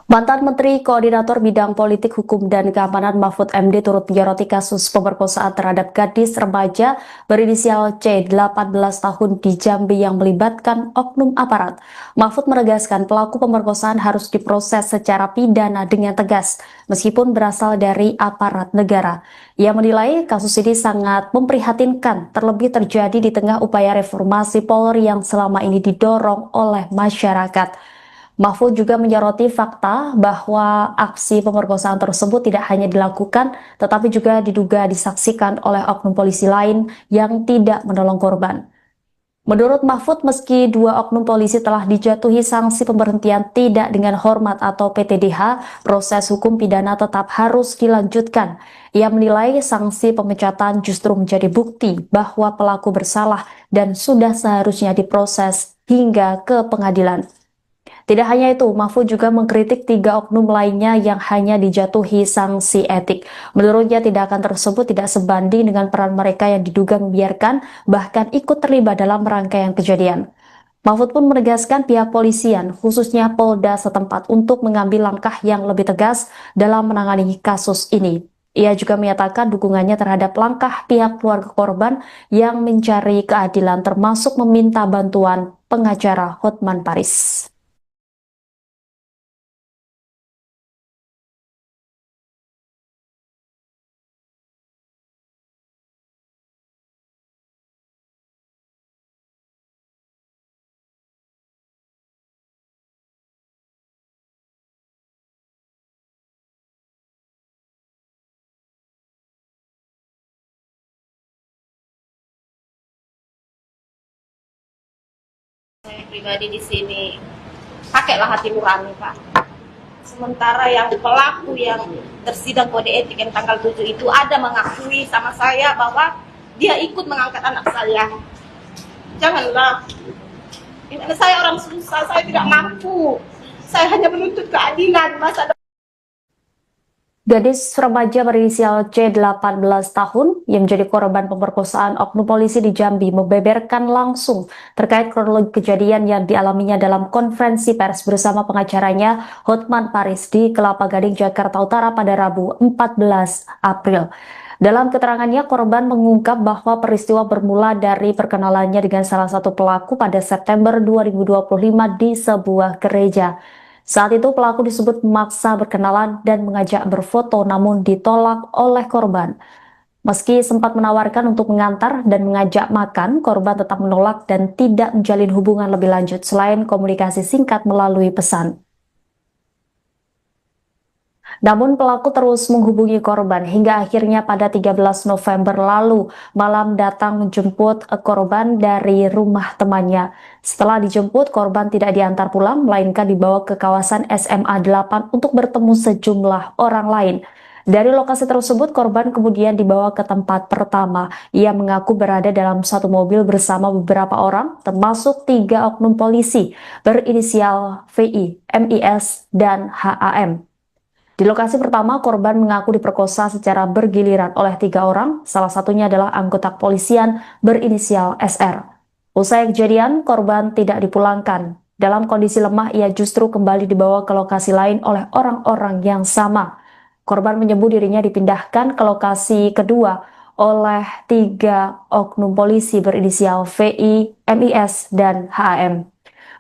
Mantan Menteri Koordinator Bidang Politik, Hukum, dan Keamanan Mahfud MD turut menyoroti kasus pemerkosaan terhadap gadis remaja berinisial C 18 tahun di Jambi yang melibatkan oknum aparat. Mahfud menegaskan pelaku pemerkosaan harus diproses secara pidana dengan tegas, meskipun berasal dari aparat negara. Ia menilai kasus ini sangat memprihatinkan, terlebih terjadi di tengah upaya reformasi Polri yang selama ini didorong oleh masyarakat. Mahfud juga menyoroti fakta bahwa aksi pemerkosaan tersebut tidak hanya dilakukan, tetapi juga diduga disaksikan oleh oknum polisi lain yang tidak menolong korban. Menurut Mahfud, meski dua oknum polisi telah dijatuhi sanksi pemberhentian tidak dengan hormat atau PTDH, proses hukum pidana tetap harus dilanjutkan. Ia menilai sanksi pemecatan justru menjadi bukti bahwa pelaku bersalah dan sudah seharusnya diproses hingga ke pengadilan. Tidak hanya itu, Mahfud juga mengkritik 3 oknum lainnya yang hanya dijatuhi sanksi etik. Menurutnya tindakan tersebut tidak sebanding dengan peran mereka yang diduga membiarkan, bahkan ikut terlibat dalam rangkaian kejadian. Mahfud pun menegaskan pihak polisian, khususnya Polda setempat, untuk mengambil langkah yang lebih tegas dalam menangani kasus ini. Ia juga menyatakan dukungannya terhadap langkah pihak keluarga korban yang mencari keadilan, termasuk meminta bantuan pengacara Hotman Paris. Saya pribadi di sini pakailah hati nurani, Pak. Sementara yang pelaku yang tersidang kode etik yang tanggal 7 itu ada mengakui sama saya bahwa dia ikut mengangkat anak saya. Janganlah. Ini saya orang susah, saya tidak mampu. Saya hanya menuntut keadilan masa depan. Gadis remaja berinisial C 18 tahun yang menjadi korban pemerkosaan oknum polisi di Jambi membeberkan langsung terkait kronologi kejadian yang dialaminya dalam konferensi pers bersama pengacaranya Hotman Paris di Kelapa Gading, Jakarta Utara pada Rabu 14 April. Dalam keterangannya, korban mengungkap bahwa peristiwa bermula dari perkenalannya dengan salah satu pelaku pada September 2025 di sebuah gereja. Saat itu pelaku disebut memaksa berkenalan dan mengajak berfoto, namun ditolak oleh korban. Meski sempat menawarkan untuk mengantar dan mengajak makan, korban tetap menolak dan tidak menjalin hubungan lebih lanjut selain komunikasi singkat melalui pesan. Namun pelaku terus menghubungi korban hingga akhirnya pada 13 November lalu malam datang menjemput korban dari rumah temannya. Setelah dijemput, korban tidak diantar pulang, melainkan dibawa ke kawasan SMA 8 untuk bertemu sejumlah orang lain. Dari lokasi tersebut, korban kemudian dibawa ke tempat pertama. Ia mengaku berada dalam satu mobil bersama beberapa orang, termasuk 3 oknum polisi berinisial VI, MIS, dan HAM. Di lokasi pertama, korban mengaku diperkosa secara bergiliran oleh 3 orang, salah satunya adalah anggota kepolisian berinisial SR. Usai kejadian, korban tidak dipulangkan. Dalam kondisi lemah, ia justru kembali dibawa ke lokasi lain oleh orang-orang yang sama. Korban menyebut dirinya dipindahkan ke lokasi kedua oleh 3 oknum polisi berinisial VI, MIS, dan HAM.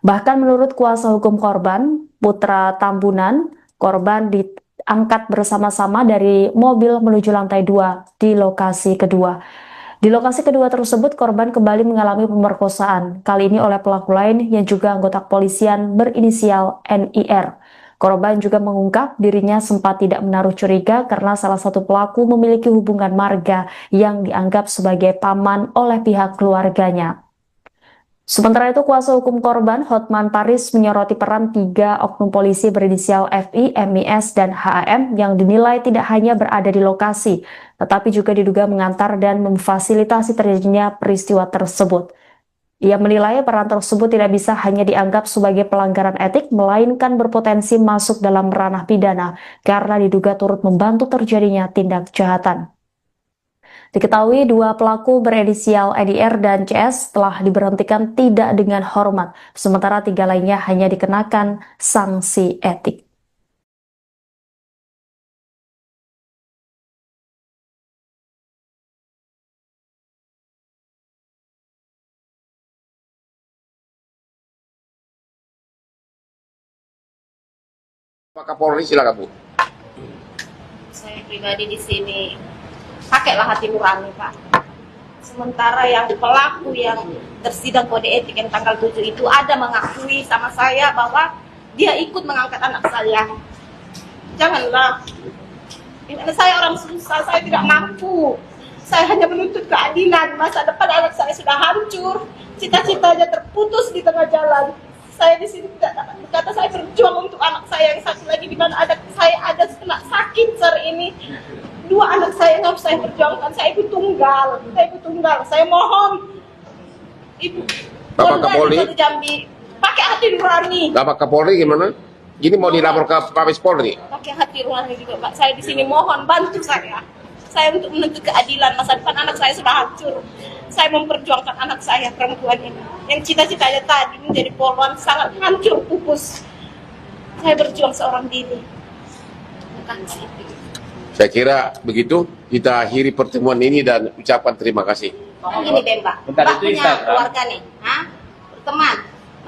Bahkan menurut kuasa hukum korban, Putra Tambunan, korban diangkat bersama-sama dari mobil menuju lantai 2 di lokasi kedua. Di lokasi kedua tersebut, korban kembali mengalami pemerkosaan, kali ini oleh pelaku lain yang juga anggota kepolisian berinisial NIR. Korban juga mengungkap dirinya sempat tidak menaruh curiga karena salah satu pelaku memiliki hubungan marga yang dianggap sebagai paman oleh pihak keluarganya. Sementara itu, kuasa hukum korban Hotman Paris menyoroti peran 3 oknum polisi berinisial FI, MIS, dan HAM yang dinilai tidak hanya berada di lokasi, tetapi juga diduga mengantar dan memfasilitasi terjadinya peristiwa tersebut. Ia menilai peran tersebut tidak bisa hanya dianggap sebagai pelanggaran etik, melainkan berpotensi masuk dalam ranah pidana karena diduga turut membantu terjadinya tindak kejahatan. Diketahui 2 pelaku berinisial EDR dan CS telah diberhentikan tidak dengan hormat, sementara 3 lainnya hanya dikenakan sanksi etik. Pak Kapolri, silakan Bu. Saya pribadi di sini pakailah hati nurani, Pak. Sementara yang pelaku yang tersidang kode etik yang tanggal 7 itu ada mengakui sama saya bahwa dia ikut mengangkat anak saya. Janganlah. Ini saya orang susah, saya tidak mampu. Saya hanya menuntut keadilan. Masa depan anak saya sudah hancur, cita-citanya terputus di tengah jalan. Saya di sini tidak dapat berkata, saya berjuang untuk anak saya yang satu lagi, di mana saya ada kena sakit hari ini. 2 anak saya yang harus saya perjuangkan. Saya ibu tunggal. Saya mohon Ibu Bapak Polda Kapolri. di Jambi pakai hati nurani. Bapak Kapolri gimana? Ini mau dilapor ke Mabes Polri? Pakai hati nurani juga, Pak. Saya di sini mohon bantu saya. Saya untuk menuntut keadilan. Masa depan anak saya sudah hancur. Saya memperjuangkan anak saya perempuan ini, yang cita-citanya tadi menjadi polwan, sangat hancur pupus. Saya berjuang seorang diri. Terima kasih. Saya kira begitu kita akhiri pertemuan ini dan ucapkan terima kasih. Kan gini Mbak, Bentar, Mbak itu punya Instagram. keluarga nih, berteman.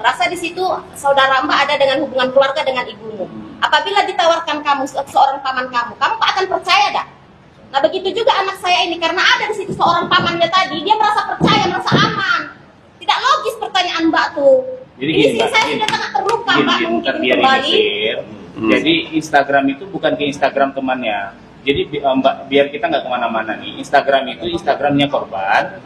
Merasa di situ saudara Mbak ada dengan hubungan keluarga dengan ibumu. Apabila ditawarkan kamu seorang paman kamu akan percaya dah? Nah begitu juga anak saya ini, karena ada di situ seorang pamannya tadi, dia merasa percaya, merasa aman. Tidak logis pertanyaan Mbak tuh. Jadi Ini gini, sih Mbak, saya gini. sudah sangat terluka Mbak, mungkin biar kembali. clear. Jadi Instagram itu bukan ke Instagram temannya. Jadi Mbak, biar kita nggak kemana-mana nih. Instagram itu Instagramnya korban,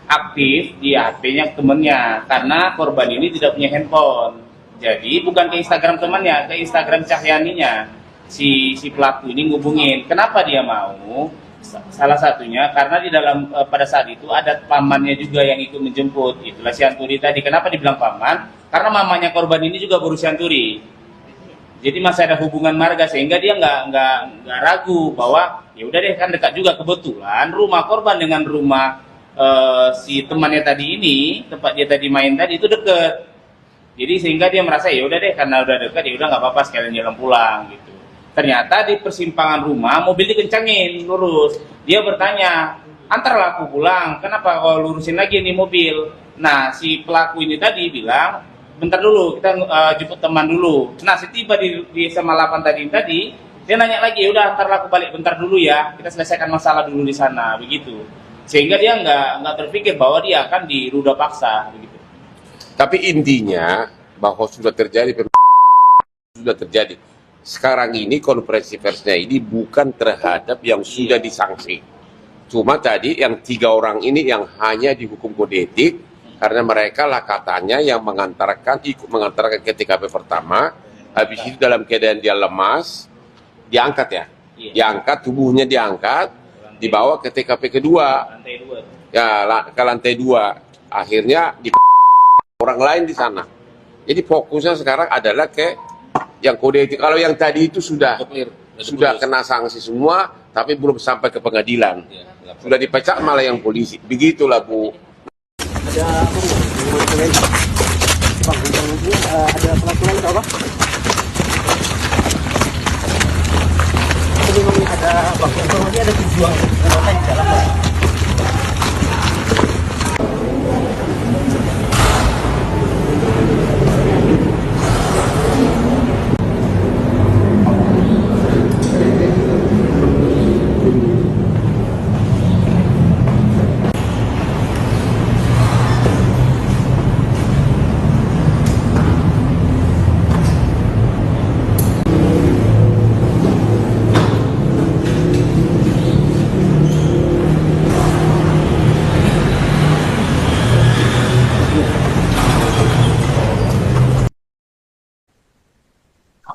aktif di HP-nya temennya, karena korban ini tidak punya handphone. Jadi bukan ke Instagram temannya, ke Instagram Cahyaninya. Si pelaku ini ngubungin. Kenapa dia mau? Salah satunya karena di dalam pada saat itu ada pamannya juga yang ikut menjemput. Itulah si Anturi tadi. Kenapa dibilang paman? Karena mamanya korban ini juga berusia Anturi. Jadi masih ada hubungan marga, sehingga dia nggak ragu bahwa ya udah deh, kan dekat juga, kebetulan rumah korban dengan rumah si temannya tadi ini, tempat dia tadi main tadi itu deket. Jadi sehingga dia merasa ya udah deh, karena udah dekat ya udah nggak apa-apa, sekalian jalan pulang gitu. Ternyata di persimpangan rumah mobil dikencangin lurus. Dia bertanya, antarlah aku pulang, kenapa kau lurusin lagi ini mobil? Nah si pelaku ini tadi bilang, bentar dulu, kita jemput teman dulu. Nah setiba di SMA 8 tadi, dia nanya lagi, ya udah antarlah aku balik bentar dulu ya, kita selesaikan masalah dulu di sana, begitu. Sehingga dia nggak terpikir bahwa dia akan diruda paksa, begitu. Tapi intinya bahwa sudah terjadi sekarang ini konferensi persnya ini bukan terhadap yang sudah disanksi. Cuma tadi yang 3 orang ini yang hanya dihukum kode etik karena mereka lah katanya yang ikut mengantarkan ke TKP pertama, habis itu dalam keadaan dia lemas, diangkat ya, diangkat, tubuhnya diangkat, dibawa ke TKP kedua, Lantai 2. ya ke lantai 2, akhirnya di orang lain di sana. Jadi fokusnya sekarang adalah ke yang kode etik. Kalau yang tadi itu sudah kena sanksi semua, tapi belum sampai ke pengadilan. Sudah dipecat malah yang polisi. Begitulah Bu. Ada apa enggak? Bang, ada pelaku lain atau apa? Ini memang ada bang, informasi ada tujuan di dalam.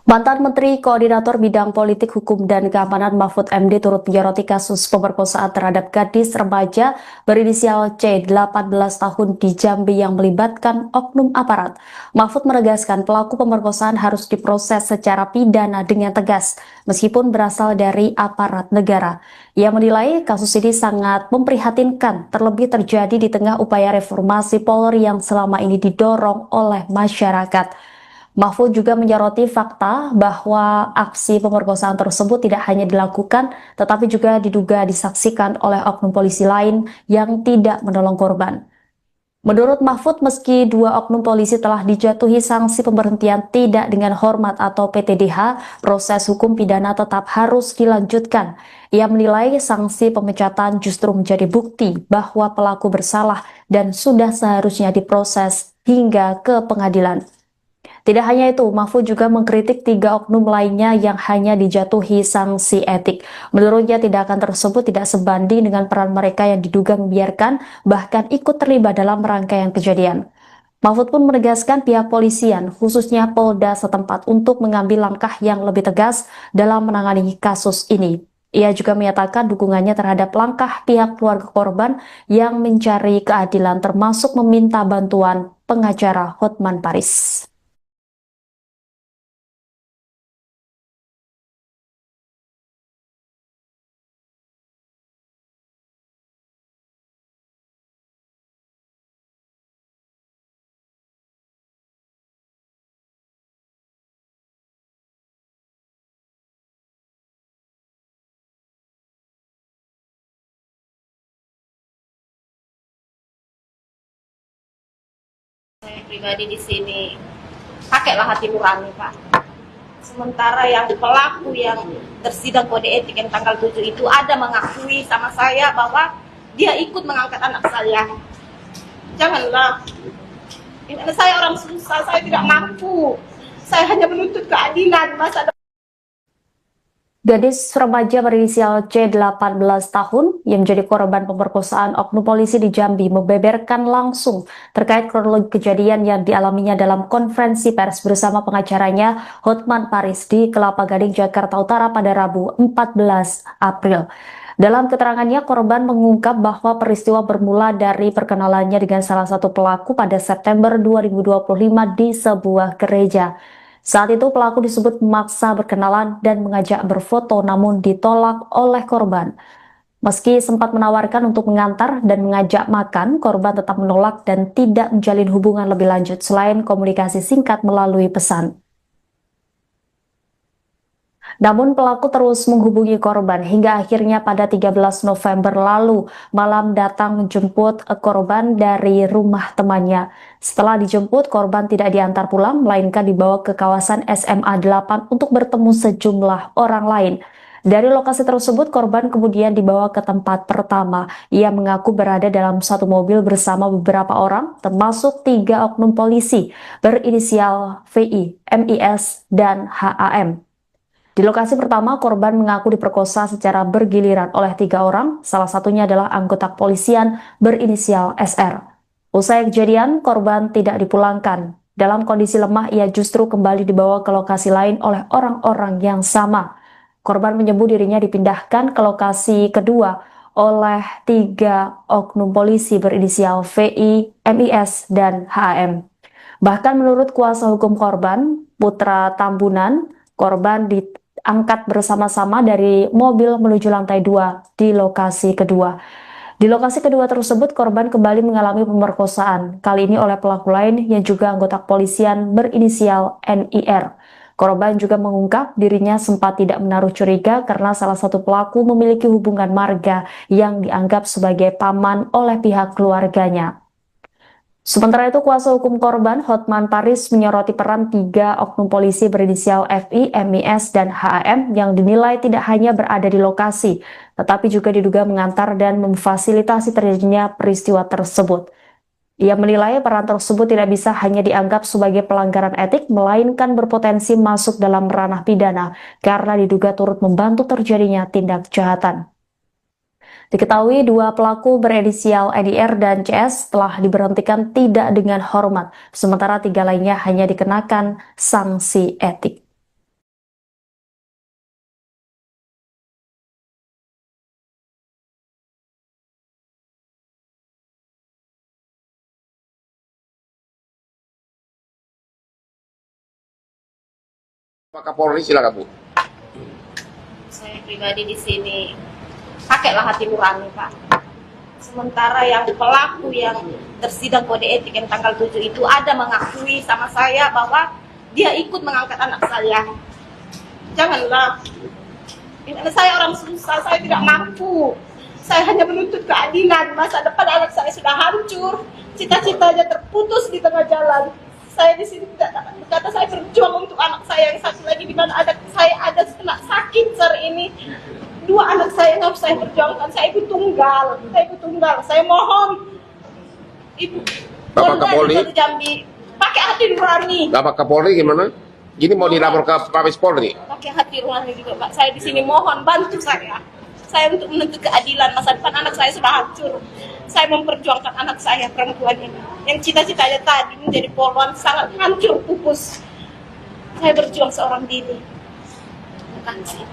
Mantan Menteri Koordinator Bidang Politik, Hukum, dan Keamanan Mahfud MD turut menyoroti kasus pemerkosaan terhadap gadis remaja berinisial C 18 tahun di Jambi yang melibatkan oknum aparat. Mahfud menegaskan pelaku pemerkosaan harus diproses secara pidana dengan tegas, meskipun berasal dari aparat negara. Ia menilai kasus ini sangat memprihatinkan, terlebih terjadi di tengah upaya reformasi Polri yang selama ini didorong oleh masyarakat. Mahfud juga menyoroti fakta bahwa aksi pemerkosaan tersebut tidak hanya dilakukan, tetapi juga diduga disaksikan oleh oknum polisi lain yang tidak menolong korban. Menurut Mahfud, meski 2 oknum polisi telah dijatuhi sanksi pemberhentian tidak dengan hormat atau PTDH, proses hukum pidana tetap harus dilanjutkan. Ia menilai sanksi pemecatan justru menjadi bukti bahwa pelaku bersalah dan sudah seharusnya diproses hingga ke pengadilan. Tidak hanya itu, Mahfud juga mengkritik 3 oknum lainnya yang hanya dijatuhi sanksi etik. Menurutnya tindakan tersebut tidak sebanding dengan peran mereka yang diduga membiarkan bahkan ikut terlibat dalam rangkaian kejadian. Mahfud pun menegaskan pihak polisian, khususnya Polda setempat untuk mengambil langkah yang lebih tegas dalam menangani kasus ini. Ia juga menyatakan dukungannya terhadap langkah pihak keluarga korban yang mencari keadilan termasuk meminta bantuan pengacara Hotman Paris. Saya pribadi di sini pakailah hati nurani, Pak. Sementara yang pelaku yang tersidang kode etik yang tanggal 7 itu ada mengakui sama saya bahwa dia ikut mengangkat anak saya. Janganlah. Ini saya orang susah, saya tidak mampu. Saya hanya menuntut keadilan masa depan. Gadis remaja berinisial C 18 tahun yang menjadi korban pemerkosaan oknum polisi di Jambi membeberkan langsung terkait kronologi kejadian yang dialaminya dalam konferensi pers bersama pengacaranya Hotman Paris di Kelapa Gading, Jakarta Utara pada Rabu 14 April. Dalam keterangannya, korban mengungkap bahwa peristiwa bermula dari perkenalannya dengan salah satu pelaku pada September 2025 di sebuah gereja. Saat itu pelaku disebut memaksa berkenalan dan mengajak berfoto namun ditolak oleh korban. Meski sempat menawarkan untuk mengantar dan mengajak makan, korban tetap menolak dan tidak menjalin hubungan lebih lanjut selain komunikasi singkat melalui pesan. Namun pelaku terus menghubungi korban hingga akhirnya pada 13 November lalu malam datang menjemput korban dari rumah temannya. Setelah dijemput, korban tidak diantar pulang melainkan dibawa ke kawasan SMA 8 untuk bertemu sejumlah orang lain. Dari lokasi tersebut, korban kemudian dibawa ke tempat pertama. Ia mengaku berada dalam satu mobil bersama beberapa orang, termasuk 3 oknum polisi berinisial VI, MIS, dan HAM. Di lokasi pertama, korban mengaku diperkosa secara bergiliran oleh 3 orang, salah satunya adalah anggota kepolisian berinisial SR. Usai kejadian, korban tidak dipulangkan. Dalam kondisi lemah, ia justru kembali dibawa ke lokasi lain oleh orang-orang yang sama. Korban menyebut dirinya dipindahkan ke lokasi kedua oleh 3 oknum polisi berinisial VI, MIS, dan HAM. Bahkan menurut kuasa hukum korban, Putra Tambunan, korban diangkat bersama-sama dari mobil menuju lantai 2 di lokasi kedua. Di lokasi kedua tersebut, korban kembali mengalami pemerkosaan, kali ini oleh pelaku lain yang juga anggota kepolisian berinisial NIR. Korban juga mengungkap dirinya sempat tidak menaruh curiga karena salah satu pelaku memiliki hubungan marga yang dianggap sebagai paman oleh pihak keluarganya. Sementara itu, kuasa hukum korban Hotman Paris menyoroti peran 3 oknum polisi berinisial FI, MIS, dan HAM yang dinilai tidak hanya berada di lokasi, tetapi juga diduga mengantar dan memfasilitasi terjadinya peristiwa tersebut. Ia menilai peran tersebut tidak bisa hanya dianggap sebagai pelanggaran etik, melainkan berpotensi masuk dalam ranah pidana karena diduga turut membantu terjadinya tindak kejahatan. Diketahui 2 pelaku berinisial EDR dan CS telah diberhentikan tidak dengan hormat, sementara 3 lainnya hanya dikenakan sanksi etik. Pak Kapolri, silakan Bu. Saya pribadi di sini pakailah hati nurani, Pak. Sementara yang pelaku yang tersidang kode etik yang tanggal 7 itu ada mengakui sama saya bahwa dia ikut mengangkat anak saya. Janganlah. Ini saya orang susah, saya tidak mampu. Saya hanya menuntut keadilan. Masa depan anak saya sudah hancur, cita-citanya terputus di tengah jalan. Saya di sini tidak berkata saya berjuang untuk anak saya yang satu lagi di mana saya ada kena sakit hari ini. 2 anak saya yang harus saya perjuangkan. Saya ibu tunggal. Saya mohon Ibu Bapak Kapolri, Jambi pakai hati nurani. Bapak Kapolri gimana? Gini mau dilapor ke Mabes Polri? Pakai hati nurani juga Pak. Saya di sini mohon bantu saya. Saya untuk menuntut keadilan. Masa depan anak saya sudah hancur. Saya memperjuangkan anak saya perempuan ini. Yang cita-citanya tadi menjadi polwan sangat hancur pupus. Saya berjuang seorang diri. Terima kasih.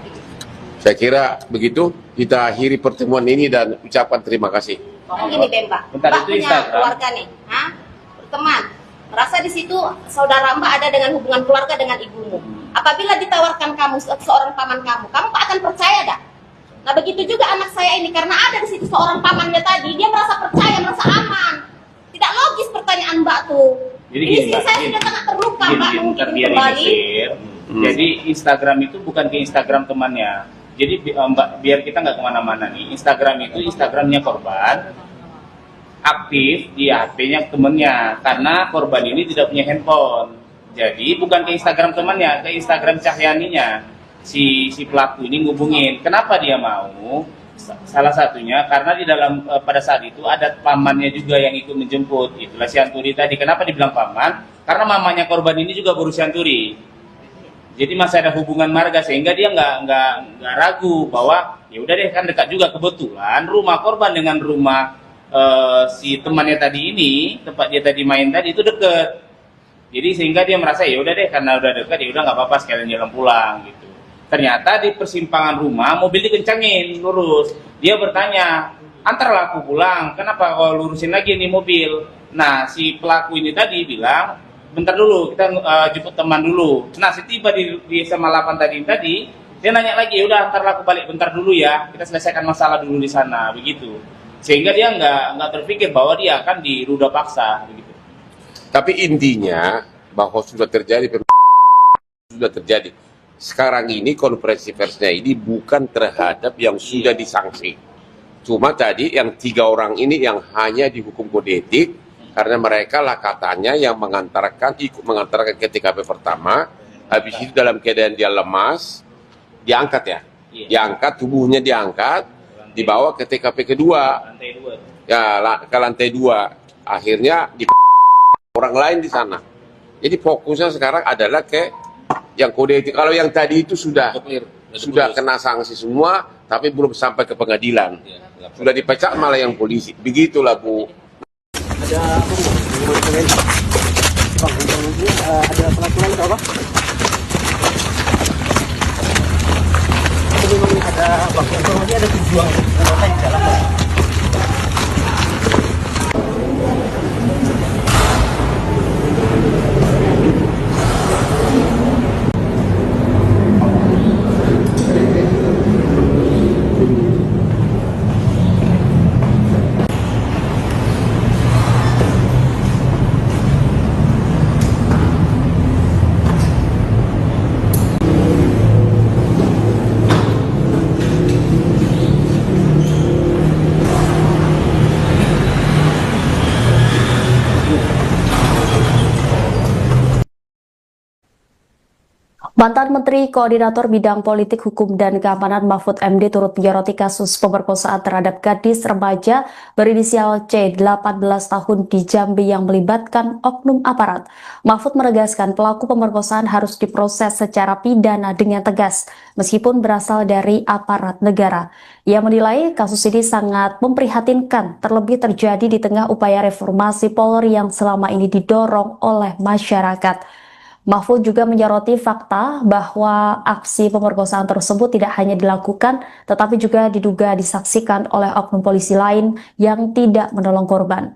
Saya kira begitu kita akhiri pertemuan ini dan ucapkan terima kasih. Kan gini deh Mbak, Bentar, Mbak itu punya Instagram. keluarga nih, berteman. Merasa di situ saudara Mbak ada dengan hubungan keluarga dengan ibumu. Apabila ditawarkan kamu seorang paman kamu tak akan percaya dah. Nah begitu juga anak saya ini karena ada di situ seorang pamannya tadi, dia merasa percaya, merasa aman. Tidak logis pertanyaan Mbak tuh. Jadi Ini gini, sih Mbak, saya gini. sudah sangat terluka Mbak Biar mungkin ini kembali. share. Jadi Instagram itu bukan ke Instagram temannya. Jadi Mbak, biar kita nggak kemana-mana nih. Instagram itu Instagramnya korban, aktif di HP-nya temennya. Karena korban ini tidak punya handphone. Jadi bukan ke Instagram temannya, ke Instagram Cahyaninya. Si pelaku ini ngubungin. Kenapa dia mau? Salah satunya karena di dalam pada saat itu ada pamannya juga yang ikut menjemput. Itulah si Anturi tadi. Kenapa dibilang paman? Karena mamanya korban ini juga berusia Anturi. Jadi masih ada hubungan marga sehingga dia nggak ragu bahwa ya udah deh kan dekat juga, kebetulan rumah korban dengan rumah si temannya tadi ini, tempat dia tadi main tadi itu deket. Jadi sehingga dia merasa ya udah deh karena udah dekat ya udah nggak apa-apa sekalian jalan pulang gitu. Ternyata di persimpangan rumah mobil dikencangin lurus. Dia bertanya, antarlah aku pulang, kenapa kau lurusin lagi nih mobil? Nah si pelaku ini tadi bilang, bentar dulu, kita jemput teman dulu. Nah, setiba di SMA 8 tadi, dia nanya lagi, ya udah antar aku balik bentar dulu ya, kita selesaikan masalah dulu di sana, begitu. Sehingga dia nggak terpikir bahwa dia akan diruda paksa, begitu. Tapi intinya bahwa sudah terjadi Sekarang ini konferensi persnya ini bukan terhadap yang sudah disanksi. Cuma tadi yang 3 orang ini yang hanya dihukum kode etik karena mereka lah katanya yang ikut mengantarkan ke TKP pertama, habis itu dalam keadaan dia lemas, diangkat ya, diangkat tubuhnya diangkat, dibawa ke TKP kedua, Lantai 2. ya ke lantai 2, akhirnya di orang lain di sana. Jadi fokusnya sekarang adalah ke yang kode etik. Kalau yang tadi itu sudah kena sanksi semua, tapi belum sampai ke pengadilan, sudah dipecat malah yang polisi. Begitulah Bu. Ada apa Bu? Mau ditanyain? Bang, ini ada peraturan atau apa? Itu memang ada bang, informasi ada tujuan kota di dalam. Mantan Menteri Koordinator Bidang Politik, Hukum, dan Keamanan Mahfud MD turut menyoroti kasus pemerkosaan terhadap gadis remaja berinisial C 18 tahun di Jambi yang melibatkan oknum aparat. Mahfud menegaskan pelaku pemerkosaan harus diproses secara pidana dengan tegas, meskipun berasal dari aparat negara. Ia menilai kasus ini sangat memprihatinkan, terlebih terjadi di tengah upaya reformasi Polri yang selama ini didorong oleh masyarakat. Mahfud juga menyoroti fakta bahwa aksi pemerkosaan tersebut tidak hanya dilakukan, tetapi juga diduga disaksikan oleh oknum polisi lain yang tidak menolong korban.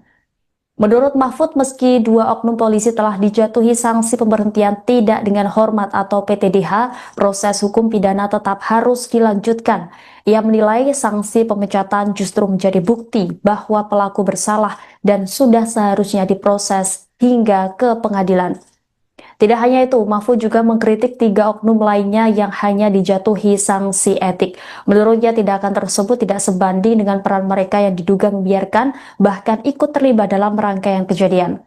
Menurut Mahfud, meski 2 oknum polisi telah dijatuhi sanksi pemberhentian tidak dengan hormat atau PTDH, proses hukum pidana tetap harus dilanjutkan. Ia menilai sanksi pemecatan justru menjadi bukti bahwa pelaku bersalah dan sudah seharusnya diproses hingga ke pengadilan. Tidak hanya itu, Mahfud juga mengkritik 3 oknum lainnya yang hanya dijatuhi sanksi etik. Menurutnya tindakan tersebut tidak sebanding dengan peran mereka yang diduga membiarkan, bahkan ikut terlibat dalam rangkaian kejadian.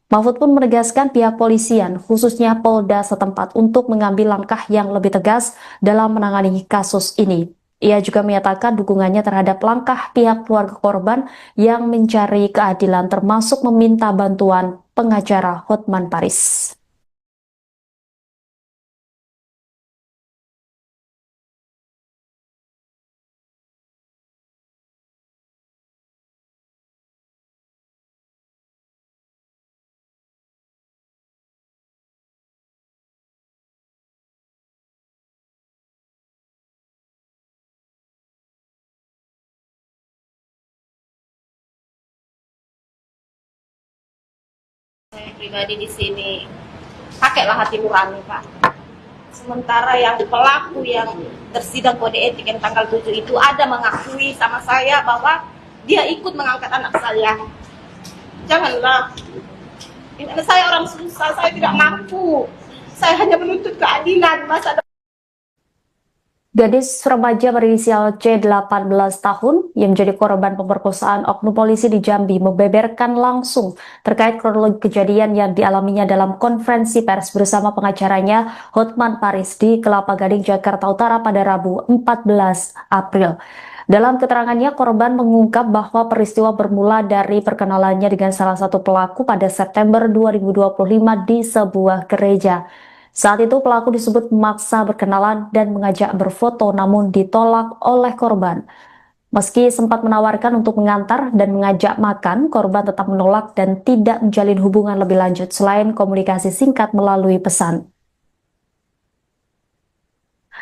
Mahfud pun menegaskan pihak polisian, khususnya Polda setempat, untuk mengambil langkah yang lebih tegas dalam menangani kasus ini. Ia juga menyatakan dukungannya terhadap langkah pihak keluarga korban yang mencari keadilan, termasuk meminta bantuan pengacara Hotman Paris. Saya pribadi di sini pakailah hati nurani, Pak. Sementara yang pelaku yang tersidang kode etik yang tanggal 7 itu ada mengakui sama saya bahwa dia ikut mengangkat anak saya. Janganlah. Ini anak saya orang susah, saya tidak mampu. Saya hanya menuntut keadilan masa depan. Gadis remaja berinisial C 18 tahun yang menjadi korban pemerkosaan oknum polisi di Jambi membeberkan langsung terkait kronologi kejadian yang dialaminya dalam konferensi pers bersama pengacaranya Hotman Paris di Kelapa Gading, Jakarta Utara pada Rabu 14 April. Dalam keterangannya, korban mengungkap bahwa peristiwa bermula dari perkenalannya dengan salah satu pelaku pada September 2025 di sebuah gereja. Saat itu pelaku disebut memaksa berkenalan dan mengajak berfoto namun ditolak oleh korban. Meski sempat menawarkan untuk mengantar dan mengajak makan, korban tetap menolak dan tidak menjalin hubungan lebih lanjut selain komunikasi singkat melalui pesan.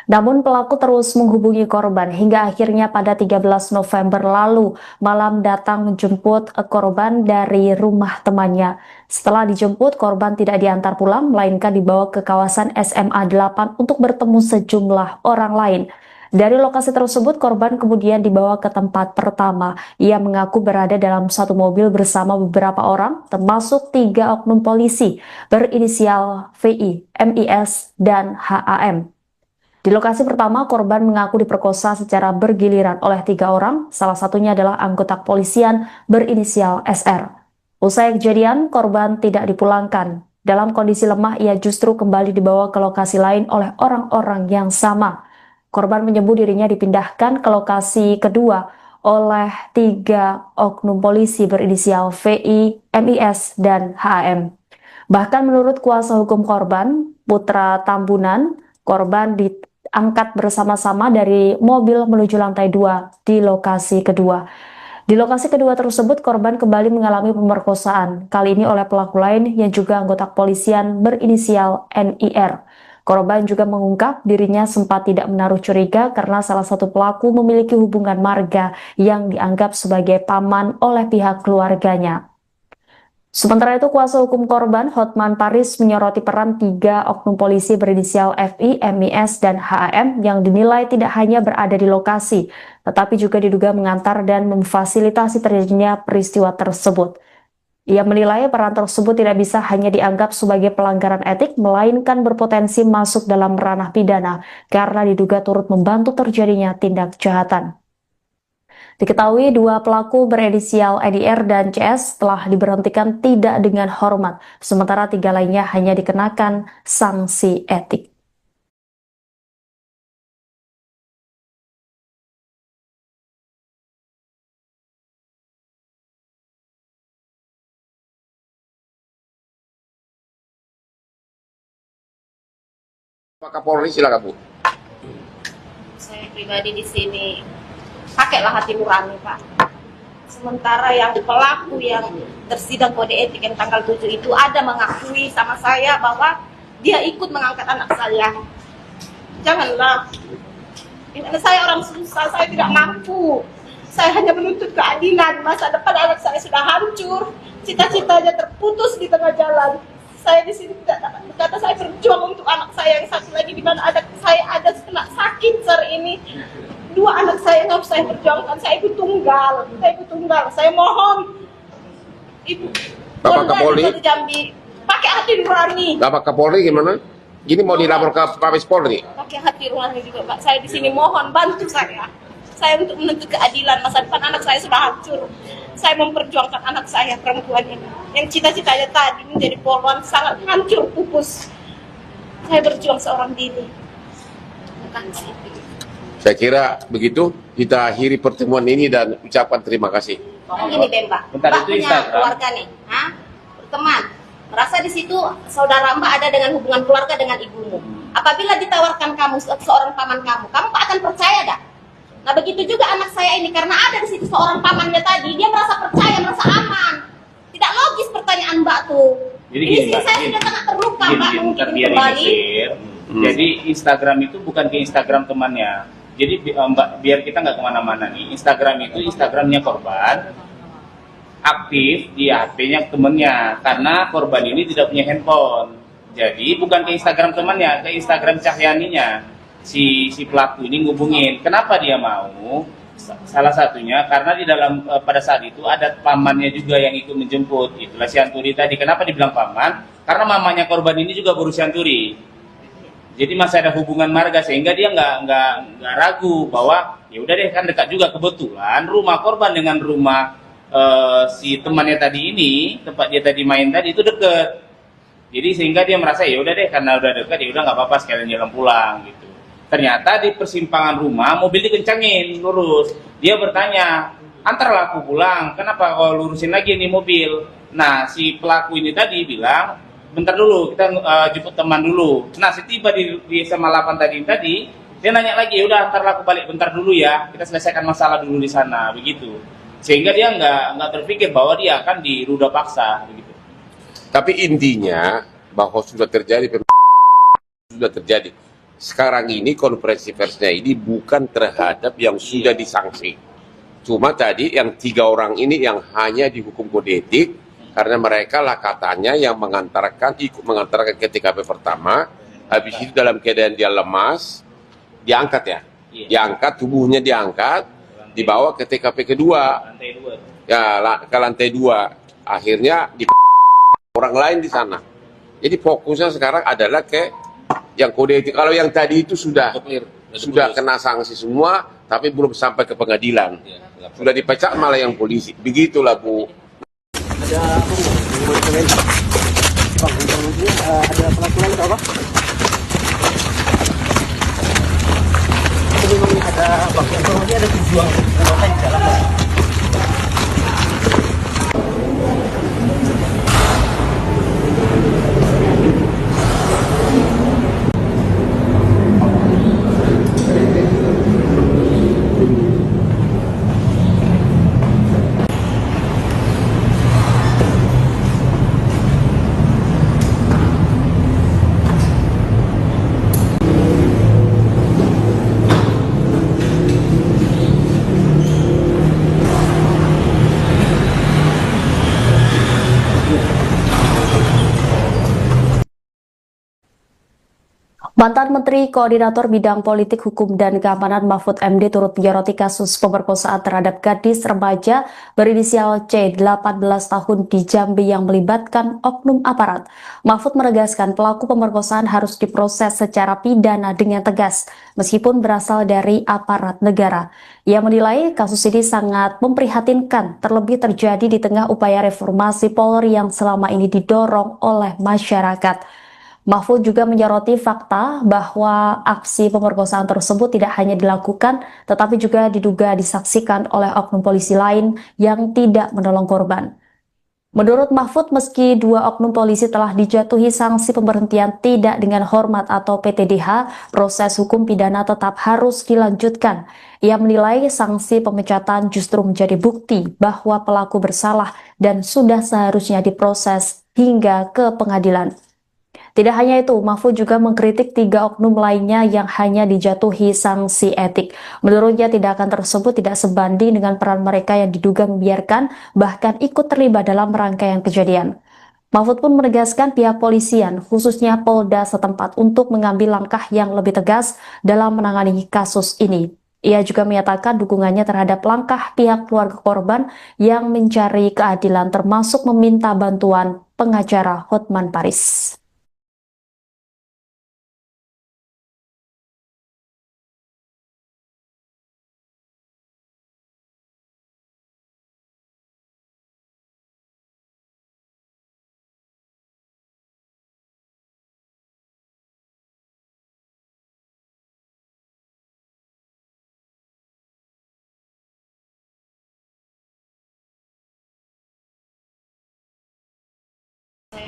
Namun pelaku terus menghubungi korban hingga akhirnya pada 13 November lalu malam datang menjemput korban dari rumah temannya. Setelah dijemput, korban tidak diantar pulang melainkan dibawa ke kawasan SMA 8 untuk bertemu sejumlah orang lain. Dari lokasi tersebut, korban kemudian dibawa ke tempat pertama. Ia mengaku berada dalam satu mobil bersama beberapa orang, termasuk 3 oknum polisi berinisial VI, MIS, dan HAM. Di lokasi pertama, korban mengaku diperkosa secara bergiliran oleh 3 orang, salah satunya adalah anggota kepolisian berinisial SR. Usai kejadian, korban tidak dipulangkan. Dalam kondisi lemah, ia justru kembali dibawa ke lokasi lain oleh orang-orang yang sama. Korban menyebut dirinya dipindahkan ke lokasi kedua oleh 3 oknum polisi berinisial VI, MIS, dan HM. Bahkan menurut kuasa hukum korban, Putra Tambunan, korban diangkat bersama-sama dari mobil menuju lantai 2 di lokasi kedua. Di lokasi kedua tersebut, korban kembali mengalami pemerkosaan, kali ini oleh pelaku lain yang juga anggota kepolisian berinisial NIR. Korban juga mengungkap dirinya sempat tidak menaruh curiga karena salah satu pelaku memiliki hubungan marga yang dianggap sebagai paman oleh pihak keluarganya. Sementara itu, kuasa hukum korban Hotman Paris menyoroti peran 3 oknum polisi berinisial FI, MIS, dan HAM yang dinilai tidak hanya berada di lokasi, tetapi juga diduga mengantar dan memfasilitasi terjadinya peristiwa tersebut. Ia menilai peran tersebut tidak bisa hanya dianggap sebagai pelanggaran etik, melainkan berpotensi masuk dalam ranah pidana karena diduga turut membantu terjadinya tindak kejahatan. Diketahui 2 pelaku berinisial EDR dan CS telah diberhentikan tidak dengan hormat, sementara 3 lainnya hanya dikenakan sanksi etik. Pak Kapolri, silakan Bu. Saya pribadi di sini pakailah hati nurani, Pak. Sementara yang pelaku yang tersidang kode etik yang tanggal 7 itu ada mengakui sama saya bahwa dia ikut mengangkat anak saya. Janganlah. Ini anak saya orang susah, saya tidak mampu. Saya hanya menuntut keadilan. Masa depan anak saya sudah hancur, cita-citanya terputus di tengah jalan. Saya di sini tidak dapat berkata, saya berjuang untuk anak saya yang satu lagi di mana saya ada kena sakit hari ini. 2 anak saya yang harus saya perjuangkan, saya ibu tunggal, saya mohon Ibu Bapak Kapolri, Jambi pakai hati nurani. Bapak Kapolri gimana? Ini mau dilapor ke Mabes Polri? Pakai hati nurani juga, Pak. Saya di sini mohon bantu saya untuk menuntut keadilan. Masa depan anak saya sudah hancur. Saya memperjuangkan anak saya perempuan ini yang cita-citanya tadi menjadi polwan sangat hancur pupus. Saya berjuang seorang diri. Terima kasih. Saya kira begitu kita akhiri pertemuan ini dan ucapkan terima kasih. Gini deh, Mbak. Bentar, Mbak itu punya Instagram. keluarga nih, teman. Merasa di situ saudara Mbak ada dengan hubungan keluarga dengan ibumu. Apabila ditawarkan kamu seorang paman kamu akan percaya dah? Nah begitu juga anak saya ini, karena ada di situ seorang pamannya tadi, dia merasa percaya, merasa aman. Tidak logis pertanyaan Mbak tuh. Jadi ini gini, sih Mbak, saya gini. sudah sangat terluka Mbak, Ntar mungkin biar ini kembali. clear. Jadi Instagram itu bukan ke Instagram temannya. Jadi Mbak, biar kita nggak kemana-mana nih. Instagram itu Instagramnya korban, aktif di HP-nya temennya, karena korban ini tidak punya handphone. Jadi bukan ke Instagram temannya, ke Instagram Cahyaninya. Si pelaku ini ngubungin. Kenapa dia mau? Salah satunya karena di dalam pada saat itu ada pamannya juga yang ikut menjemput. Itulah si Anturi tadi. Kenapa dibilang paman? Karena mamanya korban ini juga baru si Anturi. Jadi masih ada hubungan marga, sehingga dia nggak ragu bahwa ya udah deh, kan dekat juga. Kebetulan rumah korban dengan rumah si temannya tadi ini, tempat dia tadi main tadi itu deket. Jadi sehingga dia merasa ya udah deh, karena udah dekat ya udah nggak apa-apa, sekalian jalan pulang gitu. Ternyata di persimpangan rumah mobil dikencangin lurus. Dia bertanya, antarlah aku pulang, kenapa kau lurusin lagi nih mobil? Nah si pelaku ini tadi bilang, bentar dulu, kita jemput teman dulu. Nah setiba di SMA 8 tadi dia nanya lagi, udah antarlah aku balik bentar dulu ya, kita selesaikan masalah dulu di sana, begitu. Sehingga dia nggak terpikir bahwa dia akan diruda paksa, begitu. Tapi intinya bahwa sudah terjadi sekarang ini konferensi persnya ini bukan terhadap yang sudah disanksi. Cuma tadi yang 3 orang ini yang hanya dihukum kode etik karena mereka lah katanya yang ikut mengantarkan ke TKP pertama, habis itu dalam keadaan dia lemas, diangkat ya, diangkat, tubuhnya diangkat, dibawa ke TKP kedua, ya ke lantai 2, akhirnya di orang lain di sana. Jadi fokusnya sekarang adalah ke yang kode etik. Kalau yang tadi itu sudah kena sanksi semua, tapi belum sampai ke pengadilan. Sudah dipecat malah yang polisi. Begitulah Bu. Ada apa mau ditanyain? Bang, informasinya ada pelaku lain apa? Itu memang ada bang, informasinya ada 7 anggota di dalam. Mantan Menteri Koordinator Bidang Politik, Hukum, dan Keamanan Mahfud MD turut menyoroti kasus pemerkosaan terhadap gadis remaja berinisial C 18 tahun di Jambi yang melibatkan oknum aparat. Mahfud menegaskan pelaku pemerkosaan harus diproses secara pidana dengan tegas, meskipun berasal dari aparat negara. Ia menilai kasus ini sangat memprihatinkan, terlebih terjadi di tengah upaya reformasi Polri yang selama ini didorong oleh masyarakat. Mahfud juga menyoroti fakta bahwa aksi pemerkosaan tersebut tidak hanya dilakukan, tetapi juga diduga disaksikan oleh oknum polisi lain yang tidak menolong korban. Menurut Mahfud, meski 2 oknum polisi telah dijatuhi sanksi pemberhentian tidak dengan hormat atau PTDH, proses hukum pidana tetap harus dilanjutkan. Ia menilai sanksi pemecatan justru menjadi bukti bahwa pelaku bersalah dan sudah seharusnya diproses hingga ke pengadilan. Tidak hanya itu, Mahfud juga mengkritik 3 oknum lainnya yang hanya dijatuhi sanksi etik. Menurutnya tindakan tersebut tidak sebanding dengan peran mereka yang diduga membiarkan bahkan ikut terlibat dalam rangkaian kejadian. Mahfud pun menegaskan pihak polisian, khususnya Polda setempat, untuk mengambil langkah yang lebih tegas dalam menangani kasus ini. Ia juga menyatakan dukungannya terhadap langkah pihak keluarga korban yang mencari keadilan, termasuk meminta bantuan pengacara Hotman Paris.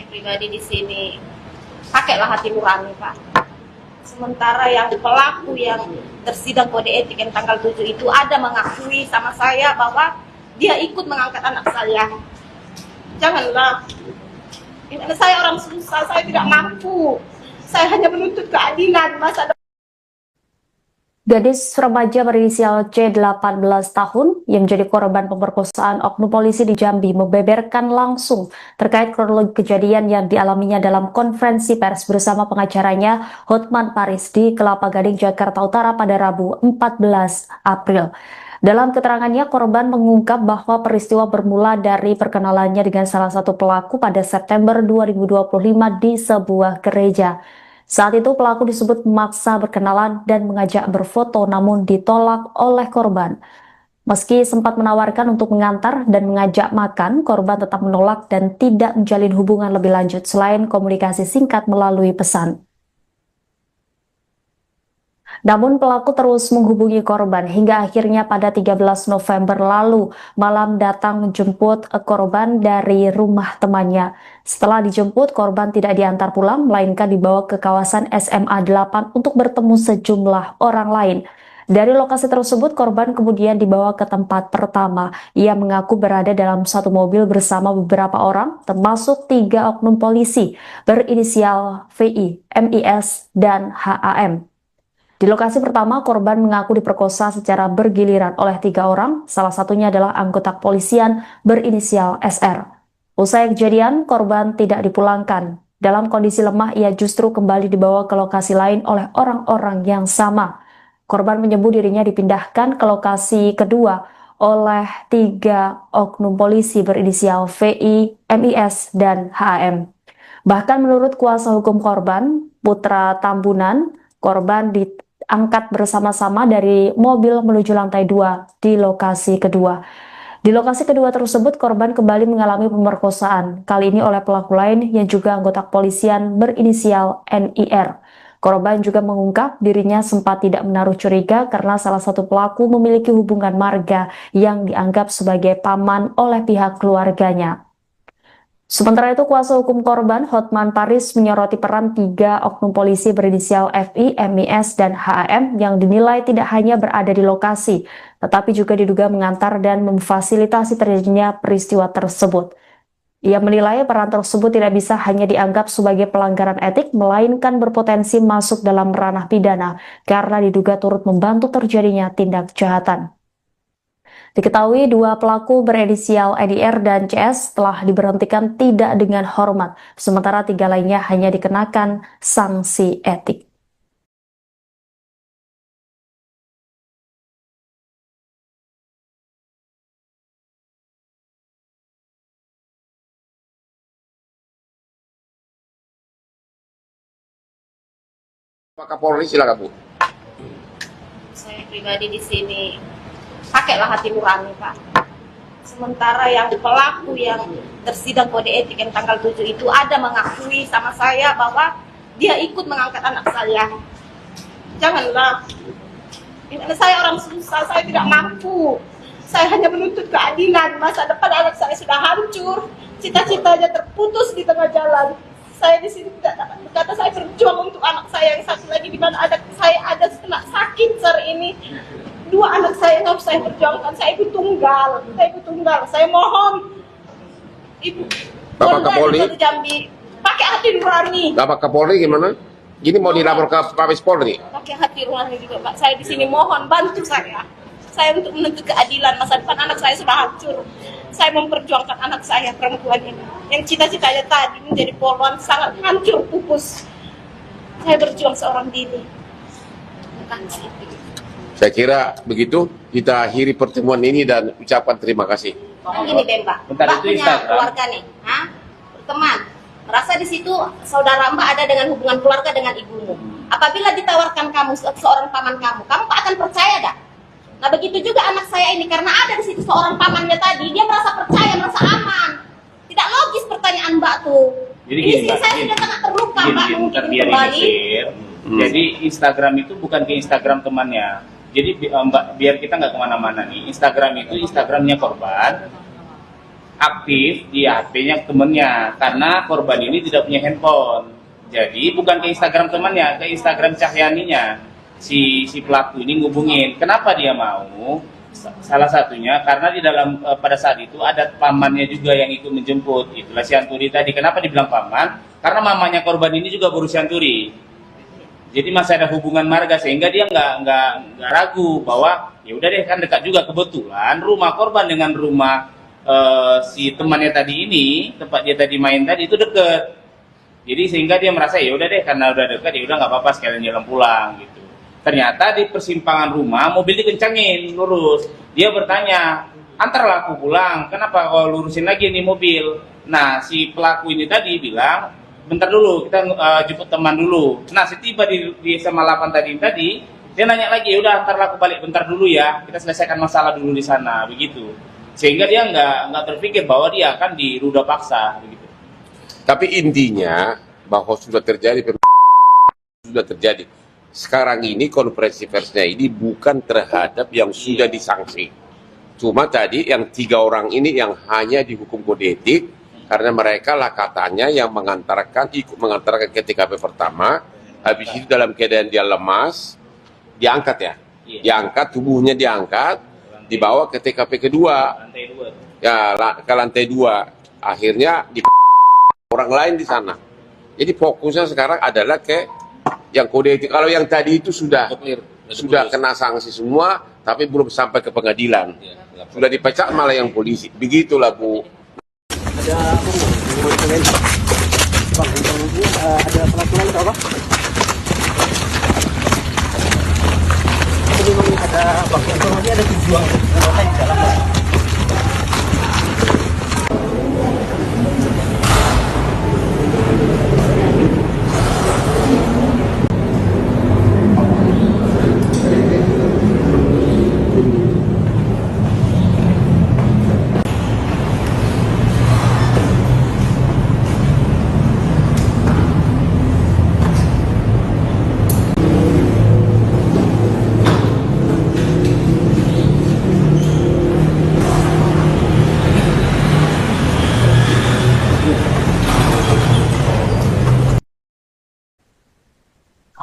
pribadi di sini pakailah hati nurani, Pak. Sementara yang pelaku yang tersidang kode etik yang tanggal 7 itu ada mengakui sama saya bahwa dia ikut mengangkat anak saya. Janganlah. Ini saya orang susah, saya tidak mampu. Saya hanya menuntut keadilan masa depan. Gadis remaja berinisial C 18 tahun yang menjadi korban pemerkosaan oknum polisi di Jambi membeberkan langsung terkait kronologi kejadian yang dialaminya dalam konferensi pers bersama pengacaranya Hotman Paris di Kelapa Gading, Jakarta Utara pada Rabu 14 April. Dalam keterangannya, korban mengungkap bahwa peristiwa bermula dari perkenalannya dengan salah satu pelaku pada September 2025 di sebuah gereja. Saat itu pelaku disebut memaksa berkenalan dan mengajak berfoto namun ditolak oleh korban. Meski sempat menawarkan untuk mengantar dan mengajak makan, korban tetap menolak dan tidak menjalin hubungan lebih lanjut selain komunikasi singkat melalui pesan. Namun pelaku terus menghubungi korban hingga akhirnya pada 13 November lalu malam datang menjemput korban dari rumah temannya. Setelah dijemput, korban tidak diantar pulang melainkan dibawa ke kawasan SMA 8 untuk bertemu sejumlah orang lain. Dari lokasi tersebut, korban kemudian dibawa ke tempat pertama. Ia mengaku berada dalam satu mobil bersama beberapa orang, termasuk 3 oknum polisi berinisial VI, MIS, dan HAM. Di lokasi pertama, korban mengaku diperkosa secara bergiliran oleh 3 orang, salah satunya adalah anggota kepolisian berinisial SR. Usai kejadian, korban tidak dipulangkan. Dalam kondisi lemah, ia justru kembali dibawa ke lokasi lain oleh orang-orang yang sama. Korban menyebut dirinya dipindahkan ke lokasi kedua oleh 3 oknum polisi berinisial VI, MIS, dan HAM. Bahkan menurut kuasa hukum korban, Putra Tambunan, korban diangkat bersama-sama dari mobil menuju lantai 2 di lokasi kedua. Di lokasi kedua tersebut, korban kembali mengalami pemerkosaan, kali ini oleh pelaku lain yang juga anggota kepolisian berinisial NIR. Korban juga mengungkap dirinya sempat tidak menaruh curiga karena salah satu pelaku memiliki hubungan marga yang dianggap sebagai paman oleh pihak keluarganya. Sementara itu, kuasa hukum korban Hotman Paris menyoroti peran 3 oknum polisi berinisial FI, MIS, dan HAM yang dinilai tidak hanya berada di lokasi, tetapi juga diduga mengantar dan memfasilitasi terjadinya peristiwa tersebut. Ia menilai peran tersebut tidak bisa hanya dianggap sebagai pelanggaran etik, melainkan berpotensi masuk dalam ranah pidana karena diduga turut membantu terjadinya tindak kejahatan. Diketahui 2 pelaku berinisial NIR dan CS telah diberhentikan tidak dengan hormat, sementara 3 lainnya hanya dikenakan sanksi etik. Pak Kapolri, silakan Bu. Saya pribadi di sini pakailah hati nurani, Pak. Sementara yang pelaku yang tersidang kode etik yang tanggal 7 itu ada mengakui sama saya bahwa dia ikut mengangkat anak saya. Janganlah. Ini saya orang susah, saya tidak mampu. Saya hanya menuntut keadilan. Masa depan anak saya sudah hancur, cita-citanya terputus di tengah jalan. Saya di sini tidak dapat berkata, saya berjuang untuk anak saya yang satu lagi di mana saya ada kena sakit hari ini. 2 anak saya yang harus saya perjuangkan. Saya ibu tunggal. Saya mohon Ibu Bapak Kapolri, Jambi pakai hati nurani. Bapak Kapolri gimana? Gini mau dilapor ke Mabes Polri? Pakai hati nurani juga, Pak. Saya di sini mohon bantu saya. Saya untuk menuntut keadilan. Masa depan anak saya sudah hancur. Saya memperjuangkan anak saya perempuan ini yang cita-citanya tadi menjadi polwan sangat hancur pupus. Saya berjuang seorang diri. Saya kira begitu kita akhiri pertemuan ini dan ucapkan terima kasih. Kan gini deh, Mbak. Bentar, Mbak itu punya Instagram. keluarga nih, berteman. Merasa di situ saudara Mbak ada dengan hubungan keluarga dengan ibumu. Apabila ditawarkan kamu seorang paman kamu akan percaya gak? Nah begitu juga anak saya ini, karena ada di situ seorang pamannya tadi, dia merasa percaya, merasa aman. Tidak logis pertanyaan Mbak tuh. Jadi ini gini, sih Mbak, saya gini. sudah sangat terluka, Mbak, mungkin biar kembali. Jadi Instagram itu bukan ke Instagram temannya. Jadi Mbak, biar kita nggak kemana-mana nih. Instagram itu Instagramnya korban. aktif di HP-nya temennya karena korban ini tidak punya handphone. Jadi bukan ke Instagram temannya, ke Instagram Cahyaninya si pelaku ini ngubungin. Kenapa dia mau? Salah satunya karena di dalam pada saat itu ada pamannya juga yang ikut menjemput. Itulah si Anturi tadi. Kenapa dibilang paman? Karena mamanya korban ini juga berusia Anturi. Jadi masih ada hubungan marga sehingga dia nggak ragu bahwa ya udah deh kan dekat juga, kebetulan rumah korban dengan rumah si temannya tadi ini, tempat dia tadi main tadi itu deket. Jadi sehingga dia merasa ya udah deh karena udah dekat ya udah nggak apa-apa sekalian jalan pulang gitu. Ternyata di persimpangan rumah mobil dikencangin lurus. Dia bertanya, antarlah aku pulang, kenapa kau lurusin lagi nih mobil? Nah si pelaku ini tadi bilang, bentar dulu kita jemput teman dulu. Nah setiba di SMA 8 tadi dia nanya lagi, udah antarlah aku balik bentar dulu ya, kita selesaikan masalah dulu di sana begitu. Sehingga dia nggak terpikir bahwa dia akan diruda paksa begitu. Tapi intinya bahwa sudah terjadi sudah terjadi. Sekarang ini konferensi persnya ini bukan terhadap yang sudah disanksi. Cuma tadi yang 3 orang ini yang hanya dihukum kode etik karena mereka lah katanya yang ikut mengantarkan ke TKP pertama, habis itu dalam keadaan dia lemas, diangkat ya, diangkat tubuhnya diangkat, dibawa ke TKP kedua, Lantai 2. ya ke lantai 2, akhirnya di orang lain di sana. Jadi fokusnya sekarang adalah ke yang kode etik. Kalau yang tadi itu sudah kena sanksi semua, tapi belum sampai ke pengadilan. Sudah dipecat malah yang polisi. Begitulah Bu. Ada apa Bu? Mau ditanyain. Bang, ini ada pelaku lain atau apa? Ini memang ada bang, informasi ada tujuan apa di dalam Bang?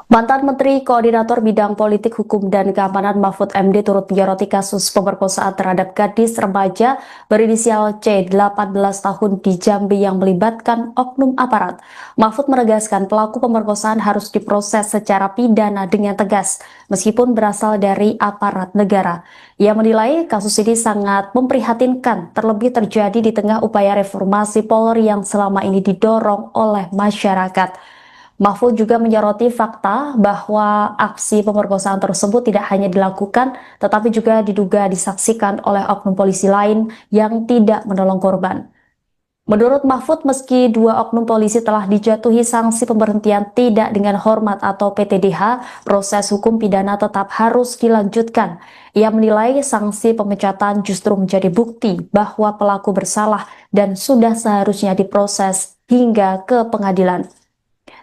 Mantan Menteri Koordinator Bidang Politik, Hukum, dan Keamanan Mahfud MD turut menyoroti kasus pemerkosaan terhadap gadis remaja berinisial C 18 tahun di Jambi yang melibatkan oknum aparat. Mahfud menegaskan pelaku pemerkosaan harus diproses secara pidana dengan tegas, meskipun berasal dari aparat negara. Ia menilai kasus ini sangat memprihatinkan, terlebih terjadi di tengah upaya reformasi Polri yang selama ini didorong oleh masyarakat. Mahfud juga menyoroti fakta bahwa aksi pemerkosaan tersebut tidak hanya dilakukan, tetapi juga diduga disaksikan oleh oknum polisi lain yang tidak menolong korban. Menurut Mahfud, meski 2 oknum polisi telah dijatuhi sanksi pemberhentian tidak dengan hormat atau PTDH, proses hukum pidana tetap harus dilanjutkan. Ia menilai sanksi pemecatan justru menjadi bukti bahwa pelaku bersalah dan sudah seharusnya diproses hingga ke pengadilan.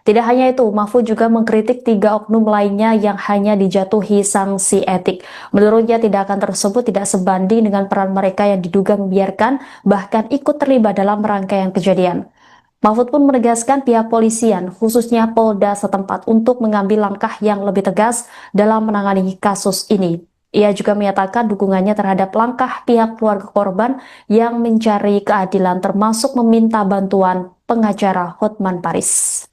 Tidak hanya itu, Mahfud juga mengkritik 3 oknum lainnya yang hanya dijatuhi sanksi etik. Menurutnya tindakan tersebut tidak sebanding dengan peran mereka yang diduga membiarkan bahkan ikut terlibat dalam rangkaian kejadian. Mahfud pun menegaskan pihak polisian, khususnya Polda setempat untuk mengambil langkah yang lebih tegas dalam menangani kasus ini. Ia juga menyatakan dukungannya terhadap langkah pihak keluarga korban yang mencari keadilan termasuk meminta bantuan pengacara Hotman Paris.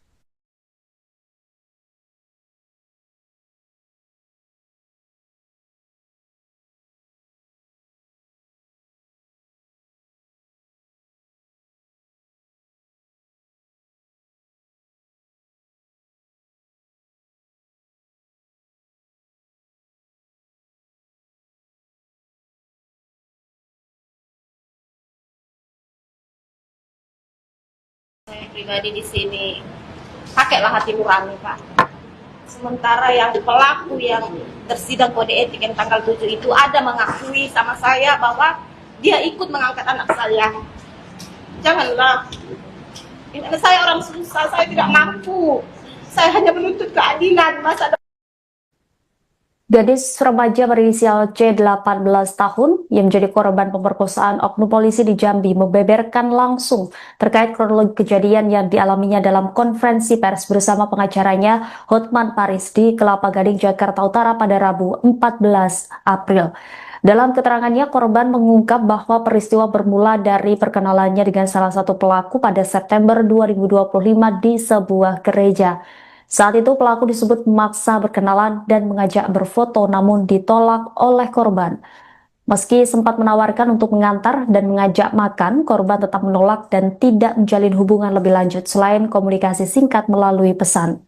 Saya pribadi di sini pakailah hati nurani, Pak. Sementara yang pelaku yang tersidang kode etik yang tanggal 7 itu ada mengakui sama saya bahwa dia ikut mengangkat anak saya. Janganlah. Ini saya orang susah, saya tidak mampu. Saya hanya menuntut keadilan, masa Gadis remaja berinisial C 18 tahun yang menjadi korban pemerkosaan oknum polisi di Jambi membeberkan langsung terkait kronologi kejadian yang dialaminya dalam konferensi pers bersama pengacaranya Hotman Paris di Kelapa Gading, Jakarta Utara pada Rabu 14 April. Dalam keterangannya, korban mengungkap bahwa peristiwa bermula dari perkenalannya dengan salah satu pelaku pada September 2025 di sebuah gereja. Saat itu pelaku disebut memaksa berkenalan dan mengajak berfoto namun ditolak oleh korban. Meski sempat menawarkan untuk mengantar dan mengajak makan, korban tetap menolak dan tidak menjalin hubungan lebih lanjut selain komunikasi singkat melalui pesan.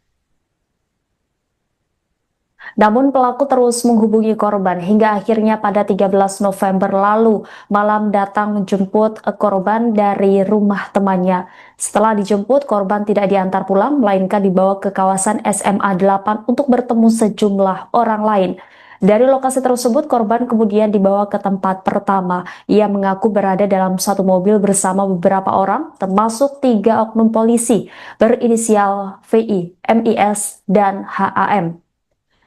Namun pelaku terus menghubungi korban hingga akhirnya pada 13 November lalu malam datang menjemput korban dari rumah temannya. Setelah dijemput, korban tidak diantar pulang melainkan dibawa ke kawasan SMA 8 untuk bertemu sejumlah orang lain. Dari lokasi tersebut, korban kemudian dibawa ke tempat pertama. Ia mengaku berada dalam satu mobil bersama beberapa orang, termasuk 3 oknum polisi berinisial VI, MIS, dan HAM.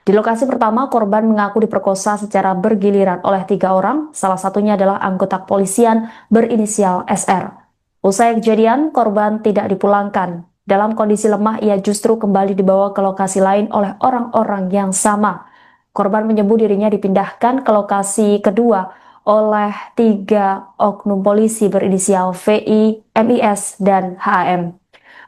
Di lokasi pertama, korban mengaku diperkosa secara bergiliran oleh 3 orang, salah satunya adalah anggota kepolisian berinisial SR. Usai kejadian, korban tidak dipulangkan. Dalam kondisi lemah, ia justru kembali dibawa ke lokasi lain oleh orang-orang yang sama. Korban menyebut dirinya dipindahkan ke lokasi kedua oleh 3 oknum polisi berinisial VI, MIS, dan HAM.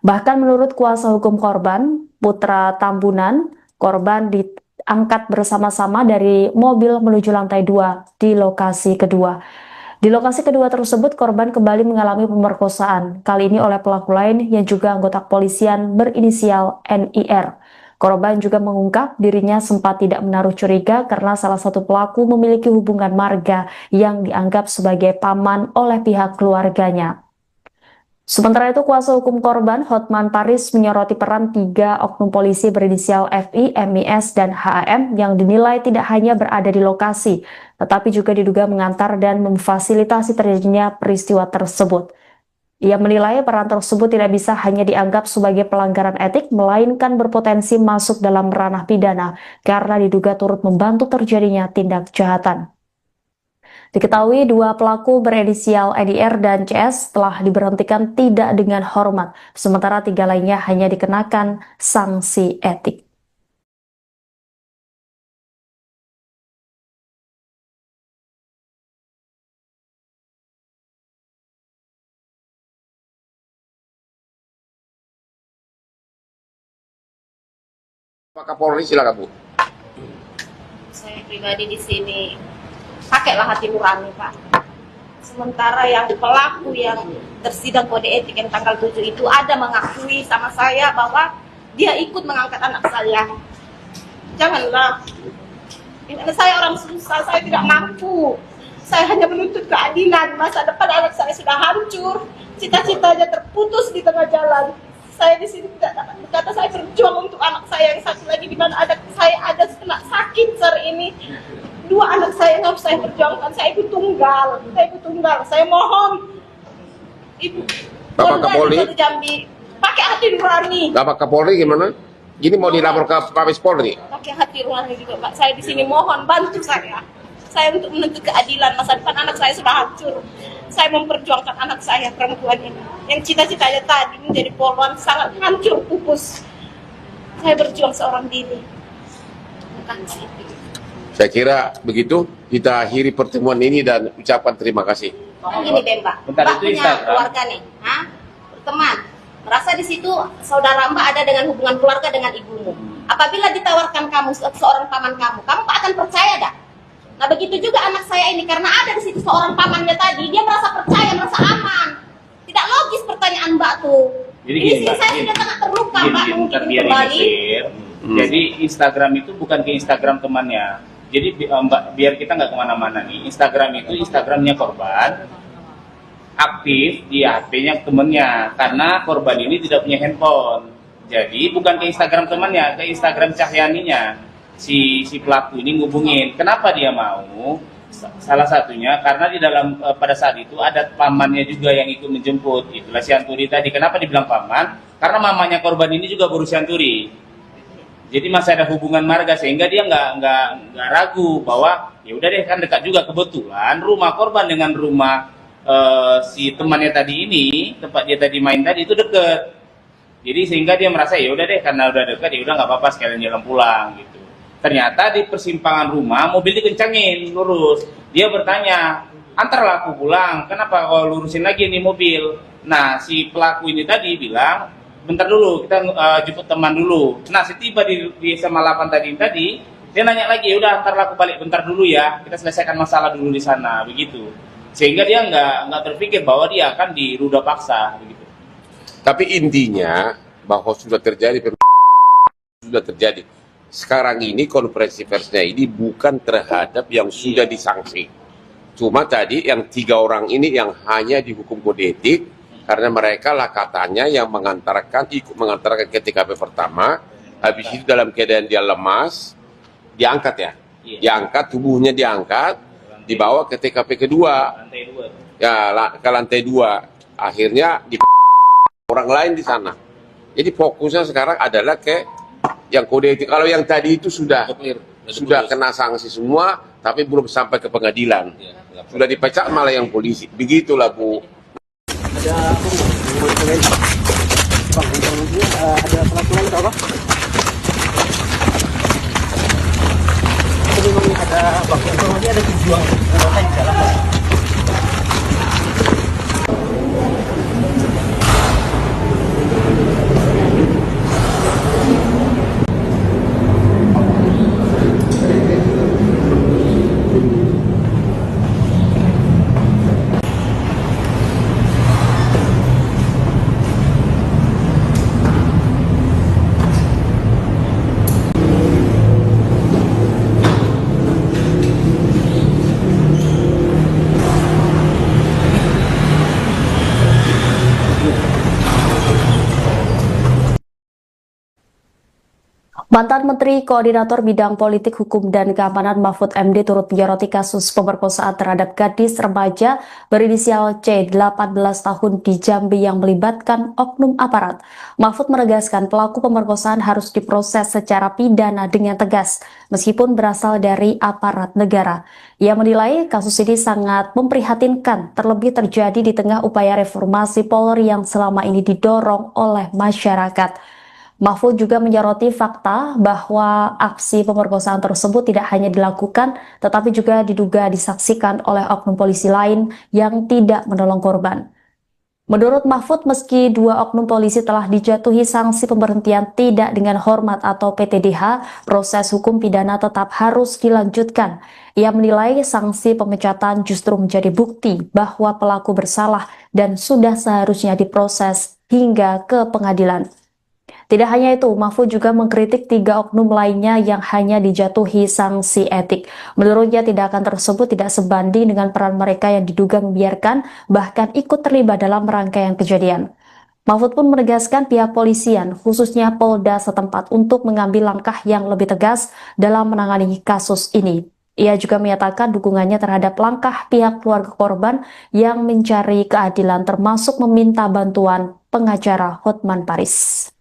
Bahkan menurut kuasa hukum korban, Putra Tambunan, korban diangkat bersama-sama dari mobil menuju lantai 2 di lokasi kedua. Di lokasi kedua tersebut, korban kembali mengalami pemerkosaan, kali ini oleh pelaku lain yang juga anggota kepolisian berinisial NIR. Korban juga mengungkap dirinya sempat tidak menaruh curiga karena salah satu pelaku memiliki hubungan marga yang dianggap sebagai paman oleh pihak keluarganya. Sementara itu, kuasa hukum korban Hotman Paris menyoroti peran 3 oknum polisi berinisial FI, MIS, dan HAM yang dinilai tidak hanya berada di lokasi, tetapi juga diduga mengantar dan memfasilitasi terjadinya peristiwa tersebut. Ia menilai peran tersebut tidak bisa hanya dianggap sebagai pelanggaran etik, melainkan berpotensi masuk dalam ranah pidana karena diduga turut membantu terjadinya tindak kejahatan. Diketahui 2 pelaku berinisial NIR dan CS telah diberhentikan tidak dengan hormat, sementara 3 lainnya hanya dikenakan sanksi etik. Pak Kapolri, silakan Bu. Saya pribadi di sini pakailah hati nurani, Pak. Sementara yang pelaku yang tersidang kode etik yang tanggal 7 itu ada mengakui sama saya bahwa dia ikut mengangkat anak saya. Janganlah. Ini saya orang susah, saya tidak mampu. Saya hanya menuntut keadilan. Masa depan anak saya sudah hancur, cita-citanya terputus di tengah jalan. Saya di sini tidak dapat berkata, saya berjuang untuk anak saya yang satu lagi di mana saya ada kena sakit hari ini. 2 anak saya yang harus saya perjuangkan. Saya ibu tunggal. Saya mohon Ibu Bapak Kapolri, Jambi pakai hati nurani. Bapak Kapolri gimana? Gini mau dilapor ke Mabes Polri? Pakai hati nurani juga, Pak. Saya di sini mohon bantu saya. Saya untuk menuntut keadilan. Masa depan anak saya sudah hancur. Saya memperjuangkan anak saya perempuan ini yang cita-citanya tadi menjadi polwan sangat hancur pupus. Saya berjuang seorang diri. Terima kasih. Saya kira begitu kita akhiri pertemuan ini dan ucapkan terima kasih. Kan gini Mbak, Bentar, Mbak itu punya Instagram. keluarga nih, teman. Merasa di situ saudara Mbak ada dengan hubungan keluarga dengan ibumu. Apabila ditawarkan kamu seorang paman kamu akan percaya dah? Nah begitu juga anak saya ini, karena ada di situ seorang pamannya tadi, dia merasa percaya, merasa aman. Tidak logis pertanyaan Mbak tuh. Jadi Ini gini, sih Mbak, saya gini. sudah sangat terluka Mbak, mungkin biar kembali. Jadi Instagram itu bukan ke Instagram temannya. Jadi Mbak, biar kita nggak kemana-mana nih. Instagram itu Instagramnya korban, aktif di HP-nya temennya, karena korban ini tidak punya handphone. Jadi bukan ke Instagram temannya, ke Instagram Cahyaninya. Si pelaku ini ngubungin. Kenapa dia mau? Salah satunya karena di dalam pada saat itu ada pamannya juga yang ikut menjemput. Itulah si Anturi tadi. Kenapa dibilang paman? Karena mamanya korban ini juga berusia Anturi. Jadi masih ada hubungan marga sehingga dia nggak ragu bahwa ya udah deh, kan dekat juga, kebetulan rumah korban dengan rumah si temannya tadi ini, tempat dia tadi main tadi itu deket. Jadi sehingga dia merasa ya udah deh, karena udah dekat ya udah nggak apa-apa, sekalian jalan pulang gitu. Ternyata di persimpangan rumah mobil dikencangin lurus. Dia bertanya, antarlah aku pulang, kenapa kau lurusin lagi nih mobil? Nah, si pelaku ini tadi bilang, bentar dulu, kita jemput teman dulu. Nah, setiba di SMA 8 tadi, dia nanya lagi, udah antarlah aku balik bentar dulu ya, kita selesaikan masalah dulu di sana, begitu. Sehingga dia nggak terpikir bahwa dia akan diruda paksa, begitu. Tapi intinya bahwa sudah terjadi sudah terjadi. Sekarang ini konferensi persnya ini bukan terhadap yang sudah disanksi. Cuma tadi yang 3 orang ini yang hanya dihukum kode etik karena mereka lah katanya yang ikut mengantarkan ke TKP pertama, habis itu dalam keadaan dia lemas, diangkat ya, diangkat, tubuhnya diangkat, dibawa ke TKP kedua, Lantai 2. ya ke lantai 2, akhirnya di orang lain di sana. Jadi fokusnya sekarang adalah ke yang kode etik. Kalau yang tadi itu sudah kena sanksi semua, tapi belum sampai ke pengadilan. Sudah dipecat malah yang polisi. Begitulah Bu. Ada apa mau ditanyain? Bang, informasinya ada pelaku lain atau apa? Itu memang ada bang, informasinya ada 7 orang di dalam. Bang. Mantan Menteri Koordinator Bidang Politik, Hukum, dan Keamanan Mahfud MD turut menyoroti kasus pemerkosaan terhadap gadis remaja berinisial C 18 tahun di Jambi yang melibatkan oknum aparat. Mahfud menegaskan pelaku pemerkosaan harus diproses secara pidana dengan tegas, meskipun berasal dari aparat negara. Ia menilai kasus ini sangat memprihatinkan, terlebih terjadi di tengah upaya reformasi Polri yang selama ini didorong oleh masyarakat. Mahfud juga menyoroti fakta bahwa aksi pemerkosaan tersebut tidak hanya dilakukan, tetapi juga diduga disaksikan oleh oknum polisi lain yang tidak menolong korban. Menurut Mahfud, meski 2 oknum polisi telah dijatuhi sanksi pemberhentian tidak dengan hormat atau PTDH, proses hukum pidana tetap harus dilanjutkan. Ia menilai sanksi pemecatan justru menjadi bukti bahwa pelaku bersalah dan sudah seharusnya diproses hingga ke pengadilan. Tidak hanya itu, Mahfud juga mengkritik 3 oknum lainnya yang hanya dijatuhi sanksi etik. Menurutnya tindakan tersebut tidak sebanding dengan peran mereka yang diduga membiarkan, bahkan ikut terlibat dalam rangkaian kejadian. Mahfud pun menegaskan pihak polisian, khususnya Polda setempat, untuk mengambil langkah yang lebih tegas dalam menangani kasus ini. Ia juga menyatakan dukungannya terhadap langkah pihak keluarga korban yang mencari keadilan, termasuk meminta bantuan pengacara Hotman Paris.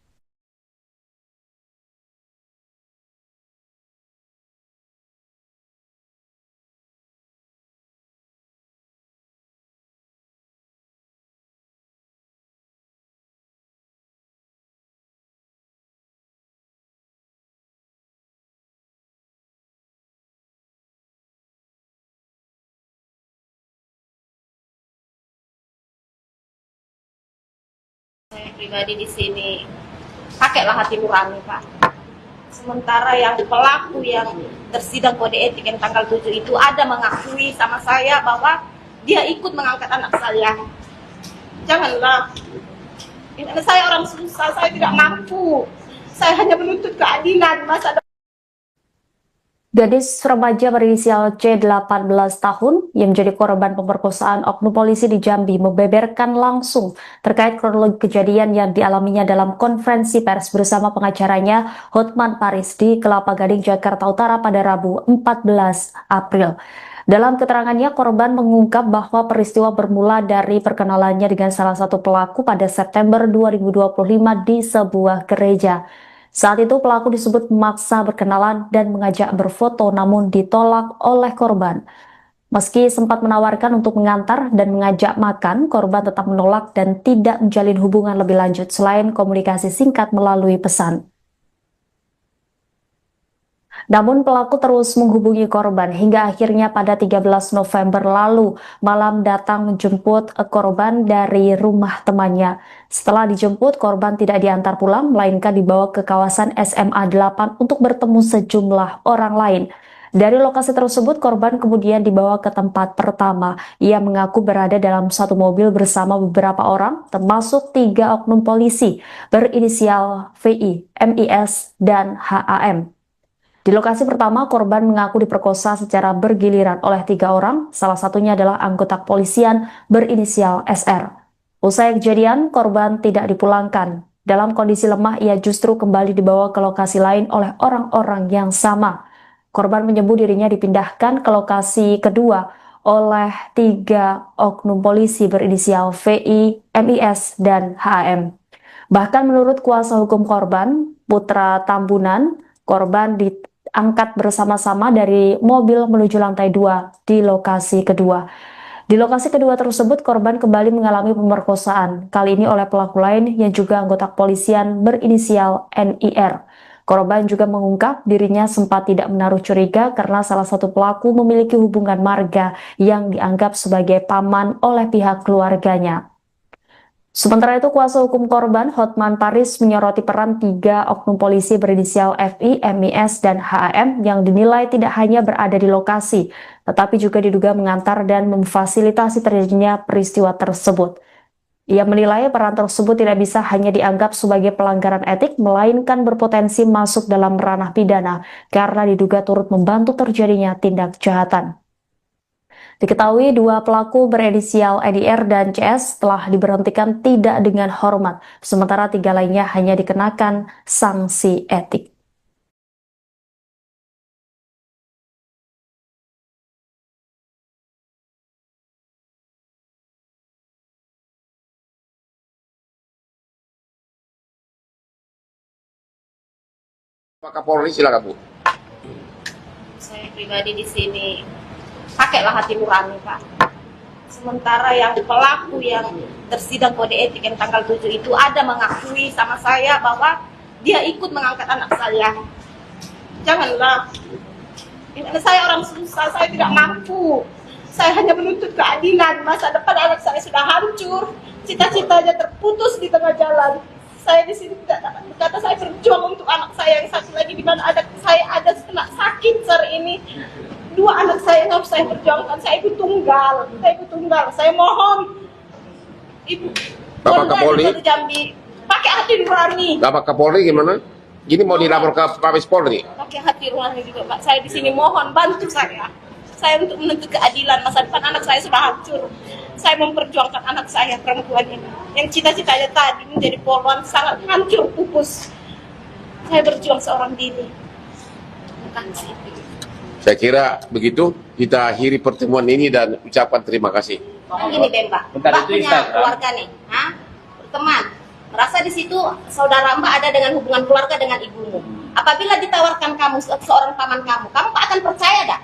Saya pribadi di sini pakailah hati nurani, Pak. Sementara yang pelaku yang tersidang kode etik yang tanggal 7 itu ada mengakui sama saya bahwa dia ikut mengangkat anak saya. Janganlah. Ini saya orang susah, saya tidak mampu. Saya hanya menuntut keadilan masa depan. Gadis remaja berinisial C 18 tahun yang menjadi korban pemerkosaan oknum polisi di Jambi membeberkan langsung terkait kronologi kejadian yang dialaminya dalam konferensi pers bersama pengacaranya Hotman Paris di Kelapa Gading, Jakarta Utara pada Rabu 14 April. Dalam keterangannya, korban mengungkap bahwa peristiwa bermula dari perkenalannya dengan salah satu pelaku pada September 2025 di sebuah gereja. Saat itu pelaku disebut memaksa berkenalan dan mengajak berfoto namun ditolak oleh korban. Meski sempat menawarkan untuk mengantar dan mengajak makan, korban tetap menolak dan tidak menjalin hubungan lebih lanjut selain komunikasi singkat melalui pesan. Namun pelaku terus menghubungi korban hingga akhirnya pada 13 November lalu malam datang menjemput korban dari rumah temannya. Setelah dijemput, korban tidak diantar pulang, melainkan dibawa ke kawasan SMA 8 untuk bertemu sejumlah orang lain. Dari lokasi tersebut, korban kemudian dibawa ke tempat pertama. Ia mengaku berada dalam satu mobil bersama beberapa orang, termasuk 3 oknum polisi berinisial VI, MIS, dan HAM. Di lokasi pertama, korban mengaku diperkosa secara bergiliran oleh 3 orang, salah satunya adalah anggota kepolisian berinisial SR. Usai kejadian, korban tidak dipulangkan. Dalam kondisi lemah, ia justru kembali dibawa ke lokasi lain oleh orang-orang yang sama. Korban menyebut dirinya dipindahkan ke lokasi kedua oleh 3 oknum polisi berinisial VI, MIS, dan HM. Bahkan menurut kuasa hukum korban, Putra Tambunan, korban diangkat bersama-sama dari mobil menuju lantai 2 di lokasi kedua. Di lokasi kedua tersebut, korban kembali mengalami pemerkosaan, kali ini oleh pelaku lain yang juga anggota kepolisian berinisial NIR. Korban juga mengungkap dirinya sempat tidak menaruh curiga karena salah satu pelaku memiliki hubungan marga yang dianggap sebagai paman oleh pihak keluarganya. Sementara itu, kuasa hukum korban, Hotman Paris, menyoroti peran 3 oknum polisi berinisial FI, MIS, dan HAM yang dinilai tidak hanya berada di lokasi, tetapi juga diduga mengantar dan memfasilitasi terjadinya peristiwa tersebut. Ia menilai peran tersebut tidak bisa hanya dianggap sebagai pelanggaran etik, melainkan berpotensi masuk dalam ranah pidana karena diduga turut membantu terjadinya tindak kejahatan. Diketahui 2 pelaku berinisial EDR dan CS telah diberhentikan tidak dengan hormat, sementara 3 lainnya hanya dikenakan sanksi etik. Pak Kapolri, silakan Bu. Saya pribadi di sini pakailah hati nurani, Pak. Sementara yang pelaku yang tersidang kode etik yang tanggal 7 itu ada mengakui sama saya bahwa dia ikut mengangkat anak saya. Janganlah. Ini saya orang susah, saya tidak mampu. Saya hanya menuntut keadilan. Masa depan anak saya sudah hancur, cita-citanya terputus di tengah jalan. Saya di sini tidak dapat berkata, saya berjuang untuk anak saya yang satu lagi di mana anak saya ada kena sakit hari ini. 2 anak saya yang harus saya perjuangkan. Saya ibu tunggal. Saya mohon Ibu Bapak Kapolri, Jambi pakai hati nurani. Bapak Kapolri gimana? Gini mau dilapor ke Mabes Polri? Pakai hati nurani juga, Pak. Saya di sini mohon bantu saya. Saya untuk menuntut keadilan. Masa depan anak saya sudah hancur. Saya memperjuangkan anak saya perempuan ini yang cita-citanya tadi menjadi polwan sangat hancur pupus. Saya berjuang seorang diri. Bukan sih. Saya kira begitu kita akhiri pertemuan ini dan ucapkan terima kasih. Gini deh Mbak, Bentar, Mbak itu punya Instagram. keluarga nih, berteman. Merasa di situ saudara Mbak ada dengan hubungan keluarga dengan ibumu. Apabila ditawarkan kamu seorang paman kamu akan percaya dah?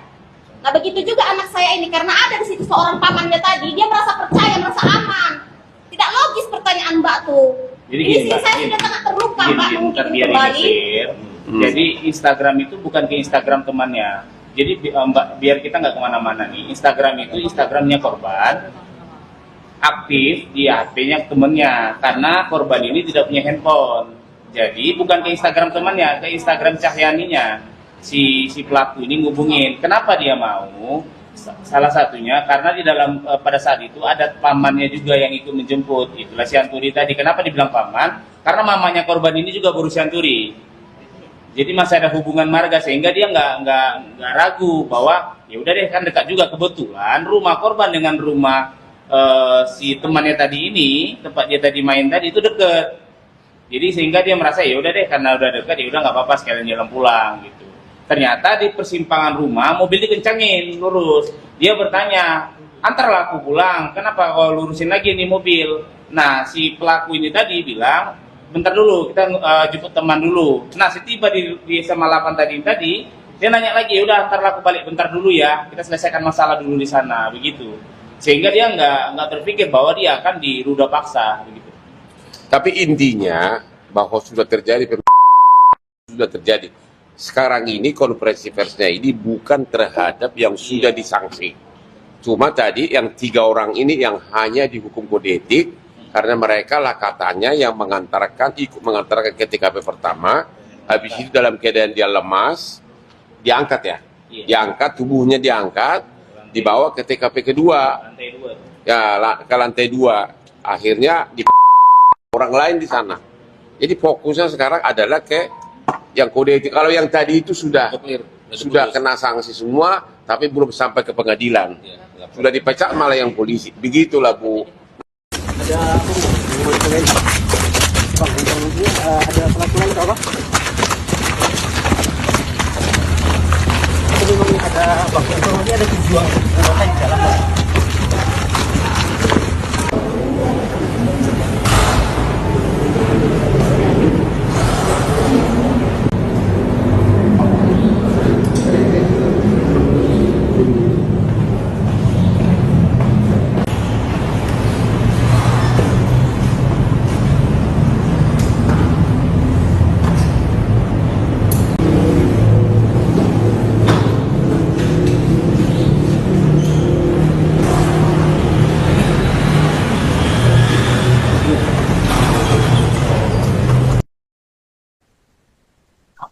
Nah begitu juga anak saya ini karena ada di situ seorang pamannya tadi, dia merasa percaya, merasa aman. Tidak logis pertanyaan Mbak tuh. Jadi Ini gini, Mbak, saya gini. sudah sangat terluka Mbak Biar mungkin ini kembali. clear. Jadi Instagram itu bukan ke Instagram temannya. Jadi Mbak, biar kita nggak kemana-mana nih. Instagram itu Instagramnya korban, aktif di HP-nya temennya. Karena korban ini tidak punya handphone. Jadi bukan ke Instagram temannya, ke Instagram Cahyaninya. Si pelaku ini ngubungin. Kenapa dia mau? Salah satunya karena di dalam pada saat itu ada pamannya juga yang ikut menjemput. Itulah si Anturi tadi. Kenapa dibilang paman? Karena mamanya korban ini juga berusia Anturi. Jadi masih ada hubungan marga sehingga dia nggak ragu bahwa ya udah deh kan dekat juga, kebetulan rumah korban dengan rumah si temannya tadi ini, tempat dia tadi main tadi itu deket. Jadi sehingga dia merasa ya udah deh karena udah dekat ya udah nggak apa-apa sekalian jalan pulang gitu. Ternyata di persimpangan rumah mobil dikencangin lurus. Dia bertanya, antarlah aku pulang, kenapa kau lurusin lagi nih mobil? Nah si pelaku ini tadi bilang, bentar dulu, kita jemput teman dulu. Nah, setiba di SMA 8 tadi, dia nanya lagi, udah ntar aku balik bentar dulu ya, kita selesaikan masalah dulu di sana, begitu. Sehingga dia nggak berpikir bahwa dia akan diruda paksa, begitu. Tapi intinya bahwa sudah terjadi sudah terjadi. Sekarang ini konferensi persnya ini bukan terhadap yang sudah disanksi. Cuma tadi yang 3 orang ini yang hanya dihukum kode etik karena mereka lah katanya yang ikut mengantarkan ke TKP pertama, habis itu dalam keadaan dia lemas, diangkat ya, diangkat tubuhnya diangkat, dibawa ke TKP kedua, Lantai 2 tuh. ya ke lantai 2, akhirnya di orang lain di sana. Jadi fokusnya sekarang adalah ke yang kode etik. Kalau yang tadi itu sudah kena sanksi semua, tapi belum sampai ke pengadilan. Sudah dipecat malah yang polisi. Begitulah Bu. Ada apa Bu? Mau ditanyain. Bang, ini ada pelaku lain atau apa? Itu memang ada bang, informasi ada 7 orang di dalam.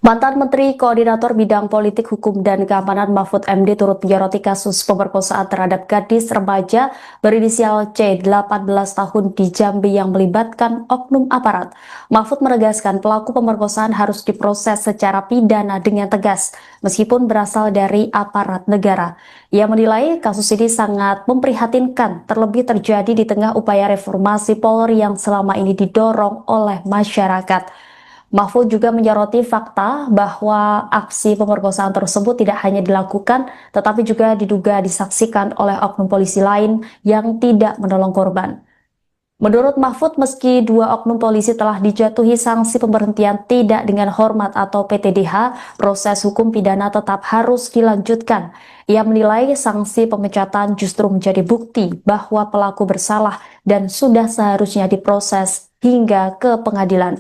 Mantan Menteri Koordinator Bidang Politik, Hukum, dan Keamanan Mahfud MD turut menyoroti kasus pemerkosaan terhadap gadis remaja berinisial C 18 tahun di Jambi yang melibatkan oknum aparat. Mahfud menegaskan pelaku pemerkosaan harus diproses secara pidana dengan tegas, meskipun berasal dari aparat negara. Ia menilai kasus ini sangat memprihatinkan, terlebih terjadi di tengah upaya reformasi Polri yang selama ini didorong oleh masyarakat. Mahfud juga menyoroti fakta bahwa aksi pemerkosaan tersebut tidak hanya dilakukan, tetapi juga diduga disaksikan oleh oknum polisi lain yang tidak menolong korban. Menurut Mahfud, meski 2 oknum polisi telah dijatuhi sanksi pemberhentian tidak dengan hormat atau PTDH, proses hukum pidana tetap harus dilanjutkan. Ia menilai sanksi pemecatan justru menjadi bukti bahwa pelaku bersalah dan sudah seharusnya diproses hingga ke pengadilan.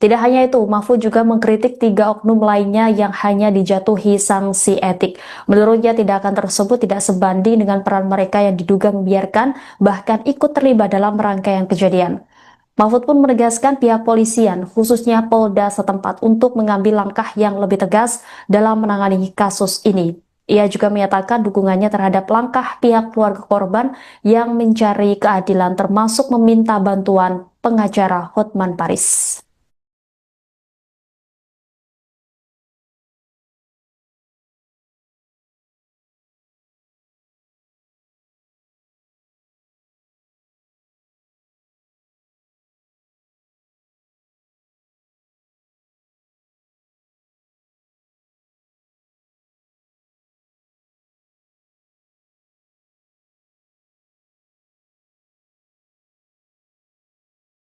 Tidak hanya itu, Mahfud juga mengkritik 3 oknum lainnya yang hanya dijatuhi sanksi etik. Menurutnya tindakan tersebut tidak sebanding dengan peran mereka yang diduga membiarkan bahkan ikut terlibat dalam rangkaian kejadian. Mahfud pun menegaskan pihak polisian, khususnya Polda setempat untuk mengambil langkah yang lebih tegas dalam menangani kasus ini. Ia juga menyatakan dukungannya terhadap langkah pihak keluarga korban yang mencari keadilan termasuk meminta bantuan pengacara Hotman Paris.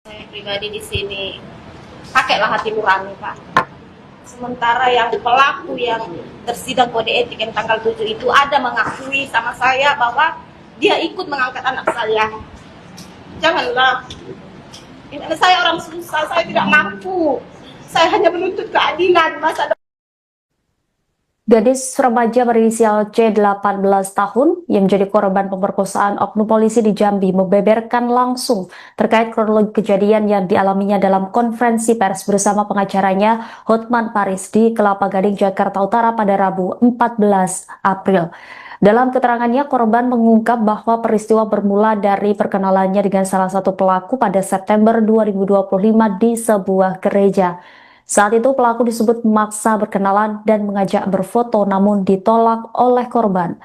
Saya pribadi di sini pakailah hati nurani, Pak. Sementara yang pelaku yang tersidang kode etik yang tanggal 7 itu ada mengakui sama saya bahwa dia ikut mengangkat anak saya. Janganlah. Ini saya orang susah, saya tidak mampu. Saya hanya menuntut keadilan masa depan. Gadis remaja berinisial C 18 tahun yang menjadi korban pemerkosaan oknum polisi di Jambi membeberkan langsung terkait kronologi kejadian yang dialaminya dalam konferensi pers bersama pengacaranya Hotman Paris di Kelapa Gading, Jakarta Utara pada Rabu 14 April. Dalam keterangannya, korban mengungkap bahwa peristiwa bermula dari perkenalannya dengan salah satu pelaku pada September 2025 di sebuah gereja. Saat itu pelaku disebut memaksa berkenalan dan mengajak berfoto namun ditolak oleh korban.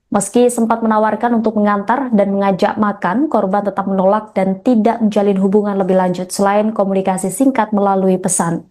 Meski sempat menawarkan untuk mengantar dan mengajak makan, korban tetap menolak dan tidak menjalin hubungan lebih lanjut selain komunikasi singkat melalui pesan.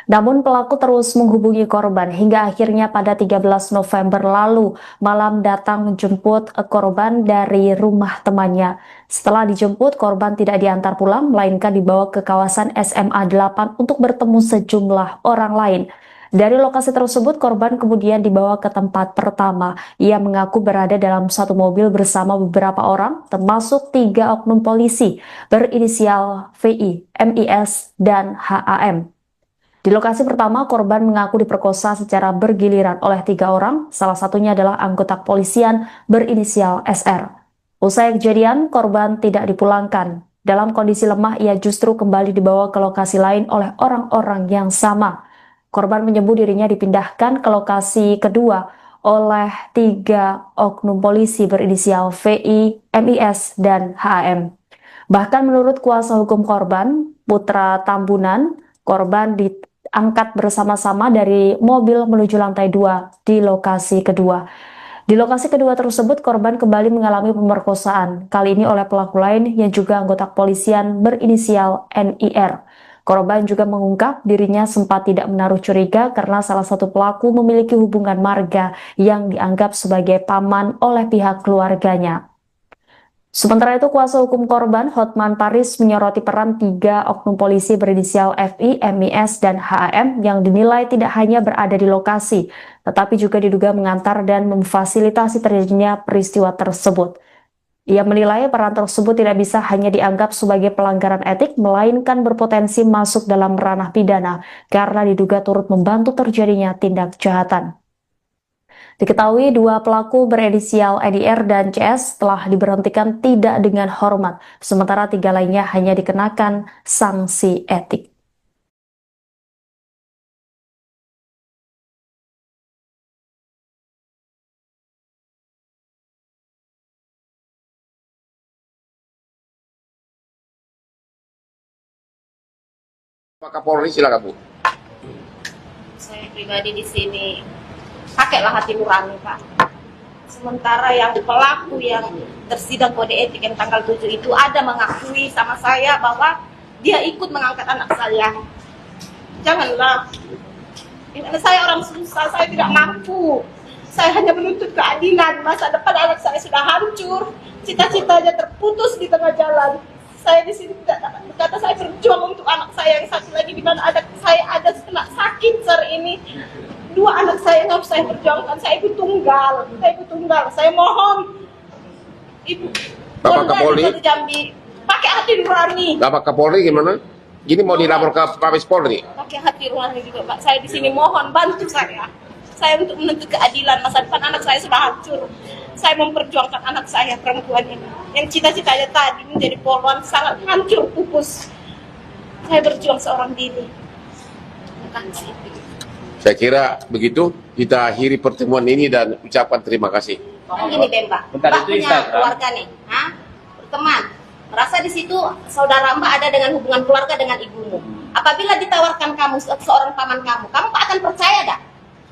Namun pelaku terus menghubungi korban hingga akhirnya pada 13 November lalu malam datang menjemput korban dari rumah temannya. Setelah dijemput, korban tidak diantar pulang, melainkan dibawa ke kawasan SMA 8 untuk bertemu sejumlah orang lain. Dari lokasi tersebut, korban kemudian dibawa ke tempat pertama. Ia mengaku berada dalam satu mobil bersama beberapa orang, termasuk 3 oknum polisi berinisial VI, MIS, dan HAM. Di lokasi pertama, korban mengaku diperkosa secara bergiliran oleh 3 orang, salah satunya adalah anggota kepolisian berinisial SR. Usai kejadian, korban tidak dipulangkan. Dalam kondisi lemah, ia justru kembali dibawa ke lokasi lain oleh orang-orang yang sama. Korban menyebut dirinya dipindahkan ke lokasi kedua oleh 3 oknum polisi berinisial VI, MIS, dan HAM. Bahkan menurut kuasa hukum korban, Putra Tambunan, korban diangkat bersama-sama dari mobil menuju lantai 2 di lokasi kedua. Di lokasi kedua tersebut, korban kembali mengalami pemerkosaan, kali ini oleh pelaku lain yang juga anggota kepolisian berinisial NIR. Korban juga mengungkap dirinya sempat tidak menaruh curiga karena salah satu pelaku memiliki hubungan marga yang dianggap sebagai paman oleh pihak keluarganya. Sementara itu, kuasa hukum korban, Hotman Paris, menyoroti peran 3 oknum polisi berinisial FI, MIS, dan HAM yang dinilai tidak hanya berada di lokasi, tetapi juga diduga mengantar dan memfasilitasi terjadinya peristiwa tersebut. Ia menilai peran tersebut tidak bisa hanya dianggap sebagai pelanggaran etik, melainkan berpotensi masuk dalam ranah pidana karena diduga turut membantu terjadinya tindak kejahatan. Diketahui 2 pelaku berinisial EDR dan CS telah diberhentikan tidak dengan hormat, sementara 3 lainnya hanya dikenakan sanksi etik. Pak Kapolri, silakan Bu. Saya pribadi di sini pakailah hati nurani, Pak. Sementara yang pelaku yang tersidang kode etik yang tanggal 7 itu ada mengakui sama saya bahwa dia ikut mengangkat anak saya. Janganlah. Ini saya orang susah, saya tidak mampu. Saya hanya menuntut keadilan. Masa depan anak saya sudah hancur, cita-citanya terputus di tengah jalan. Saya di sini berkata saya berjuang untuk anak saya yang satu lagi di mana saya ada kena sakit hari ini. 2 anak saya yang harus saya perjuangkan. Saya ibu tunggal. Saya mohon Ibu Bapak Kapolri, Jambi pakai hati nurani. Bapak Kapolri gimana? Gini mau dilapor ke Mabes Polri? Pakai hati nurani juga, Pak. Saya di sini mohon bantu saya. Saya untuk menuntut keadilan. Masa depan anak saya sudah hancur. Saya memperjuangkan anak saya perempuan ini yang cita-citanya tadi menjadi polwan sangat hancur pupus. Saya berjuang seorang diri. Terima kasih. Saya kira begitu kita akhiri pertemuan ini dan ucapkan terima kasih. Gini deh, Mbak. Bentar, Mbak itu punya Instagram. keluarga nih, teman. Merasa di situ saudara Mbak ada dengan hubungan keluarga dengan ibumu. Apabila ditawarkan kamu seorang paman kamu akan percaya dah?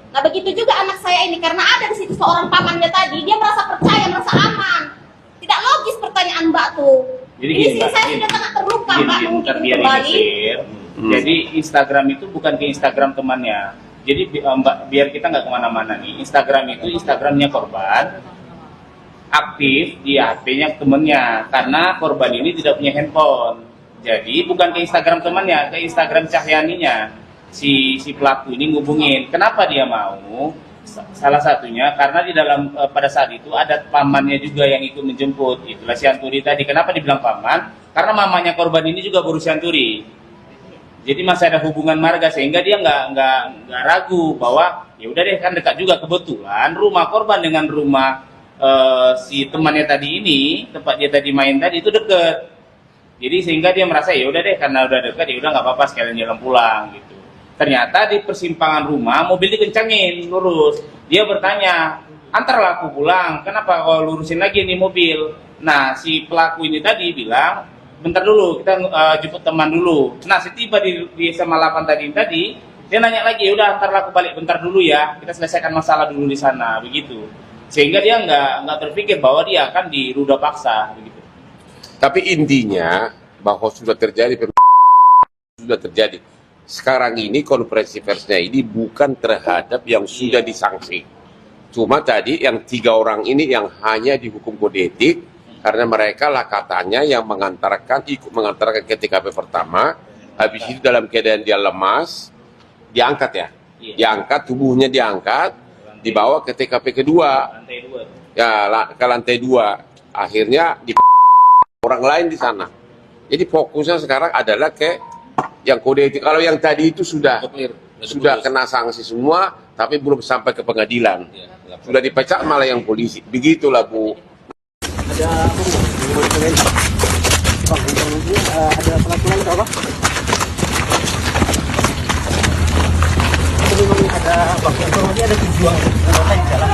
Nah begitu juga anak saya ini karena ada di situ seorang pamannya tadi, dia merasa percaya, merasa aman. Tidak logis pertanyaan Mbak tuh. Jadi ini gini, sih Mbak, saya gini. sudah sangat terluka Mbak mungkin biar kembali. Jadi Instagram itu bukan ke Instagram temannya. Jadi Mbak, biar kita nggak kemana-mana nih. Instagram itu Instagramnya korban, aktif di HP-nya temennya karena korban ini tidak punya handphone. Jadi bukan ke Instagram temannya, ke Instagram Cahyaninya. Si pelaku ini ngubungin. Kenapa dia mau? Salah satunya karena di dalam pada saat itu ada pamannya juga yang ikut menjemput. Itulah si Anturi tadi. Kenapa dibilang paman? Karena mamanya korban ini juga berusia Anturi. Jadi masih ada hubungan marga sehingga dia nggak ragu bahwa ya udah deh kan dekat juga, kebetulan rumah korban dengan rumah si temannya tadi ini, tempat dia tadi main tadi itu deket. Jadi sehingga dia merasa ya udah deh karena udah dekat ya udah nggak apa-apa sekalian jalan pulang gitu. Ternyata di persimpangan rumah mobil dikencangin lurus. Dia bertanya, antarlah aku pulang, kenapa kau lurusin lagi nih mobil? Nah si pelaku ini tadi bilang, bentar dulu kita jemput teman dulu. Nah setiba di SMA 8 tadi dia nanya lagi, ya udah antarlah aku balik bentar dulu ya, kita selesaikan masalah dulu di sana begitu. Sehingga dia nggak terpikir bahwa dia akan diruda paksa begitu. Tapi intinya bahwa sudah terjadi sekarang ini konferensi persnya ini bukan terhadap yang sudah disanksi. Cuma tadi yang 3 orang ini yang hanya dihukum kode etik karena mereka lah katanya yang ikut mengantarkan ke TKP pertama, habis itu dalam keadaan dia lemas, diangkat ya, diangkat, tubuhnya diangkat, dibawa ke TKP kedua, Lantai 2. ya ke lantai 2, akhirnya di orang lain di sana. Jadi fokusnya sekarang adalah ke yang kode etik. Kalau yang tadi itu sudah kena sanksi semua, tapi belum sampai ke pengadilan. Sudah dipecat malah yang polisi. Begitulah Bu. Ada apa enggak? Mau ditanyain. Bang, ini ada peraturan atau apa? Ini memang ada bang, informasi ada tujuan anggota di dalam.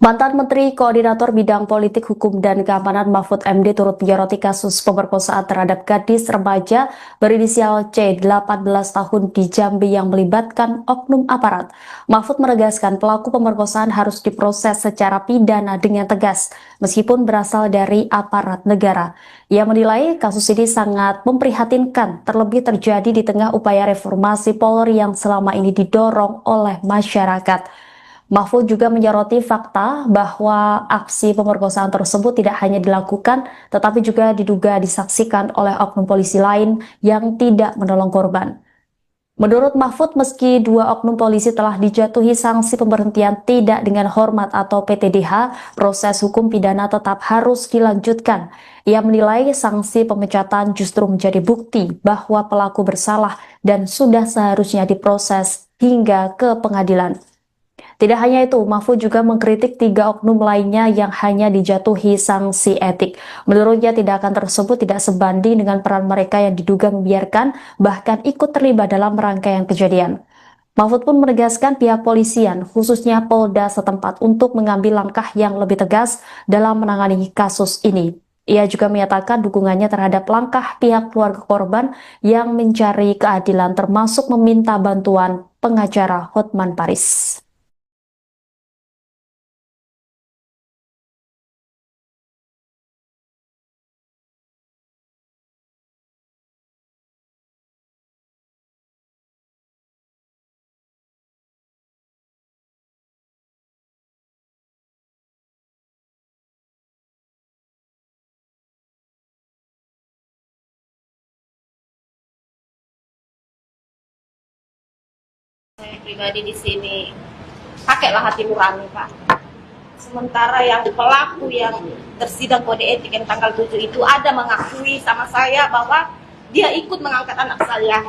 Mantan Menteri Koordinator Bidang Politik, Hukum, dan Keamanan Mahfud MD turut menyoroti kasus pemerkosaan terhadap gadis remaja berinisial C 18 tahun di Jambi yang melibatkan oknum aparat. Mahfud menegaskan pelaku pemerkosaan harus diproses secara pidana dengan tegas, meskipun berasal dari aparat negara. Ia menilai kasus ini sangat memprihatinkan, terlebih terjadi di tengah upaya reformasi Polri yang selama ini didorong oleh masyarakat. Mahfud juga menyoroti fakta bahwa aksi pemerkosaan tersebut tidak hanya dilakukan, tetapi juga diduga disaksikan oleh oknum polisi lain yang tidak menolong korban. Menurut Mahfud, meski 2 oknum polisi telah dijatuhi sanksi pemberhentian tidak dengan hormat atau PTDH, proses hukum pidana tetap harus dilanjutkan. Ia menilai sanksi pemecatan justru menjadi bukti bahwa pelaku bersalah dan sudah seharusnya diproses hingga ke pengadilan. Tidak hanya itu, Mahfud juga mengkritik 3 oknum lainnya yang hanya dijatuhi sanksi etik. Menurutnya tindakan tersebut tidak sebanding dengan peran mereka yang diduga membiarkan, bahkan ikut terlibat dalam rangkaian kejadian. Mahfud pun menegaskan pihak polisian, khususnya Polda setempat, untuk mengambil langkah yang lebih tegas dalam menangani kasus ini. Ia juga menyatakan dukungannya terhadap langkah pihak keluarga korban yang mencari keadilan, termasuk meminta bantuan pengacara Hotman Paris. Saya pribadi di sini pakailah hati nurani, Pak. Sementara yang pelaku yang tersidang kode etik yang tanggal 7 itu ada mengakui sama saya bahwa dia ikut mengangkat anak saya.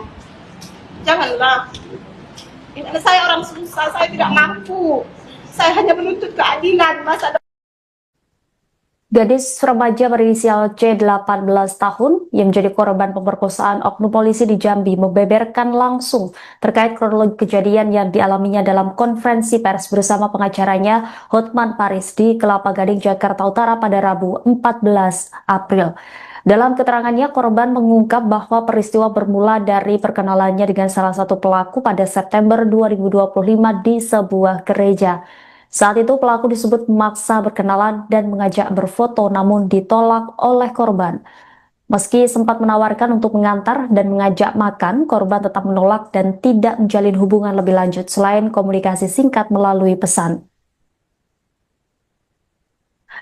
Janganlah. Ini saya orang susah, saya tidak mampu. Saya hanya menuntut keadilan, masa depan. Gadis remaja berinisial C 18 tahun yang menjadi korban pemerkosaan oknum polisi di Jambi membeberkan langsung terkait kronologi kejadian yang dialaminya dalam konferensi pers bersama pengacaranya Hotman Paris di Kelapa Gading, Jakarta Utara pada Rabu 14 April. Dalam keterangannya, korban mengungkap bahwa peristiwa bermula dari perkenalannya dengan salah satu pelaku pada September 2025 di sebuah gereja. Saat itu pelaku disebut memaksa berkenalan dan mengajak berfoto, namun ditolak oleh korban. Meski sempat menawarkan untuk mengantar dan mengajak makan, korban tetap menolak dan tidak menjalin hubungan lebih lanjut selain komunikasi singkat melalui pesan.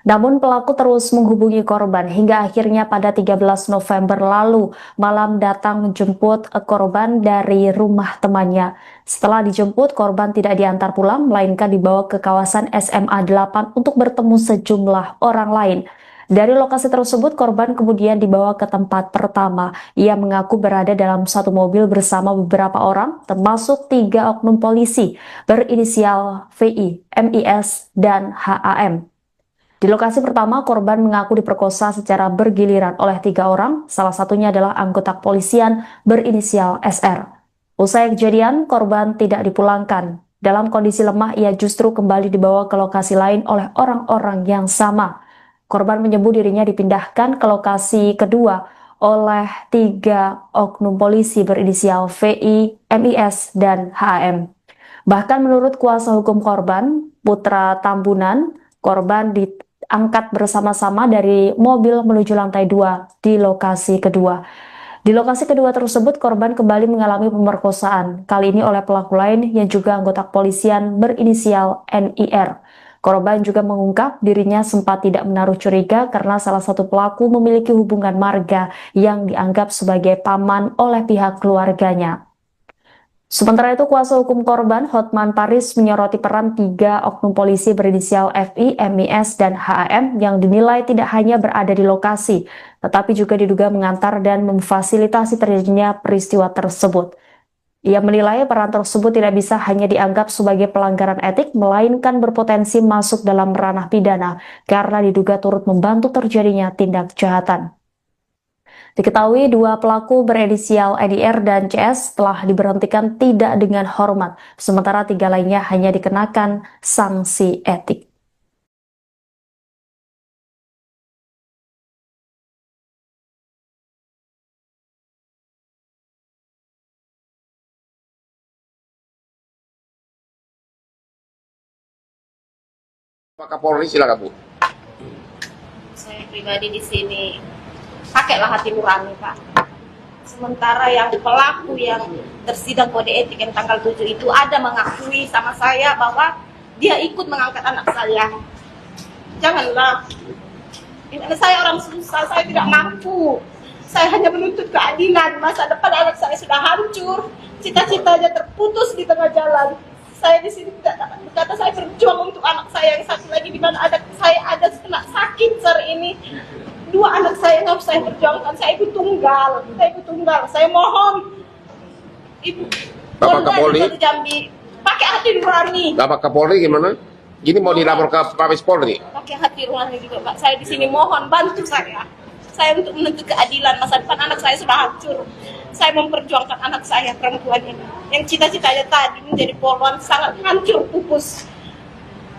Namun pelaku terus menghubungi korban hingga akhirnya pada 13 November lalu malam datang menjemput korban dari rumah temannya. Setelah dijemput, korban tidak diantar pulang, melainkan dibawa ke kawasan SMA 8 untuk bertemu sejumlah orang lain. Dari lokasi tersebut, korban kemudian dibawa ke tempat pertama. Ia mengaku berada dalam satu mobil bersama beberapa orang, termasuk 3 oknum polisi berinisial VI, MIS, dan HAM. Di lokasi pertama, korban mengaku diperkosa secara bergiliran oleh 3 orang, salah satunya adalah anggota kepolisian berinisial SR. Usai kejadian, korban tidak dipulangkan. Dalam kondisi lemah, ia justru kembali dibawa ke lokasi lain oleh orang-orang yang sama. Korban menyebut dirinya dipindahkan ke lokasi kedua oleh 3 oknum polisi berinisial VI, MIS, dan HAM. Bahkan menurut kuasa hukum korban, Putra Tambunan, korban diangkat bersama-sama dari mobil menuju lantai 2 di lokasi kedua. Di lokasi kedua tersebut, korban kembali mengalami pemerkosaan, kali ini oleh pelaku lain yang juga anggota kepolisian berinisial NIR. Korban juga mengungkap dirinya sempat tidak menaruh curiga karena salah satu pelaku memiliki hubungan marga yang dianggap sebagai paman oleh pihak keluarganya. Sementara itu, kuasa hukum korban, Hotman Paris, menyoroti peran 3 oknum polisi berinisial FI, MIS, dan HAM yang dinilai tidak hanya berada di lokasi, tetapi juga diduga mengantar dan memfasilitasi terjadinya peristiwa tersebut. Ia menilai peran tersebut tidak bisa hanya dianggap sebagai pelanggaran etik, melainkan berpotensi masuk dalam ranah pidana karena diduga turut membantu terjadinya tindak kejahatan. Diketahui 2 pelaku berinisial EDR dan CS telah diberhentikan tidak dengan hormat, sementara 3 lainnya hanya dikenakan sanksi etik. Pak Kapolri, silakan Bu. Saya pribadi di sini pakailah hati nurani, Pak. Sementara yang pelaku yang tersidang kode etik yang tanggal 7 itu ada mengakui sama saya bahwa dia ikut mengangkat anak saya. Janganlah. Ini saya orang susah, saya tidak mampu. Saya hanya menuntut keadilan. Masa depan anak saya sudah hancur, cita-citanya terputus di tengah jalan. Saya di sini tidak dapat berkata, saya berjuang untuk anak saya yang satu lagi di mana saya ada kena sakit hari ini. 2 anak saya yang harus saya perjuangkan. Saya ibu tunggal. Saya mohon Ibu Bapak Kapolri, Jambi pakai hati nurani. Bapak Kapolri gimana? Gini mau dilapor ke Mabes Polri? Pakai hati nurani juga, Pak. Saya di sini mohon bantu saya. Saya untuk menuntut keadilan. Masa depan anak saya sudah hancur. Saya memperjuangkan anak saya perempuan ini yang cita-citanya tadi menjadi polwan sangat hancur pupus.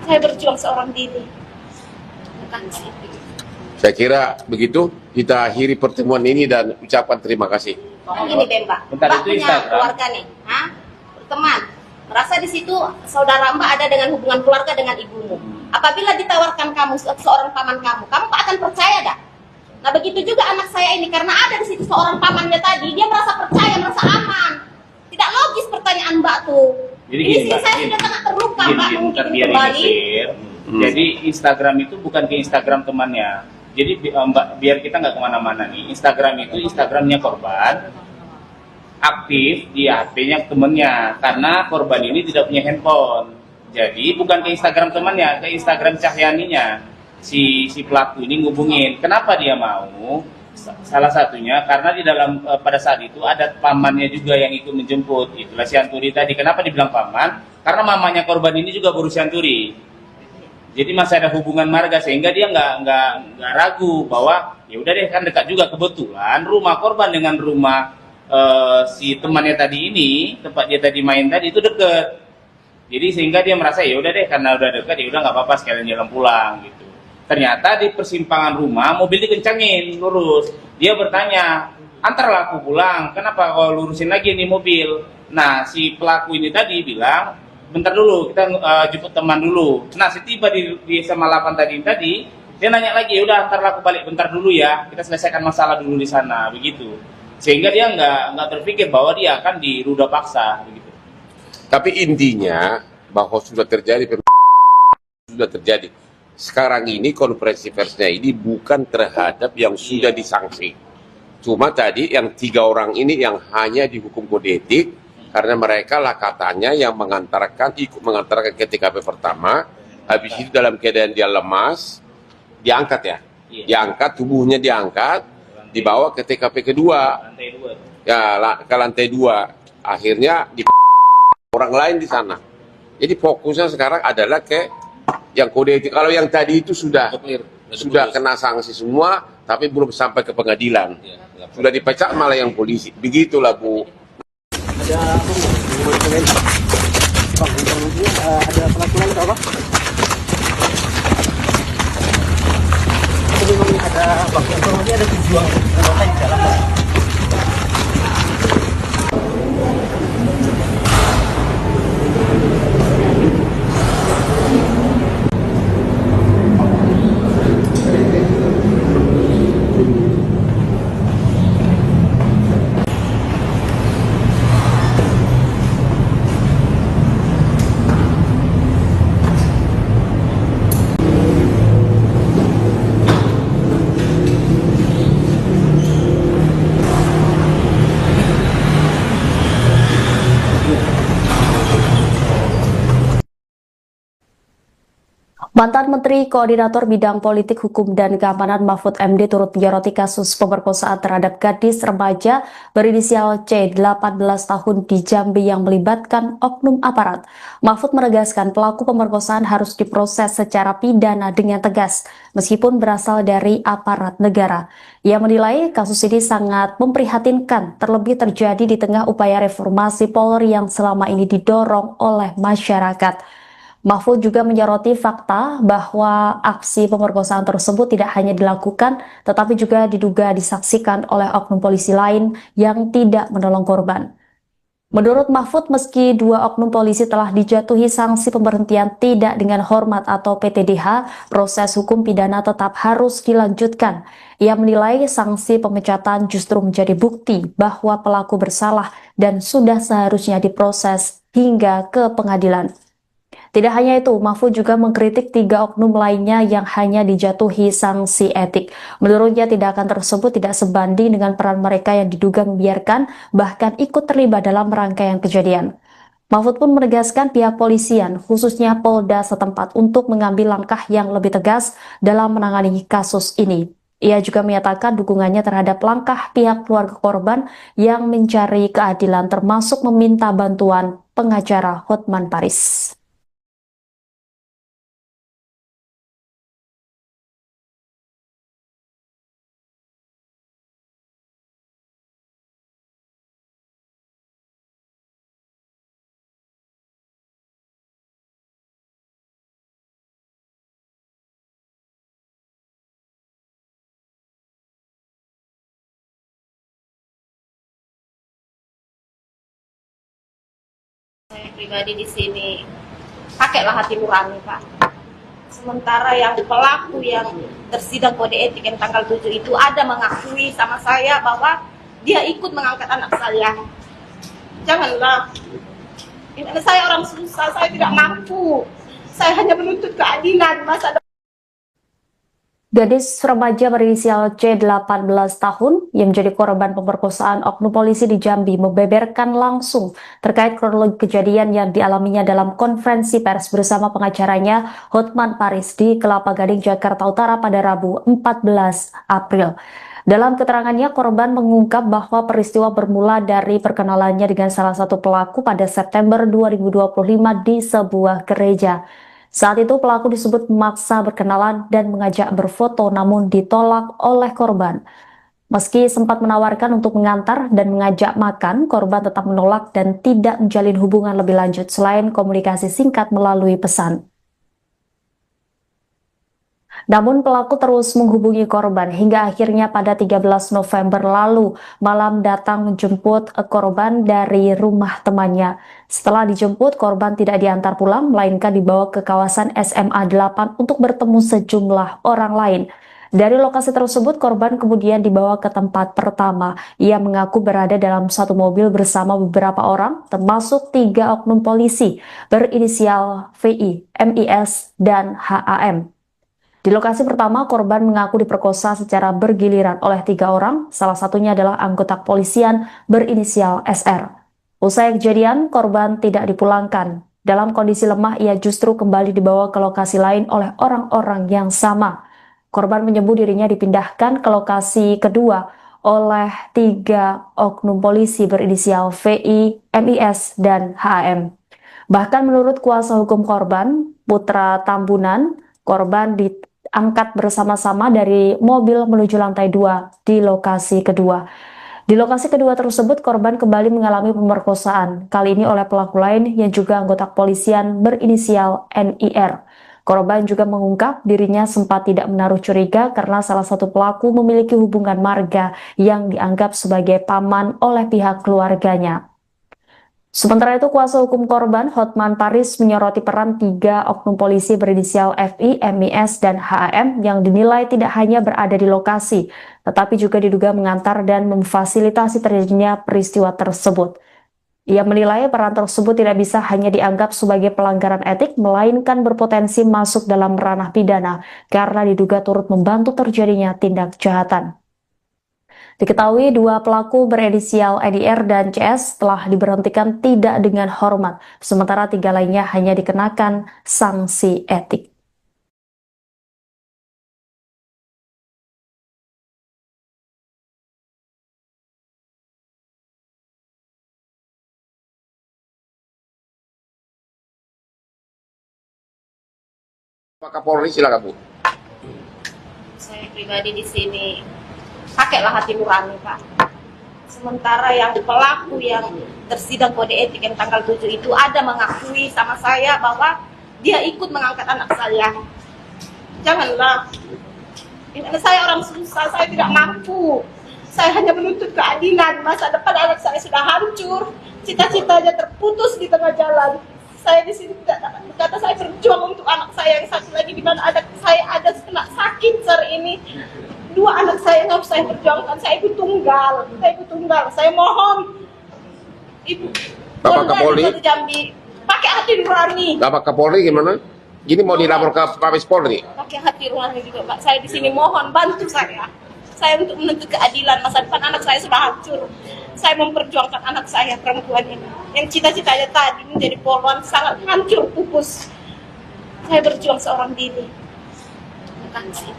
Saya berjuang seorang diri. Bukan sih. Saya kira begitu kita akhiri pertemuan ini dan ucapkan terima kasih. Gini deh, Mbak. Bentar, Mbak itu punya Instagram. keluarga nih, berteman. Merasa di situ saudara Mbak ada dengan hubungan keluarga dengan ibumu. Apabila ditawarkan kamu seorang paman kamu akan percaya gak? Nah begitu juga anak saya ini, karena ada di situ seorang pamannya tadi, dia merasa percaya, merasa aman. Tidak logis pertanyaan Mbak tuh. Jadi ini gini, sih Mbak, saya gini. sudah sangat terluka, Mbak, mungkin Biar kembali. Jadi Instagram itu bukan ke Instagram temannya. Jadi Mbak, biar kita nggak kemana-mana nih. Instagram itu Instagramnya korban, aktif di HP-nya temennya, karena korban ini tidak punya handphone. Jadi bukan ke Instagram temannya, ke Instagram Cahyaninya. Si pelaku ini ngubungin. Kenapa dia mau? Salah satunya karena di dalam pada saat itu ada pamannya juga yang ikut menjemput. Itulah si Anturi tadi. Kenapa dibilang paman? Karena mamanya korban ini juga berusia Anturi. Jadi masih ada hubungan marga sehingga dia nggak ragu bahwa ya udah deh, kan dekat juga. Kebetulan rumah korban dengan rumah si temannya tadi ini, tempat dia tadi main tadi itu deket. Jadi sehingga dia merasa ya udah deh, karena udah dekat ya udah nggak apa-apa, sekalian jalan pulang gitu. Ternyata di persimpangan rumah mobil dikencangin lurus. Dia bertanya, antarlah aku pulang, kenapa kau lurusin lagi nih mobil? Nah si pelaku ini tadi bilang, bentar dulu, kita jemput teman dulu. Nah setiba di SMA 8 tadi, dia nanya lagi, udah antarlah aku balik bentar dulu ya, kita selesaikan masalah dulu di sana, begitu. Sehingga dia nggak terpikir bahwa dia akan diruda paksa, begitu. Tapi intinya bahwa sudah terjadi sekarang ini konferensi persnya ini bukan terhadap yang sudah disanksi. Cuma tadi yang 3 orang ini yang hanya dihukum kode etik karena mereka lah katanya yang ikut mengantarkan ke TKP pertama, habis itu dalam keadaan dia lemas, diangkat ya, diangkat, tubuhnya diangkat, dibawa ke TKP kedua, ya ke lantai 2, akhirnya di orang lain di sana. Jadi fokusnya sekarang adalah ke Yang kode etik, kalau yang tadi itu sudah Clear. sudah kena sanksi semua, tapi belum sampai ke pengadilan. Sudah dipecat malah yang polisi. Begitulah Bu. Ada apa mau ditanyain? Bang, informasinya ada pelaku lain apa? Itu memang ada bang, informasinya ada 7 anggota di dalam. Bang. Mantan Menteri Koordinator Bidang Politik, Hukum, dan Keamanan Mahfud MD turut menyoroti kasus pemerkosaan terhadap gadis remaja berinisial C 18 tahun di Jambi yang melibatkan oknum aparat. Mahfud menegaskan pelaku pemerkosaan harus diproses secara pidana dengan tegas, meskipun berasal dari aparat negara. Ia menilai kasus ini sangat memprihatinkan, terlebih terjadi di tengah upaya reformasi Polri yang selama ini didorong oleh masyarakat. Mahfud juga menyoroti fakta bahwa aksi pemerkosaan tersebut tidak hanya dilakukan, tetapi juga diduga disaksikan oleh oknum polisi lain yang tidak menolong korban. Menurut Mahfud, meski 2 oknum polisi telah dijatuhi sanksi pemberhentian tidak dengan hormat atau PTDH, proses hukum pidana tetap harus dilanjutkan. Ia menilai sanksi pemecatan justru menjadi bukti bahwa pelaku bersalah dan sudah seharusnya diproses hingga ke pengadilan. Tidak hanya itu, Mahfud juga mengkritik 3 oknum lainnya yang hanya dijatuhi sanksi etik. Menurutnya tindakan tersebut tidak sebanding dengan peran mereka yang diduga membiarkan bahkan ikut terlibat dalam rangkaian kejadian. Mahfud pun menegaskan pihak polisian, khususnya Polda setempat, untuk mengambil langkah yang lebih tegas dalam menangani kasus ini. Ia juga menyatakan dukungannya terhadap langkah pihak keluarga korban yang mencari keadilan, termasuk meminta bantuan pengacara Hotman Paris. Saya pribadi di sini pakailah hati nurani, Pak. Sementara yang pelaku yang tersidang kode etik yang tanggal 7 itu ada mengakui sama saya bahwa dia ikut mengangkat anak saya. Janganlah. Ini saya orang susah, saya tidak mampu. Saya hanya menuntut keadilan masa depan. Gadis remaja berinisial C 18 tahun yang menjadi korban pemerkosaan oknum polisi di Jambi membeberkan langsung terkait kronologi kejadian yang dialaminya dalam konferensi pers bersama pengacaranya Hotman Paris di Kelapa Gading, Jakarta Utara pada Rabu 14 April. Dalam keterangannya, korban mengungkap bahwa peristiwa bermula dari perkenalannya dengan salah satu pelaku pada September 2025 di sebuah gereja. Saat itu pelaku disebut memaksa berkenalan dan mengajak berfoto, namun ditolak oleh korban. Meski sempat menawarkan untuk mengantar dan mengajak makan, korban tetap menolak dan tidak menjalin hubungan lebih lanjut selain komunikasi singkat melalui pesan. Namun pelaku terus menghubungi korban hingga akhirnya pada 13 November lalu malam datang menjemput korban dari rumah temannya. Setelah dijemput, korban tidak diantar pulang, melainkan dibawa ke kawasan SMA 8 untuk bertemu sejumlah orang lain. Dari lokasi tersebut, korban kemudian dibawa ke tempat pertama. Ia mengaku berada dalam satu mobil bersama beberapa orang, termasuk 3 oknum polisi berinisial VI, MIS, dan HAM. Di lokasi pertama, korban mengaku diperkosa secara bergiliran oleh 3 orang, salah satunya adalah anggota kepolisian berinisial SR. Usai kejadian, korban tidak dipulangkan. Dalam kondisi lemah, ia justru kembali dibawa ke lokasi lain oleh orang-orang yang sama. Korban menyebut dirinya dipindahkan ke lokasi kedua oleh 3 oknum polisi berinisial VI, MIS, dan HM. Bahkan menurut kuasa hukum korban, Putra Tambunan, korban diangkat bersama-sama dari mobil menuju lantai 2 di lokasi kedua. Di lokasi kedua tersebut, korban kembali mengalami pemerkosaan, kali ini oleh pelaku lain yang juga anggota kepolisian berinisial NIR. Korban juga mengungkap dirinya sempat tidak menaruh curiga karena salah satu pelaku memiliki hubungan marga yang dianggap sebagai paman oleh pihak keluarganya. Sementara itu, kuasa hukum korban, Hotman Paris, menyoroti peran 3 oknum polisi berinisial FI, MIS, dan HAM yang dinilai tidak hanya berada di lokasi, tetapi juga diduga mengantar dan memfasilitasi terjadinya peristiwa tersebut. Ia menilai peran tersebut tidak bisa hanya dianggap sebagai pelanggaran etik, melainkan berpotensi masuk dalam ranah pidana karena diduga turut membantu terjadinya tindak kejahatan. Diketahui 2 pelaku berinisial NIR dan CS telah diberhentikan tidak dengan hormat, sementara 3 lainnya hanya dikenakan sanksi etik. Pak Kapolri, silakan Bu. Saya pribadi di sini pakailah hati nurani, Pak. Sementara yang pelaku yang tersidang kode etik yang tanggal 7 itu ada mengakui sama saya bahwa dia ikut mengangkat anak saya. Janganlah. Ini saya orang susah, saya tidak mampu. Saya hanya menuntut keadilan. Masa depan anak saya sudah hancur, cita-citanya terputus di tengah jalan. Saya di sini tidak dapat berkata, saya berjuang untuk anak saya yang satu lagi di mana anak saya ada kena sakit hari ini. 2 anak saya yang harus saya perjuangkan. Saya ibu tunggal. Saya mohon Ibu Bapak Kapolri, Jambi pakai hati nurani. Bapak Kapolri gimana? Ini mau dilapor ke Mabes Polri? Pakai hati nurani juga, Pak. Saya di sini mohon bantu saya. Saya untuk menuntut keadilan. Masa depan anak saya sudah hancur. Saya memperjuangkan anak saya perempuan ini yang cita-citanya tadi menjadi polwan sangat hancur pupus. Saya berjuang seorang diri. Terima kasih.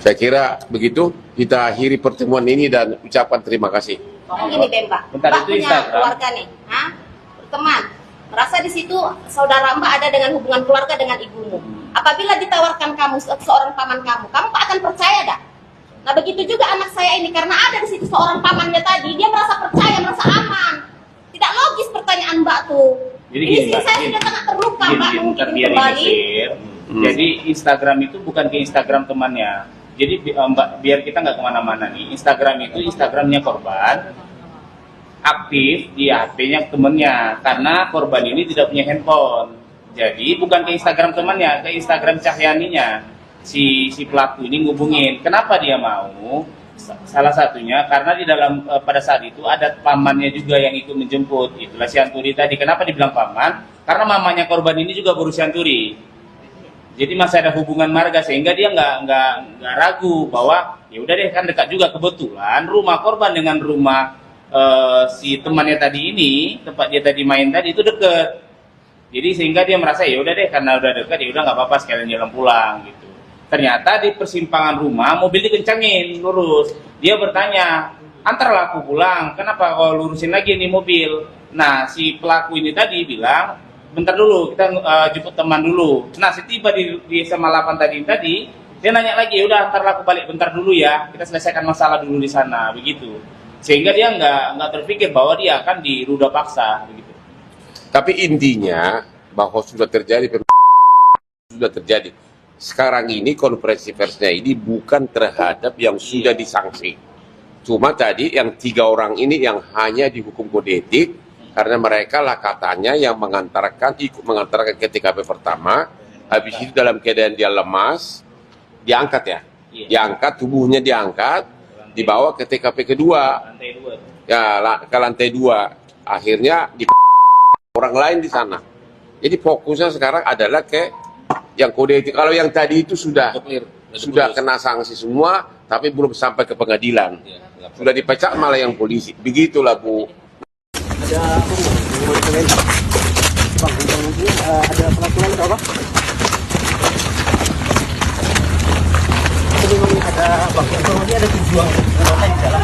Saya kira begitu, kita akhiri pertemuan ini dan ucapkan terima kasih. Gini deh, Mbak. Bentar, Mbak itu punya Instagram. keluarga nih, berteman. Merasa di situ saudara Mbak ada dengan hubungan keluarga dengan ibumu. Apabila ditawarkan kamu seorang paman kamu akan percaya dah? Nah begitu juga anak saya ini, karena ada di situ seorang pamannya tadi, dia merasa percaya, merasa aman. Tidak logis pertanyaan Mbak tuh. Jadi Ini gini, sih Mbak, saya gini. sudah sangat terluka, Mbak, mungkin Biar kembali. ini clear. Jadi Instagram itu bukan ke Instagram temannya. Jadi Mbak, biar kita nggak kemana-mana nih. Instagram itu Instagramnya korban, aktif di HP-nya temennya, karena korban ini tidak punya handphone. Jadi bukan ke Instagram temannya, ke Instagram Cahyaninya. Si pelaku ini ngubungin. Kenapa dia mau? Salah satunya karena di dalam pada saat itu ada pamannya juga yang ikut menjemput. Itulah si Anturi tadi. Kenapa dibilang paman? Karena mamanya korban ini juga berusia Anturi. Jadi masih ada hubungan marga sehingga dia nggak ragu bahwa ya udah deh, kan dekat juga, kebetulan rumah korban dengan rumah si temannya tadi ini, tempat dia tadi main tadi itu deket. Jadi sehingga dia merasa ya udah deh, karena udah dekat ya udah nggak apa-apa, sekalian jalan pulang gitu. Ternyata di persimpangan rumah mobil dikencangin lurus. Dia bertanya, antarlah aku pulang, kenapa kau lurusin lagi nih mobil? Nah si pelaku ini tadi bilang, bentar dulu, kita jemput teman dulu. Nah setiba di SMA 8 tadi, dia nanya lagi, udah antarlah aku balik bentar dulu ya, kita selesaikan masalah dulu di sana, begitu. Sehingga dia nggak terpikir bahwa dia akan diruda paksa, begitu. Tapi intinya bahwa sudah terjadi sekarang ini konferensi persnya ini bukan terhadap yang sudah disanksi. Cuma tadi yang 3 orang ini yang hanya dihukum kode etik karena mereka lah katanya yang ikut mengantarkan ke TKP pertama, habis itu dalam keadaan dia lemas, diangkat ya, diangkat, tubuhnya diangkat, dibawa ke TKP kedua, ke lantai 2, akhirnya di orang lain di sana. Jadi fokusnya sekarang adalah ke yang kode etik. Kalau yang tadi itu sudah kena sanksi semua, tapi belum sampai ke pengadilan. Sudah dipecat malah yang polisi. Begitulah Bu. Ada apa bu? Ada peraturan atau apa? Jadi ada apa? Ini ada tujuan di dalam.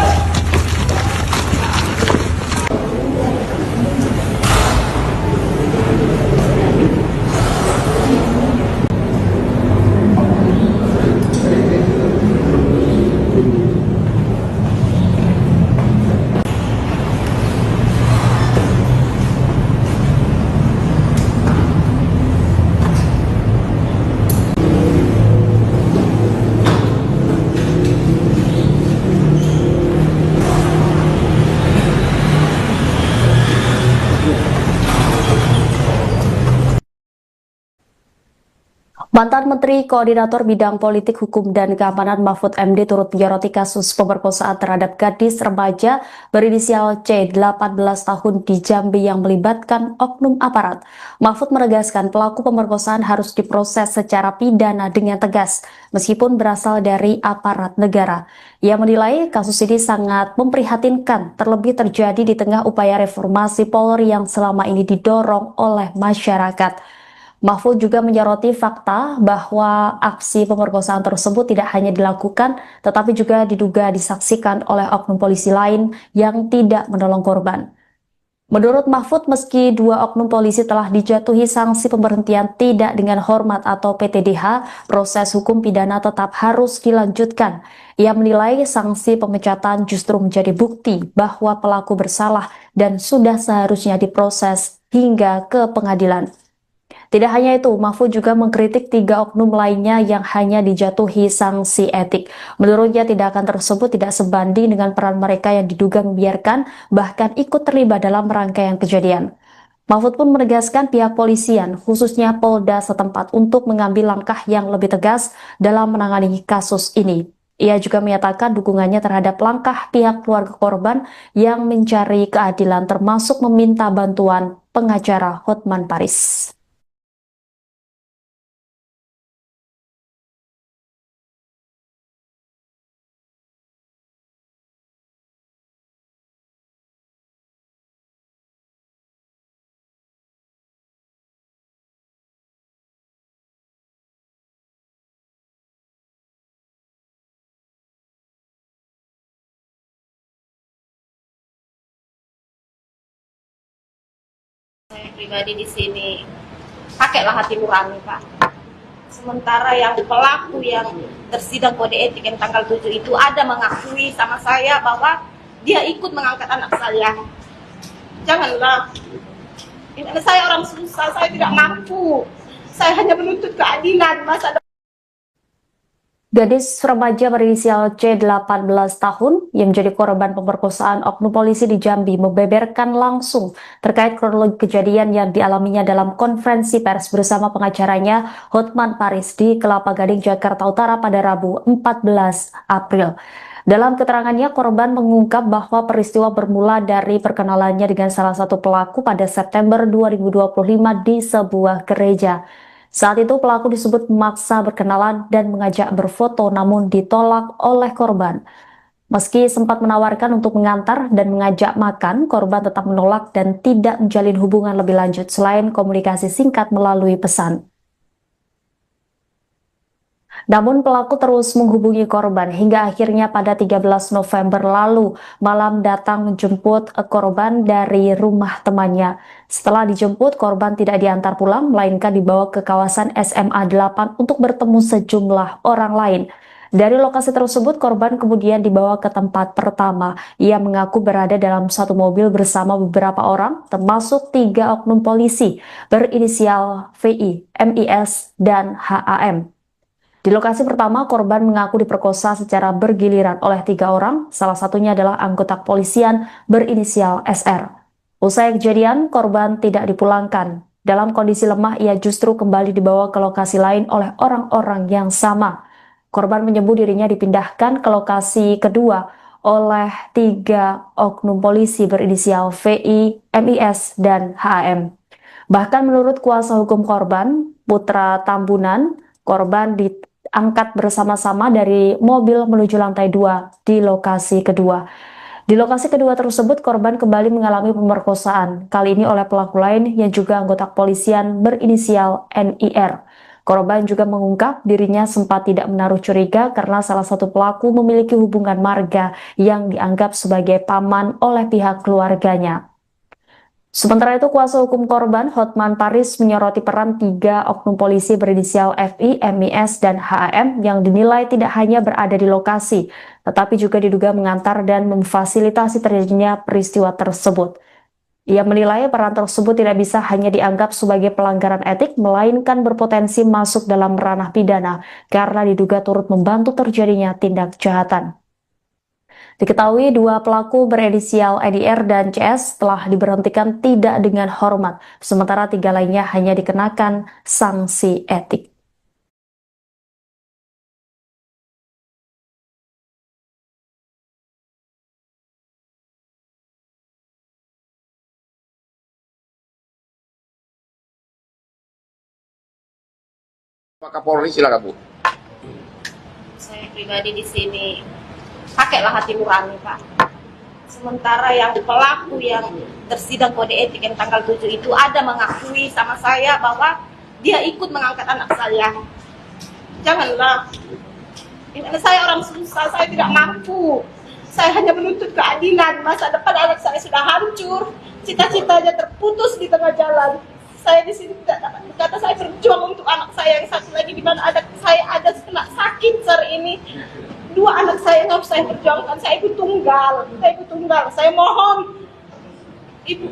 Mantan Menteri Koordinator Bidang Politik, Hukum, dan Keamanan Mahfud MD turut menyoroti kasus pemerkosaan terhadap gadis remaja berinisial C 18 tahun di Jambi yang melibatkan oknum aparat. Mahfud menegaskan pelaku pemerkosaan harus diproses secara pidana dengan tegas, meskipun berasal dari aparat negara. Ia menilai kasus ini sangat memprihatinkan, terlebih terjadi di tengah upaya reformasi Polri yang selama ini didorong oleh masyarakat. Mahfud juga menyoroti fakta bahwa aksi pemerkosaan tersebut tidak hanya dilakukan, tetapi juga diduga disaksikan oleh oknum polisi lain yang tidak menolong korban. Menurut Mahfud, meski dua oknum polisi telah dijatuhi sanksi pemberhentian tidak dengan hormat atau PTDH, proses hukum pidana tetap harus dilanjutkan. Ia menilai sanksi pemecatan justru menjadi bukti bahwa pelaku bersalah dan sudah seharusnya diproses hingga ke pengadilan. Tidak hanya itu, Mahfud juga mengkritik 3 oknum lainnya yang hanya dijatuhi sanksi etik. Menurutnya tindakan tersebut tidak sebanding dengan peran mereka yang diduga membiarkan bahkan ikut terlibat dalam rangkaian kejadian. Mahfud pun menegaskan pihak polisian, khususnya Polda setempat untuk mengambil langkah yang lebih tegas dalam menangani kasus ini. Ia juga menyatakan dukungannya terhadap langkah pihak keluarga korban yang mencari keadilan termasuk meminta bantuan pengacara Hotman Paris. Saya pribadi di sini pakailah hati nurani, Pak. Sementara yang pelaku yang tersidang kode etik yang tanggal 7 itu ada mengakui sama saya bahwa dia ikut mengangkat anak saya. Janganlah. Ini saya orang susah, saya tidak mampu. Saya hanya menuntut keadilan, masa Gadis remaja berinisial C 18 tahun yang menjadi korban pemerkosaan oknum polisi di Jambi membeberkan langsung terkait kronologi kejadian yang dialaminya dalam konferensi pers bersama pengacaranya Hotman Paris di Kelapa Gading, Jakarta Utara pada Rabu 14 April. Dalam keterangannya, korban mengungkap bahwa peristiwa bermula dari perkenalannya dengan salah satu pelaku pada September 2025 di sebuah gereja. Saat itu pelaku disebut memaksa berkenalan dan mengajak berfoto namun ditolak oleh korban. Meski sempat menawarkan untuk mengantar dan mengajak makan, korban tetap menolak dan tidak menjalin hubungan lebih lanjut selain komunikasi singkat melalui pesan. Namun pelaku terus menghubungi korban hingga akhirnya pada 13 November lalu malam datang menjemput korban dari rumah temannya. Setelah dijemput, korban tidak diantar pulang melainkan dibawa ke kawasan SMA 8 untuk bertemu sejumlah orang lain. Dari lokasi tersebut, korban kemudian dibawa ke tempat pertama. Ia mengaku berada dalam satu mobil bersama beberapa orang, termasuk 3 oknum polisi berinisial VI, MIS, dan HAM. Di lokasi pertama, korban mengaku diperkosa secara bergiliran oleh 3 orang, salah satunya adalah anggota kepolisian berinisial SR. Usai kejadian, korban tidak dipulangkan. Dalam kondisi lemah, ia justru kembali dibawa ke lokasi lain oleh orang-orang yang sama. Korban menyebut dirinya dipindahkan ke lokasi kedua oleh 3 oknum polisi berinisial VI, MIS, dan HAM. Bahkan menurut kuasa hukum korban, Putra Tambunan, korban diangkat bersama-sama dari mobil menuju lantai 2 di lokasi kedua. Di lokasi kedua tersebut, korban kembali mengalami pemerkosaan, kali ini oleh pelaku lain yang juga anggota kepolisian berinisial NIR. Korban juga mengungkap dirinya sempat tidak menaruh curiga karena salah satu pelaku memiliki hubungan marga yang dianggap sebagai paman oleh pihak keluarganya. Sementara itu, kuasa hukum korban Hotman Paris menyoroti peran 3 oknum polisi berinisial FI, MIS, dan HAM yang dinilai tidak hanya berada di lokasi, tetapi juga diduga mengantar dan memfasilitasi terjadinya peristiwa tersebut. Ia menilai peran tersebut tidak bisa hanya dianggap sebagai pelanggaran etik, melainkan berpotensi masuk dalam ranah pidana karena diduga turut membantu terjadinya tindak kejahatan. Diketahui 2 pelaku berinisial EDR dan CS telah diberhentikan tidak dengan hormat, sementara 3 lainnya hanya dikenakan sanksi etik. Pak Kapolri silakan Bu. Saya pribadi di sini pakailah hati nurani, Pak. Sementara yang pelaku yang tersidang kode etik yang tanggal 7 itu ada mengakui sama saya bahwa dia ikut mengangkat anak saya. Janganlah. Ini saya orang susah, saya tidak mampu. Saya hanya menuntut keadilan. Masa depan anak saya sudah hancur, cita-citanya terputus di tengah jalan. Saya di sini tidak dapat berkata, saya berjuang untuk anak saya yang satu lagi di mana anak saya ada kena sakit hari ini. 2 anak saya yang harus saya perjuangkan. Saya ibu tunggal. Saya mohon Ibu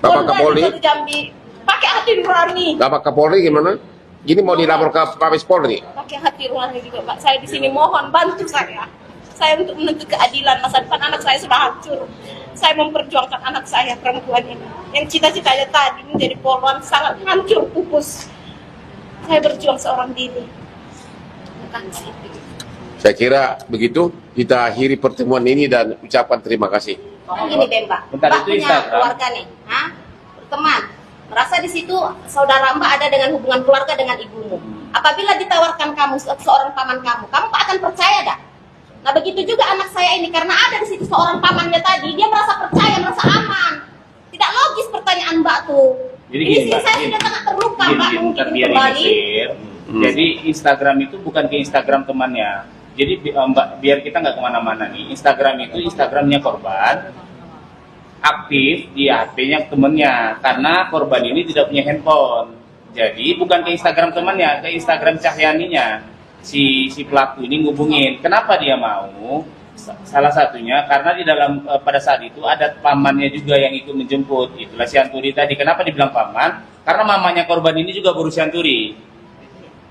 Bapak Kapolri, Jambi pakai hati nurani. Bapak Kapolri gimana? Gini mau dilapor ke Mabes Polri? Pakai hati nurani juga, Pak. Saya di sini mohon bantu saya. Saya untuk menuntut keadilan. Masa depan anak saya sudah hancur. Saya memperjuangkan anak saya perempuan ini yang cita-citanya tadi menjadi polwan sangat hancur pupus. Saya berjuang seorang diri. Terima kasih. Saya kira begitu kita akhiri pertemuan ini dan ucapkan terima kasih. Gini deh, Mbak. Bentar, Mbak itu punya Instagram. keluarga nih, teman. Merasa di situ saudara Mbak ada dengan hubungan keluarga dengan ibumu. Apabila ditawarkan kamu seorang paman kamu tak akan percaya dah. Nah begitu juga anak saya ini karena ada di situ seorang pamannya tadi, dia merasa percaya, merasa aman. Tidak logis pertanyaan Mbak tuh. Jadi Ini gini, sih Mbak, saya gini. sudah sangat terluka, Mbak, mungkin Biar kembali. Jadi Instagram itu bukan ke Instagram temannya. Jadi Mbak, biar kita nggak kemana-mana nih. Instagram itu Instagramnya korban, aktif di HP-nya temennya. Karena korban ini tidak punya handphone. Jadi bukan ke Instagram temannya, ke Instagram Cahyaninya. Si pelaku ini ngubungin. Kenapa dia mau? Salah satunya karena di dalam pada saat itu ada pamannya juga yang ikut menjemput. Itulah si Anturi tadi. Kenapa dibilang paman? Karena mamanya korban ini juga berusia Anturi.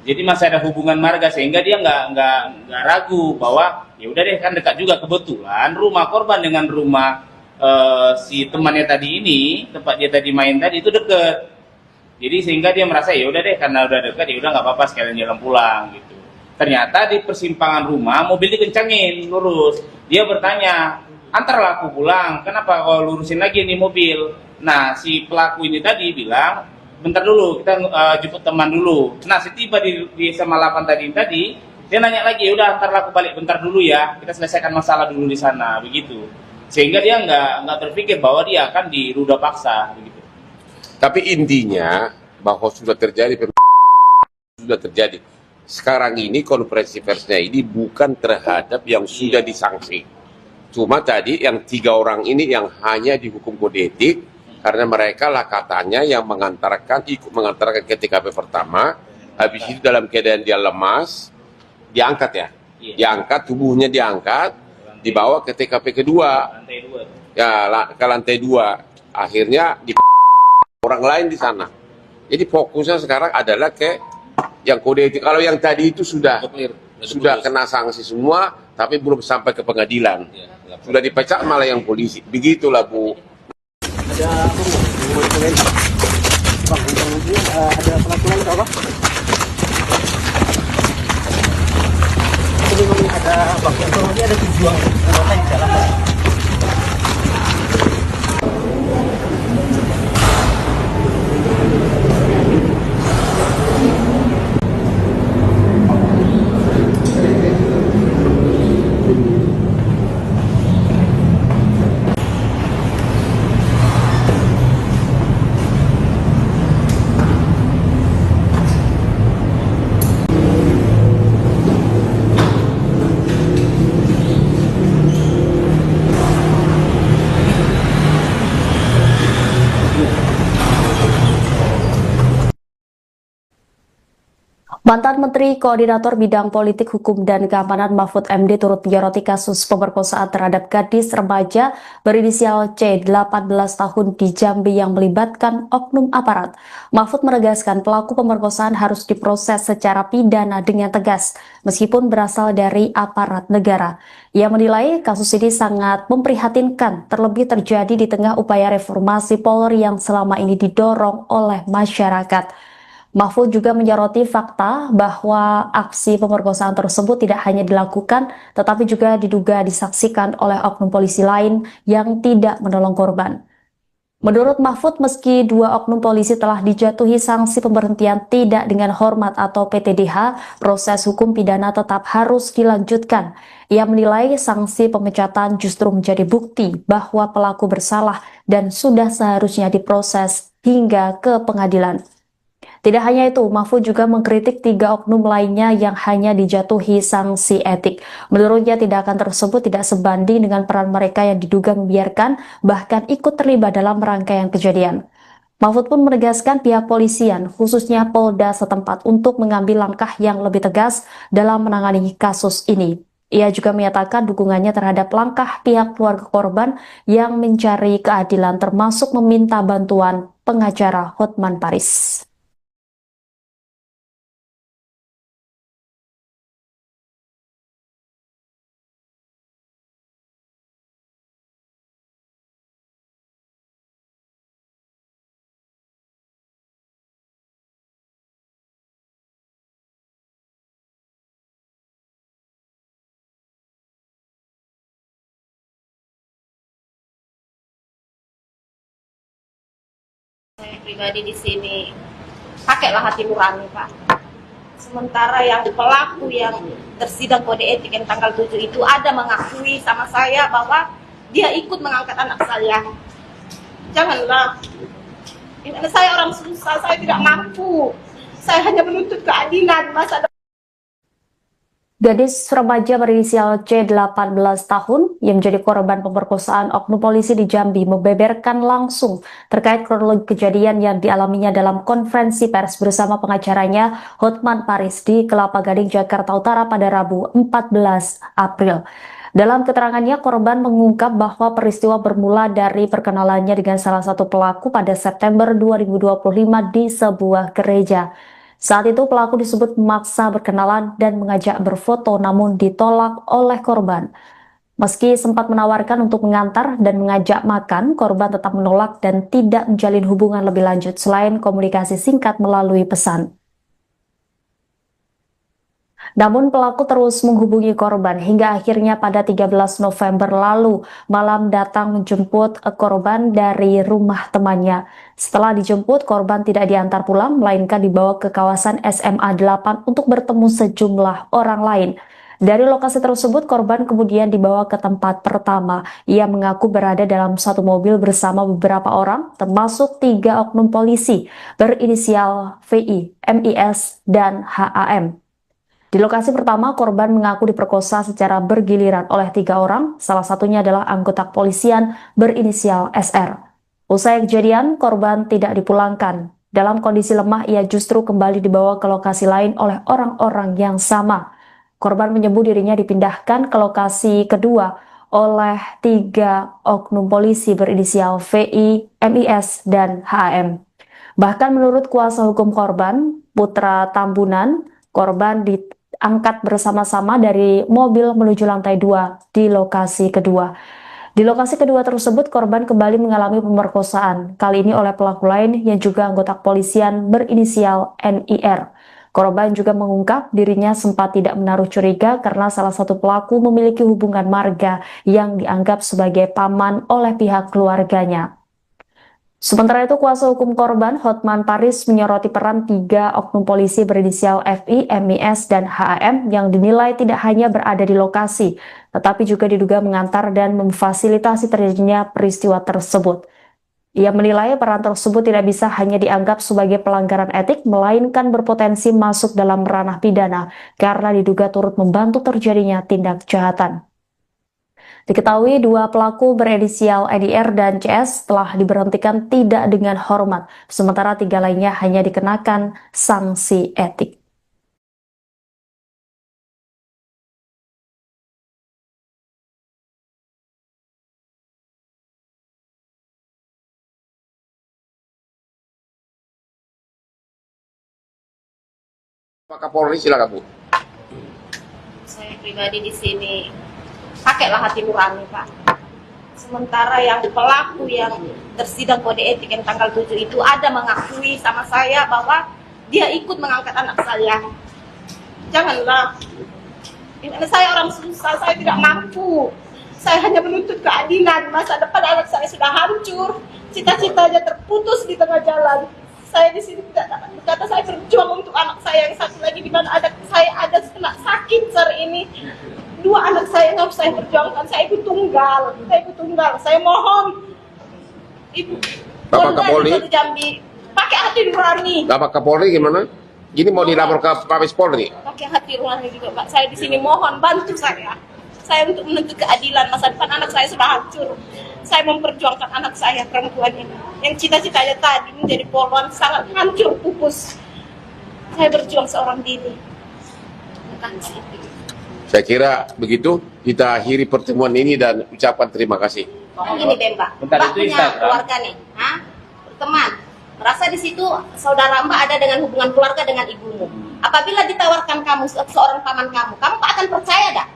Jadi masih ada hubungan marga sehingga dia nggak ragu bahwa ya udah deh kan dekat juga, kebetulan rumah korban dengan rumah si temannya tadi ini, tempat dia tadi main tadi itu deket. Jadi sehingga dia merasa ya udah deh karena udah dekat ya udah nggak apa-apa sekalian jalan pulang gitu. Ternyata di persimpangan rumah mobil dikencangin lurus. Dia bertanya, antarlah aku pulang, kenapa kau lurusin lagi nih mobil? Nah si pelaku ini tadi bilang, bentar dulu kita jemput teman dulu. Nah setiba di SMA 8 tadi dia nanya lagi, ya udah antarlah aku balik bentar dulu ya, kita selesaikan masalah dulu di sana begitu. Sehingga dia nggak terpikir bahwa dia akan diruda paksa begitu. Tapi intinya bahwa sudah terjadi sekarang ini konferensi persnya ini bukan terhadap yang sudah disanksi. Cuma tadi yang 3 orang ini yang hanya dihukum kode etik karena mereka lah katanya yang ikut mengantarkan ke TKP pertama, habis itu dalam keadaan dia lemas, diangkat ya, diangkat tubuhnya diangkat, dibawa ke TKP kedua, Lantai 2. ya ke lantai 2, akhirnya di orang lain di sana. Jadi fokusnya sekarang adalah ke yang kode etik. Kalau yang tadi itu sudah kena sanksi semua, tapi belum sampai ke pengadilan. Sudah dipecat malah yang polisi. Begitulah Bu. Ada apa Bu? Mau ditanyain? Bang, ada peraturan atau apa? Ini memang ada bang, informasi ada tujuan anggota yang jalan. Mantan Menteri Koordinator Bidang Politik, Hukum, dan Keamanan Mahfud MD turut menyoroti kasus pemerkosaan terhadap gadis remaja berinisial C 18 tahun di Jambi yang melibatkan oknum aparat. Mahfud menegaskan pelaku pemerkosaan harus diproses secara pidana dengan tegas, meskipun berasal dari aparat negara. Ia menilai kasus ini sangat memprihatinkan, terlebih terjadi di tengah upaya reformasi Polri yang selama ini didorong oleh masyarakat. Mahfud juga menyoroti fakta bahwa aksi pemerkosaan tersebut tidak hanya dilakukan, tetapi juga diduga disaksikan oleh oknum polisi lain yang tidak menolong korban. Menurut Mahfud, meski dua oknum polisi telah dijatuhi sanksi pemberhentian tidak dengan hormat atau PTDH, proses hukum pidana tetap harus dilanjutkan. Ia menilai sanksi pemecatan justru menjadi bukti bahwa pelaku bersalah dan sudah seharusnya diproses hingga ke pengadilan. Tidak hanya itu, Mahfud juga mengkritik 3 oknum lainnya yang hanya dijatuhi sanksi etik. Menurutnya tindakan tersebut tidak sebanding dengan peran mereka yang diduga membiarkan, bahkan ikut terlibat dalam rangkaian kejadian. Mahfud pun menegaskan pihak polisian, khususnya Polda setempat, untuk mengambil langkah yang lebih tegas dalam menangani kasus ini. Ia juga menyatakan dukungannya terhadap langkah pihak keluarga korban yang mencari keadilan, termasuk meminta bantuan pengacara Hotman Paris. Saya pribadi di sini pakailah hati nurani, Pak. Sementara yang pelaku yang tersidang kode etik yang tanggal 7 itu ada mengakui sama saya bahwa dia ikut mengangkat anak saya. Janganlah. Ini saya orang susah, saya tidak mampu. Saya hanya menuntut keadilan. Masa Gadis remaja berinisial C 18 tahun yang menjadi korban pemerkosaan oknum polisi di Jambi membeberkan langsung terkait kronologi kejadian yang dialaminya dalam konferensi pers bersama pengacaranya Hotman Paris di Kelapa Gading, Jakarta Utara pada Rabu 14 April. Dalam keterangannya, korban mengungkap bahwa peristiwa bermula dari perkenalannya dengan salah satu pelaku pada September 2025 di sebuah gereja. Saat itu pelaku disebut memaksa berkenalan dan mengajak berfoto, namun ditolak oleh korban. Meski sempat menawarkan untuk mengantar dan mengajak makan, korban tetap menolak dan tidak menjalin hubungan lebih lanjut selain komunikasi singkat melalui pesan. Namun pelaku terus menghubungi korban hingga akhirnya pada 13 November lalu malam datang menjemput korban dari rumah temannya. Setelah dijemput, korban tidak diantar pulang, melainkan dibawa ke kawasan SMA 8 untuk bertemu sejumlah orang lain. Dari lokasi tersebut, korban kemudian dibawa ke tempat pertama. Ia mengaku berada dalam satu mobil bersama beberapa orang, termasuk 3 oknum polisi berinisial VI, MIS, dan HAM. Di lokasi pertama, korban mengaku diperkosa secara bergiliran oleh 3 orang, salah satunya adalah anggota kepolisian berinisial SR. Usai kejadian, korban tidak dipulangkan. Dalam kondisi lemah, ia justru kembali dibawa ke lokasi lain oleh orang-orang yang sama. Korban menyebut dirinya dipindahkan ke lokasi kedua oleh 3 oknum polisi berinisial VI, MIS, dan HAM. Bahkan menurut kuasa hukum korban, Putra Tambunan, korban diangkat bersama-sama dari mobil menuju lantai 2 di lokasi kedua. Di lokasi kedua tersebut, korban kembali mengalami pemerkosaan, kali ini oleh pelaku lain yang juga anggota kepolisian berinisial NIR. Korban juga mengungkap dirinya sempat tidak menaruh curiga karena salah satu pelaku memiliki hubungan marga yang dianggap sebagai paman oleh pihak keluarganya. Sementara itu, kuasa hukum korban Hotman Paris menyoroti peran 3 oknum polisi berinisial FI, MIS, dan HAM yang dinilai tidak hanya berada di lokasi, tetapi juga diduga mengantar dan memfasilitasi terjadinya peristiwa tersebut. Ia menilai peran tersebut tidak bisa hanya dianggap sebagai pelanggaran etik, melainkan berpotensi masuk dalam ranah pidana karena diduga turut membantu terjadinya tindak kejahatan. Diketahui 2 pelaku berinisial EDR dan CS telah diberhentikan tidak dengan hormat, sementara 3 lainnya hanya dikenakan sanksi etik. Pak Kapolri, silakan Bu. saya pribadi di sini pakailah hati nurani, Pak. Sementara yang pelaku yang tersidang kode etik yang tanggal 7 itu ada mengakui sama saya bahwa dia ikut mengangkat anak saya. Janganlah. Ini saya orang susah, saya tidak mampu. Saya hanya menuntut keadilan. Masa depan anak saya sudah hancur, cita-citanya terputus di tengah jalan. Saya di sini tidak dapat berkata, saya berjuang untuk anak saya yang satu lagi, di mana anak saya ada kena sakit saat ini. 2 anak saya yang harus saya perjuangkan. Saya ibu tunggal. Saya mohon Ibu Bapak Kapolri, Jambi pakai hati nurani. Bapak Kapolri gimana? Ini mau dilapor ke Mabes Polri? Pakai hati nurani juga, Pak. Saya di sini mohon bantu saya. Saya untuk menuntut keadilan. Masa depan anak saya sudah hancur. Saya memperjuangkan anak saya perempuan ini, yang cita-citanya tadi menjadi polwan, sangat hancur pupus. Saya berjuang seorang diri. Terima kasih. Saya kira begitu kita akhiri pertemuan ini dan ucapan terima kasih. Gini deh, Mbak. Bentar, Mbak itu punya Instagram. keluarga nih, teman. Merasa di situ saudara Mbak ada dengan hubungan keluarga dengan ibumu. Apabila ditawarkan kamu seorang paman kamu akan percaya dah?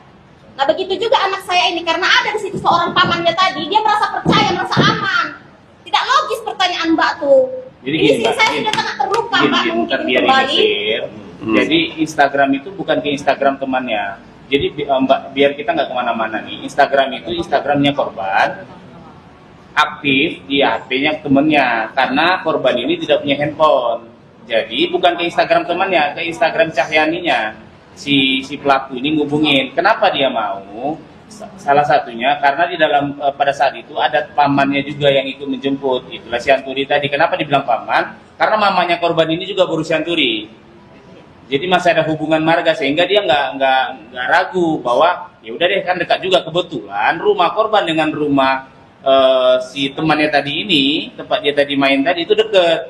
Nah begitu juga anak saya ini, karena ada di situ seorang pamannya tadi, dia merasa percaya, merasa aman. Tidak logis pertanyaan Mbak tuh. Jadi Ini gini, sih Mbak, saya gini. sudah sangat terluka, Mbak, Bentar, mungkin biar kembali. ini clear. Jadi Instagram itu bukan ke Instagram temannya. Jadi Mbak, biar kita nggak kemana-mana nih. Instagram itu Instagramnya korban, aktif di HP-nya temennya, karena korban ini tidak punya handphone. Jadi bukan ke Instagram temannya, ke Instagram Cahyaninya. Si pelaku ini ngubungin. Kenapa dia mau? Salah satunya karena di dalam pada saat itu ada pamannya juga yang ikut menjemput. Itulah si Anturi tadi. Kenapa dibilang paman? Karena mamanya korban ini juga berusia Anturi. Jadi masih ada hubungan marga, sehingga dia nggak ragu bahwa ya udah deh, kan dekat juga. Kebetulan rumah korban dengan rumah si temannya tadi ini, tempat dia tadi main tadi, itu deket.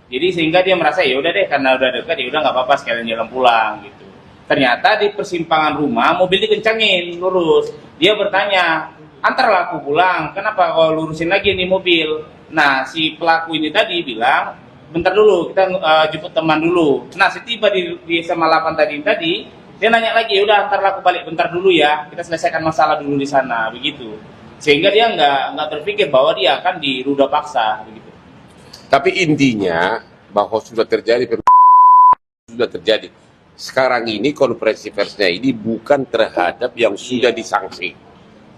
Jadi sehingga dia merasa ya udah deh, karena udah dekat ya udah nggak apa-apa, sekalian jalan pulang gitu. Ternyata di persimpangan rumah mobil dikencangin lurus. Dia bertanya, antarlah aku pulang, kenapa kau lurusin lagi nih mobil? Nah si pelaku ini tadi bilang, bentar dulu, kita jemput teman dulu. Nah setiba di SMA 8 tadi dia nanya lagi, ya udah antarlah aku balik bentar dulu ya, kita selesaikan masalah dulu di sana, begitu. Sehingga dia nggak terpikir bahwa dia akan diruda paksa, begitu. Tapi intinya bahwa sudah terjadi. Sekarang ini konferensi persnya ini bukan terhadap yang sudah disanksi.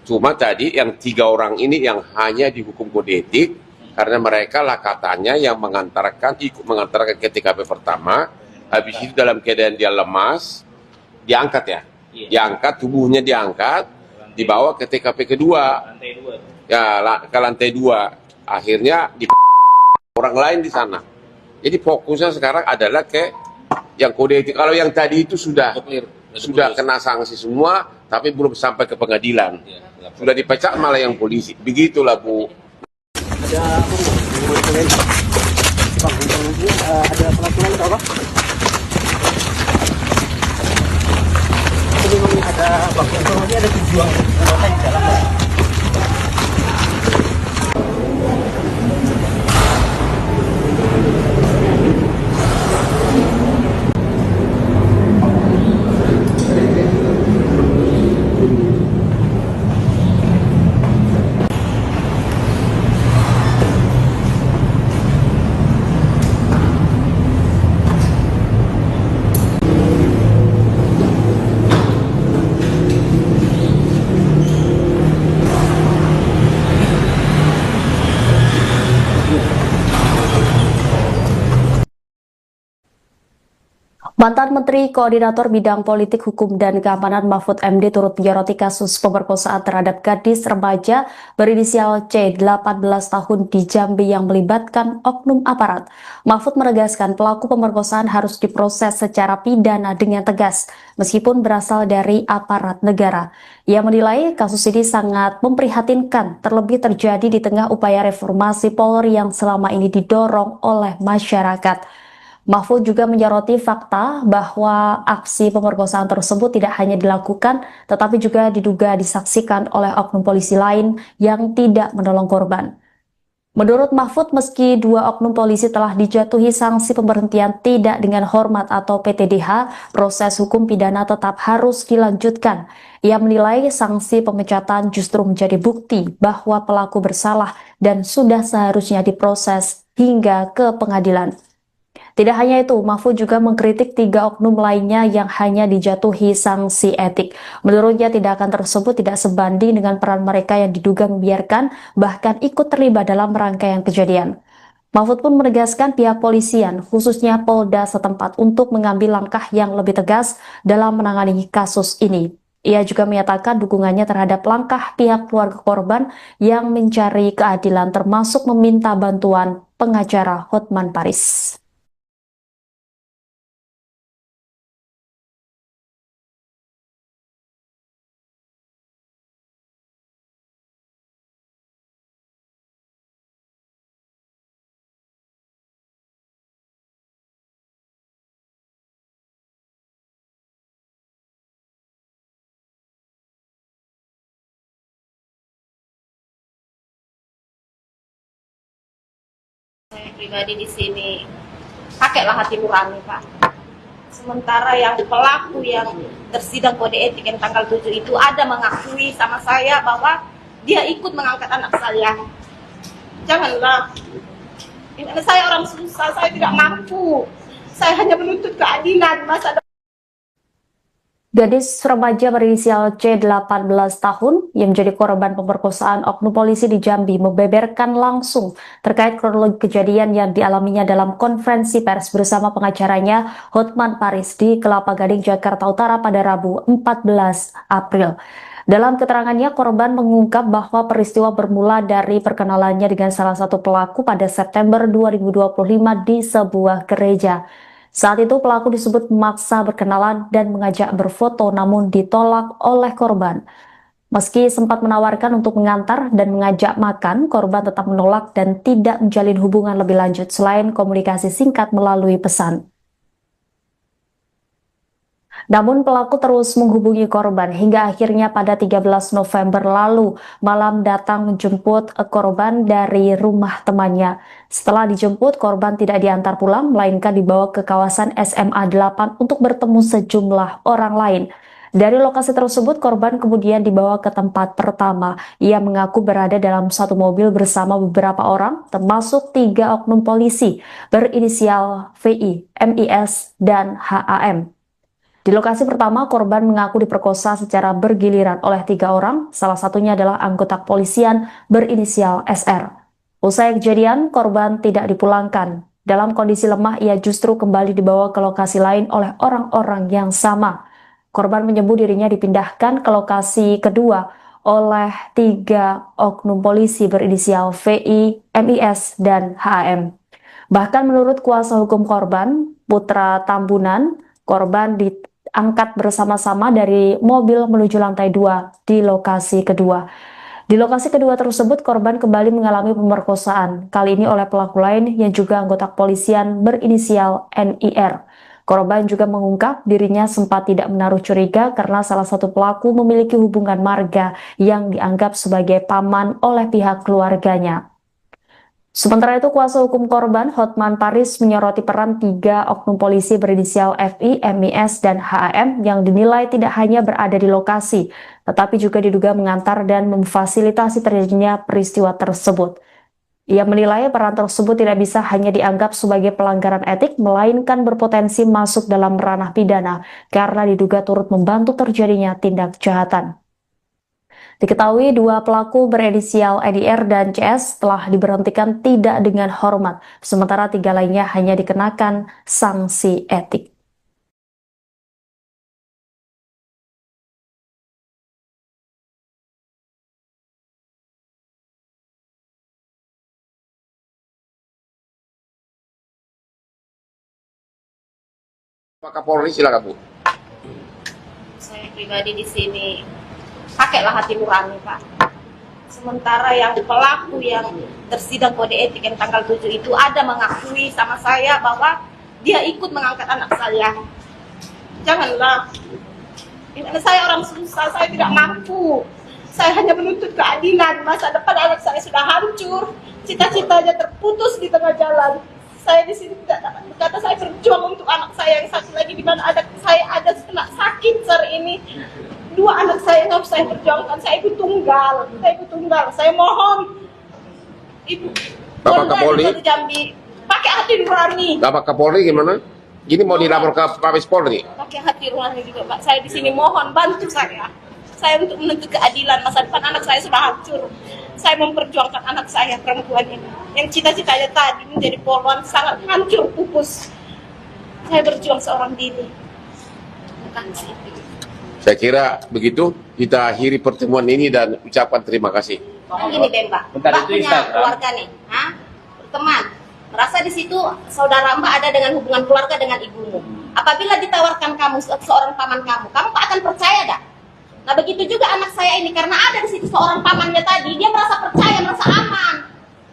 Cuma tadi yang 3 orang ini yang hanya dihukum kode etik karena mereka lah katanya yang ikut mengantarkan ke TKP pertama, habis itu dalam keadaan dia lemas, diangkat ya, diangkat, tubuhnya diangkat, dibawa ke TKP kedua, Lantai 2. ya ke lantai 2, akhirnya di orang lain di sana. Jadi fokusnya sekarang adalah ke yang kode etik. Kalau yang tadi itu sudah kena sanksi semua, tapi belum sampai ke pengadilan. Sudah dipecat malah yang polisi. Begitulah Bu. Ada apa Bu? Mau ditanyain. Bang, ini ada peraturan atau apa? Ini memang ada, Bang, informasi ada tujuan anggota di dalam. Mantan Menteri Koordinator Bidang Politik, Hukum, dan Keamanan Mahfud MD turut menyoroti kasus pemerkosaan terhadap gadis remaja berinisial C 18 tahun di Jambi yang melibatkan oknum aparat. Mahfud menegaskan pelaku pemerkosaan harus diproses secara pidana dengan tegas, meskipun berasal dari aparat negara. Ia menilai kasus ini sangat memprihatinkan, terlebih terjadi di tengah upaya reformasi Polri yang selama ini didorong oleh masyarakat. Mahfud juga menyoroti fakta bahwa aksi pemerkosaan tersebut tidak hanya dilakukan, tetapi juga diduga disaksikan oleh oknum polisi lain yang tidak menolong korban. Menurut Mahfud, meski 2 oknum polisi telah dijatuhi sanksi pemberhentian tidak dengan hormat atau PTDH, proses hukum pidana tetap harus dilanjutkan. Ia menilai sanksi pemecatan justru menjadi bukti bahwa pelaku bersalah dan sudah seharusnya diproses hingga ke pengadilan. Tidak hanya itu, Mahfud juga mengkritik 3 oknum lainnya yang hanya dijatuhi sanksi etik. Menurutnya tindakan tersebut tidak sebanding dengan peran mereka yang diduga membiarkan bahkan ikut terlibat dalam rangkaian kejadian. Mahfud pun menegaskan pihak polisian, khususnya Polda setempat untuk mengambil langkah yang lebih tegas dalam menangani kasus ini. Ia juga menyatakan dukungannya terhadap langkah pihak keluarga korban yang mencari keadilan termasuk meminta bantuan pengacara Hotman Paris. Saya pribadi di sini pakailah hati nurani, Pak. Sementara yang pelaku yang tersidang kode etik yang tanggal 7 itu ada mengakui sama saya bahwa dia ikut mengangkat anak saya. Janganlah. Ini saya orang susah, saya tidak mampu. Saya hanya menuntut keadilan masa depan. Gadis remaja berinisial C 18 tahun yang menjadi korban pemerkosaan oknum polisi di Jambi membeberkan langsung terkait kronologi kejadian yang dialaminya dalam konferensi pers bersama pengacaranya Hotman Paris di Kelapa Gading, Jakarta Utara pada Rabu 14 April. Dalam keterangannya, korban mengungkap bahwa peristiwa bermula dari perkenalannya dengan salah satu pelaku pada September 2025 di sebuah gereja. Saat itu pelaku disebut memaksa berkenalan dan mengajak berfoto namun ditolak oleh korban. Meski sempat menawarkan untuk mengantar dan mengajak makan, korban tetap menolak dan tidak menjalin hubungan lebih lanjut selain komunikasi singkat melalui pesan. Namun pelaku terus menghubungi korban hingga akhirnya pada 13 November lalu malam datang menjemput korban dari rumah temannya. Setelah dijemput, korban tidak diantar pulang melainkan dibawa ke kawasan SMA 8 untuk bertemu sejumlah orang lain. Dari lokasi tersebut, korban kemudian dibawa ke tempat pertama. Ia mengaku berada dalam satu mobil bersama beberapa orang, termasuk 3 oknum polisi berinisial VI, MIS, dan HAM. Di lokasi pertama, korban mengaku diperkosa secara bergiliran oleh 3 orang, salah satunya adalah anggota kepolisian berinisial SR. Usai kejadian, korban tidak dipulangkan. Dalam kondisi lemah, ia justru kembali dibawa ke lokasi lain oleh orang-orang yang sama. Korban menyebut dirinya dipindahkan ke lokasi kedua oleh 3 oknum polisi berinisial VI, MIS, dan HAM. Bahkan menurut kuasa hukum korban, Putra Tambunan, korban diangkat bersama-sama dari mobil menuju lantai 2 di lokasi kedua. Di lokasi kedua tersebut, korban kembali mengalami pemerkosaan, kali ini oleh pelaku lain yang juga anggota kepolisian berinisial NIR. Korban juga mengungkap dirinya sempat tidak menaruh curiga karena salah satu pelaku memiliki hubungan marga yang dianggap sebagai paman oleh pihak keluarganya. Sementara itu, kuasa hukum korban Hotman Paris menyoroti peran 3 oknum polisi berinisial FI, MIS, dan HAM yang dinilai tidak hanya berada di lokasi, tetapi juga diduga mengantar dan memfasilitasi terjadinya peristiwa tersebut. Ia menilai peran tersebut tidak bisa hanya dianggap sebagai pelanggaran etik, melainkan berpotensi masuk dalam ranah pidana karena diduga turut membantu terjadinya tindak kejahatan. Diketahui 2 pelaku berinisial EDR dan CS telah diberhentikan tidak dengan hormat, sementara 3 lainnya hanya dikenakan sanksi etik. Pak Kapolri, silakan Bu. Saya pribadi di sini pakailah hati nurani, Pak. Sementara yang pelaku yang tersidang kode etik yang tanggal 7 itu ada mengakui sama saya bahwa dia ikut mengangkat anak saya. Janganlah. Ini saya orang susah, saya tidak mampu. Saya hanya menuntut keadilan. Masa depan anak saya sudah hancur, cita-citanya terputus di tengah jalan. Saya di sini tidak berkata, saya berjuang untuk anak saya yang satu lagi di mana saya ada kena sakit hari ini. 2 anak saya yang harus saya perjuangkan. Saya ibu tunggal. Saya mohon Ibu Bapak Kapolri, Jambi, Pak pakai hati nurani. Bapak Kapolri gimana? Ini mau dilapor ke Mabes Polri. Pakai hati nurani juga, Pak. Saya di sini mohon bantu saya. Saya untuk menuntut keadilan. Masa depan anak saya sudah hancur. Saya memperjuangkan anak saya perempuan ini. Yang cita-citanya tadi menjadi polwan sangat hancur pupus. Saya berjuang seorang diri. Bukan sih. Saya kira begitu kita akhiri pertemuan ini dan ucapkan terima kasih. Gini deh Mbak, Bentar, Mbak itu punya Instagram. keluarga nih, teman. Merasa di situ saudara Mbak ada dengan hubungan keluarga dengan ibumu. Apabila ditawarkan kamu seorang paman kamu tak akan percaya dah. Nah begitu juga anak saya ini karena ada di situ seorang pamannya tadi, dia merasa percaya, merasa aman.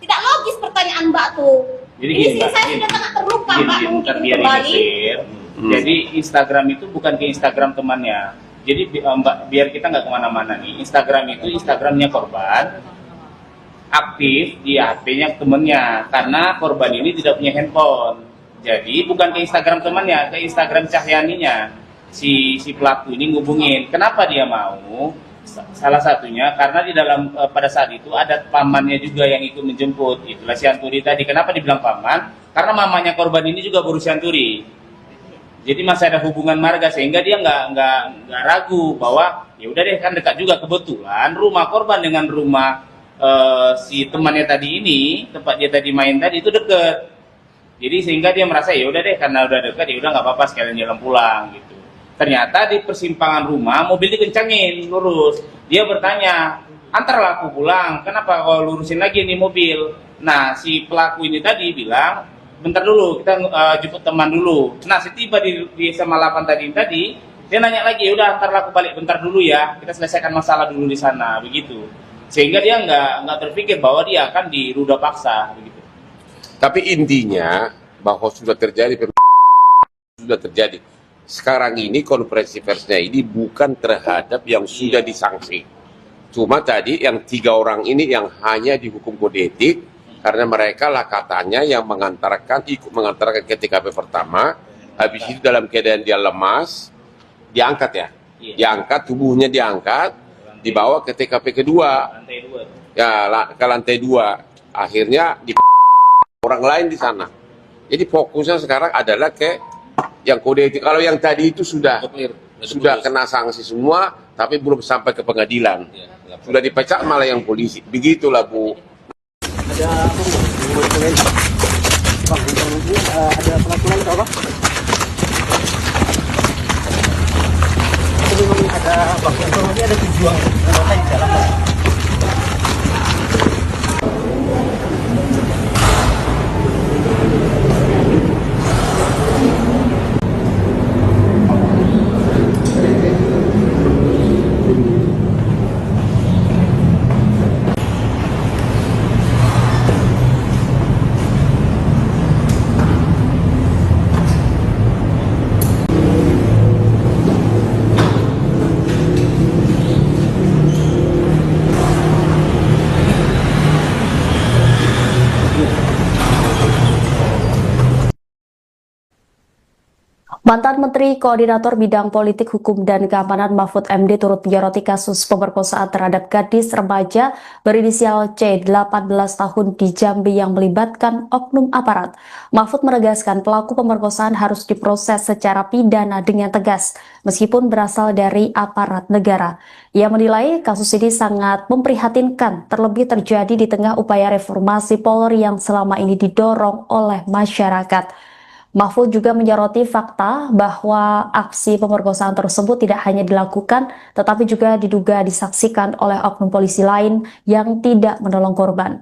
Tidak logis pertanyaan Mbak tuh. Jadi Ini gini, sih Mbak, saya gini. sudah sangat terluka Mbak Bentar, mungkin biar ini kembali. clear. Jadi Instagram itu bukan ke Instagram temannya. Jadi Mbak, biar kita nggak kemana-mana nih. Instagram itu Instagramnya korban, aktif di HP-nya temennya. Karena korban ini tidak punya handphone. Jadi bukan ke Instagram temannya, ke Instagram Cahyaninya. Si pelaku ini ngubungin. Kenapa dia mau? Salah satunya karena di dalam pada saat itu ada pamannya juga yang ikut menjemput. Itulah si Anturi tadi. Kenapa dibilang paman? Karena mamanya korban ini juga berusia Anturi. Jadi masih ada hubungan marga sehingga dia nggak ragu bahwa ya udah deh kan dekat juga, kebetulan rumah korban dengan rumah si temannya tadi ini, tempat dia tadi main tadi itu deket. Jadi sehingga dia merasa ya udah deh karena udah dekat ya udah nggak apa-apa sekalian jalan pulang gitu. Ternyata di persimpangan rumah mobil dikencangin lurus. Dia bertanya, antarlah aku pulang, kenapa kau lurusin lagi nih mobil? Nah si pelaku ini tadi bilang, bentar dulu kita jemput teman dulu. Nah setiba di SMA 8 tadi dia nanya lagi, ya udah antarlah aku balik bentar dulu ya, kita selesaikan masalah dulu di sana begitu. Sehingga dia nggak terpikir bahwa dia akan diruda paksa begitu. Tapi intinya bahwa sudah terjadi sekarang ini konferensi persnya ini bukan terhadap yang sudah disanksi. Cuma tadi yang 3 orang ini yang hanya dihukum kode etik karena mereka lah katanya yang ikut mengantarkan ke TKP pertama, habis itu dalam keadaan dia lemas, diangkat ya, diangkat tubuhnya diangkat, dibawa ke TKP kedua, Lantai 2. ya ke lantai 2, akhirnya di orang lain di sana. Jadi fokusnya sekarang adalah ke yang kode etik. Kalau yang tadi itu sudah kena sanksi semua, tapi belum sampai ke pengadilan. Sudah dipecat malah yang polisi. Begitulah Bu. Ada apa enggak? Mau ditanyain. Bang, ini ada pelakuan atau apa? Itu memang ada bang, informasi ada tujuan ternyata di dalam. Mantan Menteri Koordinator Bidang Politik, Hukum, dan Keamanan Mahfud MD turut menyoroti kasus pemerkosaan terhadap gadis remaja berinisial C 18 tahun di Jambi yang melibatkan oknum aparat. Mahfud menegaskan pelaku pemerkosaan harus diproses secara pidana dengan tegas, meskipun berasal dari aparat negara. Ia menilai kasus ini sangat memprihatinkan, terlebih terjadi di tengah upaya reformasi Polri yang selama ini didorong oleh masyarakat. Mahfud juga menyoroti fakta bahwa aksi pemerkosaan tersebut tidak hanya dilakukan, tetapi juga diduga disaksikan oleh oknum polisi lain yang tidak menolong korban.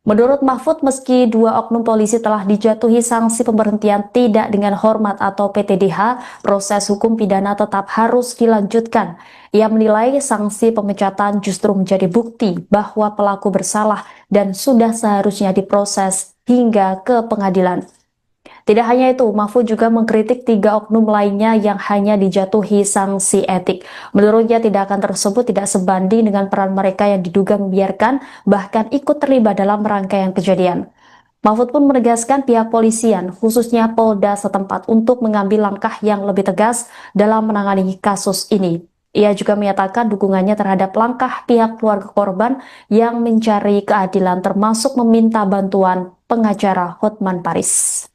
Menurut Mahfud, meski 2 oknum polisi telah dijatuhi sanksi pemberhentian tidak dengan hormat atau PTDH, proses hukum pidana tetap harus dilanjutkan. Ia menilai sanksi pemecatan justru menjadi bukti bahwa pelaku bersalah dan sudah seharusnya diproses hingga ke pengadilan. Tidak hanya itu, Mahfud juga mengkritik 3 oknum lainnya yang hanya dijatuhi sanksi etik. Menurutnya tindakan tersebut tidak sebanding dengan peran mereka yang diduga membiarkan bahkan ikut terlibat dalam rangkaian kejadian. Mahfud pun menegaskan pihak polisian, khususnya Polda setempat untuk mengambil langkah yang lebih tegas dalam menangani kasus ini. Ia juga menyatakan dukungannya terhadap langkah pihak keluarga korban yang mencari keadilan termasuk meminta bantuan pengacara Hotman Paris.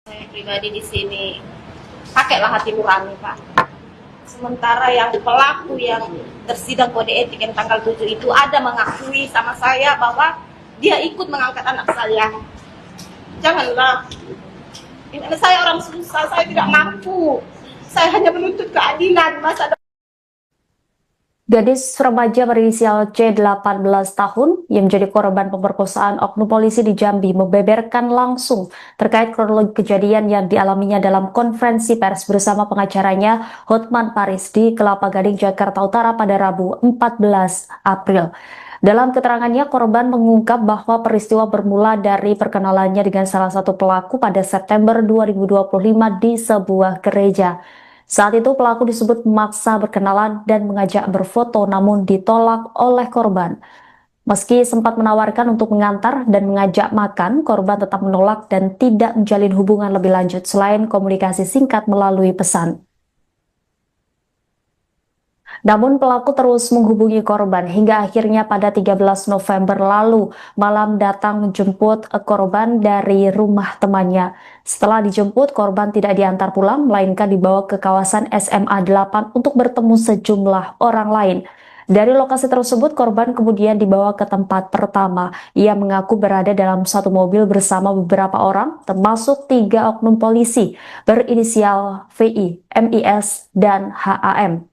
Saya pribadi di sini pakailah hati nurani, Pak. Sementara yang pelaku yang tersidang kode etik yang tanggal 7 itu ada mengakui sama saya bahwa dia ikut mengangkat anak saya. Janganlah. Ini saya orang susah, saya tidak mampu. Saya hanya menuntut keadilan masa depan. Gadis remaja berinisial C 18 tahun yang menjadi korban pemerkosaan oknum polisi di Jambi membeberkan langsung terkait kronologi kejadian yang dialaminya dalam konferensi pers bersama pengacaranya Hotman Paris di Kelapa Gading, Jakarta Utara pada Rabu 14 April. Dalam keterangannya, korban mengungkap bahwa peristiwa bermula dari perkenalannya dengan salah satu pelaku pada September 2025 di sebuah gereja. Saat itu pelaku disebut memaksa berkenalan dan mengajak berfoto namun ditolak oleh korban. Meski sempat menawarkan untuk mengantar dan mengajak makan, korban tetap menolak dan tidak menjalin hubungan lebih lanjut selain komunikasi singkat melalui pesan. Namun pelaku terus menghubungi korban hingga akhirnya pada 13 November lalu malam datang menjemput korban dari rumah temannya. Setelah dijemput, korban tidak diantar pulang melainkan dibawa ke kawasan SMA 8 untuk bertemu sejumlah orang lain. Dari lokasi tersebut, korban kemudian dibawa ke tempat pertama. Ia mengaku berada dalam satu mobil bersama beberapa orang, termasuk 3 oknum polisi berinisial VI, MIS, dan HAM.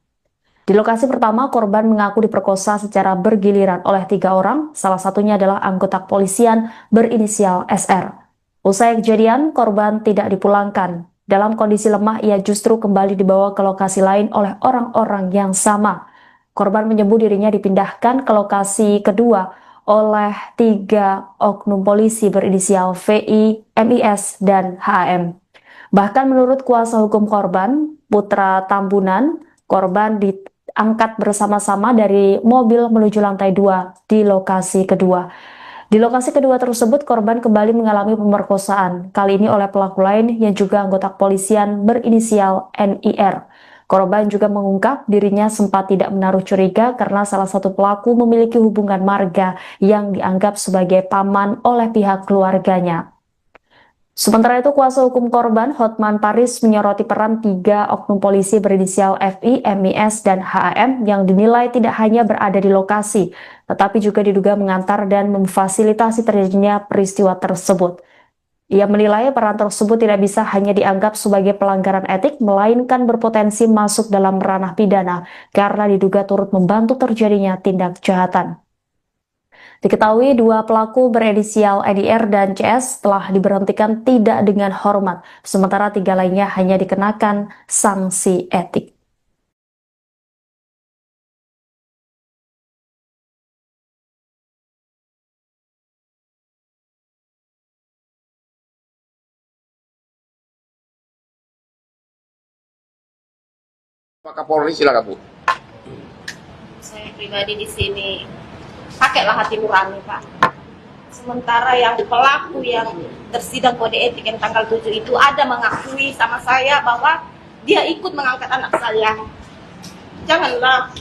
Di lokasi pertama, korban mengaku diperkosa secara bergiliran oleh 3 orang, salah satunya adalah anggota kepolisian berinisial SR. Usai kejadian, korban tidak dipulangkan. Dalam kondisi lemah, ia justru kembali dibawa ke lokasi lain oleh orang-orang yang sama. Korban menyebut dirinya dipindahkan ke lokasi kedua oleh 3 oknum polisi berinisial VI, MIS, dan HAM. Bahkan menurut kuasa hukum korban, Putra Tambunan, korban diangkat bersama-sama dari mobil menuju lantai 2 di lokasi kedua. Di lokasi kedua tersebut, korban kembali mengalami pemerkosaan, kali ini oleh pelaku lain yang juga anggota kepolisian berinisial NIR. Korban juga mengungkap dirinya sempat tidak menaruh curiga karena salah satu pelaku memiliki hubungan marga yang dianggap sebagai paman oleh pihak keluarganya. Sementara itu, kuasa hukum korban Hotman Paris menyoroti peran 3 oknum polisi berinisial FI, MIS, dan HAM yang dinilai tidak hanya berada di lokasi, tetapi juga diduga mengantar dan memfasilitasi terjadinya peristiwa tersebut. Ia menilai peran tersebut tidak bisa hanya dianggap sebagai pelanggaran etik, melainkan berpotensi masuk dalam ranah pidana karena diduga turut membantu terjadinya tindak kejahatan. Diketahui 2 pelaku berinisial EDR dan CS telah diberhentikan tidak dengan hormat, sementara 3 lainnya hanya dikenakan sanksi etik. Pak Kapolri, silakan Bu. Saya pribadi di sini pakailah hati nurani, Pak. Sementara yang pelaku yang tersidang kode etik yang tanggal 7 itu ada mengakui sama saya bahwa dia ikut mengangkat anak saya. Janganlah.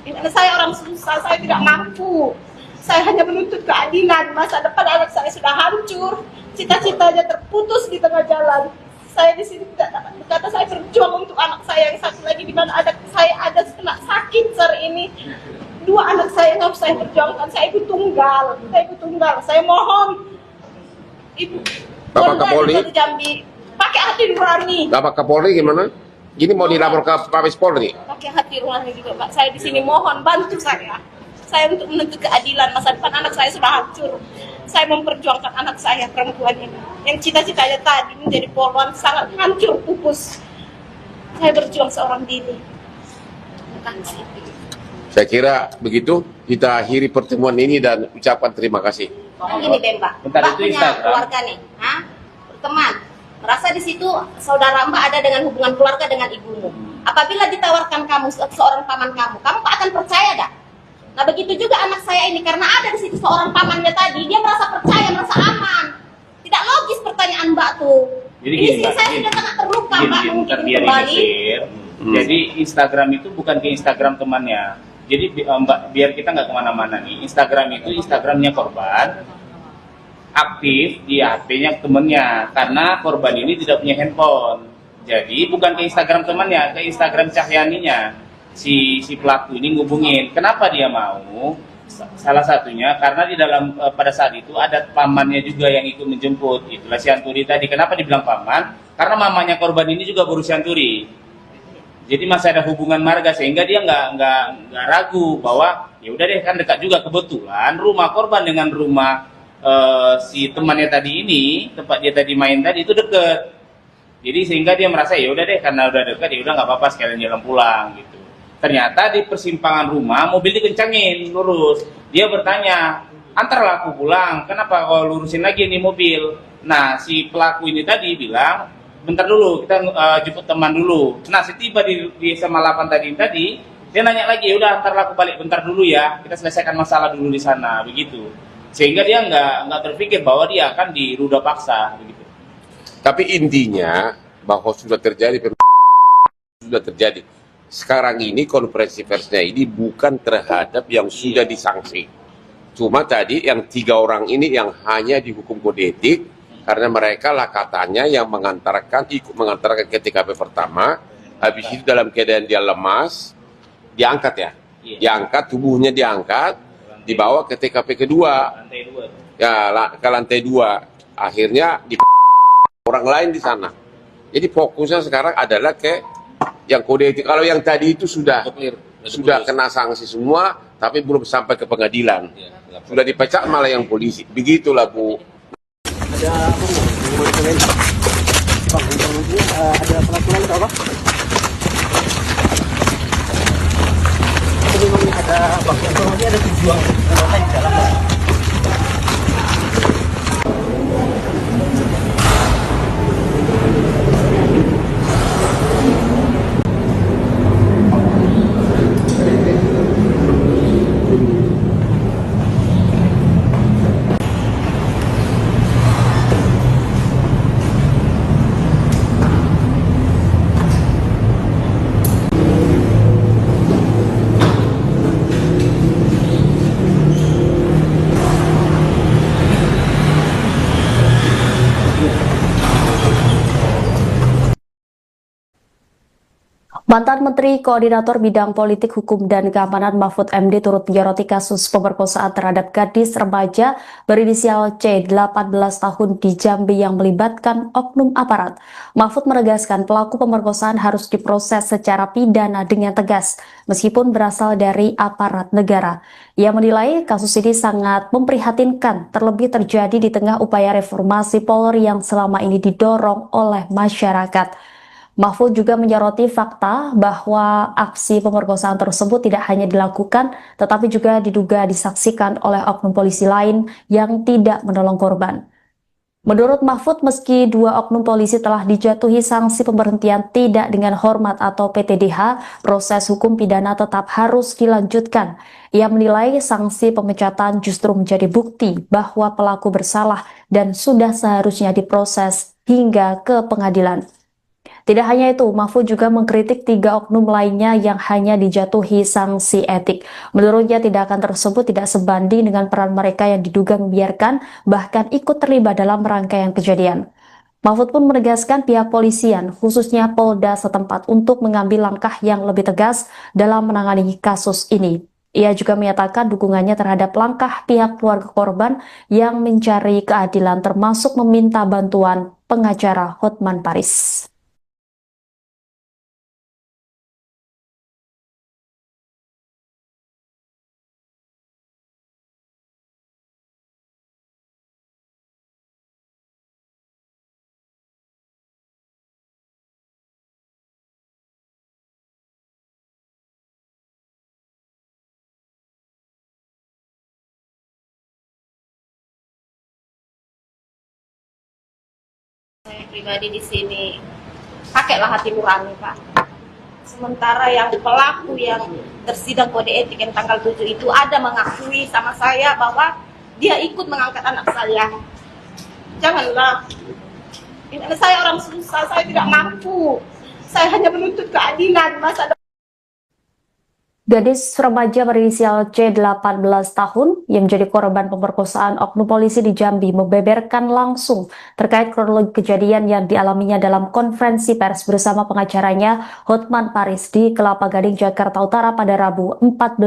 Ini saya orang susah, saya tidak mampu. Saya hanya menuntut keadilan. Masa depan anak saya sudah hancur, cita-citanya terputus di tengah jalan. Saya di sini tidak dapat berkata, saya berjuang untuk anak saya yang satu lagi di mana ada saya ada kena sakit hari ini. 2 anak saya yang harus saya perjuangkan. Saya ibu tunggal. Saya mohon Ibu Bapak Kapolri, Jambi pakai hati nurani. Bapak Kapolri gimana? Ini mau dilapor ke Mabes Polri? Pakai hati nurani juga, Pak. Saya di sini mohon bantu saya. Saya untuk menuntut keadilan. Masa depan anak saya sudah hancur. Saya memperjuangkan anak saya perempuan ini yang cita-citanya tadi menjadi polwan sangat hancur pupus. Saya berjuang seorang diri. Terima kasih. Saya kira begitu, kita akhiri pertemuan ini dan ucapkan terima kasih. Gini deh Mbak, Bentar, Mbak itu punya Instagram. keluarga nih, teman. Merasa di situ saudara Mbak ada dengan hubungan keluarga dengan ibumu. Apabila ditawarkan kamu seorang paman kamu akan percaya dah? Nah begitu juga anak saya ini, karena ada di situ seorang pamannya tadi, dia merasa percaya, merasa aman. Tidak logis pertanyaan Mbak tuh. Jadi Ini gini, sih Mbak, saya gini. sudah sangat terluka Mbak, Bentar, mungkin biar kembali. digeser. Jadi Instagram itu bukan ke Instagram temannya. Jadi Mbak, biar kita nggak kemana-mana nih. Instagram itu Instagramnya korban, aktif di HP-nya temennya, karena korban ini tidak punya handphone. Jadi bukan ke Instagram temannya, ke Instagram Cahyaninya. Si pelaku ini ngubungin. Kenapa dia mau? Salah satunya karena di dalam pada saat itu ada pamannya juga yang ikut menjemput. Itulah si Anturi tadi. Kenapa dibilang paman? Karena mamanya korban ini juga berusia Anturi. Jadi masih ada hubungan marga, sehingga dia nggak ragu bahwa ya udah deh, kan dekat juga. Kebetulan rumah korban dengan rumah si temannya tadi ini, tempat dia tadi main tadi itu deket. Jadi sehingga dia merasa ya udah deh, karena udah dekat ya udah nggak apa-apa, sekalian jalan pulang gitu. Ternyata di persimpangan rumah mobil dikencangin lurus. Dia bertanya, antarlah aku pulang, kenapa kau lurusin lagi ini mobil? Nah si pelaku ini tadi bilang, bentar dulu, kita jemput teman dulu. Nah setiba di SMA 8 tadi dia nanya lagi, ya udah antarlah aku balik bentar dulu ya, kita selesaikan masalah dulu di sana, begitu. Sehingga dia nggak terpikir bahwa dia akan diruda paksa, begitu. Tapi intinya bahwa sudah terjadi sekarang ini konferensi persnya ini bukan terhadap yang sudah disanksi. Cuma tadi yang 3 orang ini yang hanya dihukum kode etik karena mereka lah katanya yang ikut mengantarkan ke TKP pertama, habis itu dalam keadaan dia lemas, diangkat ya, diangkat, tubuhnya diangkat, dibawa ke TKP kedua, Lantai 2. ya ke lantai 2, akhirnya di orang lain di sana. Jadi fokusnya sekarang adalah ke yang kode etik. Kalau yang tadi itu sudah kena sanksi semua, tapi belum sampai ke pengadilan. Sudah dipecat malah yang polisi. Begitulah Bu. Ada apa enggak? Yang mau ditanyain? Bang, informasinya ada peraturan atau apa? Itu memang ada, Bang, informasinya ada tujuan di dalam, Bang. Mantan Menteri Koordinator Bidang Politik, Hukum, dan Keamanan Mahfud MD turut menyoroti kasus pemerkosaan terhadap gadis remaja berinisial C 18 tahun di Jambi yang melibatkan oknum aparat. Mahfud menegaskan pelaku pemerkosaan harus diproses secara pidana dengan tegas, meskipun berasal dari aparat negara. Ia menilai kasus ini sangat memprihatinkan, terlebih terjadi di tengah upaya reformasi Polri yang selama ini didorong oleh masyarakat. Mahfud juga menyoroti fakta bahwa aksi pemerkosaan tersebut tidak hanya dilakukan, tetapi juga diduga disaksikan oleh oknum polisi lain yang tidak menolong korban. Menurut Mahfud, meski 2 oknum polisi telah dijatuhi sanksi pemberhentian tidak dengan hormat atau PTDH, proses hukum pidana tetap harus dilanjutkan. Ia menilai sanksi pemecatan justru menjadi bukti bahwa pelaku bersalah dan sudah seharusnya diproses hingga ke pengadilan. Tidak hanya itu, Mahfud juga mengkritik 3 oknum lainnya yang hanya dijatuhi sanksi etik. Menurutnya tindakan tersebut tidak sebanding dengan peran mereka yang diduga membiarkan bahkan ikut terlibat dalam rangkaian kejadian. Mahfud pun menegaskan pihak polisian, khususnya Polda setempat, untuk mengambil langkah yang lebih tegas dalam menangani kasus ini. Ia juga menyatakan dukungannya terhadap langkah pihak keluarga korban yang mencari keadilan, termasuk meminta bantuan pengacara Hotman Paris. Saya pribadi di sini pakailah hati nurani, Pak. Sementara yang pelaku yang tersidang kode etik yang tanggal 7 itu ada mengakui sama saya bahwa dia ikut mengangkat anak saya. Janganlah. Ini saya orang susah, saya tidak mampu. Saya hanya menuntut keadilan masa depan. Gadis remaja berinisial C 18 tahun yang menjadi korban pemerkosaan oknum polisi di Jambi membeberkan langsung terkait kronologi kejadian yang dialaminya dalam konferensi pers bersama pengacaranya Hotman Paris di Kelapa Gading, Jakarta Utara pada Rabu 14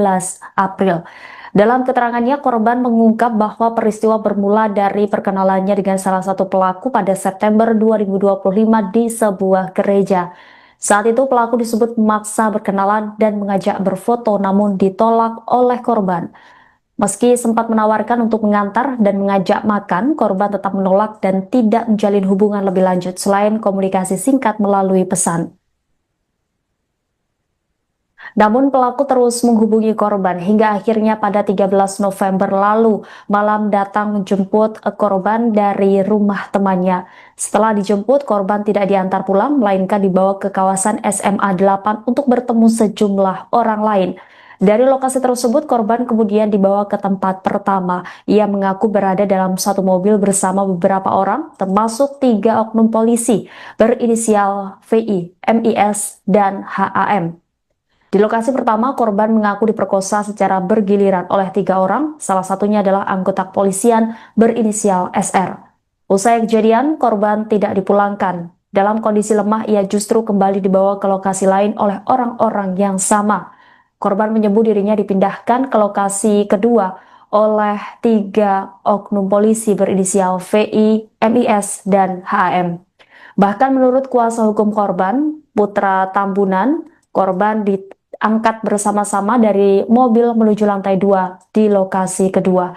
April. Dalam keterangannya, korban mengungkap bahwa peristiwa bermula dari perkenalannya dengan salah satu pelaku pada September 2025 di sebuah gereja. Saat itu pelaku disebut memaksa berkenalan dan mengajak berfoto namun ditolak oleh korban. Meski sempat menawarkan untuk mengantar dan mengajak makan, korban tetap menolak dan tidak menjalin hubungan lebih lanjut selain komunikasi singkat melalui pesan. Namun pelaku terus menghubungi korban hingga akhirnya pada 13 November lalu malam datang menjemput korban dari rumah temannya. Setelah dijemput, korban tidak diantar pulang melainkan dibawa ke kawasan SMA 8 untuk bertemu sejumlah orang lain. Dari lokasi tersebut, korban kemudian dibawa ke tempat pertama. Ia mengaku berada dalam satu mobil bersama beberapa orang, termasuk 3 oknum polisi berinisial VI, MIS, dan HAM. Di lokasi pertama, korban mengaku diperkosa secara bergiliran oleh 3 orang, salah satunya adalah anggota kepolisian berinisial SR. Usai kejadian, korban tidak dipulangkan. Dalam kondisi lemah, ia justru kembali dibawa ke lokasi lain oleh orang-orang yang sama. Korban menyebut dirinya dipindahkan ke lokasi kedua oleh 3 oknum polisi berinisial VI, MIS, dan HAM. Bahkan menurut kuasa hukum korban, Putra Tambunan, korban diangkat bersama-sama dari mobil menuju lantai 2 di lokasi kedua.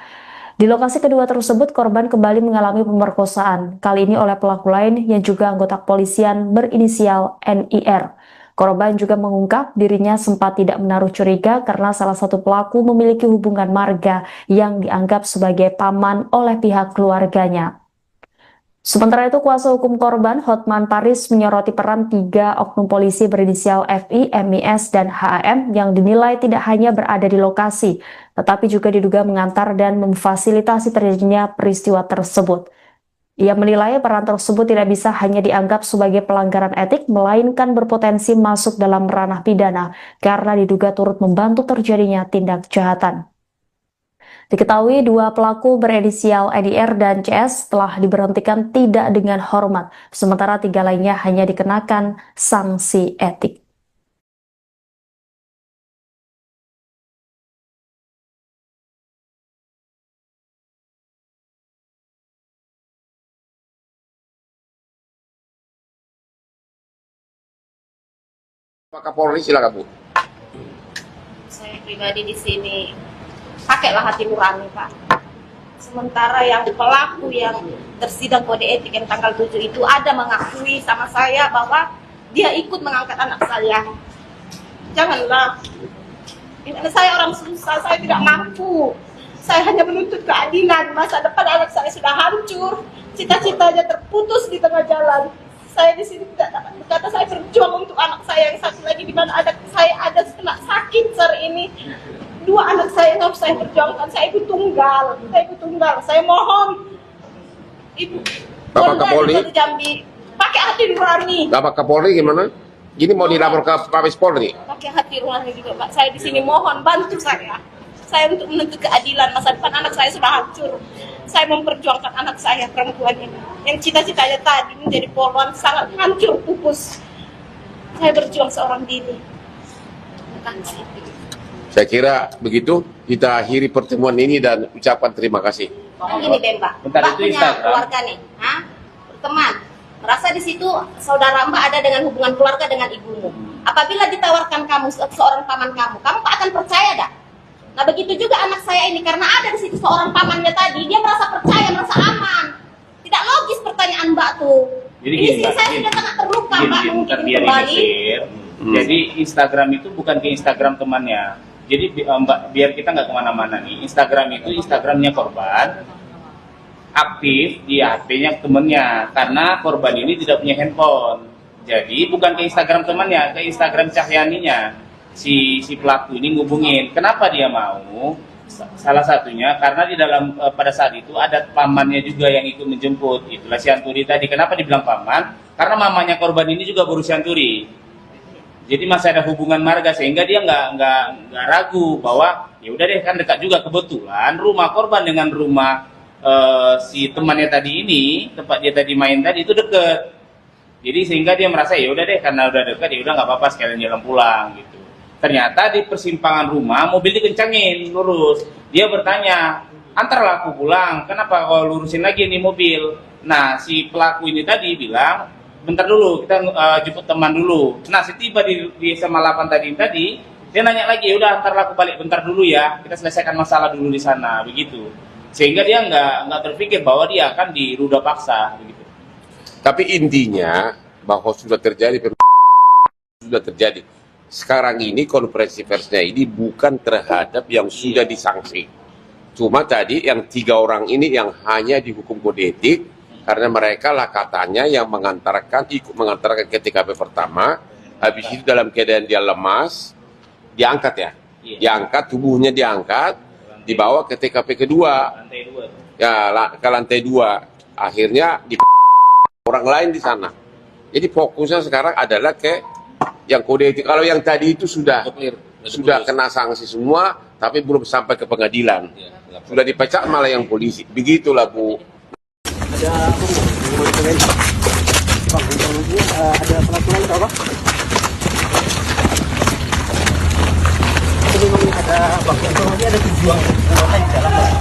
Di lokasi kedua tersebut, korban kembali mengalami pemerkosaan, kali ini oleh pelaku lain yang juga anggota kepolisian berinisial NIR. Korban juga mengungkap dirinya sempat tidak menaruh curiga karena salah satu pelaku memiliki hubungan marga yang dianggap sebagai paman oleh pihak keluarganya. Sementara itu, kuasa hukum korban Hotman Paris menyoroti peran 3 oknum polisi berinisial FI, MIS, dan HAM yang dinilai tidak hanya berada di lokasi, tetapi juga diduga mengantar dan memfasilitasi terjadinya peristiwa tersebut. Ia menilai peran tersebut tidak bisa hanya dianggap sebagai pelanggaran etik, melainkan berpotensi masuk dalam ranah pidana karena diduga turut membantu terjadinya tindak kejahatan. Diketahui 2 pelaku berinisial EDR dan CS telah diberhentikan tidak dengan hormat, sementara 3 lainnya hanya dikenakan sanksi etik. Pak Kapolri, silakan Bu. Saya pribadi di sini pakailah hati nurani, Pak. Sementara yang pelaku yang tersidang kode etik yang tanggal 7 itu ada mengakui sama saya bahwa dia ikut mengangkat anak saya. Janganlah. Ini saya orang susah, saya tidak mampu. Saya hanya menuntut keadilan. Masa depan anak saya sudah hancur, cita-citanya terputus di tengah jalan. Saya di sini tidak dapat berkata, saya berjuang untuk anak saya yang satu lagi di mana anak saya ada kena sakit hari ini. 2 anak saya yang harus saya perjuangkan. Saya ibu tunggal. Saya mohon Ibu Bapak Kapolri, Jambi pakai hati nurani. Bapak Kapolri gimana? Ini mau dilapor ke Mabes Polri? Pakai hati nurani juga, Pak. Saya di sini mohon bantu saya. Saya untuk menuntut keadilan. Masa depan anak saya sudah hancur. Saya memperjuangkan anak saya perempuan ini yang cita-citanya tadi menjadi polwan sangat hancur pupus. Saya berjuang seorang diri. Bukan sih. Saya kira begitu, kita akhiri pertemuan ini dan ucapkan terima kasih. Gini deh Mbak, Bentar, Mbak itu punya Instagram. keluarga nih, berteman. Merasa di situ saudara Mbak ada dengan hubungan keluarga dengan ibumu. Apabila ditawarkan kamu seorang paman kamu akan percaya dah? Nah begitu juga anak saya ini, karena ada di situ seorang pamannya tadi, dia merasa percaya, merasa aman. Tidak logis pertanyaan Mbak tuh. Jadi Ini gini, sih saya sudah sangat terluka Mbak, mungkin biar kembali. Jadi Instagram itu bukan ke Instagram temannya. Jadi Mbak, biar kita nggak kemana-mana nih. Instagram itu Instagramnya korban. aktif di HP-nya temennya karena korban ini tidak punya handphone. Jadi bukan ke Instagram temannya, ke Instagram Cahyaninya. Si pelaku ini ngubungin. Kenapa dia mau? Salah satunya karena di dalam pada saat itu ada pamannya juga yang ikut menjemput. Itulah si Anturi tadi. Kenapa dibilang paman? Karena mamanya korban ini juga berusia Anturi. Jadi masih ada hubungan marga sehingga dia nggak ragu bahwa ya udah deh kan dekat juga, kebetulan rumah korban dengan rumah si temannya tadi ini, tempat dia tadi main tadi itu deket. Jadi sehingga dia merasa ya udah deh karena udah dekat ya udah nggak apa-apa sekalian jalan pulang gitu. Ternyata di persimpangan rumah mobil dikencangin lurus. Dia bertanya, antarlah aku pulang, kenapa kau lurusin lagi nih mobil? Nah si pelaku ini tadi bilang, bentar dulu, kita jemput teman dulu. Nah, setiba di SMA 8 tadi, dia nanya lagi, udah antar aku balik bentar dulu ya, kita selesaikan masalah dulu di sana, begitu. Sehingga dia nggak terpikir bahwa dia akan diruda paksa, begitu. Tapi intinya bahwa sudah terjadi sudah terjadi. Sekarang ini konferensi persnya ini bukan terhadap yang sudah disanksi. Cuma tadi yang 3 orang ini yang hanya dihukum kode etik karena mereka lah katanya yang ikut mengantarkan ke TKP pertama, habis itu dalam keadaan dia lemas, diangkat ya, diangkat tubuhnya diangkat, dibawa ke TKP kedua, Lantai 2. ya ke lantai 2, akhirnya di orang lain di sana. Jadi fokusnya sekarang adalah ke yang kode etik. Kalau yang tadi itu sudah kena sanksi semua, tapi belum sampai ke pengadilan, sudah dipecat malah yang polisi. Begitulah Bu. Ada apa bu? Mau ditanyain. Bang, ini ada pelaku lain apa? Ini memang ada bang, ini ada tujuan apa di dalam?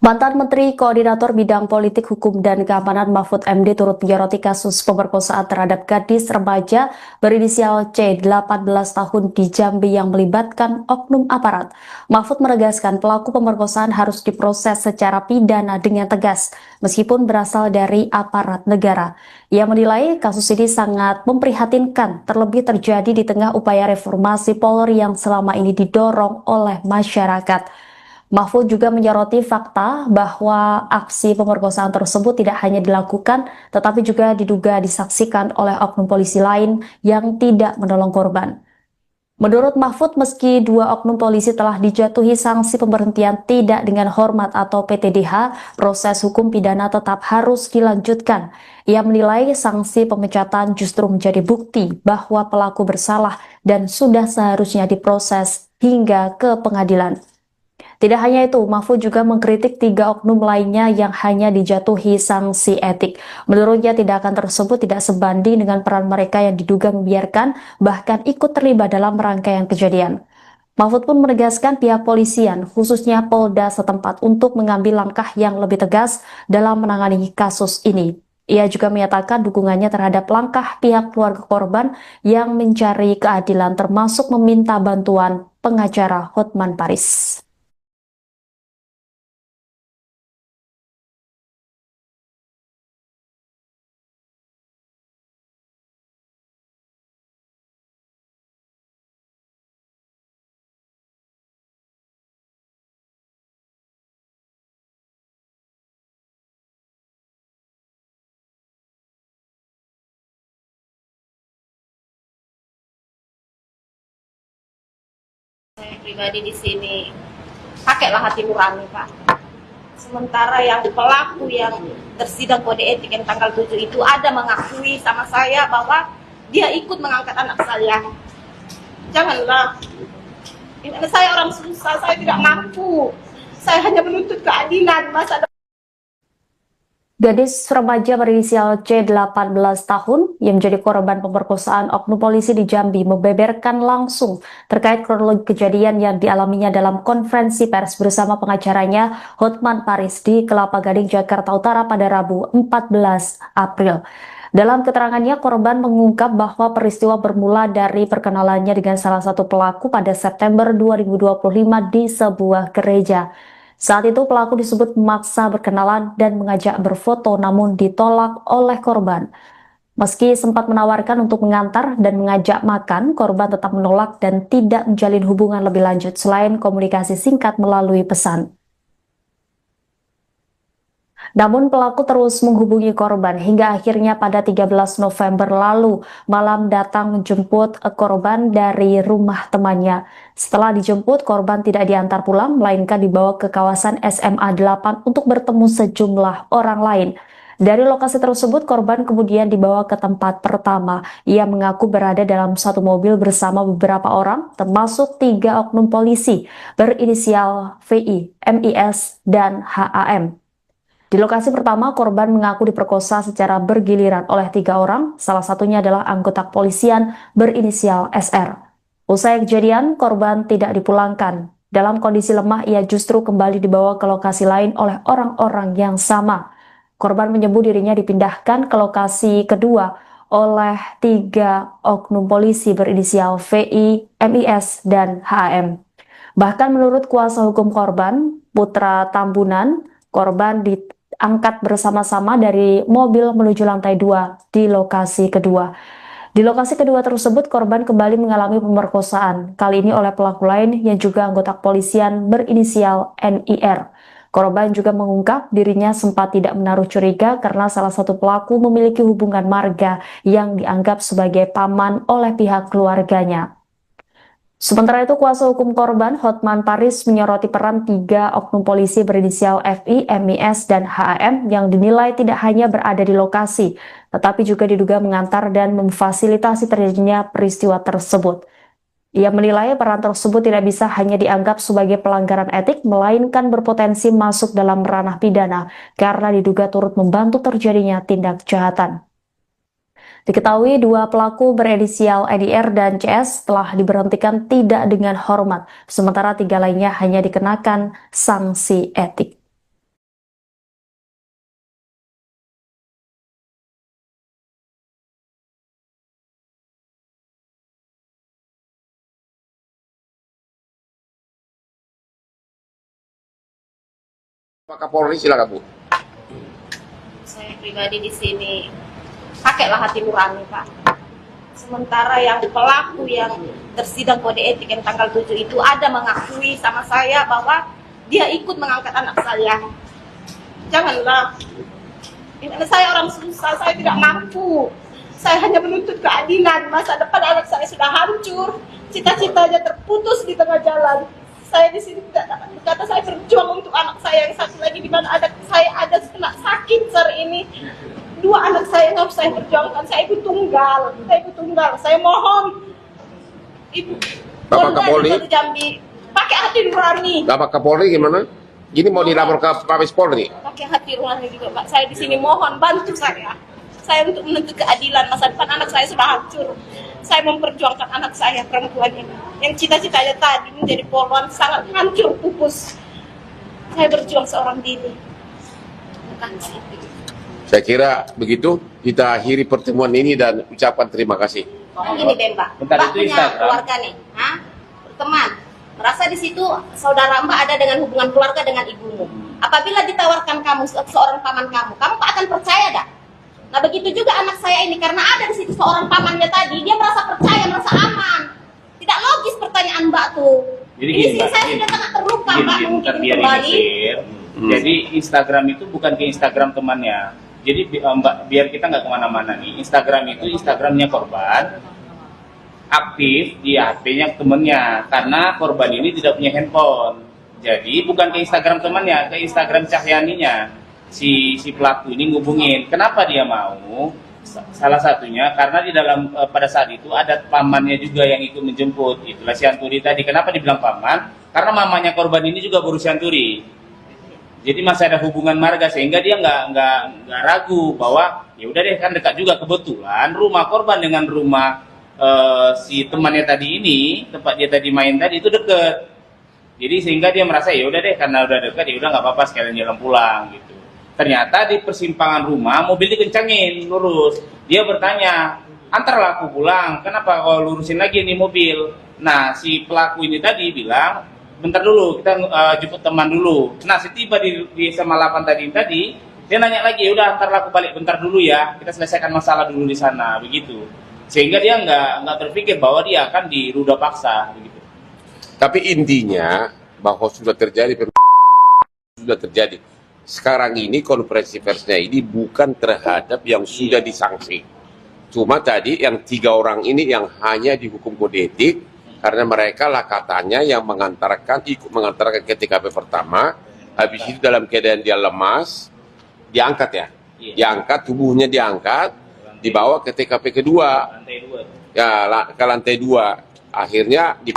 Mantan Menteri Koordinator Bidang Politik, Hukum, dan Keamanan Mahfud MD turut menyoroti kasus pemerkosaan terhadap gadis remaja berinisial C 18 tahun di Jambi yang melibatkan oknum aparat. Mahfud menegaskan pelaku pemerkosaan harus diproses secara pidana dengan tegas, meskipun berasal dari aparat negara. Ia menilai kasus ini sangat memprihatinkan, terlebih terjadi di tengah upaya reformasi Polri yang selama ini didorong oleh masyarakat. Mahfud juga menyoroti fakta bahwa aksi pemerkosaan tersebut tidak hanya dilakukan, tetapi juga diduga disaksikan oleh oknum polisi lain yang tidak menolong korban. Menurut Mahfud, meski 2 oknum polisi telah dijatuhi sanksi pemberhentian tidak dengan hormat atau PTDH, proses hukum pidana tetap harus dilanjutkan. Ia menilai sanksi pemecatan justru menjadi bukti bahwa pelaku bersalah dan sudah seharusnya diproses hingga ke pengadilan. Tidak hanya itu, Mahfud juga mengkritik 3 oknum lainnya yang hanya dijatuhi sanksi etik. Menurutnya tindakan tersebut tidak sebanding dengan peran mereka yang diduga membiarkan, bahkan ikut terlibat dalam rangkaian kejadian. Mahfud pun menegaskan pihak polisian, khususnya Polda setempat, untuk mengambil langkah yang lebih tegas dalam menangani kasus ini. Ia juga menyatakan dukungannya terhadap langkah pihak keluarga korban yang mencari keadilan, termasuk meminta bantuan pengacara Hotman Paris. Saya pribadi di sini pakailah hati nurani, Pak. Sementara yang pelaku yang tersidang kode etik yang tanggal 7 itu ada mengakui sama saya bahwa dia ikut mengangkat anak saya. Janganlah. Ini saya orang susah, saya tidak mampu. Saya hanya menuntut keadilan, masa Gadis remaja berinisial C 18 tahun yang menjadi korban pemerkosaan oknum polisi di Jambi membeberkan langsung terkait kronologi kejadian yang dialaminya dalam konferensi pers bersama pengacaranya Hotman Paris di Kelapa Gading, Jakarta Utara pada Rabu 14 April. Dalam keterangannya, korban mengungkap bahwa peristiwa bermula dari perkenalannya dengan salah satu pelaku pada September 2025 di sebuah gereja. Saat itu pelaku disebut memaksa berkenalan dan mengajak berfoto namun ditolak oleh korban. Meski sempat menawarkan untuk mengantar dan mengajak makan, korban tetap menolak dan tidak menjalin hubungan lebih lanjut selain komunikasi singkat melalui pesan. Namun pelaku terus menghubungi korban hingga akhirnya pada 13 November lalu malam datang menjemput korban dari rumah temannya. Setelah dijemput, korban tidak diantar pulang melainkan dibawa ke kawasan SMA 8 untuk bertemu sejumlah orang lain. Dari lokasi tersebut, korban kemudian dibawa ke tempat pertama. Ia mengaku berada dalam satu mobil bersama beberapa orang, termasuk 3 oknum polisi berinisial VI, MIS, dan HAM. Di lokasi pertama, korban mengaku diperkosa secara bergiliran oleh 3 orang, salah satunya adalah anggota kepolisian berinisial SR. Usai kejadian, korban tidak dipulangkan. Dalam kondisi lemah, ia justru kembali dibawa ke lokasi lain oleh orang-orang yang sama. Korban menyebut dirinya dipindahkan ke lokasi kedua oleh 3 oknum polisi berinisial VI, MIS, dan HAM. Bahkan menurut kuasa hukum korban, Putra Tambunan, korban diangkat bersama-sama dari mobil menuju lantai 2 di lokasi kedua. Di lokasi kedua tersebut, korban kembali mengalami pemerkosaan, kali ini oleh pelaku lain yang juga anggota kepolisian berinisial NIR. Korban juga mengungkap dirinya sempat tidak menaruh curiga karena salah satu pelaku memiliki hubungan marga yang dianggap sebagai paman oleh pihak keluarganya. Sementara itu, kuasa hukum korban Hotman Paris menyoroti peran 3 oknum polisi berinisial FI, MIS, dan HAM yang dinilai tidak hanya berada di lokasi, tetapi juga diduga mengantar dan memfasilitasi terjadinya peristiwa tersebut. Ia menilai peran tersebut tidak bisa hanya dianggap sebagai pelanggaran etik, melainkan berpotensi masuk dalam ranah pidana karena diduga turut membantu terjadinya tindak kejahatan. Diketahui 2 pelaku berinisial NIR dan CS telah diberhentikan tidak dengan hormat, sementara 3 lainnya hanya dikenakan sanksi etik. Pak Kapolri, silakan Bu. Saya pribadi di sini pakailah hati nurani, Pak. Sementara yang pelaku yang tersidang kode etik yang tanggal 7 itu ada mengakui sama saya bahwa dia ikut mengangkat anak saya. Janganlah. Ini saya orang susah, saya tidak mampu. Saya hanya menuntut keadilan. Masa depan anak saya sudah hancur, cita-citanya terputus di tengah jalan. Saya di sini tidak dapat berkata, saya berjuang untuk anak saya yang satu lagi di mana saya ada kena sakit hari ini. 2 anak saya yang harus saya perjuangkan. Saya ibu tunggal. Saya mohon Ibu Bapak Kapolri, Jambi pakai hati nurani. Bapak Kapolri gimana? Gini mau dilapor ke Mabes Polri? Pakai hati nurani juga, Pak. Saya di sini mohon bantu saya. Saya untuk menuntut keadilan. Masa depan anak saya sudah hancur. Saya memperjuangkan anak saya perempuan ini yang cita-citanya tadi menjadi polwan sangat hancur pupus. Saya berjuang seorang diri. Bukan sih. Saya kira begitu kita akhiri pertemuan ini dan ucapkan terima kasih. Gini deh, Mbak. Bentar, Mbak itu punya Instagram. keluarga nih, berteman. Merasa di situ saudara Mbak ada dengan hubungan keluarga dengan ibumu. Apabila ditawarkan kamu seorang paman kamu akan percaya dah? Nah begitu juga anak saya ini, karena ada di situ seorang pamannya tadi, dia merasa percaya, merasa aman. Tidak logis pertanyaan Mbak tuh. Jadi ini gini, sih Mbak, saya gini. sudah sangat terluka, Mbak, mungkin Biar kembali. Jadi Instagram itu bukan ke Instagram temannya. Jadi Mbak, biar kita nggak kemana-mana nih. Instagram itu Instagramnya korban, aktif di HP-nya temennya, karena korban ini tidak punya handphone. Jadi bukan ke Instagram temannya, ke Instagram Cahyaninya. Si pelaku ini ngubungin. Kenapa dia mau? Salah satunya karena di dalam pada saat itu ada pamannya juga yang ikut menjemput. Itulah si Anturi tadi. Kenapa dibilang paman? Karena mamanya korban ini juga berusia Anturi. Jadi masih ada hubungan marga sehingga dia nggak ragu bahwa ya udah deh, kan dekat juga, kebetulan rumah korban dengan rumah si temannya tadi ini, tempat dia tadi main tadi itu deket. Jadi sehingga dia merasa ya udah deh, karena udah dekat ya udah nggak apa-apa, sekalian jalan pulang gitu. Ternyata di persimpangan rumah mobil dikencangin lurus. Dia bertanya, antarlah aku pulang, kenapa kau lurusin lagi nih mobil? Nah si pelaku ini tadi bilang, bentar dulu, kita jemput teman dulu. Nah setiba di SMA 8 tadi dia nanya lagi, ya udah antarlah aku balik bentar dulu ya, kita selesaikan masalah dulu di sana, begitu. Sehingga dia nggak terpikir bahwa dia akan diruda paksa begitu. Tapi intinya bahwa sudah terjadi sudah terjadi. Sekarang ini konferensi persnya ini bukan terhadap yang sudah disanksi. Cuma tadi yang 3 orang ini yang hanya dihukum kode etik karena mereka lah katanya yang ikut mengantarkan ke TKP pertama, habis itu dalam keadaan dia lemas, diangkat ya, diangkat, tubuhnya diangkat, dibawa ke TKP kedua, Lantai 2. ya ke lantai 2, akhirnya di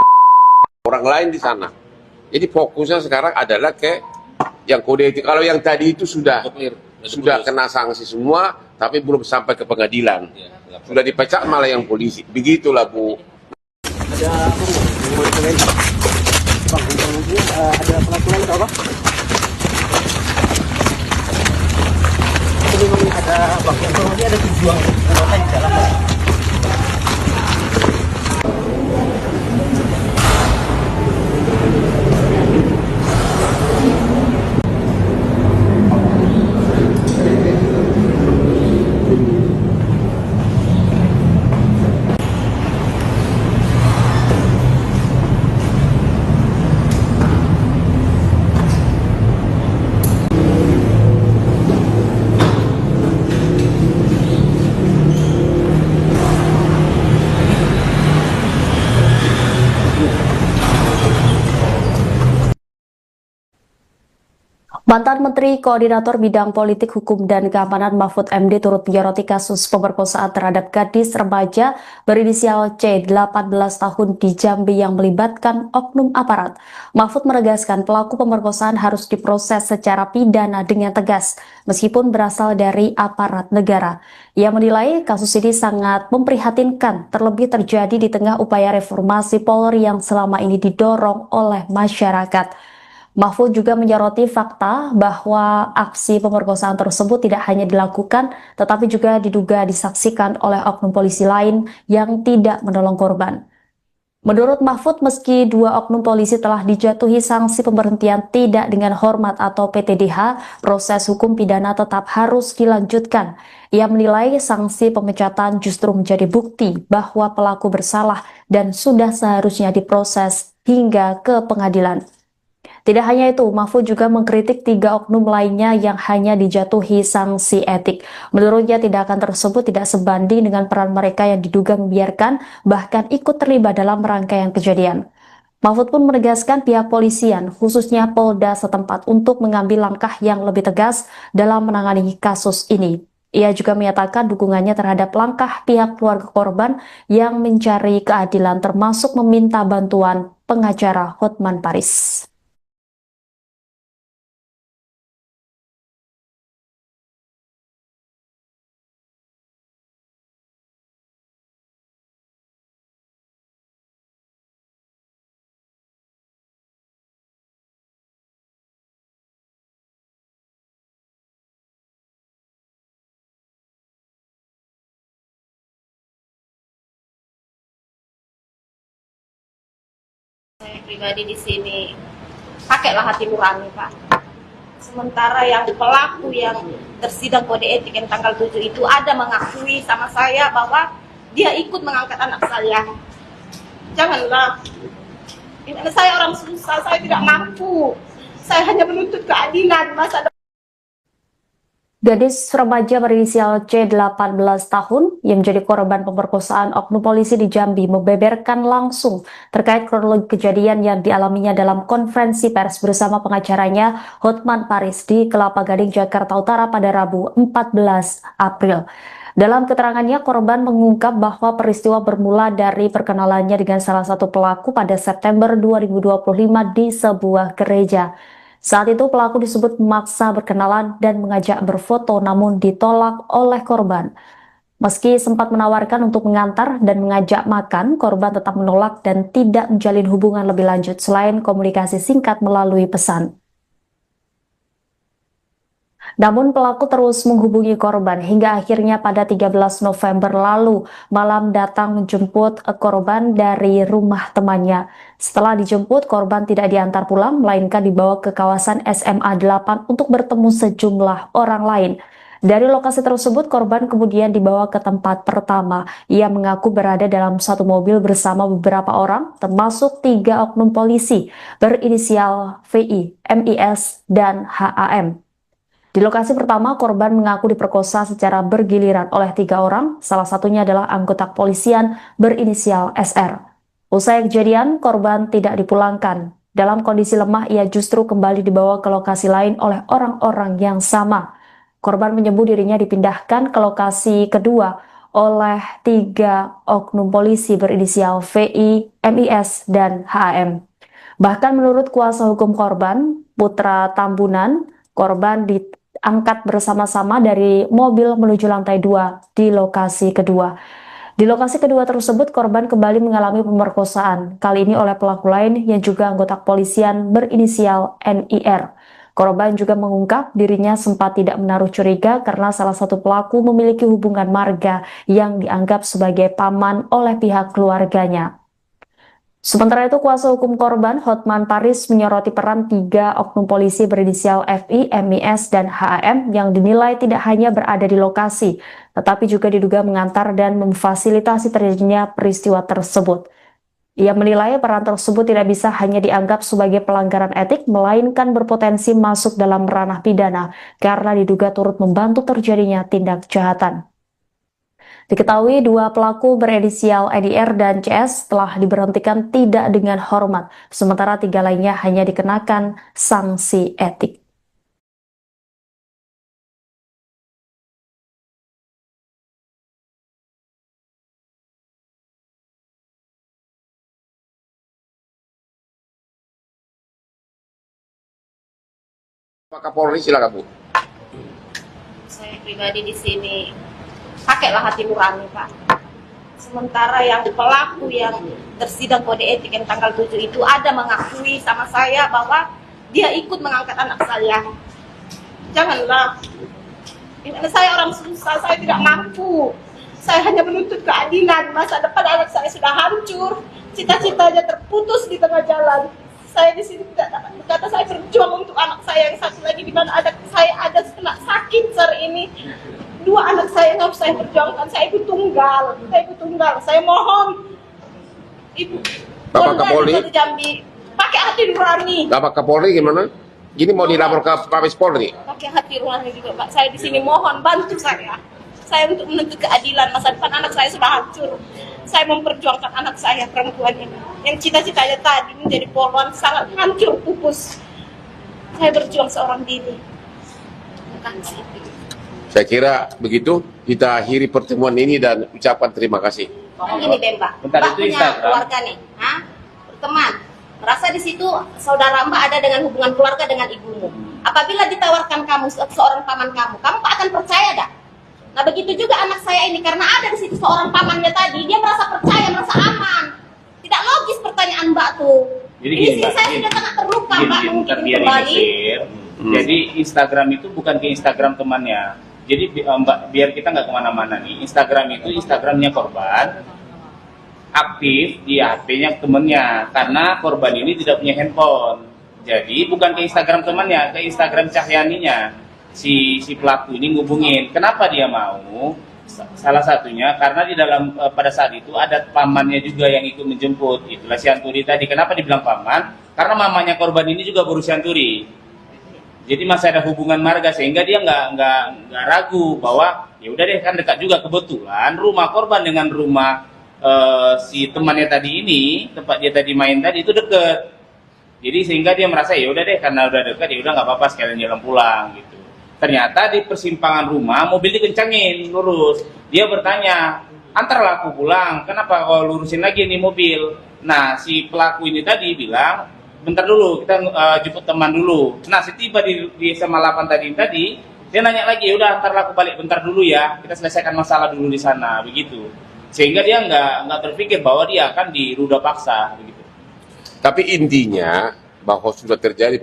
orang lain di sana. Jadi fokusnya sekarang adalah ke yang kode etik. Kalau yang tadi itu sudah kena sanksi semua, tapi belum sampai ke pengadilan. Sudah dipecat malah yang polisi. Begitulah Bu. Ada apa Bu? Mau ditanyain? Bang, ini ada pelaku lain atau apa? Ini memang ada bang, informasi ada 7 orang di dalam. Mantan Menteri Koordinator Bidang Politik, Hukum, dan Keamanan Mahfud MD turut menyoroti kasus pemerkosaan terhadap gadis remaja berinisial C 18 tahun di Jambi yang melibatkan oknum aparat. Mahfud menegaskan pelaku pemerkosaan harus diproses secara pidana dengan tegas, meskipun berasal dari aparat negara. Ia menilai kasus ini sangat memprihatinkan, terlebih terjadi di tengah upaya reformasi Polri yang selama ini didorong oleh masyarakat. Mahfud juga menyoroti fakta bahwa aksi pemerkosaan tersebut tidak hanya dilakukan, tetapi juga diduga disaksikan oleh oknum polisi lain yang tidak menolong korban. Menurut Mahfud, meski 2 oknum polisi telah dijatuhi sanksi pemberhentian tidak dengan hormat atau PTDH, proses hukum pidana tetap harus dilanjutkan. Ia menilai sanksi pemecatan justru menjadi bukti bahwa pelaku bersalah dan sudah seharusnya diproses hingga ke pengadilan. Tidak hanya itu, Mahfud juga mengkritik 3 oknum lainnya yang hanya dijatuhi sanksi etik. Menurutnya tindakan tersebut tidak sebanding dengan peran mereka yang diduga membiarkan, bahkan ikut terlibat dalam rangkaian kejadian. Mahfud pun menegaskan pihak polisian, khususnya Polda setempat, untuk mengambil langkah yang lebih tegas dalam menangani kasus ini. Ia juga menyatakan dukungannya terhadap langkah pihak keluarga korban yang mencari keadilan, termasuk meminta bantuan pengacara Hotman Paris. Saya pribadi di sini pakailah hati nurani, Pak. Sementara yang pelaku yang tersidang kode etik yang tanggal 7 itu ada mengakui sama saya bahwa dia ikut mengangkat anak saya. Janganlah. Ini saya orang susah, saya tidak mampu. Saya hanya menuntut keadilan masa depan. Gadis remaja berinisial C 18 tahun yang menjadi korban pemerkosaan oknum polisi di Jambi membeberkan langsung terkait kronologi kejadian yang dialaminya dalam konferensi pers bersama pengacaranya Hotman Paris di Kelapa Gading, Jakarta Utara pada Rabu 14 April. Dalam keterangannya, korban mengungkap bahwa peristiwa bermula dari perkenalannya dengan salah satu pelaku pada September 2025 di sebuah gereja. Saat itu pelaku disebut memaksa berkenalan dan mengajak berfoto namun ditolak oleh korban. Meski sempat menawarkan untuk mengantar dan mengajak makan, korban tetap menolak dan tidak menjalin hubungan lebih lanjut selain komunikasi singkat melalui pesan. Namun pelaku terus menghubungi korban hingga akhirnya pada 13 November lalu malam datang menjemput korban dari rumah temannya. Setelah dijemput, korban tidak diantar pulang melainkan dibawa ke kawasan SMA 8 untuk bertemu sejumlah orang lain. Dari lokasi tersebut, korban kemudian dibawa ke tempat pertama. Ia mengaku berada dalam satu mobil bersama beberapa orang, termasuk 3 oknum polisi berinisial VI, MIS, dan HAM. Di lokasi pertama, korban mengaku diperkosa secara bergiliran oleh 3 orang, salah satunya adalah anggota kepolisian berinisial SR. Usai kejadian, korban tidak dipulangkan. Dalam kondisi lemah, ia justru kembali dibawa ke lokasi lain oleh orang-orang yang sama. Korban menyebut dirinya dipindahkan ke lokasi kedua oleh 3 oknum polisi berinisial VI, MIS, dan HAM. Bahkan menurut kuasa hukum korban, Putra Tambunan, korban diangkat bersama-sama dari mobil menuju lantai 2 di lokasi kedua. Di lokasi kedua tersebut, korban kembali mengalami pemerkosaan, kali ini oleh pelaku lain yang juga anggota kepolisian berinisial NIR. Korban juga mengungkap dirinya sempat tidak menaruh curiga karena salah satu pelaku memiliki hubungan marga yang dianggap sebagai paman oleh pihak keluarganya. Sementara itu, kuasa hukum korban, Hotman Paris, menyoroti peran 3 oknum polisi berinisial FI, MIS, dan HAM yang dinilai tidak hanya berada di lokasi, tetapi juga diduga mengantar dan memfasilitasi terjadinya peristiwa tersebut. Ia menilai peran tersebut tidak bisa hanya dianggap sebagai pelanggaran etik, melainkan berpotensi masuk dalam ranah pidana karena diduga turut membantu terjadinya tindak kejahatan. Diketahui 2 pelaku berinisial NIR dan CS telah diberhentikan tidak dengan hormat, sementara 3 lainnya hanya dikenakan sanksi etik. Pak Kapolri, silakan Bu. Saya pribadi di sini pakailah hati nurani, Pak. Sementara yang pelaku yang tersidang kode etik yang tanggal 7 itu ada mengakui sama saya bahwa dia ikut mengangkat anak saya. Janganlah. Ini saya orang susah, saya tidak mampu. Saya hanya menuntut keadilan. Masa depan anak saya sudah hancur, cita-citanya terputus di tengah jalan. Saya di sini tidak dapat berkata, saya berjuang untuk anak saya yang satu lagi di mana saya ada kena sakit hari ini. 2 anak saya yang harus saya perjuangkan. Saya ibu tunggal. Saya mohon Ibu Bapak Kapolri, Jambi pakai hati nurani. Bapak Kapolri gimana? Gini mau dilapor ke Mabes Polri? Pakai hati nurani juga, Pak. Saya di sini mohon bantu saya. Saya untuk menuntut keadilan. Masa depan anak saya sudah hancur. Saya memperjuangkan anak saya perempuan ini yang cita-citanya tadi menjadi polwan sangat hancur pupus. Saya berjuang seorang diri. Terima kasih. Saya kira begitu kita akhiri pertemuan ini dan ucapkan terima kasih. Gini Mbak, Bentar, Mbak itu punya Instagram. keluarga nih, berteman. Merasa di situ saudara Mbak ada dengan hubungan keluarga dengan ibumu. Apabila ditawarkan kamu seorang paman kamu akan percaya dah? Nah begitu juga anak saya ini, karena ada di situ seorang pamannya tadi, dia merasa percaya, merasa aman. Tidak logis pertanyaan Mbak tuh. Jadi Ini gini, sih Mbak, saya gini. sudah sangat terluka Mbak, mungkin biar kembali. ini clear. Jadi Instagram itu bukan ke Instagram temannya. Jadi Mbak, biar kita nggak kemana-mana nih. Instagram itu Instagramnya korban, aktif di HP-nya temennya, karena korban ini tidak punya handphone. Jadi bukan ke Instagram temannya, ke Instagram Cahyaninya. Si pelaku ini ngubungin. Kenapa dia mau? Salah satunya karena di dalam pada saat itu ada pamannya juga yang ikut menjemput. Itulah si Anturi tadi. Kenapa dibilang paman? Karena mamanya korban ini juga berusia Anturi. Jadi masih ada hubungan marga sehingga dia nggak ragu bahwa ya udah deh, kan dekat juga, kebetulan rumah korban dengan rumah si temannya tadi ini, tempat dia tadi main tadi itu deket. Jadi sehingga dia merasa ya udah deh, karena udah dekat ya udah nggak apa-apa, sekalian jalan pulang gitu. Ternyata di persimpangan rumah mobil dikencangin lurus. Dia bertanya, antarlah aku pulang, kenapa kau lurusin lagi nih mobil? Nah si pelaku ini tadi bilang, bentar dulu, kita jemput teman dulu. Nah, setiba di SMA 8 tadi, dia nanya lagi, udah ntar aku balik bentar dulu ya, kita selesaikan masalah dulu di sana, begitu. Sehingga dia nggak berpikir bahwa dia akan diruda paksa, begitu. Tapi intinya bahwa sudah terjadi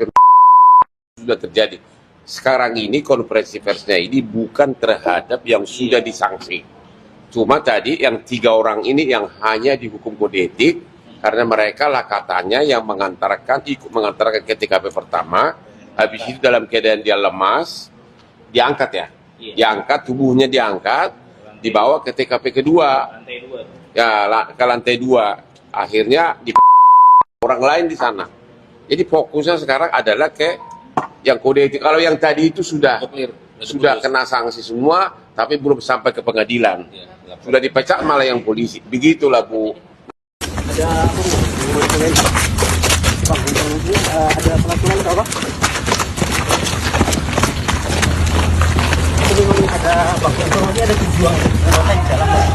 sekarang ini konferensi persnya ini bukan terhadap yang sudah disanksi. Cuma tadi yang 3 orang ini yang hanya dihukum kode etik karena mereka lah katanya yang ikut mengantarkan ke TKP pertama, habis itu dalam keadaan dia lemas, diangkat ya, diangkat tubuhnya diangkat, dibawa ke TKP kedua, Lantai 2. ya ke lantai 2, akhirnya di orang lain di sana. Jadi fokusnya sekarang adalah ke yang kode etik. Kalau yang tadi itu sudah kena sanksi semua, tapi belum sampai ke pengadilan. Sudah dipecat malah yang polisi. Begitulah Bu. Ada apa Bu? Bang, ini ada pelaku lain atau apa? Ini memang ada bang, informasi ada tujuan di dalam.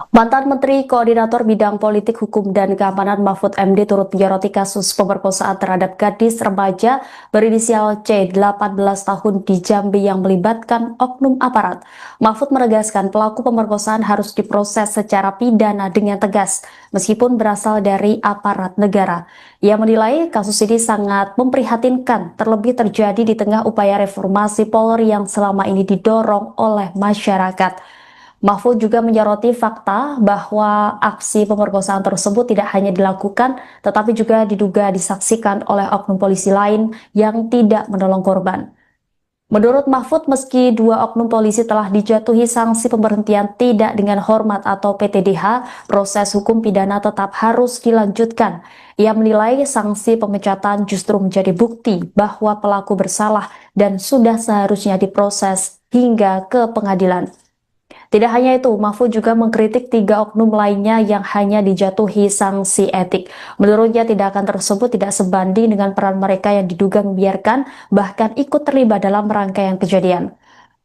Mantan Menteri Koordinator Bidang Politik Hukum dan Keamanan Mahfud MD turut menyoroti kasus pemerkosaan terhadap gadis remaja berinisial C 18 tahun di Jambi yang melibatkan oknum aparat. Mahfud menegaskan pelaku pemerkosaan harus diproses secara pidana dengan tegas, meskipun berasal dari aparat negara. Ia menilai kasus ini sangat memprihatinkan, terlebih terjadi di tengah upaya reformasi Polri yang selama ini didorong oleh masyarakat. Mahfud juga menyoroti fakta bahwa aksi pemerkosaan tersebut tidak hanya dilakukan, tetapi juga diduga disaksikan oleh oknum polisi lain yang tidak menolong korban. Menurut Mahfud, meski 2 oknum polisi telah dijatuhi sanksi pemberhentian tidak dengan hormat atau PTDH, proses hukum pidana tetap harus dilanjutkan. Ia menilai sanksi pemecatan justru menjadi bukti bahwa pelaku bersalah dan sudah seharusnya diproses hingga ke pengadilan. Tidak hanya itu, Mahfud juga mengkritik 3 oknum lainnya yang hanya dijatuhi sanksi etik. Menurutnya tindakan tersebut tidak sebanding dengan peran mereka yang diduga membiarkan bahkan ikut terlibat dalam rangkaian kejadian.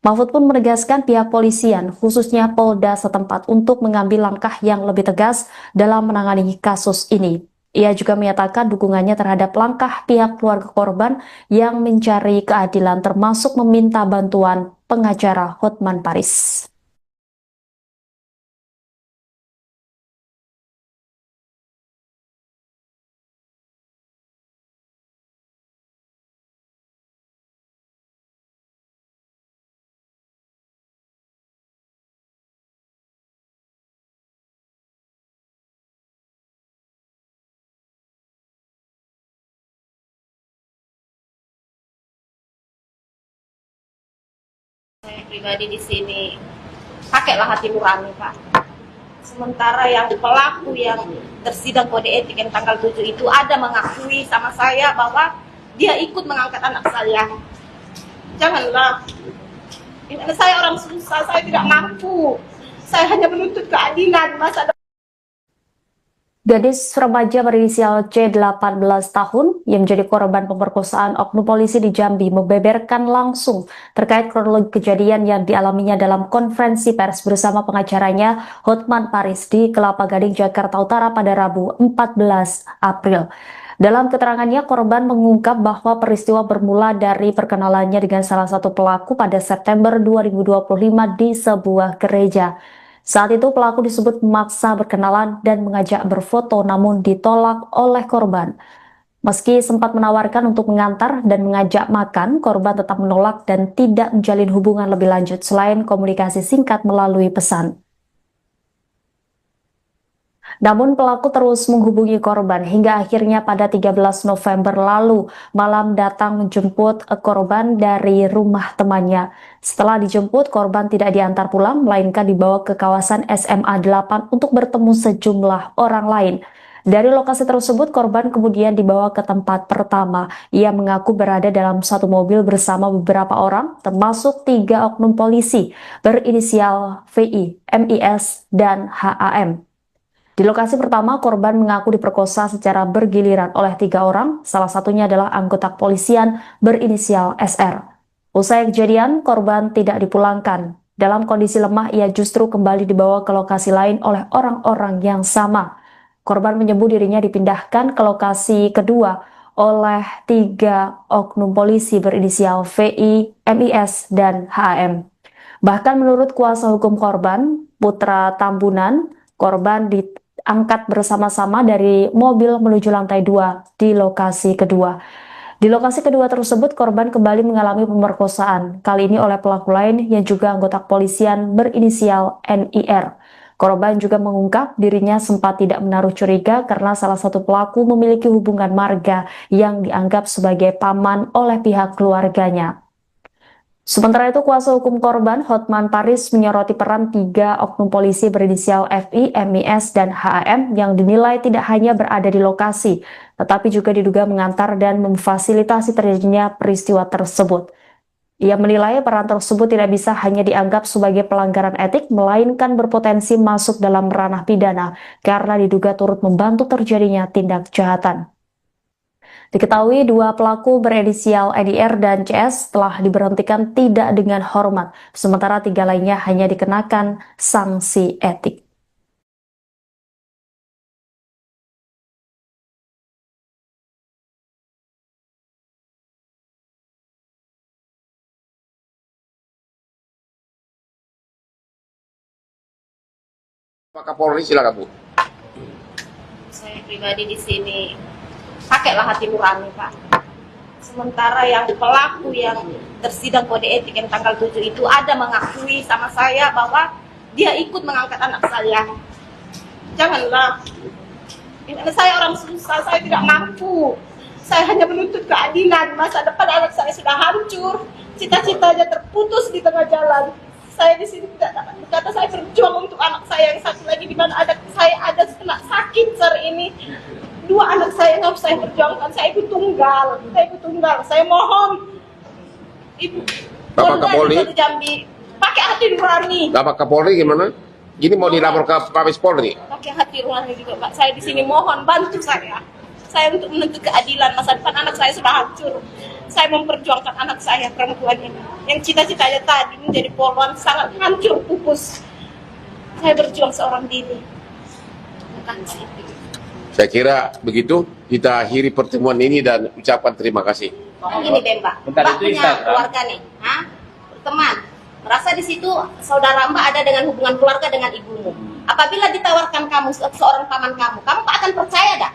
Mahfud pun menegaskan pihak polisian, khususnya Polda setempat untuk mengambil langkah yang lebih tegas dalam menangani kasus ini. Ia juga menyatakan dukungannya terhadap langkah pihak keluarga korban yang mencari keadilan termasuk meminta bantuan pengacara Hotman Paris. Saya pribadi di sini pakailah hati nurani, Pak. Sementara yang pelaku yang tersidang kode etik yang tanggal 7 itu ada mengakui sama saya bahwa dia ikut mengangkat anak saya. Janganlah. Ini saya orang susah, saya tidak mampu. Saya hanya menuntut keadilan, masa Gadis remaja berinisial C 18 tahun yang menjadi korban pemerkosaan oknum polisi di Jambi membeberkan langsung terkait kronologi kejadian yang dialaminya dalam konferensi pers bersama pengacaranya Hotman Paris di Kelapa Gading, Jakarta Utara pada Rabu 14 April. Dalam keterangannya, korban mengungkap bahwa peristiwa bermula dari perkenalannya dengan salah satu pelaku pada September 2025 di sebuah gereja. Saat itu pelaku disebut memaksa berkenalan dan mengajak berfoto namun ditolak oleh korban. Meski sempat menawarkan untuk mengantar dan mengajak makan, korban tetap menolak dan tidak menjalin hubungan lebih lanjut selain komunikasi singkat melalui pesan. Namun pelaku terus menghubungi korban hingga akhirnya pada 13 November lalu malam datang menjemput korban dari rumah temannya. Setelah dijemput, korban tidak diantar pulang, melainkan dibawa ke kawasan SMA 8 untuk bertemu sejumlah orang lain. Dari lokasi tersebut, korban kemudian dibawa ke tempat pertama. Ia mengaku berada dalam satu mobil bersama beberapa orang, termasuk 3 oknum polisi berinisial VI, MIS, dan HAM. Di lokasi pertama, korban mengaku diperkosa secara bergiliran oleh 3 orang, salah satunya adalah anggota kepolisian berinisial SR. Usai kejadian, korban tidak dipulangkan. Dalam kondisi lemah, ia justru kembali dibawa ke lokasi lain oleh orang-orang yang sama. Korban menyebut dirinya dipindahkan ke lokasi kedua oleh 3 oknum polisi berinisial VI, MIS, dan HAM. Bahkan menurut kuasa hukum korban, Putra Tambunan, korban diangkat bersama-sama dari mobil menuju lantai 2 di lokasi kedua. Di lokasi kedua tersebut, korban kembali mengalami pemerkosaan, kali ini oleh pelaku lain yang juga anggota kepolisian berinisial NIR. Korban juga mengungkap dirinya sempat tidak menaruh curiga karena salah satu pelaku memiliki hubungan marga yang dianggap sebagai paman oleh pihak keluarganya. Sementara itu, kuasa hukum korban, Hotman Paris, menyoroti peran 3 oknum polisi berinisial FI, MIS, dan HAM yang dinilai tidak hanya berada di lokasi, tetapi juga diduga mengantar dan memfasilitasi terjadinya peristiwa tersebut. Ia menilai peran tersebut tidak bisa hanya dianggap sebagai pelanggaran etik, melainkan berpotensi masuk dalam ranah pidana karena diduga turut membantu terjadinya tindak kejahatan. Diketahui 2 pelaku berinisial EDR dan CS telah diberhentikan tidak dengan hormat, sementara 3 lainnya hanya dikenakan sanksi etik. Pak Kapolri, silakan Bu. Saya pribadi di sini pakailah hati nurani, Pak. Sementara yang pelaku yang tersidang kode etik yang tanggal 7 itu ada mengakui sama saya bahwa dia ikut mengangkat anak saya. Janganlah. Ini saya orang susah, saya tidak mampu. Saya hanya menuntut keadilan. Masa depan anak saya sudah hancur. Cita-citanya terputus di tengah jalan. Saya di sini tidak dapat berkata, saya berjuang untuk anak saya yang satu lagi di mana saya ada kena sakit hari ini. 2 anak saya yang harus saya perjuangkan. Saya ibu tunggal. Saya mohon Ibu Bapak Kapolri, Jambi pakai hati nurani. Bapak Kapolri gimana? Gini mau dilapor ke Mabes Polri? Pakai hati nurani juga, Pak. Saya di sini mohon bantu saya. Saya untuk menuntut keadilan. Masa depan anak saya sudah hancur. Saya memperjuangkan anak saya perempuan ini yang cita-citanya tadi menjadi polwan sangat hancur pupus. Saya berjuang seorang diri. Terima kasih. Saya kira begitu kita akhiri pertemuan ini dan ucapkan terima kasih. Gini deh, Mbak. Bentar, Mbak itu punya Instagram. keluarga nih, teman. Merasa di situ saudara Mbak ada dengan hubungan keluarga dengan ibumu. Apabila ditawarkan kamu seorang paman kamu akan percaya dah?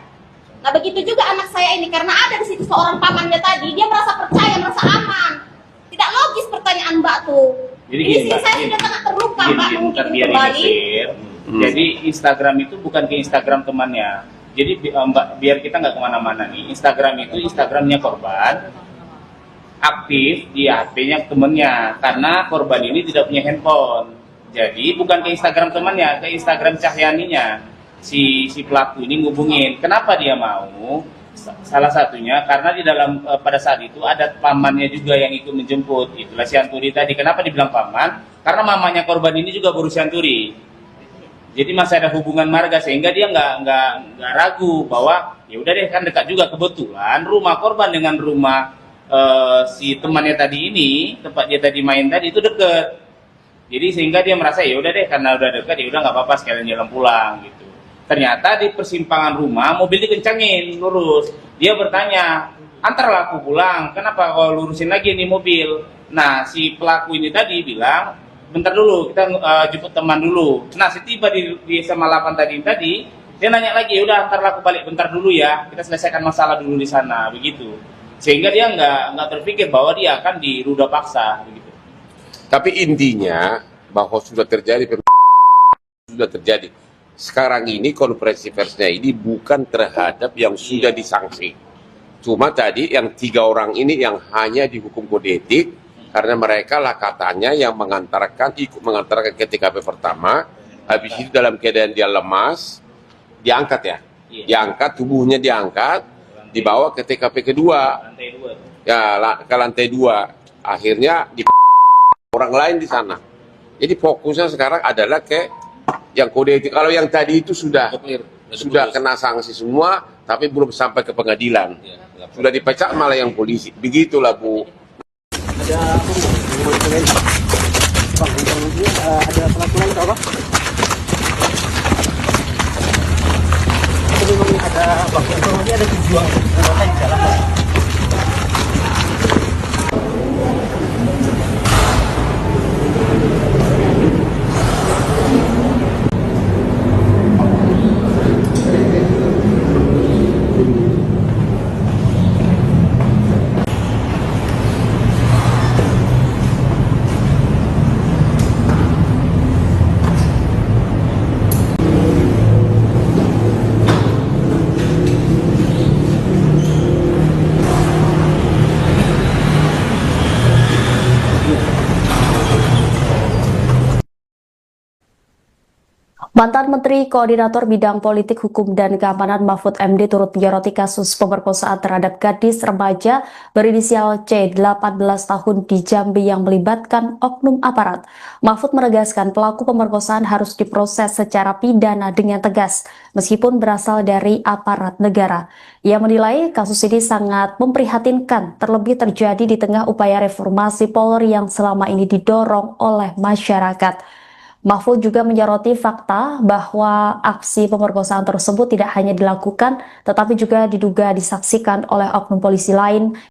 Nah begitu juga anak saya ini karena ada di situ seorang pamannya tadi, dia merasa percaya, merasa aman. Tidak logis pertanyaan Mbak tuh. Jadi Ini gini, sih Mbak, saya gini. sudah sangat terluka, Mbak, mungkin biar kembali. Jadi Instagram itu bukan ke Instagram temannya. Jadi Mbak, biar kita nggak kemana-mana nih. Instagram itu Instagramnya korban, aktif di HP-nya temennya. Karena korban ini tidak punya handphone. Jadi bukan ke Instagram temannya, ke Instagram Cahyaninya. Si pelaku ini ngubungin. Kenapa dia mau? Salah satunya karena di dalam pada saat itu ada pamannya juga yang ikut menjemput. Itulah si Anturi tadi. Kenapa dibilang paman? Karena mamanya korban ini juga berusia Anturi. Jadi masih ada hubungan marga sehingga dia nggak ragu bahwa ya udah deh kan dekat juga, kebetulan rumah korban dengan rumah si temannya tadi ini, tempat dia tadi main tadi itu deket. Jadi sehingga dia merasa ya udah deh karena udah dekat ya udah nggak apa-apa sekalian jalan pulang gitu. Ternyata di persimpangan rumah mobil dikencangin lurus. Dia bertanya, antarlah aku pulang, kenapa kau lurusin lagi nih mobil? Nah si pelaku ini tadi bilang, bentar dulu kita jemput teman dulu. Nah setiba di SMA 8 tadi dia nanya lagi, ya udah antarlah aku balik bentar dulu ya, kita selesaikan masalah dulu di sana begitu. Sehingga dia nggak terpikir bahwa dia akan diruda paksa begitu. Tapi intinya bahwa sudah terjadi sekarang ini konferensi persnya ini bukan terhadap yang sudah disanksi. Cuma tadi yang 3 orang ini yang hanya dihukum kode etik karena mereka lah katanya yang ikut mengantarkan ke TKP pertama, habis itu dalam keadaan dia lemas, diangkat ya, diangkat, tubuhnya diangkat, dibawa ke TKP kedua, Lantai 2 tuh. ya ke lantai 2, akhirnya di orang lain di sana. Jadi fokusnya sekarang adalah ke yang kode etik. Kalau yang tadi itu sudah kena sanksi semua, tapi belum sampai ke pengadilan. Sudah dipecat malah yang polisi. Begitulah Bu. Ada apa Bu? Mau ditanyain. Bang, informasinya ada pelakuan atau apa? Itu memang ada bang, informasinya ada tujuan anggota di dalam. Mantan Menteri Koordinator Bidang Politik, Hukum, dan Keamanan Mahfud MD turut menyoroti kasus pemerkosaan terhadap gadis remaja berinisial C 18 tahun di Jambi yang melibatkan oknum aparat. Mahfud menegaskan pelaku pemerkosaan harus diproses secara pidana dengan tegas, meskipun berasal dari aparat negara. Ia menilai kasus ini sangat memprihatinkan, terlebih terjadi di tengah upaya reformasi Polri yang selama ini didorong oleh masyarakat. Mahfud juga menyoroti fakta bahwa aksi pemerkosaan tersebut tidak hanya dilakukan, tetapi juga diduga disaksikan oleh oknum polisi lain